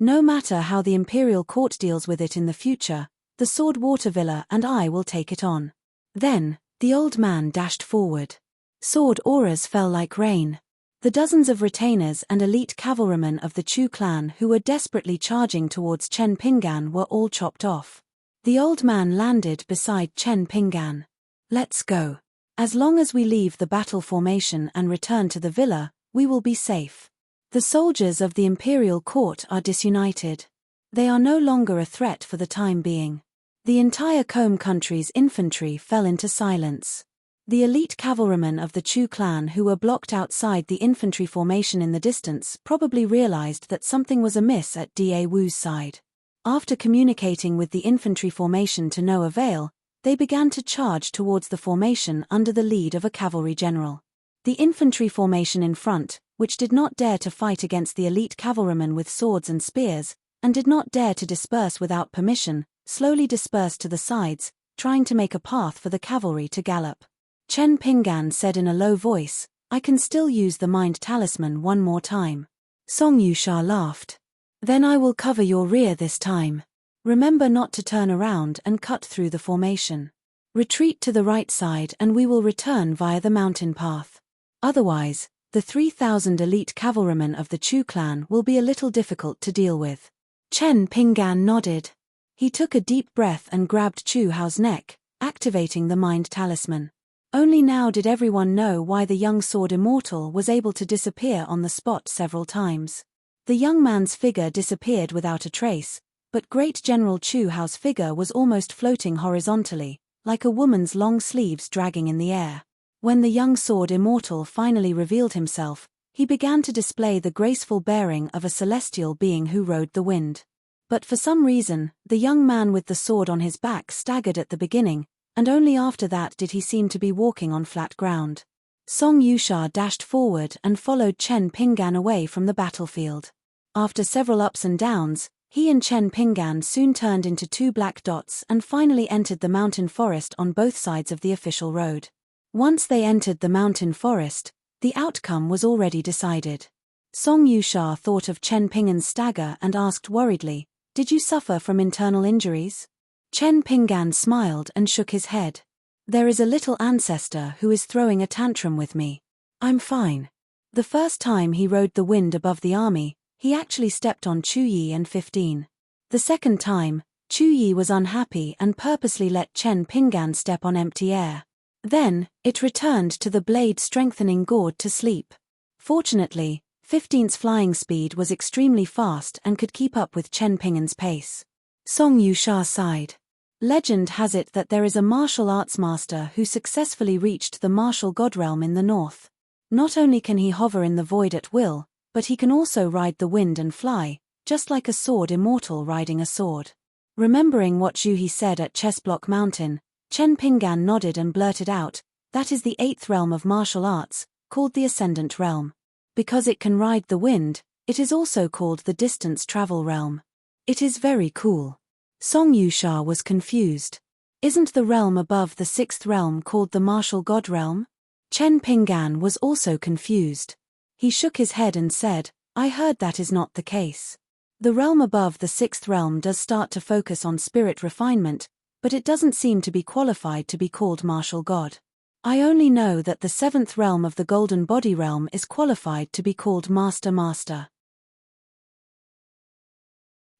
No matter how the imperial court deals with it in the future, the Sword Water Villa and I will take it on." Then, the old man dashed forward. Sword auras fell like rain. The dozens of retainers and elite cavalrymen of the Chu clan who were desperately charging towards Chen Pinggan were all chopped off. The old man landed beside Chen Pinggan. "Let's go. As long as we leave the battle formation and return to the villa, we will be safe. The soldiers of the imperial court are disunited. They are no longer a threat for the time being." The entire Combe country's infantry fell into silence. The elite cavalrymen of the Chu clan who were blocked outside the infantry formation in the distance probably realized that something was amiss at Da Wu's side. After communicating with the infantry formation to no avail, they began to charge towards the formation under the lead of a cavalry general. The infantry formation in front, which did not dare to fight against the elite cavalrymen with swords and spears, and did not dare to disperse without permission, slowly dispersed to the sides, trying to make a path for the cavalry to gallop. Chen Pinggan said in a low voice, "I can still use the mind talisman one more time." Song Yusha laughed. "Then I will cover your rear this time. Remember not to turn around and cut through the formation. Retreat to the right side and we will return via the mountain path. Otherwise, the 3,000 elite cavalrymen of the Chu clan will be a little difficult to deal with." Chen Pinggan nodded. He took a deep breath and grabbed Chu Hao's neck, activating the mind talisman. Only now did everyone know why the young sword immortal was able to disappear on the spot several times. The young man's figure disappeared without a trace, but Great General Chu Hao's figure was almost floating horizontally, like a woman's long sleeves dragging in the air. When the young sword immortal finally revealed himself, he began to display the graceful bearing of a celestial being who rode the wind. But for some reason, the young man with the sword on his back staggered at the beginning, and only after that did he seem to be walking on flat ground. Song Yusha dashed forward and followed Chen Pinggan away from the battlefield. After several ups and downs, he and Chen Pinggan soon turned into two black dots and finally entered the mountain forest on both sides of the official road. Once they entered the mountain forest, the outcome was already decided. Song Yusha thought of Chen Pinggan's stagger and asked worriedly, "Did you suffer from internal injuries?" Chen Pinggan smiled and shook his head. "There is a little ancestor who is throwing a tantrum with me. I'm fine." The first time he rode the wind above the army, he actually stepped on Chu Yi and 15. The second time, Chu Yi was unhappy and purposely let Chen Pinggan step on empty air. Then, it returned to the blade-strengthening gourd to sleep. Fortunately, 15's flying speed was extremely fast and could keep up with Chen Pinggan's pace. Song Yusha sighed. Legend has it that there is a martial arts master who successfully reached the martial god realm in the north. Not only can he hover in the void at will, but he can also ride the wind and fly, just like a sword immortal riding a sword. Remembering what Zhu He said at Chessblock Mountain, Chen Pinggan nodded and blurted out, "That is the 8th realm of martial arts, called the Ascendant Realm. Because it can ride the wind, It is also called the distance travel realm. It is very cool. Song Yusha was confused. Isn't the realm above the sixth realm called the martial god realm? Chen Pinggan was also confused. He shook his head and said, I heard that is not the case. The realm above the sixth realm does start to focus on spirit refinement, but it doesn't seem to be qualified to be called martial god. I only know that the seventh realm of the golden body realm is qualified to be called master.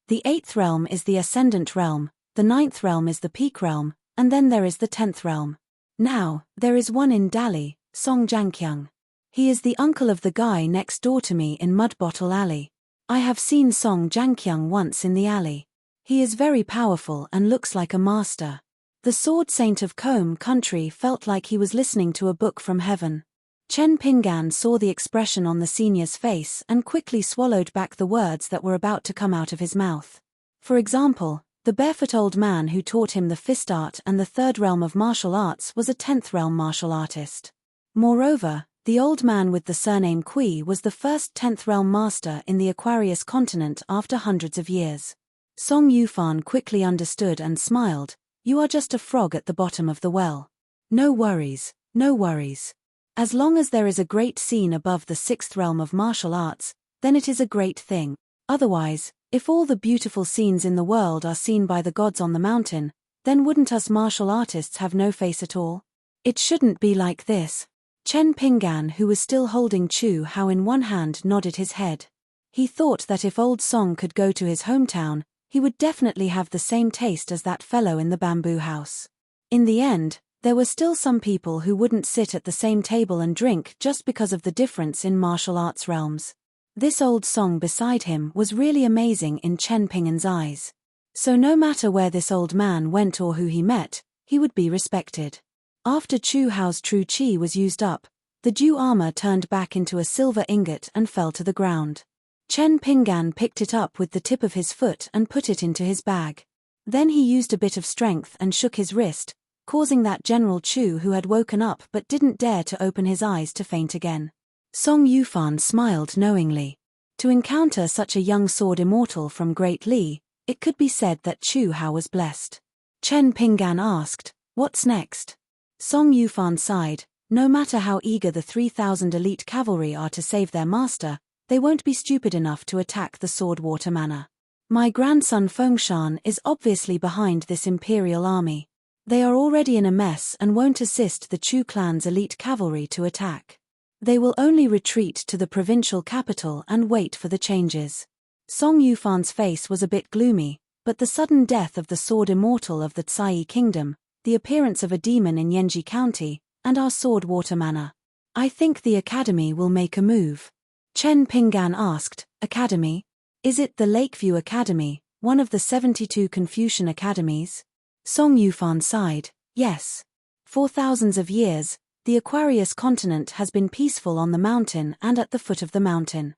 The eighth realm is the ascendant realm, the ninth realm is the peak realm, and then there is the 10th realm. Now, there is one in Dali, Song Jianqiang. He is the uncle of the guy next door to me in Mud Bottle Alley. I have seen Song Jianqiang once in the alley. He is very powerful and looks like a master. The sword saint of Combe Country felt like he was listening to a book from heaven. Chen Pinggan saw the expression on the senior's face and quickly swallowed back the words that were about to come out of his mouth. For example, the barefoot old man who taught him the fist art and the third realm of martial arts was a 10th realm martial artist. Moreover, the old man with the surname Kui was the first 10th realm master in the Aquarius continent after hundreds of years. Song Yufan quickly understood and smiled. You are just a frog at the bottom of the well. No worries, no worries. As long as there is a great scene above the sixth realm of martial arts, then it is a great thing. Otherwise, if all the beautiful scenes in the world are seen by the gods on the mountain, then wouldn't us martial artists have no face at all? It shouldn't be like this. Chen Pinggan, who was still holding Chu Hao in one hand, nodded his head. He thought that if old Song could go to his hometown, he would definitely have the same taste as that fellow in the bamboo house. In the end, there were still some people who wouldn't sit at the same table and drink just because of the difference in martial arts realms. This old Song beside him was really amazing in Chen Pinggan's eyes. So no matter where this old man went or who he met, he would be respected. After Chu Hao's true chi was used up, the Dew armor turned back into a silver ingot and fell to the ground. Chen Pinggan picked it up with the tip of his foot and put it into his bag. Then he used a bit of strength and shook his wrist, causing that General Chu who had woken up but didn't dare to open his eyes to faint again. Song Yufan smiled knowingly. To encounter such a young sword immortal from Great Li, it could be said that Chu Hao was blessed. Chen Pinggan asked, "What's next?" Song Yufan sighed. No matter how eager the 3,000 elite cavalry are to save their master, they won't be stupid enough to attack the Sword Water Manor. My grandson Fengshan is obviously behind this imperial army. They are already in a mess and won't assist the Chu clan's elite cavalry to attack. They will only retreat to the provincial capital and wait for the changes. Song Yufan's face was a bit gloomy, but the sudden death of the sword immortal of the Tsai kingdom, the appearance of a demon in Yenji County, and our Sword Water Manor. I think the academy will make a move. Chen Pinggan asked, Academy? Is it the Lakeview Academy, one of the 72 Confucian academies? Song Yufan sighed, yes. For thousands of years, the Aquarius continent has been peaceful on the mountain and at the foot of the mountain.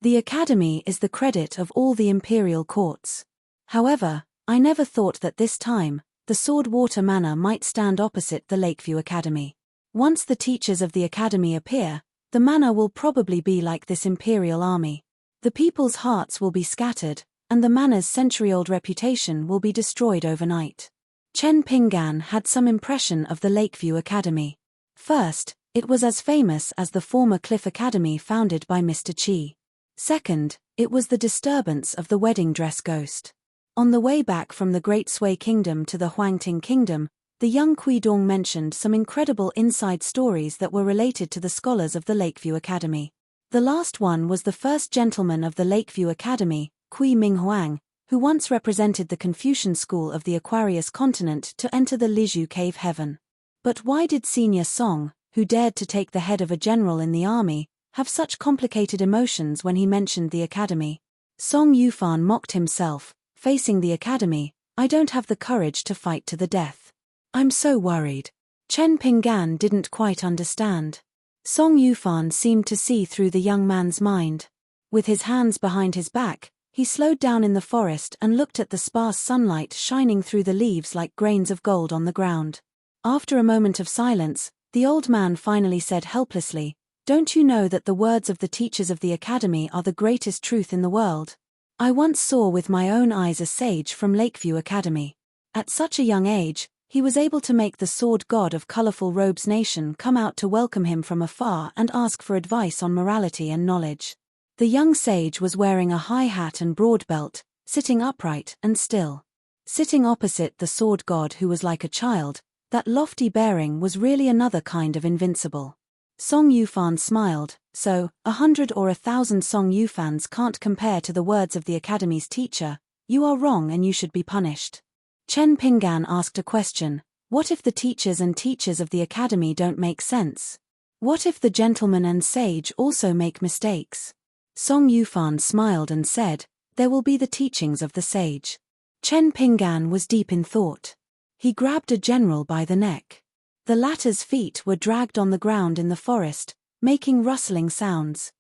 The academy is the credit of all the imperial courts. However, I never thought that this time, the Sword Water Manor might stand opposite the Lakeview Academy. Once the teachers of the academy appear, the manor will probably be like this imperial army. The people's hearts will be scattered, and the manor's century-old reputation will be destroyed overnight. Chen Pinggan had some impression of the Lakeview Academy. First, it was as famous as the former Cliff Academy founded by Mr. Chi. Second, it was the disturbance of the wedding dress ghost. On the way back from the Great Sui Kingdom to the Huangting Kingdom, the young Kuidong mentioned some incredible inside stories that were related to the scholars of the Lakeview Academy. The last one was the first gentleman of the Lakeview Academy, Kui Minghuang, who once represented the Confucian school of the Aquarius continent to enter the Lizhu cave heaven. But why did Senior Song, who dared to take the head of a general in the army, have such complicated emotions when he mentioned the academy? Song Yufan mocked himself, facing the academy, I don't have the courage to fight to the death. I'm so worried. Chen Pinggan didn't quite understand. Song Yufan seemed to see through the young man's mind. With his hands behind his back, he slowed down in the forest and looked at the sparse sunlight shining through the leaves like grains of gold on the ground. After a moment of silence, the old man finally said helplessly, Don't you know that the words of the teachers of the academy are the greatest truth in the world? I once saw with my own eyes a sage from Lakeview Academy. At such a young age, he was able to make the sword god of colorful robes nation come out to welcome him from afar and ask for advice on morality and knowledge. The young sage was wearing a high hat and broad belt, sitting upright and still. Sitting opposite the sword god who was like a child, that lofty bearing was really another kind of invincible. Song Yufan smiled. So, 100 or 1,000 Song Yufans can't compare to the words of the academy's teacher. You are wrong and you should be punished. Chen Pinggan asked a question. What if the teachers of the academy don't make sense? What if the gentleman and sage also make mistakes? Song Yufan smiled and said, there will be the teachings of the sage. Chen Pinggan was deep in thought. He grabbed a general by the neck. The latter's feet were dragged on the ground in the forest, making rustling sounds.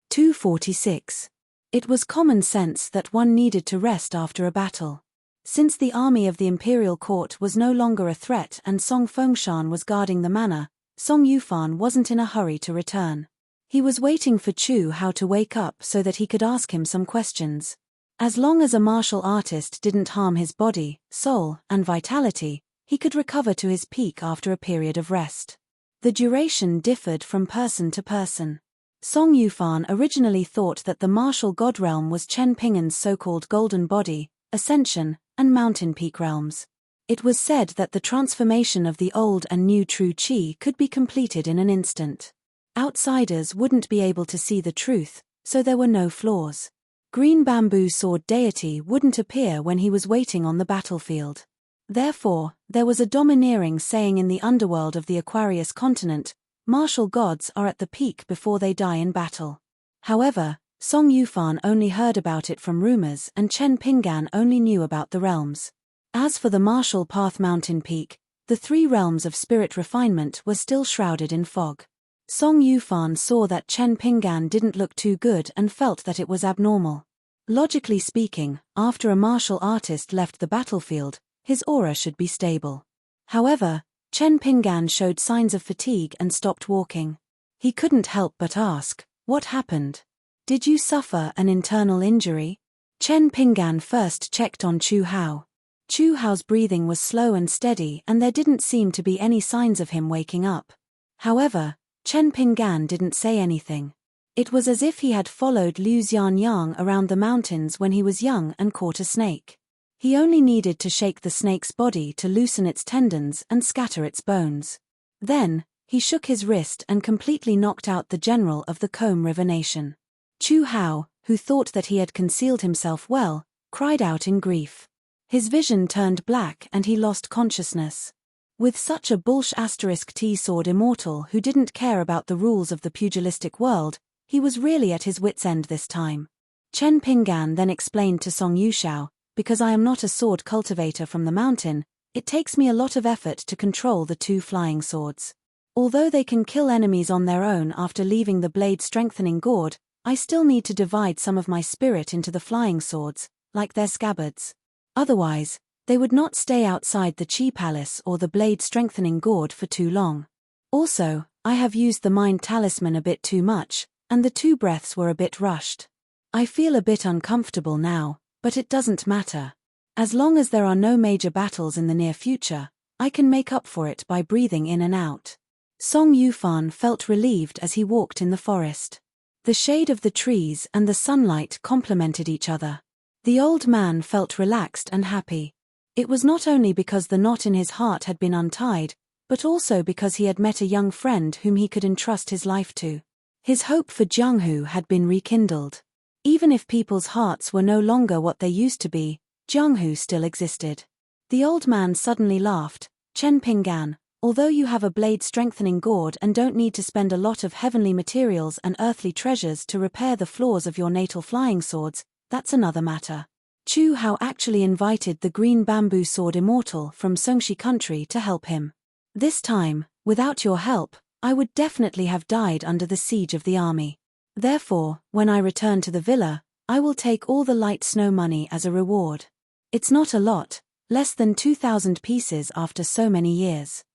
(246) It was common sense that one needed to rest after a battle. Since the army of the imperial court was no longer a threat and Song Fengshan was guarding the manor, Song Yufan wasn't in a hurry to return. He was waiting for Chu Hao to wake up so that he could ask him some questions. As long as a martial artist didn't harm his body, soul, and vitality, he could recover to his peak after a period of rest. The duration differed from person to person. Song Yufan originally thought that the martial god realm was Chen Pinggan's so-called golden body, ascension, and mountain peak realms. It was said that the transformation of the old and new true qi could be completed in an instant. Outsiders wouldn't be able to see the truth, so there were no flaws. Green bamboo sword deity wouldn't appear when he was waiting on the battlefield. Therefore, there was a domineering saying in the underworld of the Aquarius continent, martial gods are at the peak before they die in battle. However, Song Yufan only heard about it from rumors and Chen Pinggan only knew about the realms. As for the martial path mountain peak, the three realms of spirit refinement were still shrouded in fog. Song Yufan saw that Chen Pinggan didn't look too good and felt that it was abnormal. Logically speaking, after a martial artist left the battlefield, his aura should be stable. However, Chen Pinggan showed signs of fatigue and stopped walking. He couldn't help but ask, what happened? Did you suffer an internal injury? Chen Pinggan first checked on Chu Hao. Chu Hao's breathing was slow and steady and there didn't seem to be any signs of him waking up. However, Chen Pinggan didn't say anything. It was as if he had followed Liu Xianyang around the mountains when he was young and caught a snake. He only needed to shake the snake's body to loosen its tendons and scatter its bones. Then, he shook his wrist and completely knocked out the general of the Combe River Nation. Chu Hao, who thought that he had concealed himself well, cried out in grief. His vision turned black and he lost consciousness. With such a T sword immortal who didn't care about the rules of the pugilistic world, he was really at his wits' end this time. Chen Pinggan then explained to Song Yushao, because I am not a sword cultivator from the mountain, it takes me a lot of effort to control the two flying swords. Although they can kill enemies on their own after leaving the blade strengthening gourd, I still need to divide some of my spirit into the flying swords, like their scabbards. Otherwise, they would not stay outside the Qi Palace or the blade-strengthening gourd for too long. Also, I have used the mind talisman a bit too much, and the 2 breaths were a bit rushed. I feel a bit uncomfortable now, but it doesn't matter. As long as there are no major battles in the near future, I can make up for it by breathing in and out. Song Yufan felt relieved as he walked in the forest. The shade of the trees and the sunlight complemented each other. The old man felt relaxed and happy. It was not only because the knot in his heart had been untied, but also because he had met a young friend whom he could entrust his life to. His hope for Jianghu had been rekindled. Even if people's hearts were no longer what they used to be, Jianghu still existed. The old man suddenly laughed. Chen Pinggan, although you have a blade-strengthening gourd and don't need to spend a lot of heavenly materials and earthly treasures to repair the flaws of your natal flying swords, that's another matter. Chu Hao actually invited the green bamboo sword immortal from Songshi country to help him. This time, without your help, I would definitely have died under the siege of the army. Therefore, when I return to the villa, I will take all the light snow money as a reward. It's not a lot, Less than 2,000 pieces after so many years.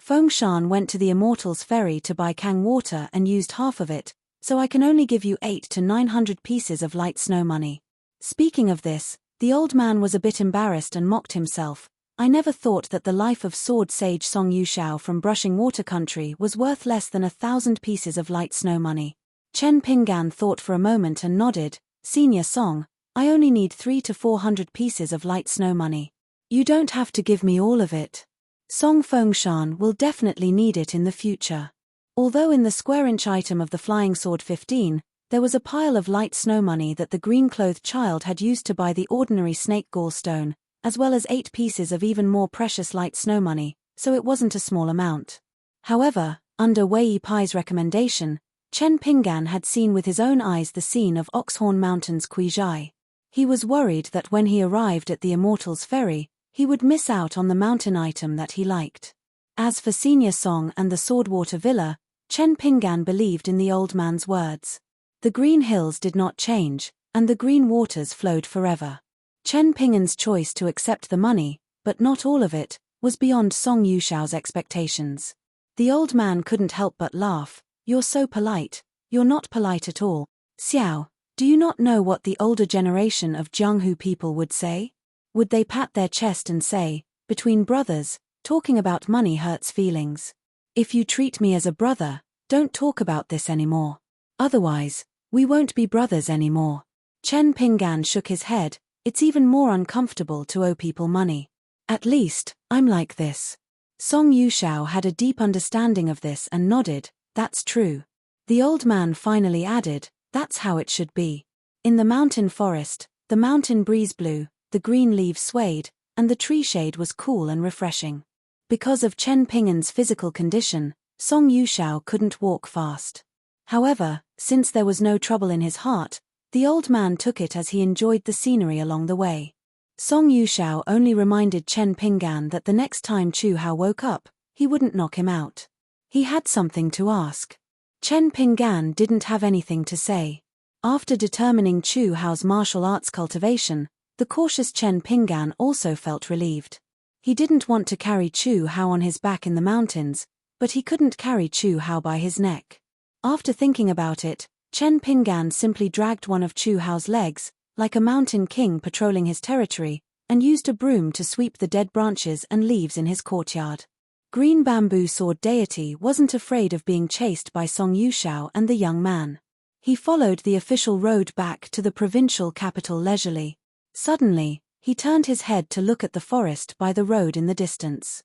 Fengshan went to the Immortals Ferry to buy Kang water and used half of it, so I can only give you 800 to 900 pieces of light snow money. Speaking of this, the old man was a bit embarrassed and mocked himself. I never thought that the life of sword sage Song Yushao from Brushing Water Country was worth less than 1,000 pieces of light snow money. Chen Pinggan thought for a moment and nodded. Senior Song, I only need 300 to 400 pieces of light snow money. You don't have to give me all of it. Song Fengshan will definitely need it in the future. Although in the square-inch item of the Flying Sword 15, there was a pile of light snow money that the green-clothed child had used to buy the ordinary snake gallstone, as well as 8 pieces of even more precious light snow money, so it wasn't a small amount. However, under Wei Pai's recommendation, Chen Pinggan had seen with his own eyes the scene of Oxhorn Mountain's Kuizhai. He was worried that when he arrived at the Immortals Ferry, he would miss out on the mountain item that he liked. As for Senior Song and the Swordwater Villa, Chen Pinggan believed in the old man's words. The green hills did not change, and the green waters flowed forever. Chen Pinggan's choice to accept the money, but not all of it, was beyond Song Yushao's expectations. The old man couldn't help but laugh. You're so polite. You're not polite at all. Xiao, do you not know what the older generation of Jianghu people would say? Would they pat their chest and say, between brothers, talking about money hurts feelings. If you treat me as a brother, don't talk about this anymore. Otherwise, we won't be brothers anymore. Chen Pinggan shook his head. It's even more uncomfortable to owe people money. At least, I'm like this. Song Yushao had a deep understanding of this and nodded. That's true. The old man finally added, that's how it should be. In the mountain forest, the mountain breeze blew, the green leaves swayed, and the tree shade was cool and refreshing. Because of Chen Pinggan's physical condition, Song Yushao couldn't walk fast. However, since there was no trouble in his heart, the old man took it as he enjoyed the scenery along the way. Song Yushao only reminded Chen Pinggan that the next time Chu Hao woke up, he wouldn't knock him out. He had something to ask. Chen Pinggan didn't have anything to say. After determining Chu Hao's martial arts cultivation, the cautious Chen Pinggan also felt relieved. He didn't want to carry Chu Hao on his back in the mountains, but he couldn't carry Chu Hao by his neck. After thinking about it, Chen Pinggan simply dragged one of Chu Hao's legs, like a mountain king patrolling his territory, and used a broom to sweep the dead branches and leaves in his courtyard. Green Bamboo Sword Deity wasn't afraid of being chased by Song Yushao and the young man. He followed the official road back to the provincial capital leisurely. Suddenly, he turned his head to look at the forest by the road in the distance.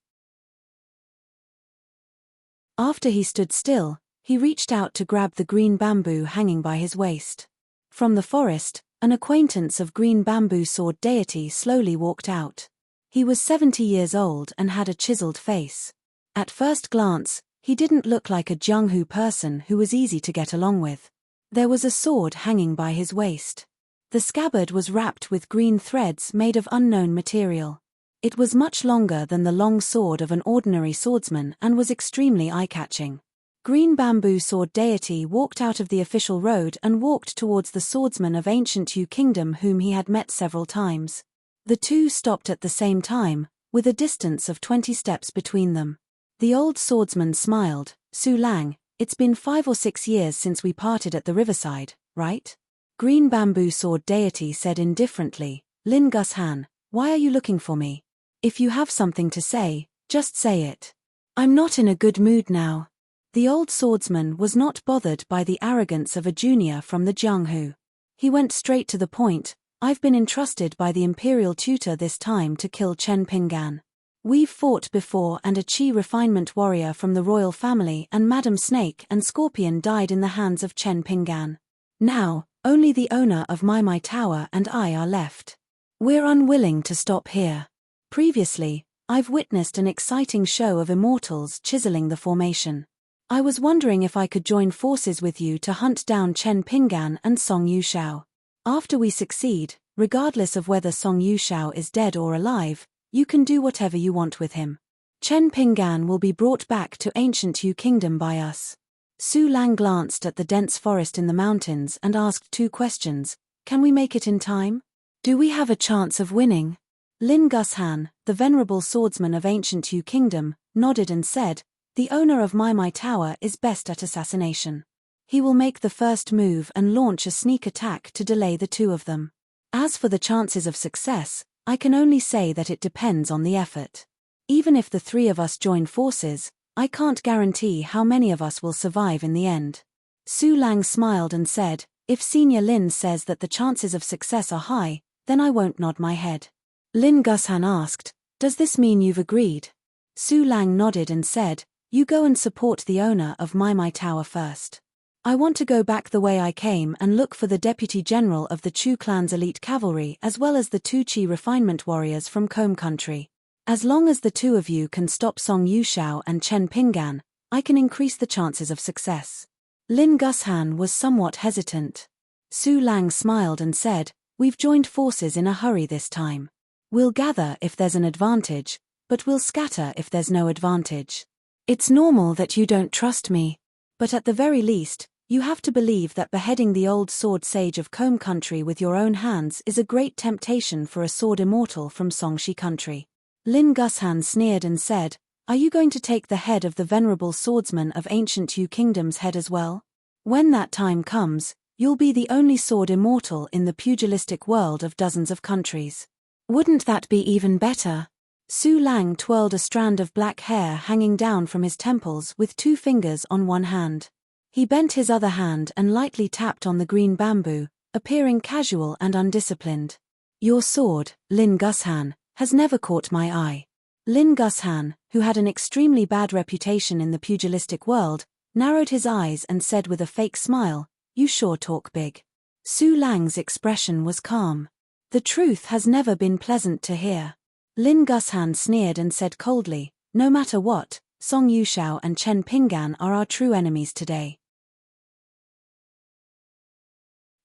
After he stood still, he reached out to grab the green bamboo hanging by his waist. From the forest, an acquaintance of Green Bamboo Sword Deity slowly walked out. He was 70 years old and had a chiseled face. At first glance, he didn't look like a Jianghu person who was easy to get along with. There was a sword hanging by his waist. The scabbard was wrapped with green threads made of unknown material. It was much longer than the long sword of an ordinary swordsman and was extremely eye-catching. Green Bamboo Sword Deity walked out of the official road and walked towards the swordsman of ancient Yu Kingdom whom he had met several times. The two stopped at the same time, with a distance of 20 steps between them. The old swordsman smiled. Su Lang, it's been 5 or 6 years since we parted at the riverside, right? Green Bamboo Sword Deity said indifferently. Lin Gus Han, why are you looking for me? If you have something to say, just say it. I'm not in a good mood now. The old swordsman was not bothered by the arrogance of a junior from the Jianghu. He went straight to the point. I've been entrusted by the imperial tutor this time to kill Chen Pinggan. We've fought before and a Qi refinement warrior from the royal family and Madam Snake and Scorpion died in the hands of Chen Pinggan. Now, only the owner of Mai Tower and I are left. We're unwilling to stop here. Previously, I've witnessed an exciting show of immortals chiseling the formation. I was wondering if I could join forces with you to hunt down Chen Pinggan and Song Yushao. After we succeed, regardless of whether Song Yushao is dead or alive, you can do whatever you want with him. Chen Pinggan will be brought back to ancient Yu Kingdom by us. Su Lang glanced at the dense forest in the mountains and asked 2 questions. Can we make it in time? Do we have a chance of winning? Lin Gushan, the venerable swordsman of ancient Yu Kingdom, nodded and said, "The owner of My Tower is best at assassination. He will make the first move and launch a sneak attack to delay the two of them. As for the chances of success, I can only say that it depends on the effort. Even if the three of us join forces, I can't guarantee how many of us will survive in the end." Su Lang smiled and said, "If Senior Lin says that the chances of success are high, then I won't nod my head." Lin Gushan asked, "Does this mean you've agreed?" Su Lang nodded and said, "You go and support the owner of My Tower first. I want to go back the way I came and look for the Deputy General of the Chu clan's elite cavalry as well as the two Qi refinement warriors from Combe Country. As long as the two of you can stop Song Yushao and Chen Pinggan, I can increase the chances of success." Lin Gushan was somewhat hesitant. Su Lang smiled and said, "We've joined forces in a hurry this time. We'll gather if there's an advantage, but we'll scatter if there's no advantage. It's normal that you don't trust me. But at the very least, you have to believe that beheading the old sword sage of Combe Country with your own hands is a great temptation for a sword immortal from Songshi Country." Lin Gushan sneered and said, "Are you going to take the head of the venerable swordsman of ancient Yu Kingdom's head as well? When that time comes, you'll be the only sword immortal in the pugilistic world of dozens of countries. Wouldn't that be even better?" Su Lang twirled a strand of black hair hanging down from his temples with 2 fingers on one hand. He bent his other hand and lightly tapped on the green bamboo, appearing casual and undisciplined. "Your sword, Lin Gushan, has never caught my eye." Lin Gushan, who had an extremely bad reputation in the pugilistic world, narrowed his eyes and said with a fake smile, "You sure talk big." Su Lang's expression was calm. "The truth has never been pleasant to hear." Lin Gushan sneered and said coldly, "No matter what, Song Yushao and Chen Pinggan are our true enemies today.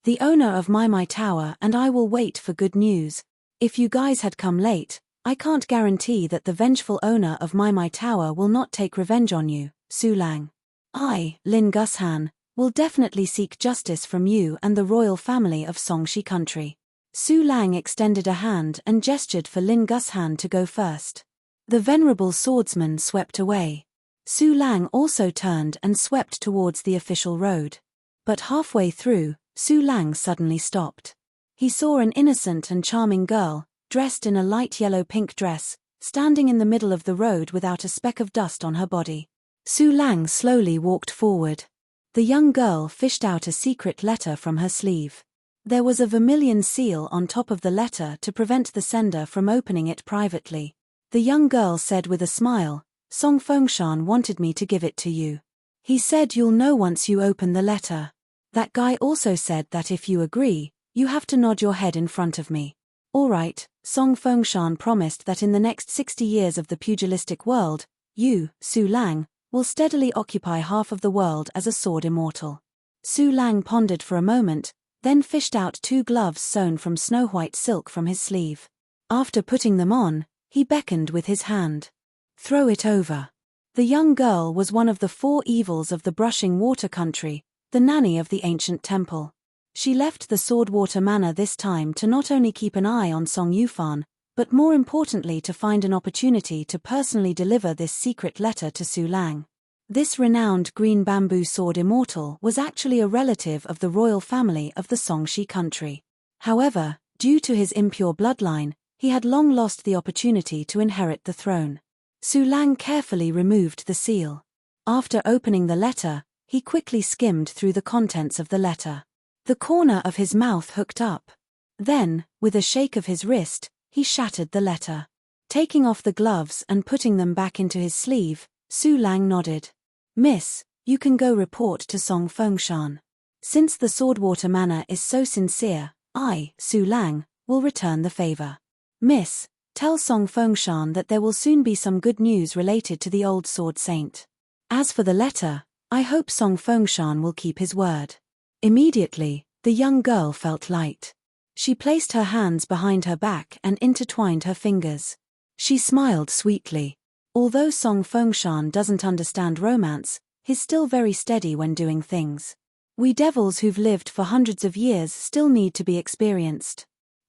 The owner of My Tower and I will wait for good news. If you guys had come late, I can't guarantee that the vengeful owner of My Tower will not take revenge on you, Su Lang. I, Lin Gushan, will definitely seek justice from you and the royal family of Songshi Country." Su Lang extended a hand and gestured for Lin Gushan to go first. The venerable swordsman swept away. Su Lang also turned and swept towards the official road. But halfway through, Su Lang suddenly stopped. He saw an innocent and charming girl, dressed in a light yellow-pink dress, standing in the middle of the road without a speck of dust on her body. Su Lang slowly walked forward. The young girl fished out a secret letter from her sleeve. There was a vermilion seal on top of the letter to prevent the sender from opening it privately. The young girl said with a smile, "Song Fengshan wanted me to give it to you. He said you'll know once you open the letter. That guy also said that if you agree, you have to nod your head in front of me." "All right," Song Fengshan promised that in the next 60 years of the pugilistic world, you, Su Lang, will steadily occupy half of the world as a sword immortal. Su Lang pondered for a moment, then fished out 2 gloves sewn from snow-white silk from his sleeve. After putting them on, he beckoned with his hand. "Throw it over." The young girl was one of the 4 evils of the brushing water country, the nanny of the ancient temple. She left the Swordwater Manor this time to not only keep an eye on Song Yufan, but more importantly to find an opportunity to personally deliver this secret letter to Su Lang. This renowned green bamboo sword immortal was actually a relative of the royal family of the Songshi Country. However, due to his impure bloodline, he had long lost the opportunity to inherit the throne. Su Lang carefully removed the seal. After opening the letter, he quickly skimmed through the contents of the letter. The corner of his mouth hooked up. Then, with a shake of his wrist, he shattered the letter. Taking off the gloves and putting them back into his sleeve, Su Lang nodded. "Miss, you can go report to Song Fengshan. Since the Swordwater Manor is so sincere, I, Su Lang, will return the favor. Miss, tell Song Fengshan that there will soon be some good news related to the old sword saint. As for the letter, I hope Song Fengshan will keep his word." Immediately, the young girl felt light. She placed her hands behind her back and intertwined her fingers. She smiled sweetly. Although Song Fengshan doesn't understand romance, he's still very steady when doing things. We devils who've lived for hundreds of years still need to be experienced.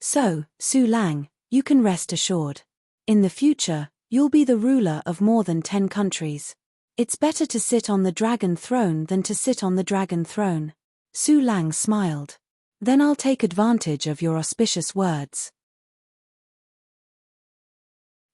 So, Su Lang, you can rest assured. In the future, you'll be the ruler of more than 10 countries. It's better to sit on the dragon throne than to sit on the dragon throne. Su Lang smiled. Then I'll take advantage of your auspicious words.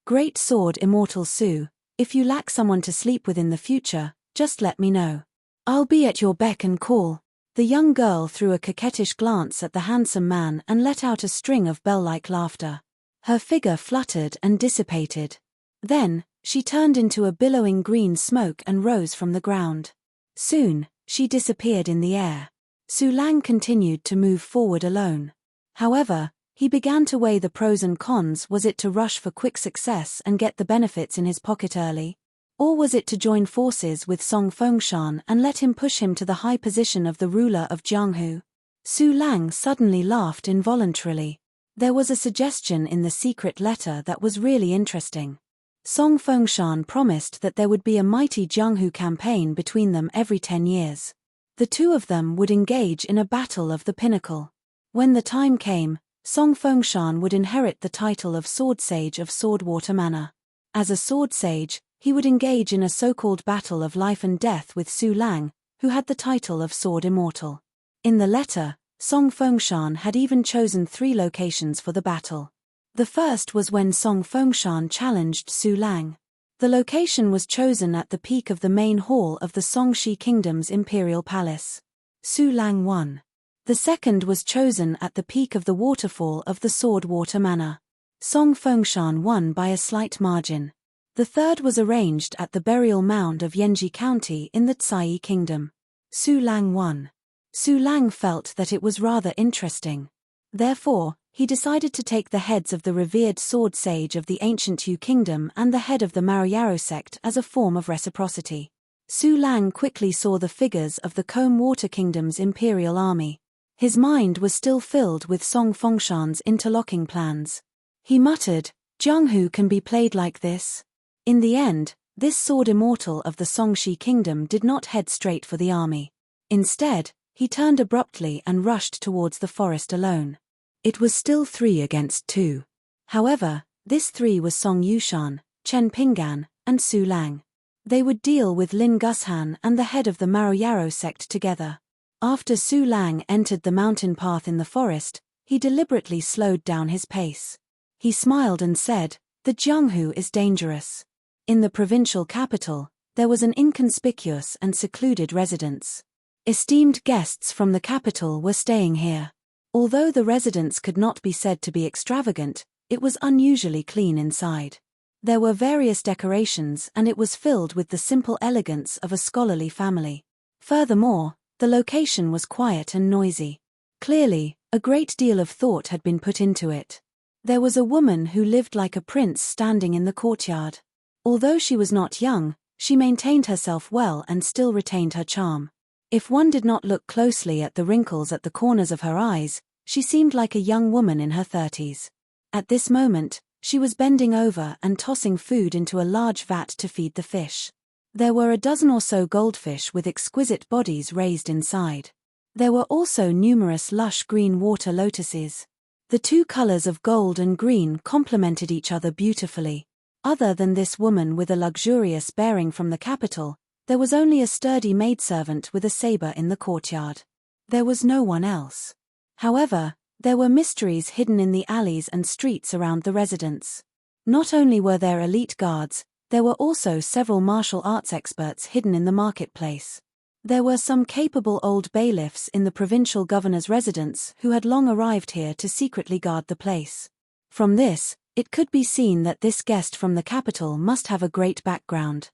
Great sword Immortal Su, if you lack someone to sleep with in the future, just let me know. I'll be at your beck and call. The young girl threw a coquettish glance at the handsome man and let out a string of bell-like laughter. Her figure fluttered and dissipated. Then, she turned into a billowing green smoke and rose from the ground. Soon, she disappeared in the air. Su Lang continued to move forward alone. However, he began to weigh the pros and cons. Was it to rush for quick success and get the benefits in his pocket early? Or was it to join forces with Song Fengshan and let him push him to the high position of the ruler of Jianghu? Su Lang suddenly laughed involuntarily. There was a suggestion in the secret letter that was really interesting. Song Fengshan promised that there would be a mighty Jianghu campaign between them every 10 years. The two of them would engage in a battle of the pinnacle. When the time came, Song Fengshan would inherit the title of Sword Sage of Swordwater Manor. As a sword sage, he would engage in a so-called battle of life and death with Su Lang, who had the title of Sword Immortal. In the letter, Song Fengshan had even chosen 3 locations for the battle. The first was when Song Fengshan challenged Su Lang. The location was chosen at the peak of the main hall of the Songshi Kingdom's imperial palace. Su Lang won. The second was chosen at the peak of the waterfall of the Swordwater Manor. Song Fengshan won by a slight margin. The third was arranged at the burial mound of Yanji County in the Tsai Kingdom. Su Lang won. Su Lang felt that it was rather interesting. Therefore, he decided to take the heads of the revered sword sage of the ancient Yu Kingdom and the head of the Mariaro sect as a form of reciprocity. Su Lang quickly saw the figures of the Combe Water Kingdom's imperial army. His mind was still filled with Song Fengshan's interlocking plans. He muttered, "Jianghu can be played like this." In the end, this sword immortal of the Songshi Kingdom did not head straight for the army. Instead, he turned abruptly and rushed towards the forest alone. It was still 3 against 2. However, this 3 was Song Yushan, Chen Pinggan, and Su Lang. They would deal with Lin Gushan and the head of the Mariaro sect together. After Su Lang entered the mountain path in the forest, he deliberately slowed down his pace. He smiled and said, "The Jianghu is dangerous." In the provincial capital, there was an inconspicuous and secluded residence. Esteemed guests from the capital were staying here. Although the residence could not be said to be extravagant, it was unusually clean inside. There were various decorations and it was filled with the simple elegance of a scholarly family. Furthermore, the location was quiet and noisy. Clearly, a great deal of thought had been put into it. There was a woman who lived like a prince standing in the courtyard. Although she was not young, she maintained herself well and still retained her charm. If one did not look closely at the wrinkles at the corners of her eyes, she seemed like a young woman in her 30s. At this moment, she was bending over and tossing food into a large vat to feed the fish. There were a dozen or so goldfish with exquisite bodies raised inside. There were also numerous lush green water lotuses. The 2 colors of gold and green complemented each other beautifully. Other than this woman with a luxurious bearing from the capital, there was only a sturdy maidservant with a saber in the courtyard. There was no one else. However, there were mysteries hidden in the alleys and streets around the residence. Not only were there elite guards, there were also several martial arts experts hidden in the marketplace. There were some capable old bailiffs in the provincial governor's residence who had long arrived here to secretly guard the place. From this, it could be seen that this guest from the capital must have a great background.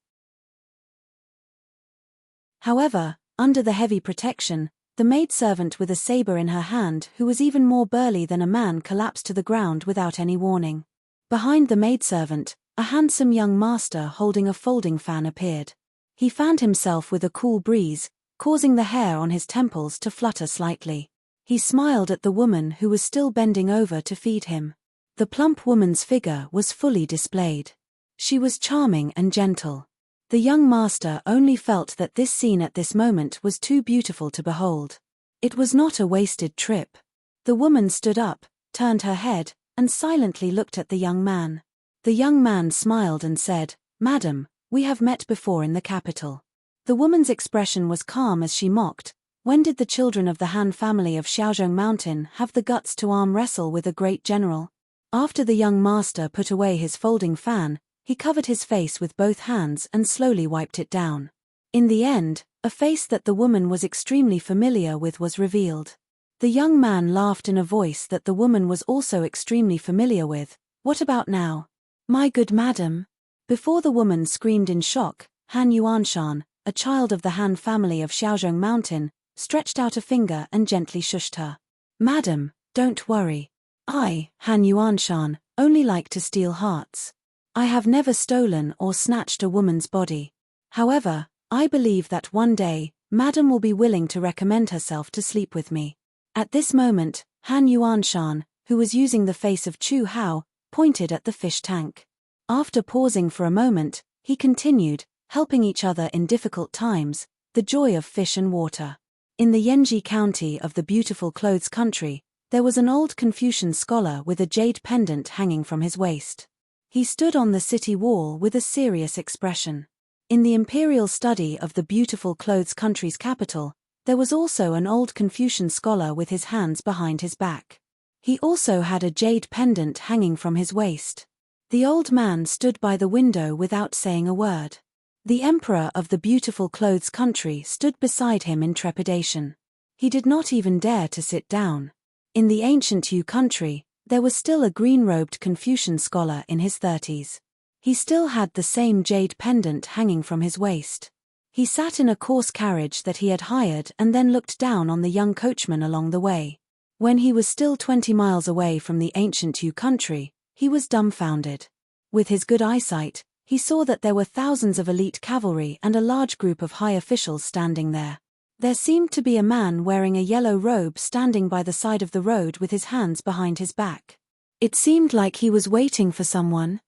However, under the heavy protection, the maidservant with a saber in her hand who was even more burly than a man collapsed to the ground without any warning. Behind the maidservant, a handsome young master holding a folding fan appeared. He fanned himself with a cool breeze, causing the hair on his temples to flutter slightly. He smiled at the woman who was still bending over to feed him. The plump woman's figure was fully displayed. She was charming and gentle. The young master only felt that this scene at this moment was too beautiful to behold. It was not a wasted trip. The woman stood up, turned her head, and silently looked at the young man. The young man smiled and said, "Madam, we have met before in the capital." The woman's expression was calm as she mocked, "When did the children of the Han family of Xiaozhong Mountain have the guts to arm wrestle with a great general?" After the young master put away his folding fan, he covered his face with both hands and slowly wiped it down. In the end, a face that the woman was extremely familiar with was revealed. The young man laughed in a voice that the woman was also extremely familiar with. "What about now? My good madam?" Before the woman screamed in shock, Han Yuanshan, a child of the Han family of Xiaozhong Mountain, stretched out a finger and gently shushed her. "Madam, don't worry. I, Han Yuanshan, only like to steal hearts. I have never stolen or snatched a woman's body. However, I believe that one day, madam will be willing to recommend herself to sleep with me." At this moment, Han Yuanshan, who was using the face of Chu Hao, pointed at the fish tank. After pausing for a moment, he continued, "Helping each other in difficult times, the joy of fish and water." In the Yanji county of the beautiful clothes country, there was an old Confucian scholar with a jade pendant hanging from his waist. He stood on the city wall with a serious expression. In the imperial study of the beautiful clothes country's capital, there was also an old Confucian scholar with his hands behind his back. He also had a jade pendant hanging from his waist. The old man stood by the window without saying a word. The emperor of the beautiful clothes country stood beside him in trepidation. He did not even dare to sit down. In the ancient Yu country, there was still a green-robed Confucian scholar in his 30s. He still had the same jade pendant hanging from his waist. He sat in a coarse carriage that he had hired and then looked down on the young coachman along the way. When he was still 20 miles away from the ancient Yu country, he was dumbfounded. With his good eyesight, he saw that there were thousands of elite cavalry and a large group of high officials standing there. There seemed to be a man wearing a yellow robe standing by the side of the road with his hands behind his back. It seemed like he was waiting for someone.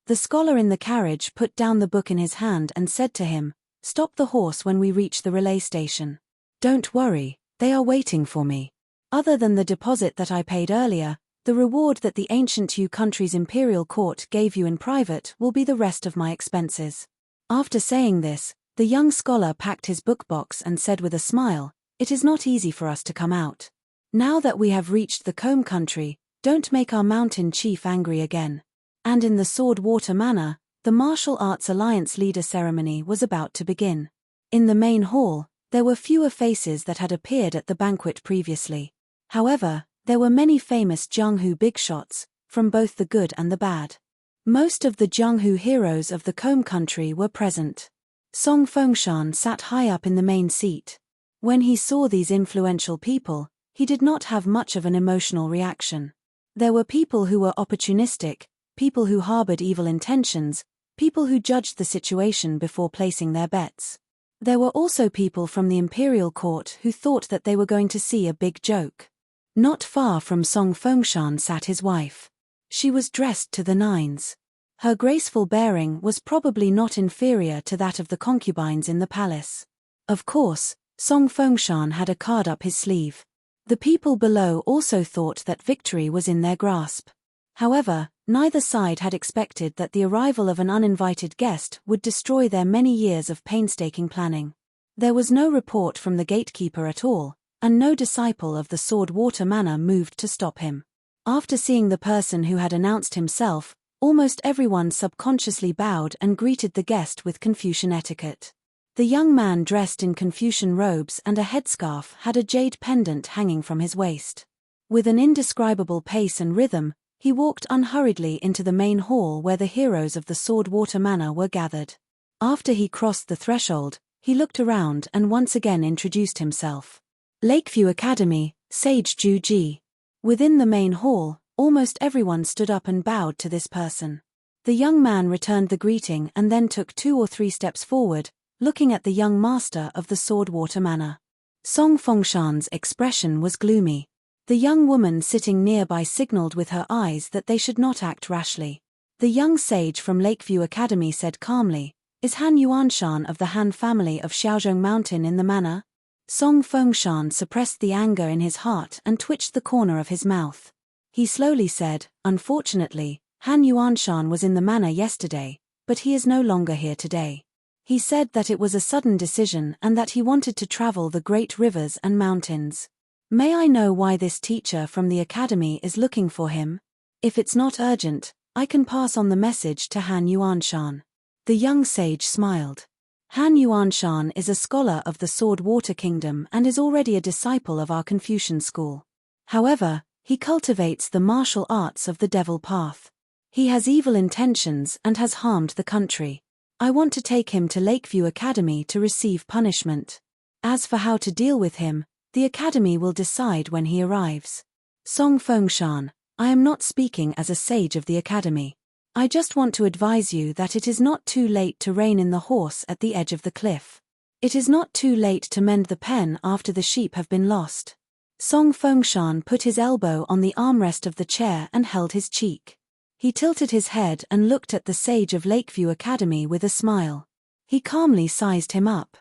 The scholar in the carriage put down the book in his hand and said to him, "Stop the horse when we reach the relay station. Don't worry, they are waiting for me. Other than the deposit that I paid earlier, the reward that the ancient Yu country's imperial court gave you in private will be the rest of my expenses." After saying this, the young scholar packed his book box and said with a smile, "It is not easy for us to come out. Now that we have reached the Combe country, don't make our mountain chief angry again." And in the Sword Water Manor, the martial arts alliance leader ceremony was about to begin. In the main hall, there were fewer faces that had appeared at the banquet previously. However, there were many famous Jianghu bigshots, from both the good and the bad. Most of the Jianghu heroes of the Combe country were present. Song Fengshan sat high up in the main seat. When he saw these influential people, he did not have much of an emotional reaction. There were people who were opportunistic, people who harbored evil intentions, people who judged the situation before placing their bets. There were also people from the imperial court who thought that they were going to see a big joke. Not far from Song Fengshan sat his wife. She was dressed to the nines. Her graceful bearing was probably not inferior to that of the concubines in the palace. Of course, Song Fengshan had a card up his sleeve. The people below also thought that victory was in their grasp. However, neither side had expected that the arrival of an uninvited guest would destroy their many years of painstaking planning. There was no report from the gatekeeper at all, and no disciple of the Sword Water Manor moved to stop him. After seeing the person who had announced himself, almost everyone subconsciously bowed and greeted the guest with Confucian etiquette. The young man dressed in Confucian robes and a headscarf had a jade pendant hanging from his waist. With an indescribable pace and rhythm, he walked unhurriedly into the main hall where the heroes of the Sword Water Manor were gathered. After he crossed the threshold, he looked around and once again introduced himself. "Lakeview Academy, Sage Ju Ji." Within the main hall, almost everyone stood up and bowed to this person. The young man returned the greeting and then took 2 or 3 steps forward, looking at the young master of the Sword Water Manor. Song Fengshan's expression was gloomy. The young woman sitting nearby signaled with her eyes that they should not act rashly. The young sage from Lakeview Academy said calmly, "Is Han Yuanshan of the Han family of Xiaozhong Mountain in the manor?" Song Fengshan suppressed the anger in his heart and twitched the corner of his mouth. He slowly said, "Unfortunately, Han Yuanshan was in the manor yesterday, but he is no longer here today. He said that it was a sudden decision and that he wanted to travel the great rivers and mountains. May I know why this teacher from the academy is looking for him? If it's not urgent, I can pass on the message to Han Yuanshan." The young sage smiled. Han Yuanshan is a scholar of the Sword Water Kingdom and is already a disciple of our Confucian school. However, he cultivates the martial arts of the devil path. He has evil intentions and has harmed the country. I want to take him to Lakeview Academy to receive punishment. As for how to deal with him, the academy will decide when he arrives. Song Fengshan, I am not speaking as a sage of the academy. I just want to advise you that it is not too late to rein in the horse at the edge of the cliff. It is not too late to mend the pen after the sheep have been lost. Song Fengshan put his elbow on the armrest of the chair and held his cheek. He tilted his head and looked at the sage of Lakeview Academy with a smile. He calmly sized him up.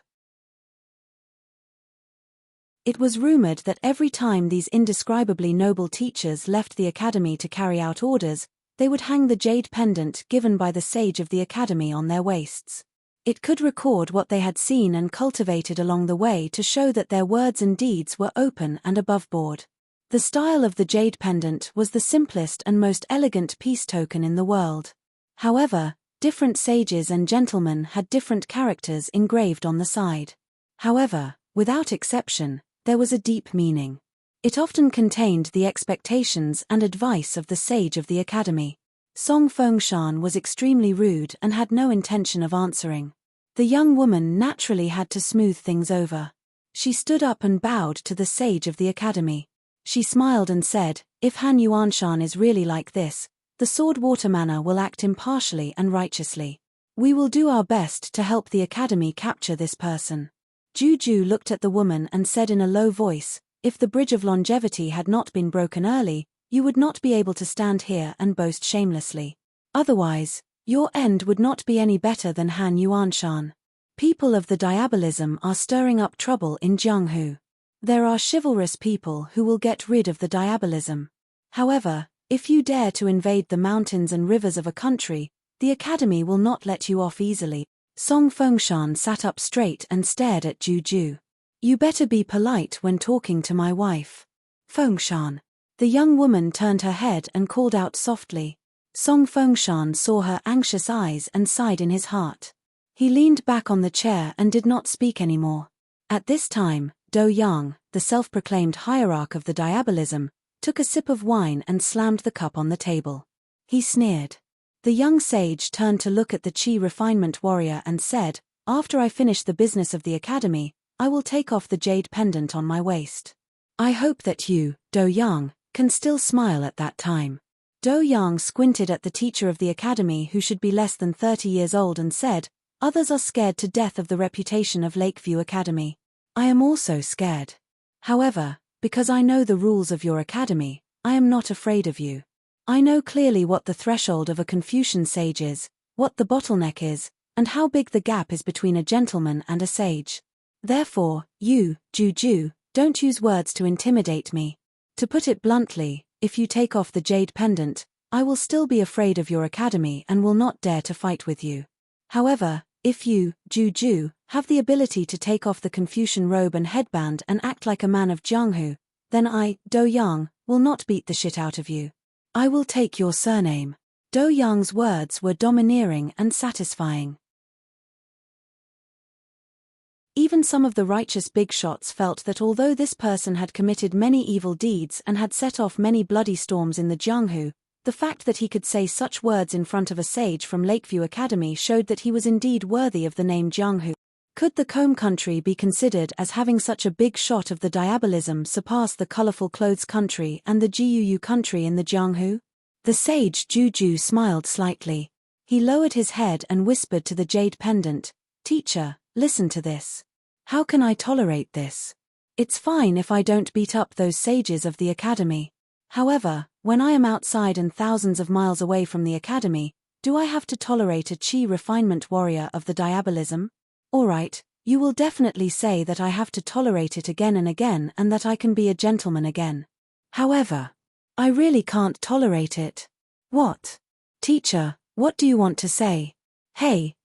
It was rumored that every time these indescribably noble teachers left the academy to carry out orders, they would hang the jade pendant given by the sage of the academy on their waists. It could record what they had seen and cultivated along the way to show that their words and deeds were open and above board. The style of the jade pendant was the simplest and most elegant peace token in the world. However, different sages and gentlemen had different characters engraved on the side. However, without exception, there was a deep meaning. It often contained the expectations and advice of the sage of the academy. Song Fengshan was extremely rude and had no intention of answering. The young woman naturally had to smooth things over. She stood up and bowed to the sage of the academy. She smiled and said, "If Han Yuanshan is really like this, the Sword Water Manor will act impartially and righteously. We will do our best to help the academy capture this person." Juju looked at the woman and said in a low voice, "If the bridge of longevity had not been broken early, you would not be able to stand here and boast shamelessly. Otherwise, your end would not be any better than Han Yuanshan. People of the diabolism are stirring up trouble in Jianghu. There are chivalrous people who will get rid of the diabolism. However, if you dare to invade the mountains and rivers of a country, the academy will not let you off easily." Song Fengshan sat up straight and stared at Juju. "You better be polite when talking to my wife." "Fengshan." The young woman turned her head and called out softly. Song Fengshan saw her anxious eyes and sighed in his heart. He leaned back on the chair and did not speak anymore. At this time, Do Yang, the self-proclaimed hierarch of the diabolism, took a sip of wine and slammed the cup on the table. He sneered. The young sage turned to look at the Qi refinement warrior and said, "After I finish the business of the academy, I will take off the jade pendant on my waist. I hope that you, Do Yang, can still smile at that time." Do Yang squinted at the teacher of the academy who should be less than 30 years old and said, "Others are scared to death of the reputation of Lakeview Academy. I am also scared. However, because I know the rules of your academy, I am not afraid of you. I know clearly what the threshold of a Confucian sage is, what the bottleneck is, and how big the gap is between a gentleman and a sage. Therefore, you, Juju, don't use words to intimidate me. To put it bluntly, if you take off the jade pendant, I will still be afraid of your academy and will not dare to fight with you. However, if you, Juju, have the ability to take off the Confucian robe and headband and act like a man of Jianghu, then I, Do Yang, will not beat the shit out of you. I will take your surname." Do Yang's words were domineering and satisfying. Even some of the righteous big shots felt that although this person had committed many evil deeds and had set off many bloody storms in the Jianghu, the fact that he could say such words in front of a sage from Lakeview Academy showed that he was indeed worthy of the name Jianghu. Could the Combe country be considered as having such a big shot of the diabolism surpass the colorful clothes country and the Jiuyu country in the Jianghu? The sage Juju smiled slightly. He lowered his head and whispered to the jade pendant, "Teacher, listen to this. How can I tolerate this? It's fine if I don't beat up those sages of the academy. However, when I am outside and thousands of miles away from the academy, do I have to tolerate a Qi refinement warrior of the diabolism? Alright, You will definitely say that I have to tolerate it again and again and that I can be a gentleman again. However, I really can't tolerate it. What? Teacher, what do you want to say? Hey,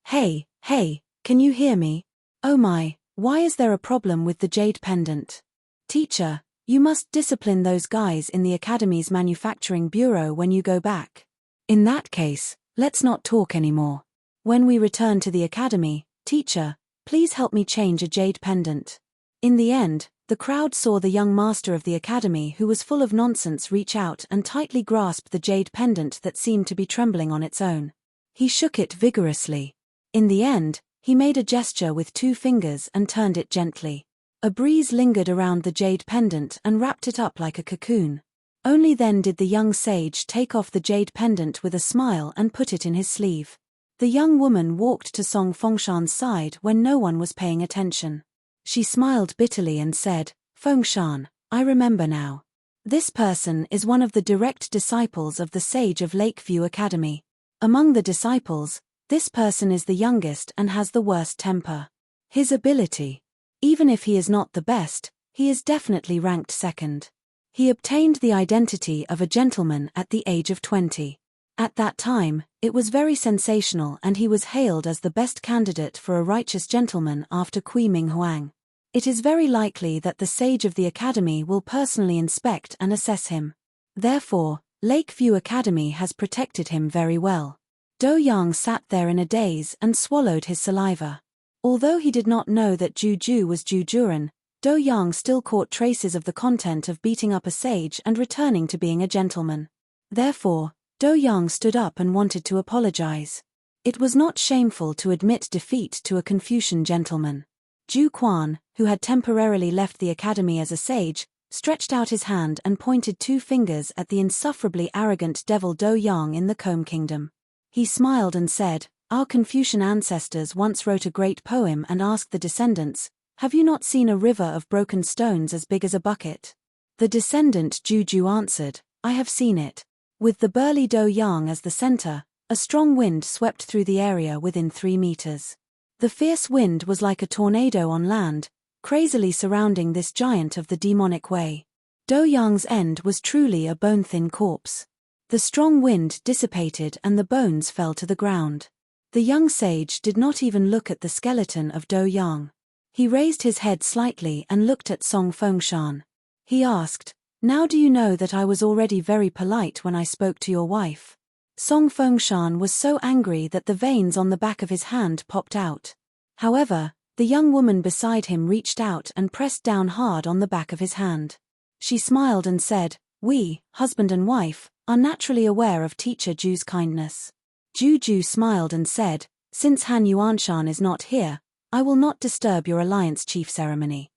can you hear me? Oh my, why is there a problem with the jade pendant? Teacher, you must discipline those guys in the Academy's manufacturing bureau when you go back. In that case, let's not talk anymore. When we return to the Academy, teacher, please help me change a jade pendant. In the end, the crowd saw the young master of the Academy, who was full of nonsense, reach out and tightly grasp the jade pendant that seemed to be trembling on its own. He shook it vigorously. In the end, he made a gesture with 2 fingers and turned it gently. A breeze lingered around the jade pendant and wrapped it up like a cocoon. Only then did the young sage take off the jade pendant with a smile and put it in his sleeve. The young woman walked to Song Fengshan's side when no one was paying attention. She smiled bitterly and said, Fengshan, I remember now. This person is one of the direct disciples of the sage of Lakeview Academy. Among the disciples, this person is the youngest and has the worst temper. His ability. Even if he is not the best, he is definitely ranked second. He obtained the identity of a gentleman at the age of 20. At that time, it was very sensational and he was hailed as the best candidate for a righteous gentleman after Kui Ming Huang. It is very likely that the sage of the Academy will personally inspect and assess him. Therefore, Lakeview Academy has protected him very well. Do Yang sat there in a daze and swallowed his saliva. Although he did not know that Juju was Jujuran, Do Yang still caught traces of the content of beating up a sage and returning to being a gentleman. Therefore, Do Yang stood up and wanted to apologize. It was not shameful to admit defeat to a Confucian gentleman. Ju Quan, who had temporarily left the academy as a sage, stretched out his hand and pointed 2 fingers at the insufferably arrogant devil Do Yang in the Comb Kingdom. He smiled and said, Our Confucian ancestors once wrote a great poem and asked the descendants, Have you not seen a river of broken stones as big as a bucket? The descendant Juju answered, I have seen it. With the burly Do Yang as the center, a strong wind swept through the area within 3 meters. The fierce wind was like a tornado on land, crazily surrounding this giant of the demonic way. Do Yang's end was truly a bone-thin corpse. The strong wind dissipated and the bones fell to the ground. The young sage did not even look at the skeleton of Do Yang. He raised his head slightly and looked at Song Fengshan. He asked, Now do you know that I was already very polite when I spoke to your wife? Song Fengshan was so angry that the veins on the back of his hand popped out. However, the young woman beside him reached out and pressed down hard on the back of his hand. She smiled and said, We, husband and wife, are naturally aware of Teacher Ju's kindness. Juju smiled and said, Since Han Yuanshan is not here, I will not disturb your alliance chief ceremony.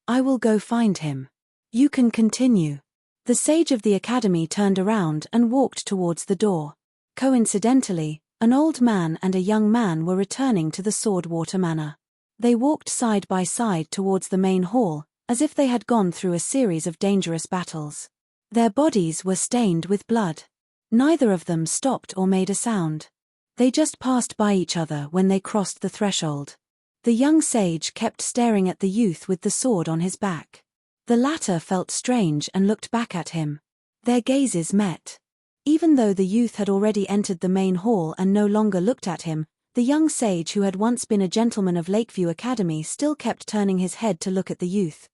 I will go find him. You can continue. The sage of the academy turned around and walked towards the door. Coincidentally, an old man and a young man were returning to the Swordwater Manor. They walked side by side towards the main hall, as if they had gone through a series of dangerous battles. Their bodies were stained with blood. Neither of them stopped or made a sound. They just passed by each other when they crossed the threshold. The young sage kept staring at the youth with the sword on his back. The latter felt strange and looked back at him. Their gazes met. Even though the youth had already entered the main hall and no longer looked at him, the young sage who had once been a gentleman of Lakeview Academy still kept turning his head to look at the youth.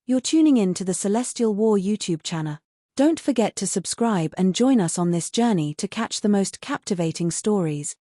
You're tuning in to the Celestial War YouTube channel. Don't forget to subscribe and join us on this journey to catch the most captivating stories.